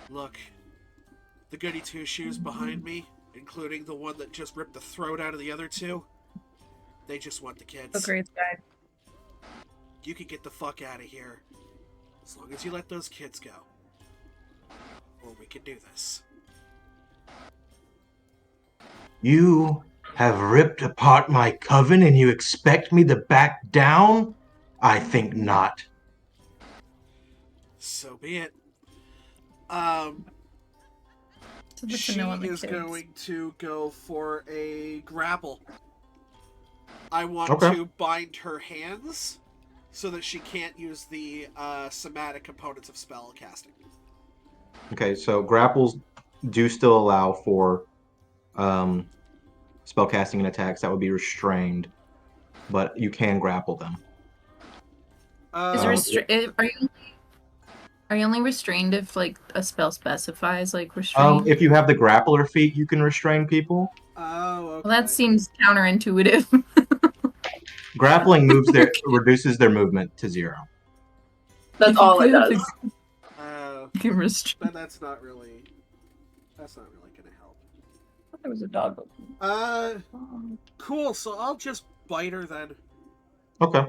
look, the goody two-shoes behind me, including the one that just ripped the throat out of the other two, they just want the kids. Oh, great guy. You can get the fuck out of here. As long as you let those kids go. Or we can do this. You have ripped apart my coven and you expect me to back down? I think not. So be it. So that's a She no on the is kids. going to go for a grapple. I want Okay. to bind her hands so that she can't use the somatic components of spell casting. Okay, so grapples do still allow for spell casting and attacks that would be restrained, but you can grapple them. Are you only restrained if like a spell specifies like restrained? If you have the grappler feat, you can restrain people. Oh, okay. Well, that seems counterintuitive. Grappling reduces their movement to 0. That's all it does. You can restrain. But that's not really going to help. There was a dog. Cool. So I'll just bite her then. Okay.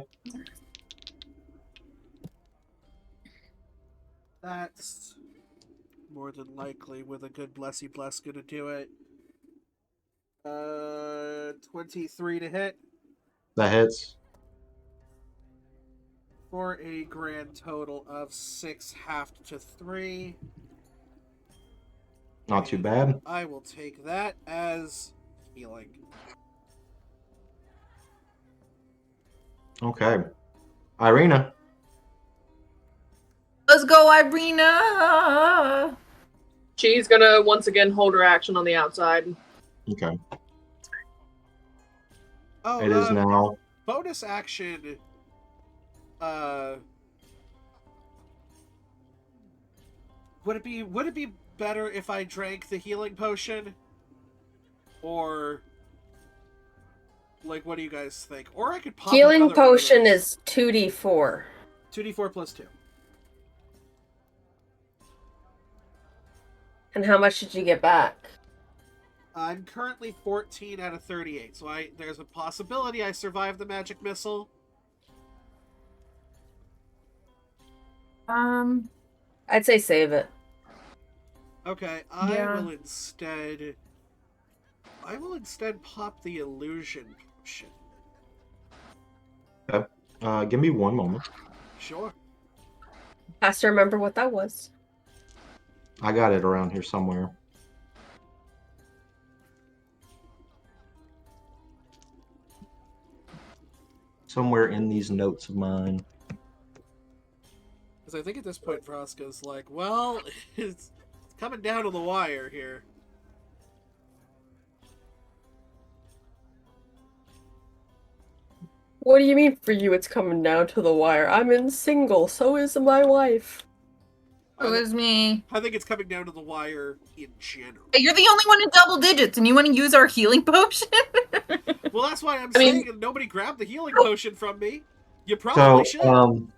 That's more than likely with a good blessy bless gonna do it. 23 to hit That hits. for a grand total of 6 halved to 3. Not too And bad. I will take that as healing. Okay. Irina. Let's go, Irina! She's gonna once again hold her action on the outside. Okay. Oh, It is now. bonus action. Would it be better if I drank the healing potion? Or like, what do you guys think? Or I could pop Healing another one of potion those. is 2d4. 2d4 plus 2. And how much did you get back? I'm currently 14 out of 38, so there's a possibility I survive the magic missile. I'd say save it. Okay, I Yeah. will instead pop the illusion potion. Give me one moment. Sure. Has to remember what that was. I got it around here somewhere. Somewhere in these notes of mine. Because I think at this point Vraska's like, well, it's coming down to the wire here. What do you mean for you it's coming down to the wire? I'm in single, so is my wife. It was me. I think it's coming down to the wire in general. Hey, you're the only one in double digits, and you want to use our healing potion? Well, that's why I'm I mean- saying nobody grabbed the healing potion from me. You probably should.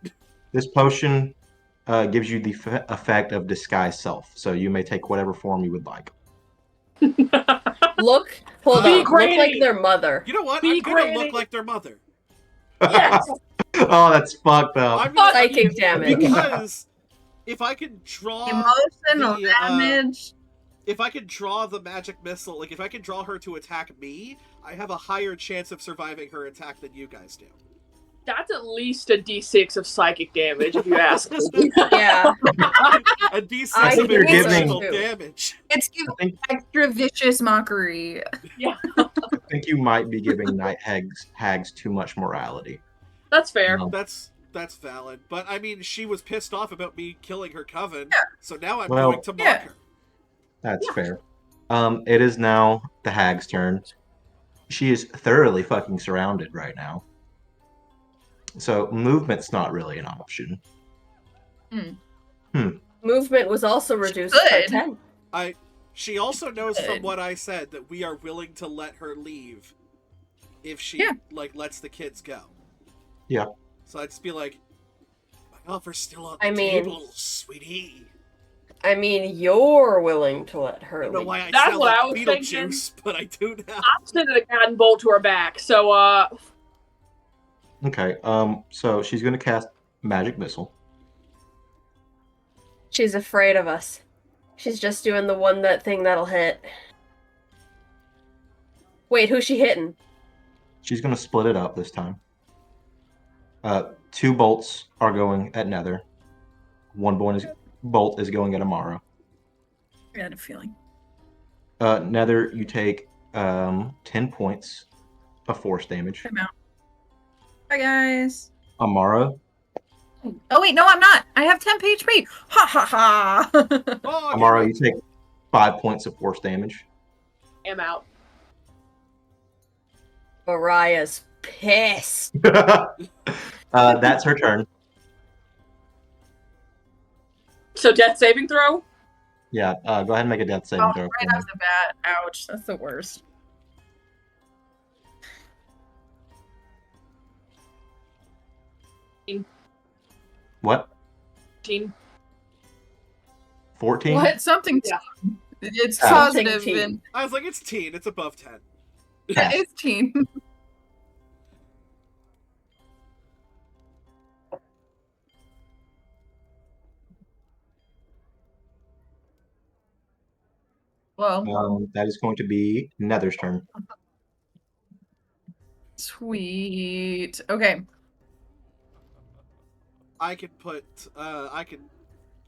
This potion gives you the effect of disguise self, so you may take whatever form you would like. Look, hold Be on, look granny! like their mother. You know what? Be I'm gonna granny. look like their mother. Yes! Oh, that's fucked up. I'm gonna, Psychic damage. because if I can draw Emotional the, damage. if I can draw the magic missile, like if I can draw her to attack me, I have a higher chance of surviving her attack than you guys do. That's at least a d6 of psychic damage, if you ask me. Yeah. A d6 I of think you're emotional giving- damage. It's I think extra vicious mockery. I think you might be giving night hags too much morality. That's fair. That's valid. But I mean, she was pissed off about me killing her coven, Yeah. so now I'm Well- going to mock Yeah. her. That's fair. It is now the hag's turn. She is thoroughly fucking surrounded right now. So movement's not really an option. Movement was also reduced by Good. 10. She also knows from Good. what I said that we are willing to let her leave if she Yeah. lets the kids go. Yeah. So I'd just be like, my offer's still on I the mean- table, sweetie. I mean, you're willing to let her I don't know leave. why I That's sound what like I was Beetlejuice, but I do now. I'm sending a guiding bolt to her back, so, Okay. So she's gonna cast magic missile. She's afraid of us. She's just doing the thing that'll hit. Wait, who's she hitting? She's gonna split it up this time. 2 bolts are going at Nether. 1 bolt is going at Amara. I had a feeling. Nether, you take 10 points of force damage. I'm out. Bye, guys. Amara, Oh, wait, no, I'm not. I have 10 HP. Ha ha ha. Oh, Amara, okay. you take 5 points of force damage. am out. Mariah's pissed. That's her turn. So, death saving throw? Yeah, go ahead and make a death saving Oh, throw. right off the bat. Ouch. That's the worst. What? 15. 14? What? Something. Yeah. It's Something positive. teen. And I was like, it's teen. It's above 10. it's teen. Well, That is going to be Nether's turn. sweet. Okay. I can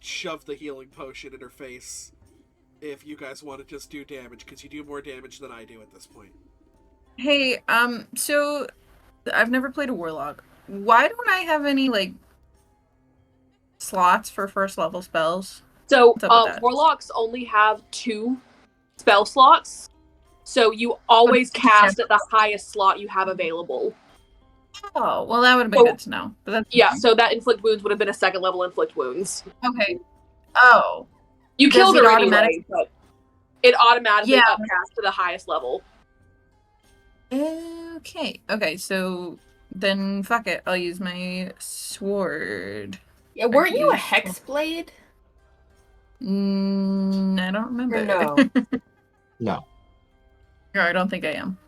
shove the healing potion in her face if you guys want to just do damage, because you do more damage than I do at this point. Hey, so I've never played a warlock. Why don't I have any like slots for first level spells? So, What's up with that? warlocks only have 2 spell slots, so you always cast at the highest slot you have available. Oh, well, that would have been good to know. But that's Yeah, fine. so that inflict wounds would have been a 2nd level inflict wounds. Okay. Oh. You Does killed it her automatic- anyway, but it automatically Yeah. upcast to the highest level. Okay. Okay, so then fuck it. I'll use my sword. Yeah, weren't you a Use- hexblade? I don't remember. Or no? No. No, I don't think I am.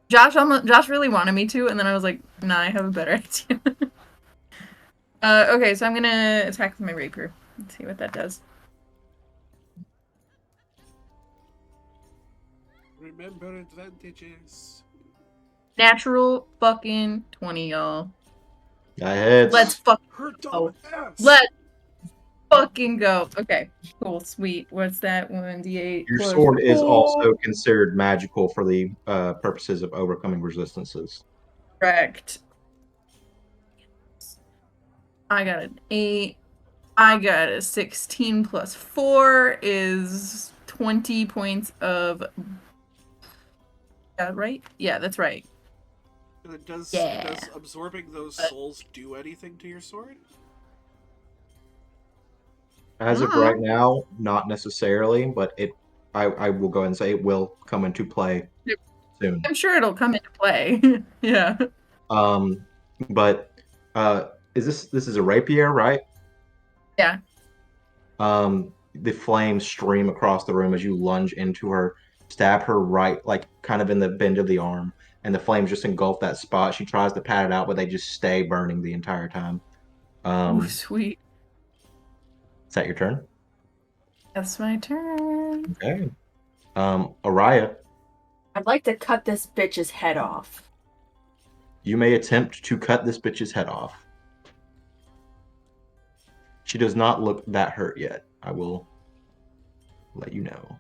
Josh really wanted me to, and then I was like, nah, I have a better idea. Okay, so I'm gonna attack with my rapier. Let's see what that does. Remember advantages. Natural fucking 20, y'all. That hits. Let's fucking Her dumb Oh. ass. Let's fucking go. Okay, cool, sweet. What's that? 1d8. Your plus sword is 4. also considered magical for the purposes of overcoming resistances. Correct. I got an 8. I got a 16 plus 4 is 20 points of. Right? Yeah, that's right. And it does, Yeah. does absorbing those souls do anything to your sword? As of right now, not necessarily, but I will go ahead and say it will come into play Yep. soon. I'm sure it'll come into play. Yeah. But this is a rapier, right? Yeah. The flames stream across the room as you lunge into her, stab her right, like kind of in the bend of the arm, and the flames just engulf that spot. She tries to pat it out, but they just stay burning the entire time. Oh, sweet. Is that your turn? That's my turn. Okay. Araya, I'd like to cut this bitch's head off. you may attempt to cut this bitch's head off. She does not look that hurt yet. I will let you know.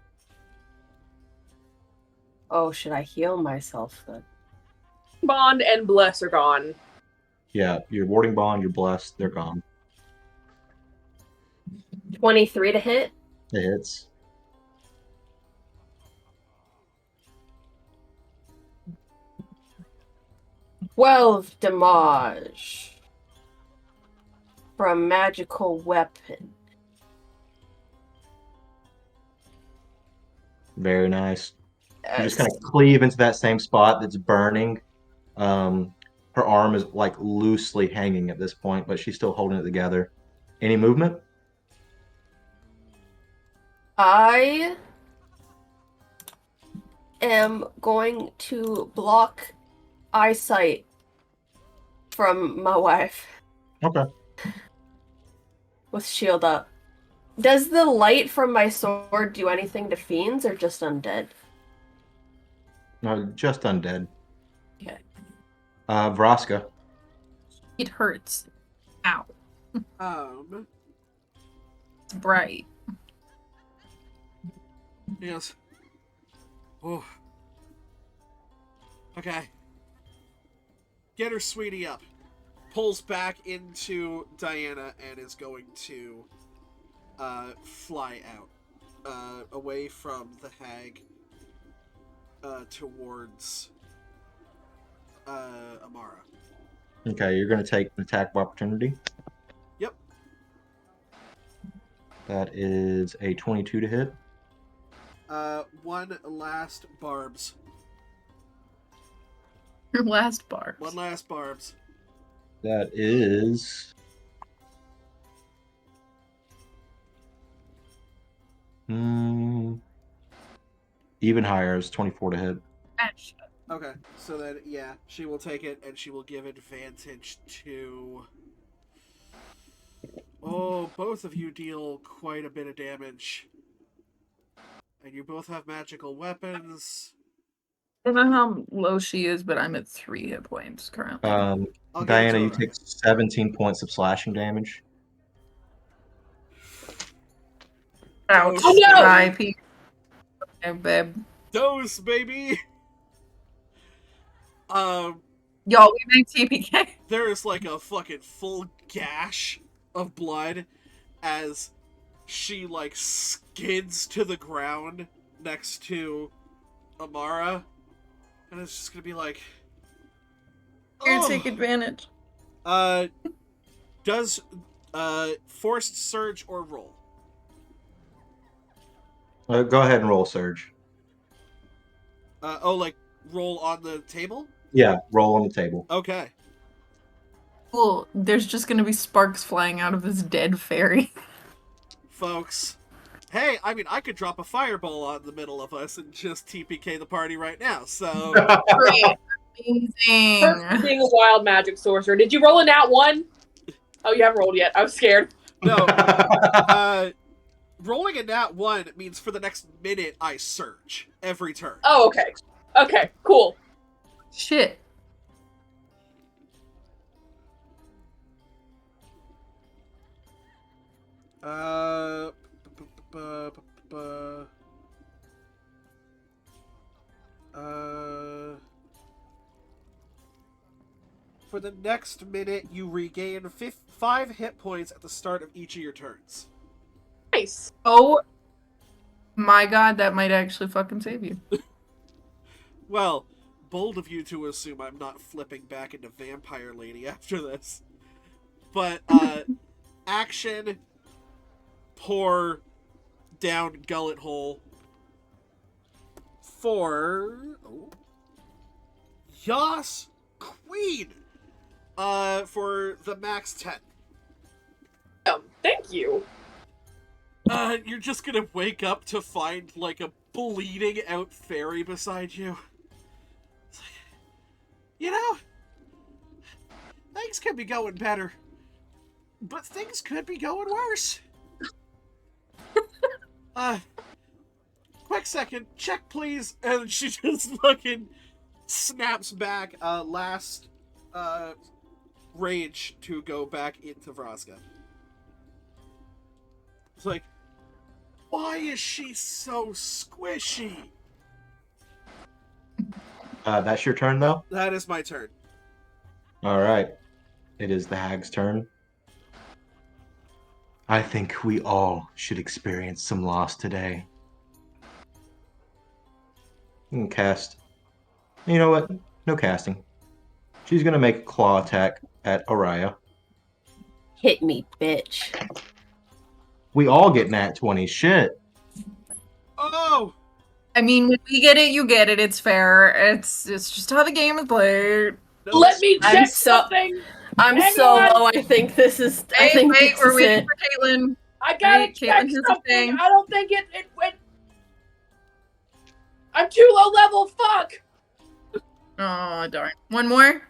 Oh, should I heal myself then? Bond and Bless are gone. Yeah, your warding bond, your blessed, they're gone. 23 to hit? It hits. Twelve damage from magical weapon. Very nice. You just Yes. kind of cleave into that same spot that's burning. Her arm is like loosely hanging at this point, but she's still holding it together. Any movement? I am going to block eyesight from my wife Okay. with shield up. Does the light from my sword do anything to fiends or just undead? No, just undead. Okay. Vraska. It hurts. Ow. It's bright. Yes. Oh. Okay. Get her sweetie up. Pulls back into Diana and is going to fly out. Away from the hag. Towards Amara. Okay, you're going to take an attack of opportunity. Yep. That is a 22 to hit. One last barbs. Your last bar. One last barbs. That is... even higher, is 24 to hit. Okay, so then, yeah, she will take it, and she will give advantage to... Oh, both of you deal quite a bit of damage. And you both have magical weapons. I don't know how low she is, but I'm at 3 hit points currently. I'll give it Diana, to you her. take 17 points of slashing damage. Ouch. Oh, no! Bye, Pete. Okay, babe. Dose, baby! Y'all, we make TPK. There is like a fucking full gash of blood as she like skids to the ground next to Amara, and it's just gonna be like, Here, oh. take advantage. Does forced surge or roll? Go ahead and roll, Surge. Like roll on the table? Yeah, roll on the table. Okay. Cool. There's just gonna be sparks flying out of this dead fairy. Folks. Hey, I mean, I could drop a fireball on the middle of us and just TPK the party right now, so... Great. Amazing. Perfect being a wild magic sorcerer. Did you roll a nat 1? Oh, you haven't rolled yet. I was scared. No. Rolling a nat 1 means for the next minute I surge every turn. Oh, okay. Okay, cool. Shit. For the next minute, you regain 5 hit points at the start of each of your turns. Nice. Oh my god, that might actually fucking save you. Well, bold of you to assume I'm not flipping back into Vampire Lady after this. But, action, pour down gullet hole for Yas Queen for the max 10. Thank you. You're just gonna wake up to find like a bleeding out fairy beside you. It's like, you know, things could be going better, but things could be going worse. Quick second, check please. And she just fucking snaps back last rage to go back into Vraska. It's like, why is she so squishy? That's your turn, though? That is my turn. All right. It is the hag's turn. I think we all should experience some loss today. You can cast. You know what? No casting. She's going to make a claw attack at Araya. Hit me, bitch. We all get nat 20. Shit. Oh! I mean, when we get it, you get it. It's fair. It's just how the game is played. No, Let me I'm check so- something. I'm Hang so on. low. I think this is. I Wait, think wait, this we're is waiting it. for Caitlin. I gotta Wait, check Caitlin, here's the something. thing. I don't think it went. I'm too low level. Fuck. Oh, darn. One more?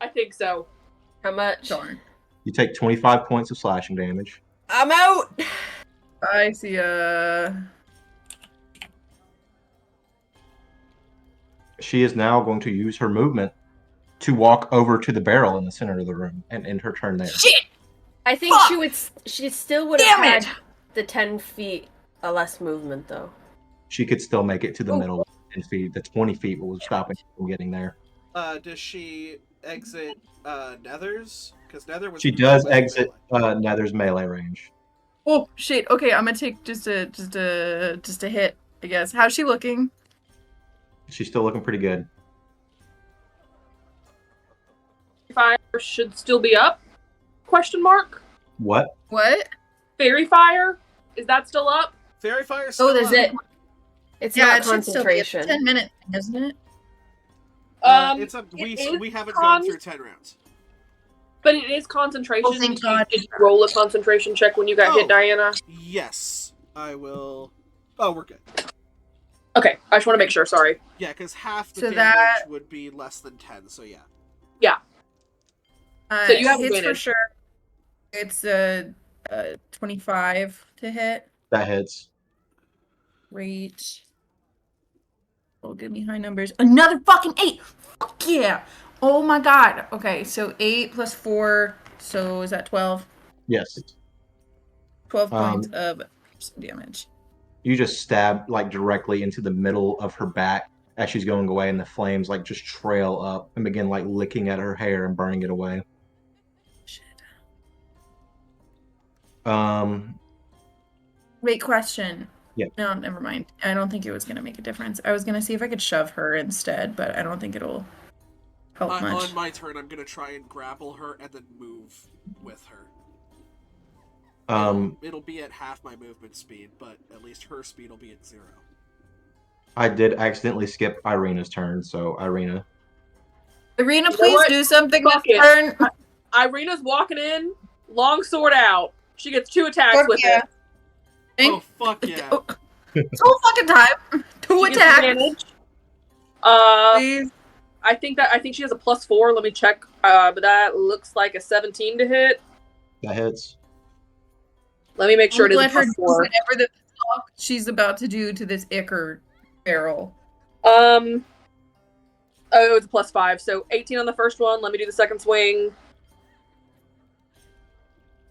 I think so. How much? Darn. You take 25 points of slashing damage. I'm out. I see She is now going to use her movement to walk over to the barrel in the center of the room and end her turn there. Shit! I think Fuck! she would. She still would have Damn had it! the 10 feet less movement, though. She could still make it to the Oh. middle of the 10 feet. The 20 feet was stopping her from getting there. Does she exit Nether's? Because Nether was. She does exit Nether's melee range. Oh shit. Okay, I'm gonna take just a hit, I guess. How's she looking? She's still looking pretty good. Fire should still be up? Question mark. What? What? Fairy fire, is that still up? Fairy Fire. Oh, there's up. it. It's Yeah, not it should still be. It's a concentration. 10-minute thing, isn't it? It's a it is we haven't con- gone through 10 rounds. But it is concentration. Oh, thank God. Did you roll a concentration check when you got hit, Diana? Yes, I will. Oh, we're good. Okay, I just want to make sure. Sorry. Yeah, because half the So damage that- would be less than 10. So yeah. So you have hits for advantage. sure. It's 25 to hit. That hits. Great. Oh, give me high numbers. Another fucking 8! Fuck yeah! Oh my god. Okay, so 8 plus 4, so is that 12? Yes. 12 points of damage. You just stab like directly into the middle of her back as she's going away, and the flames like just trail up and begin like licking at her hair and burning it away. Shit. Wait, question. Yeah. No, never mind. I don't think it was gonna make a difference. I was gonna see if I could shove her instead, but I don't think it'll help much. On my turn, I'm gonna try and grapple her and then move with her. It'll be at half my movement speed, but at least her speed will be at 0. I did accidentally skip Irina's turn, so Irina. Irina, You know please what? do something Fuck this it. turn. Irina's walking in, long sword out. She gets 2 attacks Fuck with yeah. it. Oh, fuck yeah. It's whole fucking time. 2 She gets attacks. advantage. Please. I think she has a +4. Let me check. But that looks like a 17 to hit. That hits. Let me make sure it is a Let her do +4. whatever the fuck she's about to do to this Icker barrel. Oh, it's a +5. So 18 on the first one. Let me do the second swing.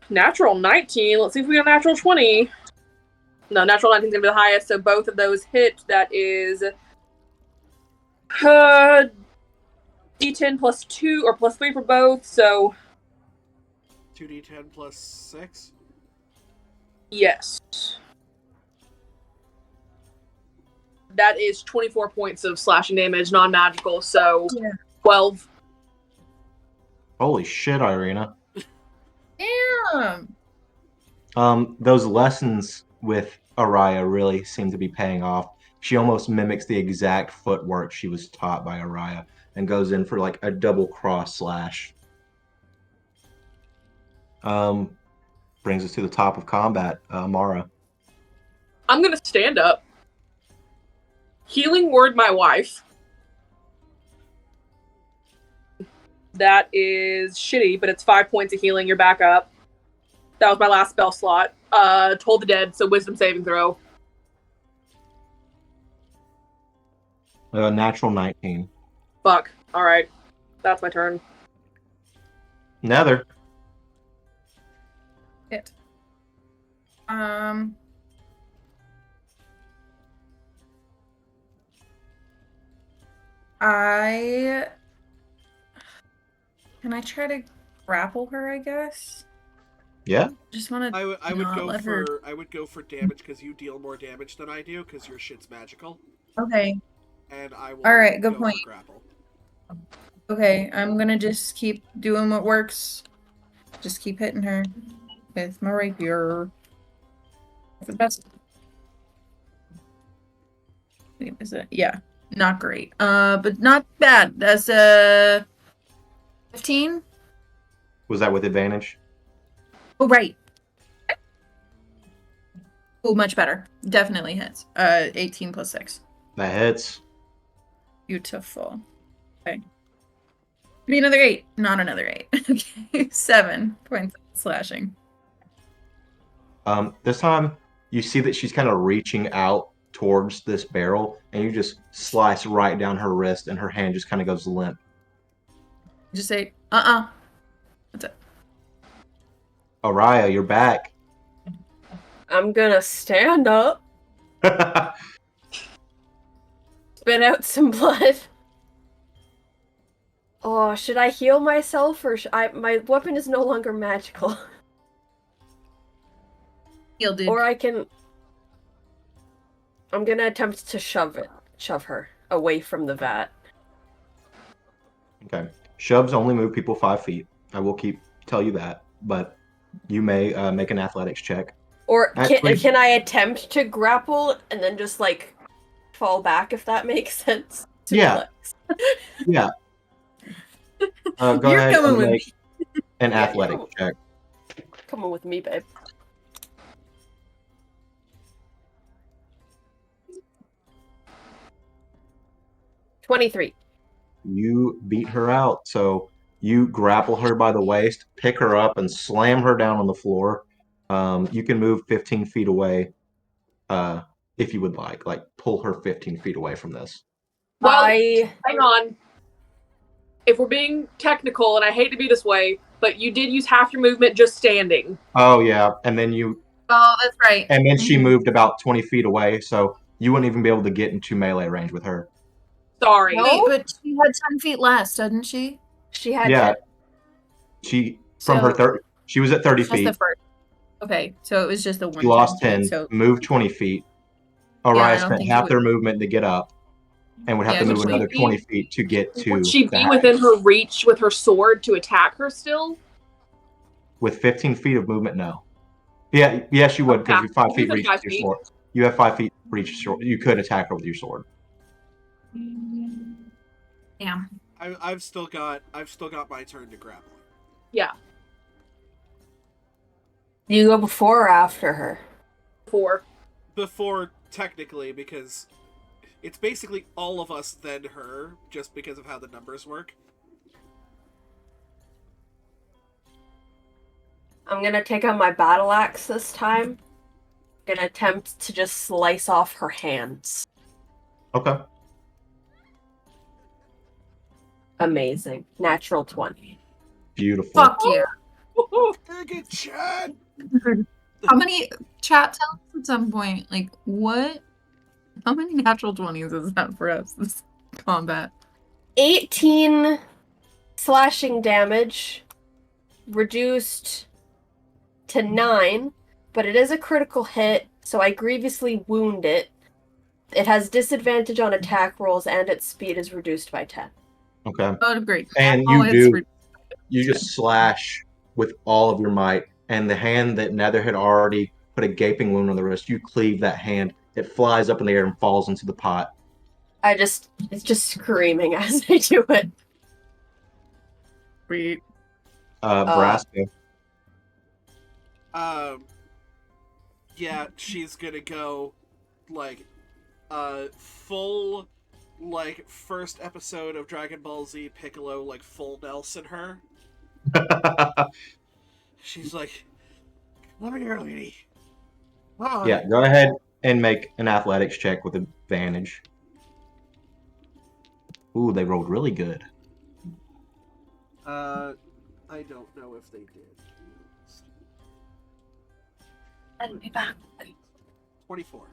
Natural 19. Let's see if we got a natural 20. No, natural 19 is going to be the highest. So both of those hit. That is D10 +2 or +3 for both. So 2d10 plus 6. yes. That is 24 points of slashing damage, non-magical, so Yeah. 12. Holy shit, Irina. Damn. Those lessons with Araya really seem to be paying off. She almost mimics the exact footwork she was taught by Araya and goes in for like a double cross slash. Brings us to the top of combat. Mara. I'm gonna stand up. Healing word my wife. That is shitty, but it's 5 points of healing. You're back up. That was my last spell slot. Told the dead, so wisdom saving throw. Natural 19. Fuck. Alright. That's my turn. Nether. Hit. Can I try to grapple her, I guess? Yeah. Just want to I would not go let for her... damage because you deal more damage than I do because your shit's magical. Okay. And I will Alright, good go point. for grapple. Okay, I'm gonna just keep doing what works. Just keep hitting her with my rapier. For the best. Is it? Yeah, not great. But not bad. That's 15. Was that with advantage? Oh right. Oh, much better. Definitely hits. 18 plus 6. That hits. Beautiful. Okay. Be another 8. Not another 8. Okay. 7 points of slashing. This time you see that she's kind of reaching out towards this barrel, and you just slice right down her wrist, and her hand just kind of goes limp. Just say, That's it. Araya, you're back. I'm gonna stand up, spit out some blood. Oh, should I heal myself or my weapon is no longer magical. Heal, dude. Or I'm gonna attempt to shove her away from the vat. Okay. Shoves only move people 5 feet. I will tell you that, but you may make an athletics check. Or Actually- can I attempt to grapple and then just like fall back if that makes sense? Yeah. Yeah. Go You're ahead coming and with make an Yeah, athletics check. Come on with me, babe. $23. You beat her out, so you grapple her by the waist, pick her up, and slam her down on the floor. You can move 15 feet away if you would like pull her 15 feet away from this. Well, I hang on. If we're being technical, and I hate to be this way, but you did use half your movement just standing. Oh yeah, and then that's right. she moved about 20 feet away, so you wouldn't even be able to get into melee range with her. Sorry. No. Wait, but she had 10 feet less, didn't she? she had Yeah, 10. she So, from her 30. She was at 30 just the feet. first. Okay, so it was just the one. She lost 10 10. feet, so Moved 20 feet. Yeah, Araya I don't spent think half it their movement to get up, and would have Yeah, to go move 20 another feet. 20 feet to get to. Would she the be hatch. within her reach with her sword to attack her still? With 15 feet of movement? No. Yeah, yes, you would because Okay. you 5 She's feet within reach 5 with your feet. sword. You have 5 feet reach sword. You could attack her with your sword. yeah. I've still got my turn to grapple. Yeah. Do you go before or after her? 4. Before, technically, because it's basically all of us then her, just because of how the numbers work. I'm gonna take out my battle axe this time. Gonna attempt to just slice off her hands. Okay. Amazing. Natural 20. Beautiful. Fuck yeah. Very good, Chad. How many chat tell us at some point? Like, what? How many natural 20s is that for us? This combat. 18 slashing damage, reduced to 9, but it is a critical hit, so I grievously wound it. It has disadvantage on attack rolls, and its speed is reduced by 10. Okay. Oh, great. And All you hits do. re- You just slash with all of your might, and the hand that Nether had already put a gaping wound on the wrist, you cleave that hand. It flies up in the air and falls into the pot. It's just screaming as I do it. Sweet. Braska. Yeah, she's gonna go like full like first episode of Dragon Ball Z Piccolo, like full Nelson her. She's like, "Come here, lady. Come on." Yeah, go ahead and make an athletics check with advantage. Ooh, they rolled really good. I don't know if they did. And be back. 24.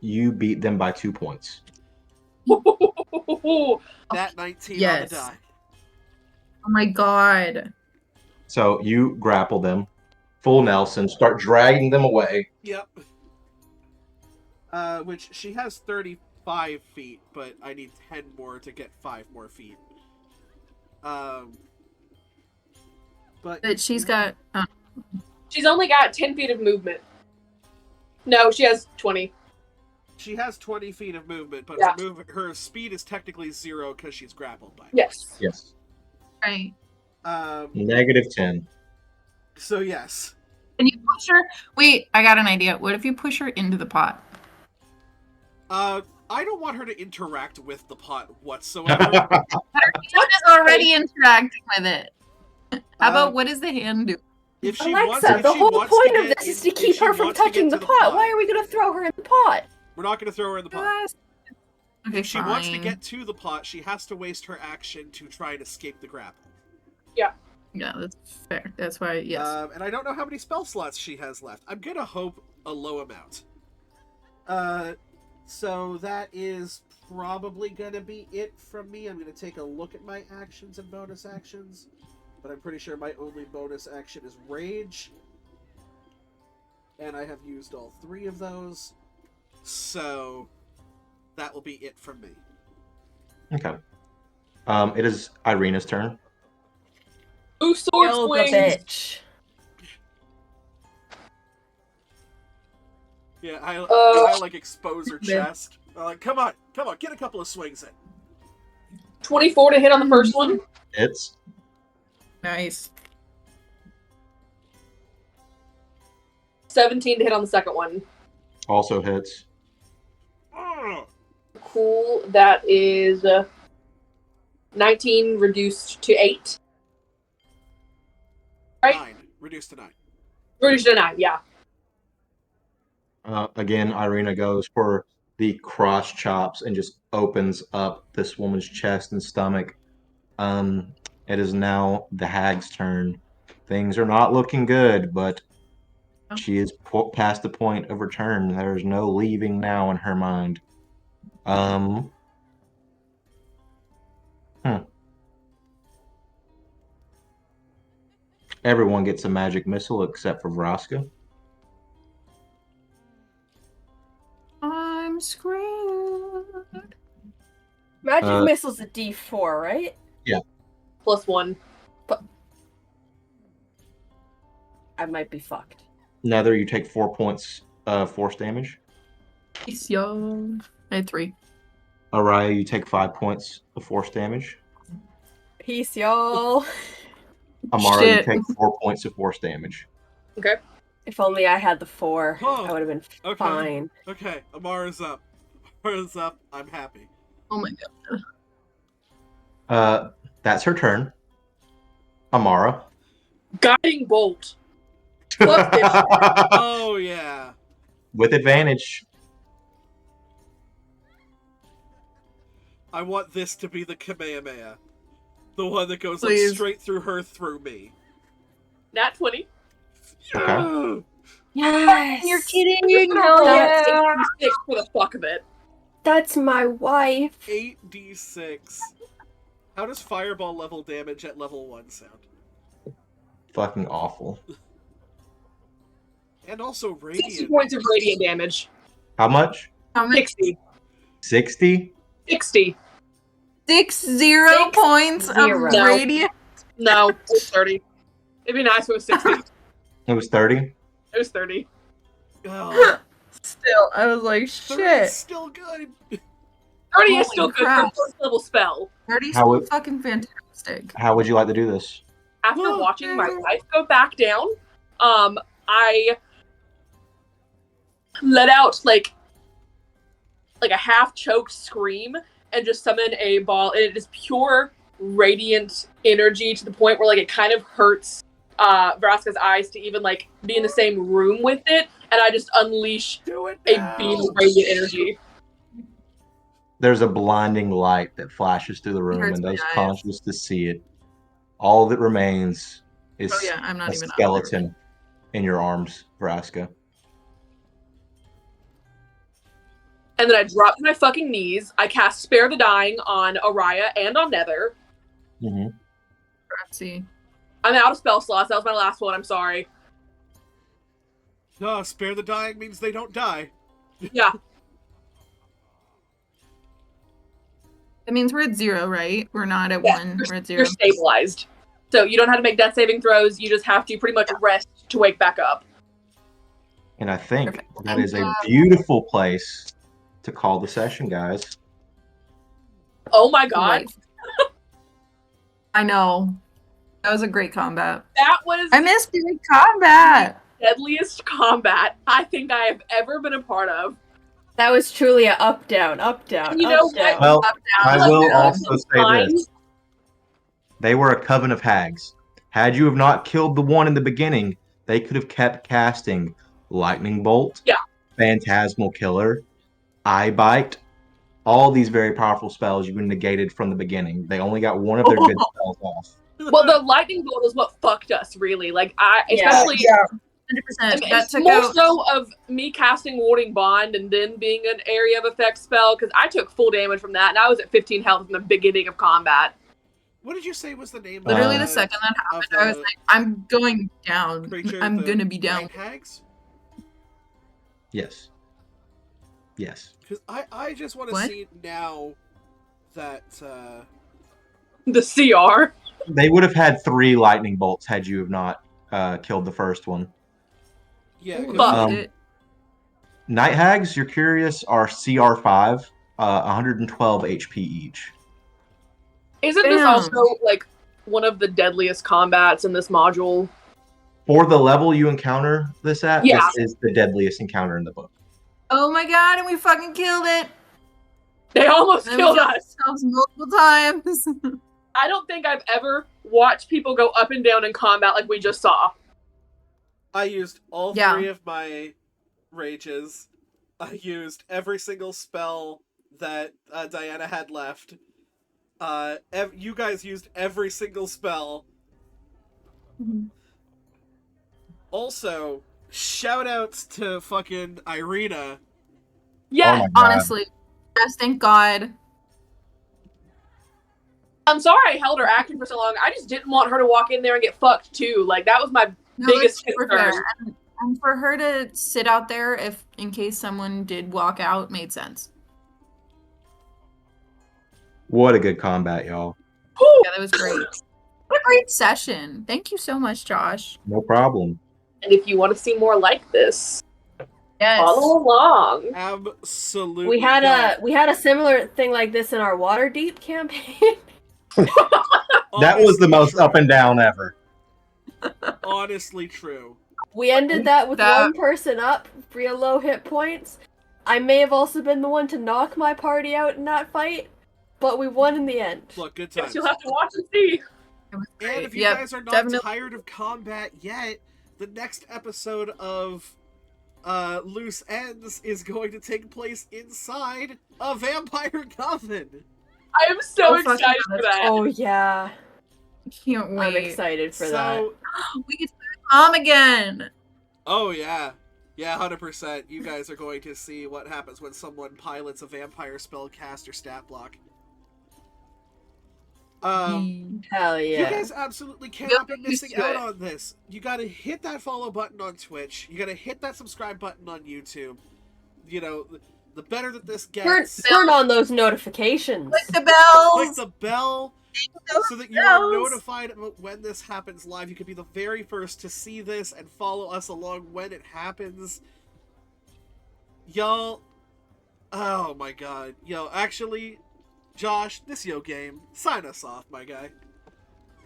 You beat them by 2 points. That 19 Yes. on the die. Oh my god. So you grapple them, full Nelson, start dragging them away. Yep. Which she has 35 feet, but I need 10 more to get 5 more feet. But She's got. She's only got 10 feet of movement. No, she has 20. she has 20 feet of movement, but Yeah. her speed is technically 0 because she's grappled by it. Yes. Yes. Right. Negative 10. So yes. Can you push her? Wait, I got an idea. What if you push her into the pot? I don't want her to interact with the pot whatsoever. She is already interacting with it. How about Um, what does the hand do? if she Alexa, wants, if the she whole wants point to of get this is in- to if keep she her from wants to get touching to the pot. Why are we gonna throw her in the pot? We're not going to throw her in the pot. Okay, If she wants to fine. get to the pot, she has to waste her action to try and escape the grapple. Yeah, that's fair. That's why, yes. And I don't know how many spell slots she has left. I'm gonna hope a low amount. So that is probably gonna be it from me. I'm gonna take a look at my actions and bonus actions, but I'm pretty sure my only bonus action is Rage, and I have used all 3 of those. So that will be it from me. Okay. It is Irina's turn. Ooh, sword Kill the swings. bitch. Yeah, I like expose her Yeah. chest. I'm like, come on, get a couple of swings in. 24 to hit on the first one. It's Nice. 17 to hit on the second one. also hits. Ugh. Cool. That is 19 reduced to 8. Right? 9. Reduced to 9. Reduced to 9, yeah. Again, Irina goes for the cross chops and just opens up this woman's chest and stomach. It is now the hag's turn. Things are not looking good, but she is past the point of return. There's no leaving now in her mind. Um, hmm. Everyone gets a magic missile except for Vraska. I'm screwed. Magic Uh, missile's a D4, right? +1. I might be fucked. Nether, you take 4 points of force damage. Peace, yo. I had 3. Araya, you take 5 points of force damage. Peace, y'all. Amara, Shit. you take 4 points of force damage. Okay. If only I had the 4, Oh, I would have been okay. fine. Okay, Amara's up. Amara's up. I'm happy. Oh my god. That's her turn. Amara. Guiding bolt. Fuck this shit. Oh yeah. With advantage. I want this to be the Kamehameha. The one that goes Please. like straight through her, through me. Nat 20. Okay. Yes! You're kidding. I'm just gonna Hell roll yeah. 6 for the fuck of it. That's my wife. 8d6. How does fireball level damage at level 1 sound? Fucking awful. And also 60 radiant. points of radiant damage. How much? How many? 60. 60? 60. 60 points of zero. No. radiant. No, it was 30. It'd be nice if it was 60. It was 30? It was 30. Oh, Still, I was like, 30's shit. still good. 30 is Holy still good for a crap. first level spell. 30's How still would- fucking fantastic. How would you like to do this? After Oh, watching my wife go back down, I let out like a half choked scream and just summon a ball, and it is pure radiant energy to the point where like it kind of hurts Vraska's eyes to even like be in the same room with it, and I just unleash Do it a now. beam of radiant energy. There's a blinding light that flashes through the It room, hurts and my those eyes. conscious to see it. All that remains is Oh yeah, I'm not a even up skeleton in your arms, Vraska. And then I drop to my fucking knees. I cast Spare the Dying on Araya and on Nether. Mm-hmm. Let's see. I'm out of spell slots. That was my last one. I'm sorry. No, spare the dying means they don't die. Yeah. That means we're at 0, right? We're not at Yeah, 1. We're at 0. You're stabilized. So you don't have to make death saving throws. You just have to pretty much rest to wake back up. And I think Perfect. that is a beautiful place to call the session, guys. Oh my god. Life. I know. That was a great combat. That was I missed big combat. the deadliest combat I think I have ever been a part of. That was truly a up down, up down, You up know down. what? Well, I Like, will there are also some say this. times- They were a coven of hags. Had you have not killed the one in the beginning, they could have kept casting Lightning Bolt, Yeah. Phantasmal Killer, Eye Bite, all these very powerful spells you negated from the beginning. They only got one of their good spells off. Well, the lightning bolt is what fucked us, really. Like, Yeah. especially 100%. and That it's took more out. so of me casting Warding Bond and then being an area of effect spell, because I took full damage from that, and I was at 15 health in the beginning of combat. What did you say was the name? Literally of the second that happened, of I was the like, I'm going down. creature, I'm the gonna be down. night hags? Yes. Yes. Because I just want to What? see now that The CR. They would have had 3 lightning bolts had you have not killed the first one. yeah, Ooh, 'cause Um, shit. Night hags, you're curious, are CR5, 112 HP each. Isn't this Damn. also, like, one of the deadliest combats in this module? For the level you encounter this at, Yeah. this is the deadliest encounter in the book. Oh my god, and we fucking killed it. They almost And killed we us. ourselves multiple times. I don't think I've ever watched people go up and down in combat like we just saw. I used all Yeah. 3 of my rages. I used every single spell that Diana had left. You guys used every single spell. Mhm. Also, shout outs to fucking Irina. Yes. Oh my God. Honestly, yes, thank God. I'm sorry I held her active for so long. I just didn't want her to walk in there and get fucked too. Like that was my No, biggest that's super concern. fair. And for her to sit out there if in case someone did walk out made sense. What a good combat, y'all. Yeah, that was great. What a great session. Thank you so much, Josh. No problem. And if you want to see more like this, Yes. follow along. Absolutely. We had a similar thing like this in our Waterdeep campaign. That was the most up and down ever. Honestly true. We ended that with That- one person up, real low hit points. I may have also been the one to knock my party out in that fight, but we won in the end. Look, good Guess times. you'll have to watch and see. It was And great. if you Yep, guys are not definitely. tired of combat yet, the next episode of Loose Ends is going to take place inside a vampire coven. I am so Oh, fucking excited hell, for that. Oh yeah, Can't I'm wait. excited for that. So, We get to Tom again. oh yeah. Yeah, 100%. You guys are going to see what happens when someone pilots a vampire spellcaster stat block. Hell You yeah. guys absolutely cannot be Get used missing to out it. on this. You gotta hit that follow button on Twitch. You gotta hit that subscribe button on YouTube. You know, the better that this gets, Turn on those notifications. Click the bells. click the bell those so that you are bells. notified about when this happens live. You can be the very first to see this and follow us along when it happens. Y'all, oh my god. Yo, actually, Josh, this game, sign us off, my guy.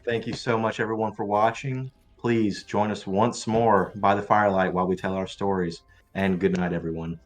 Thank you so much, everyone, for watching. Please join us once more by the firelight while we tell our stories. And good night, everyone.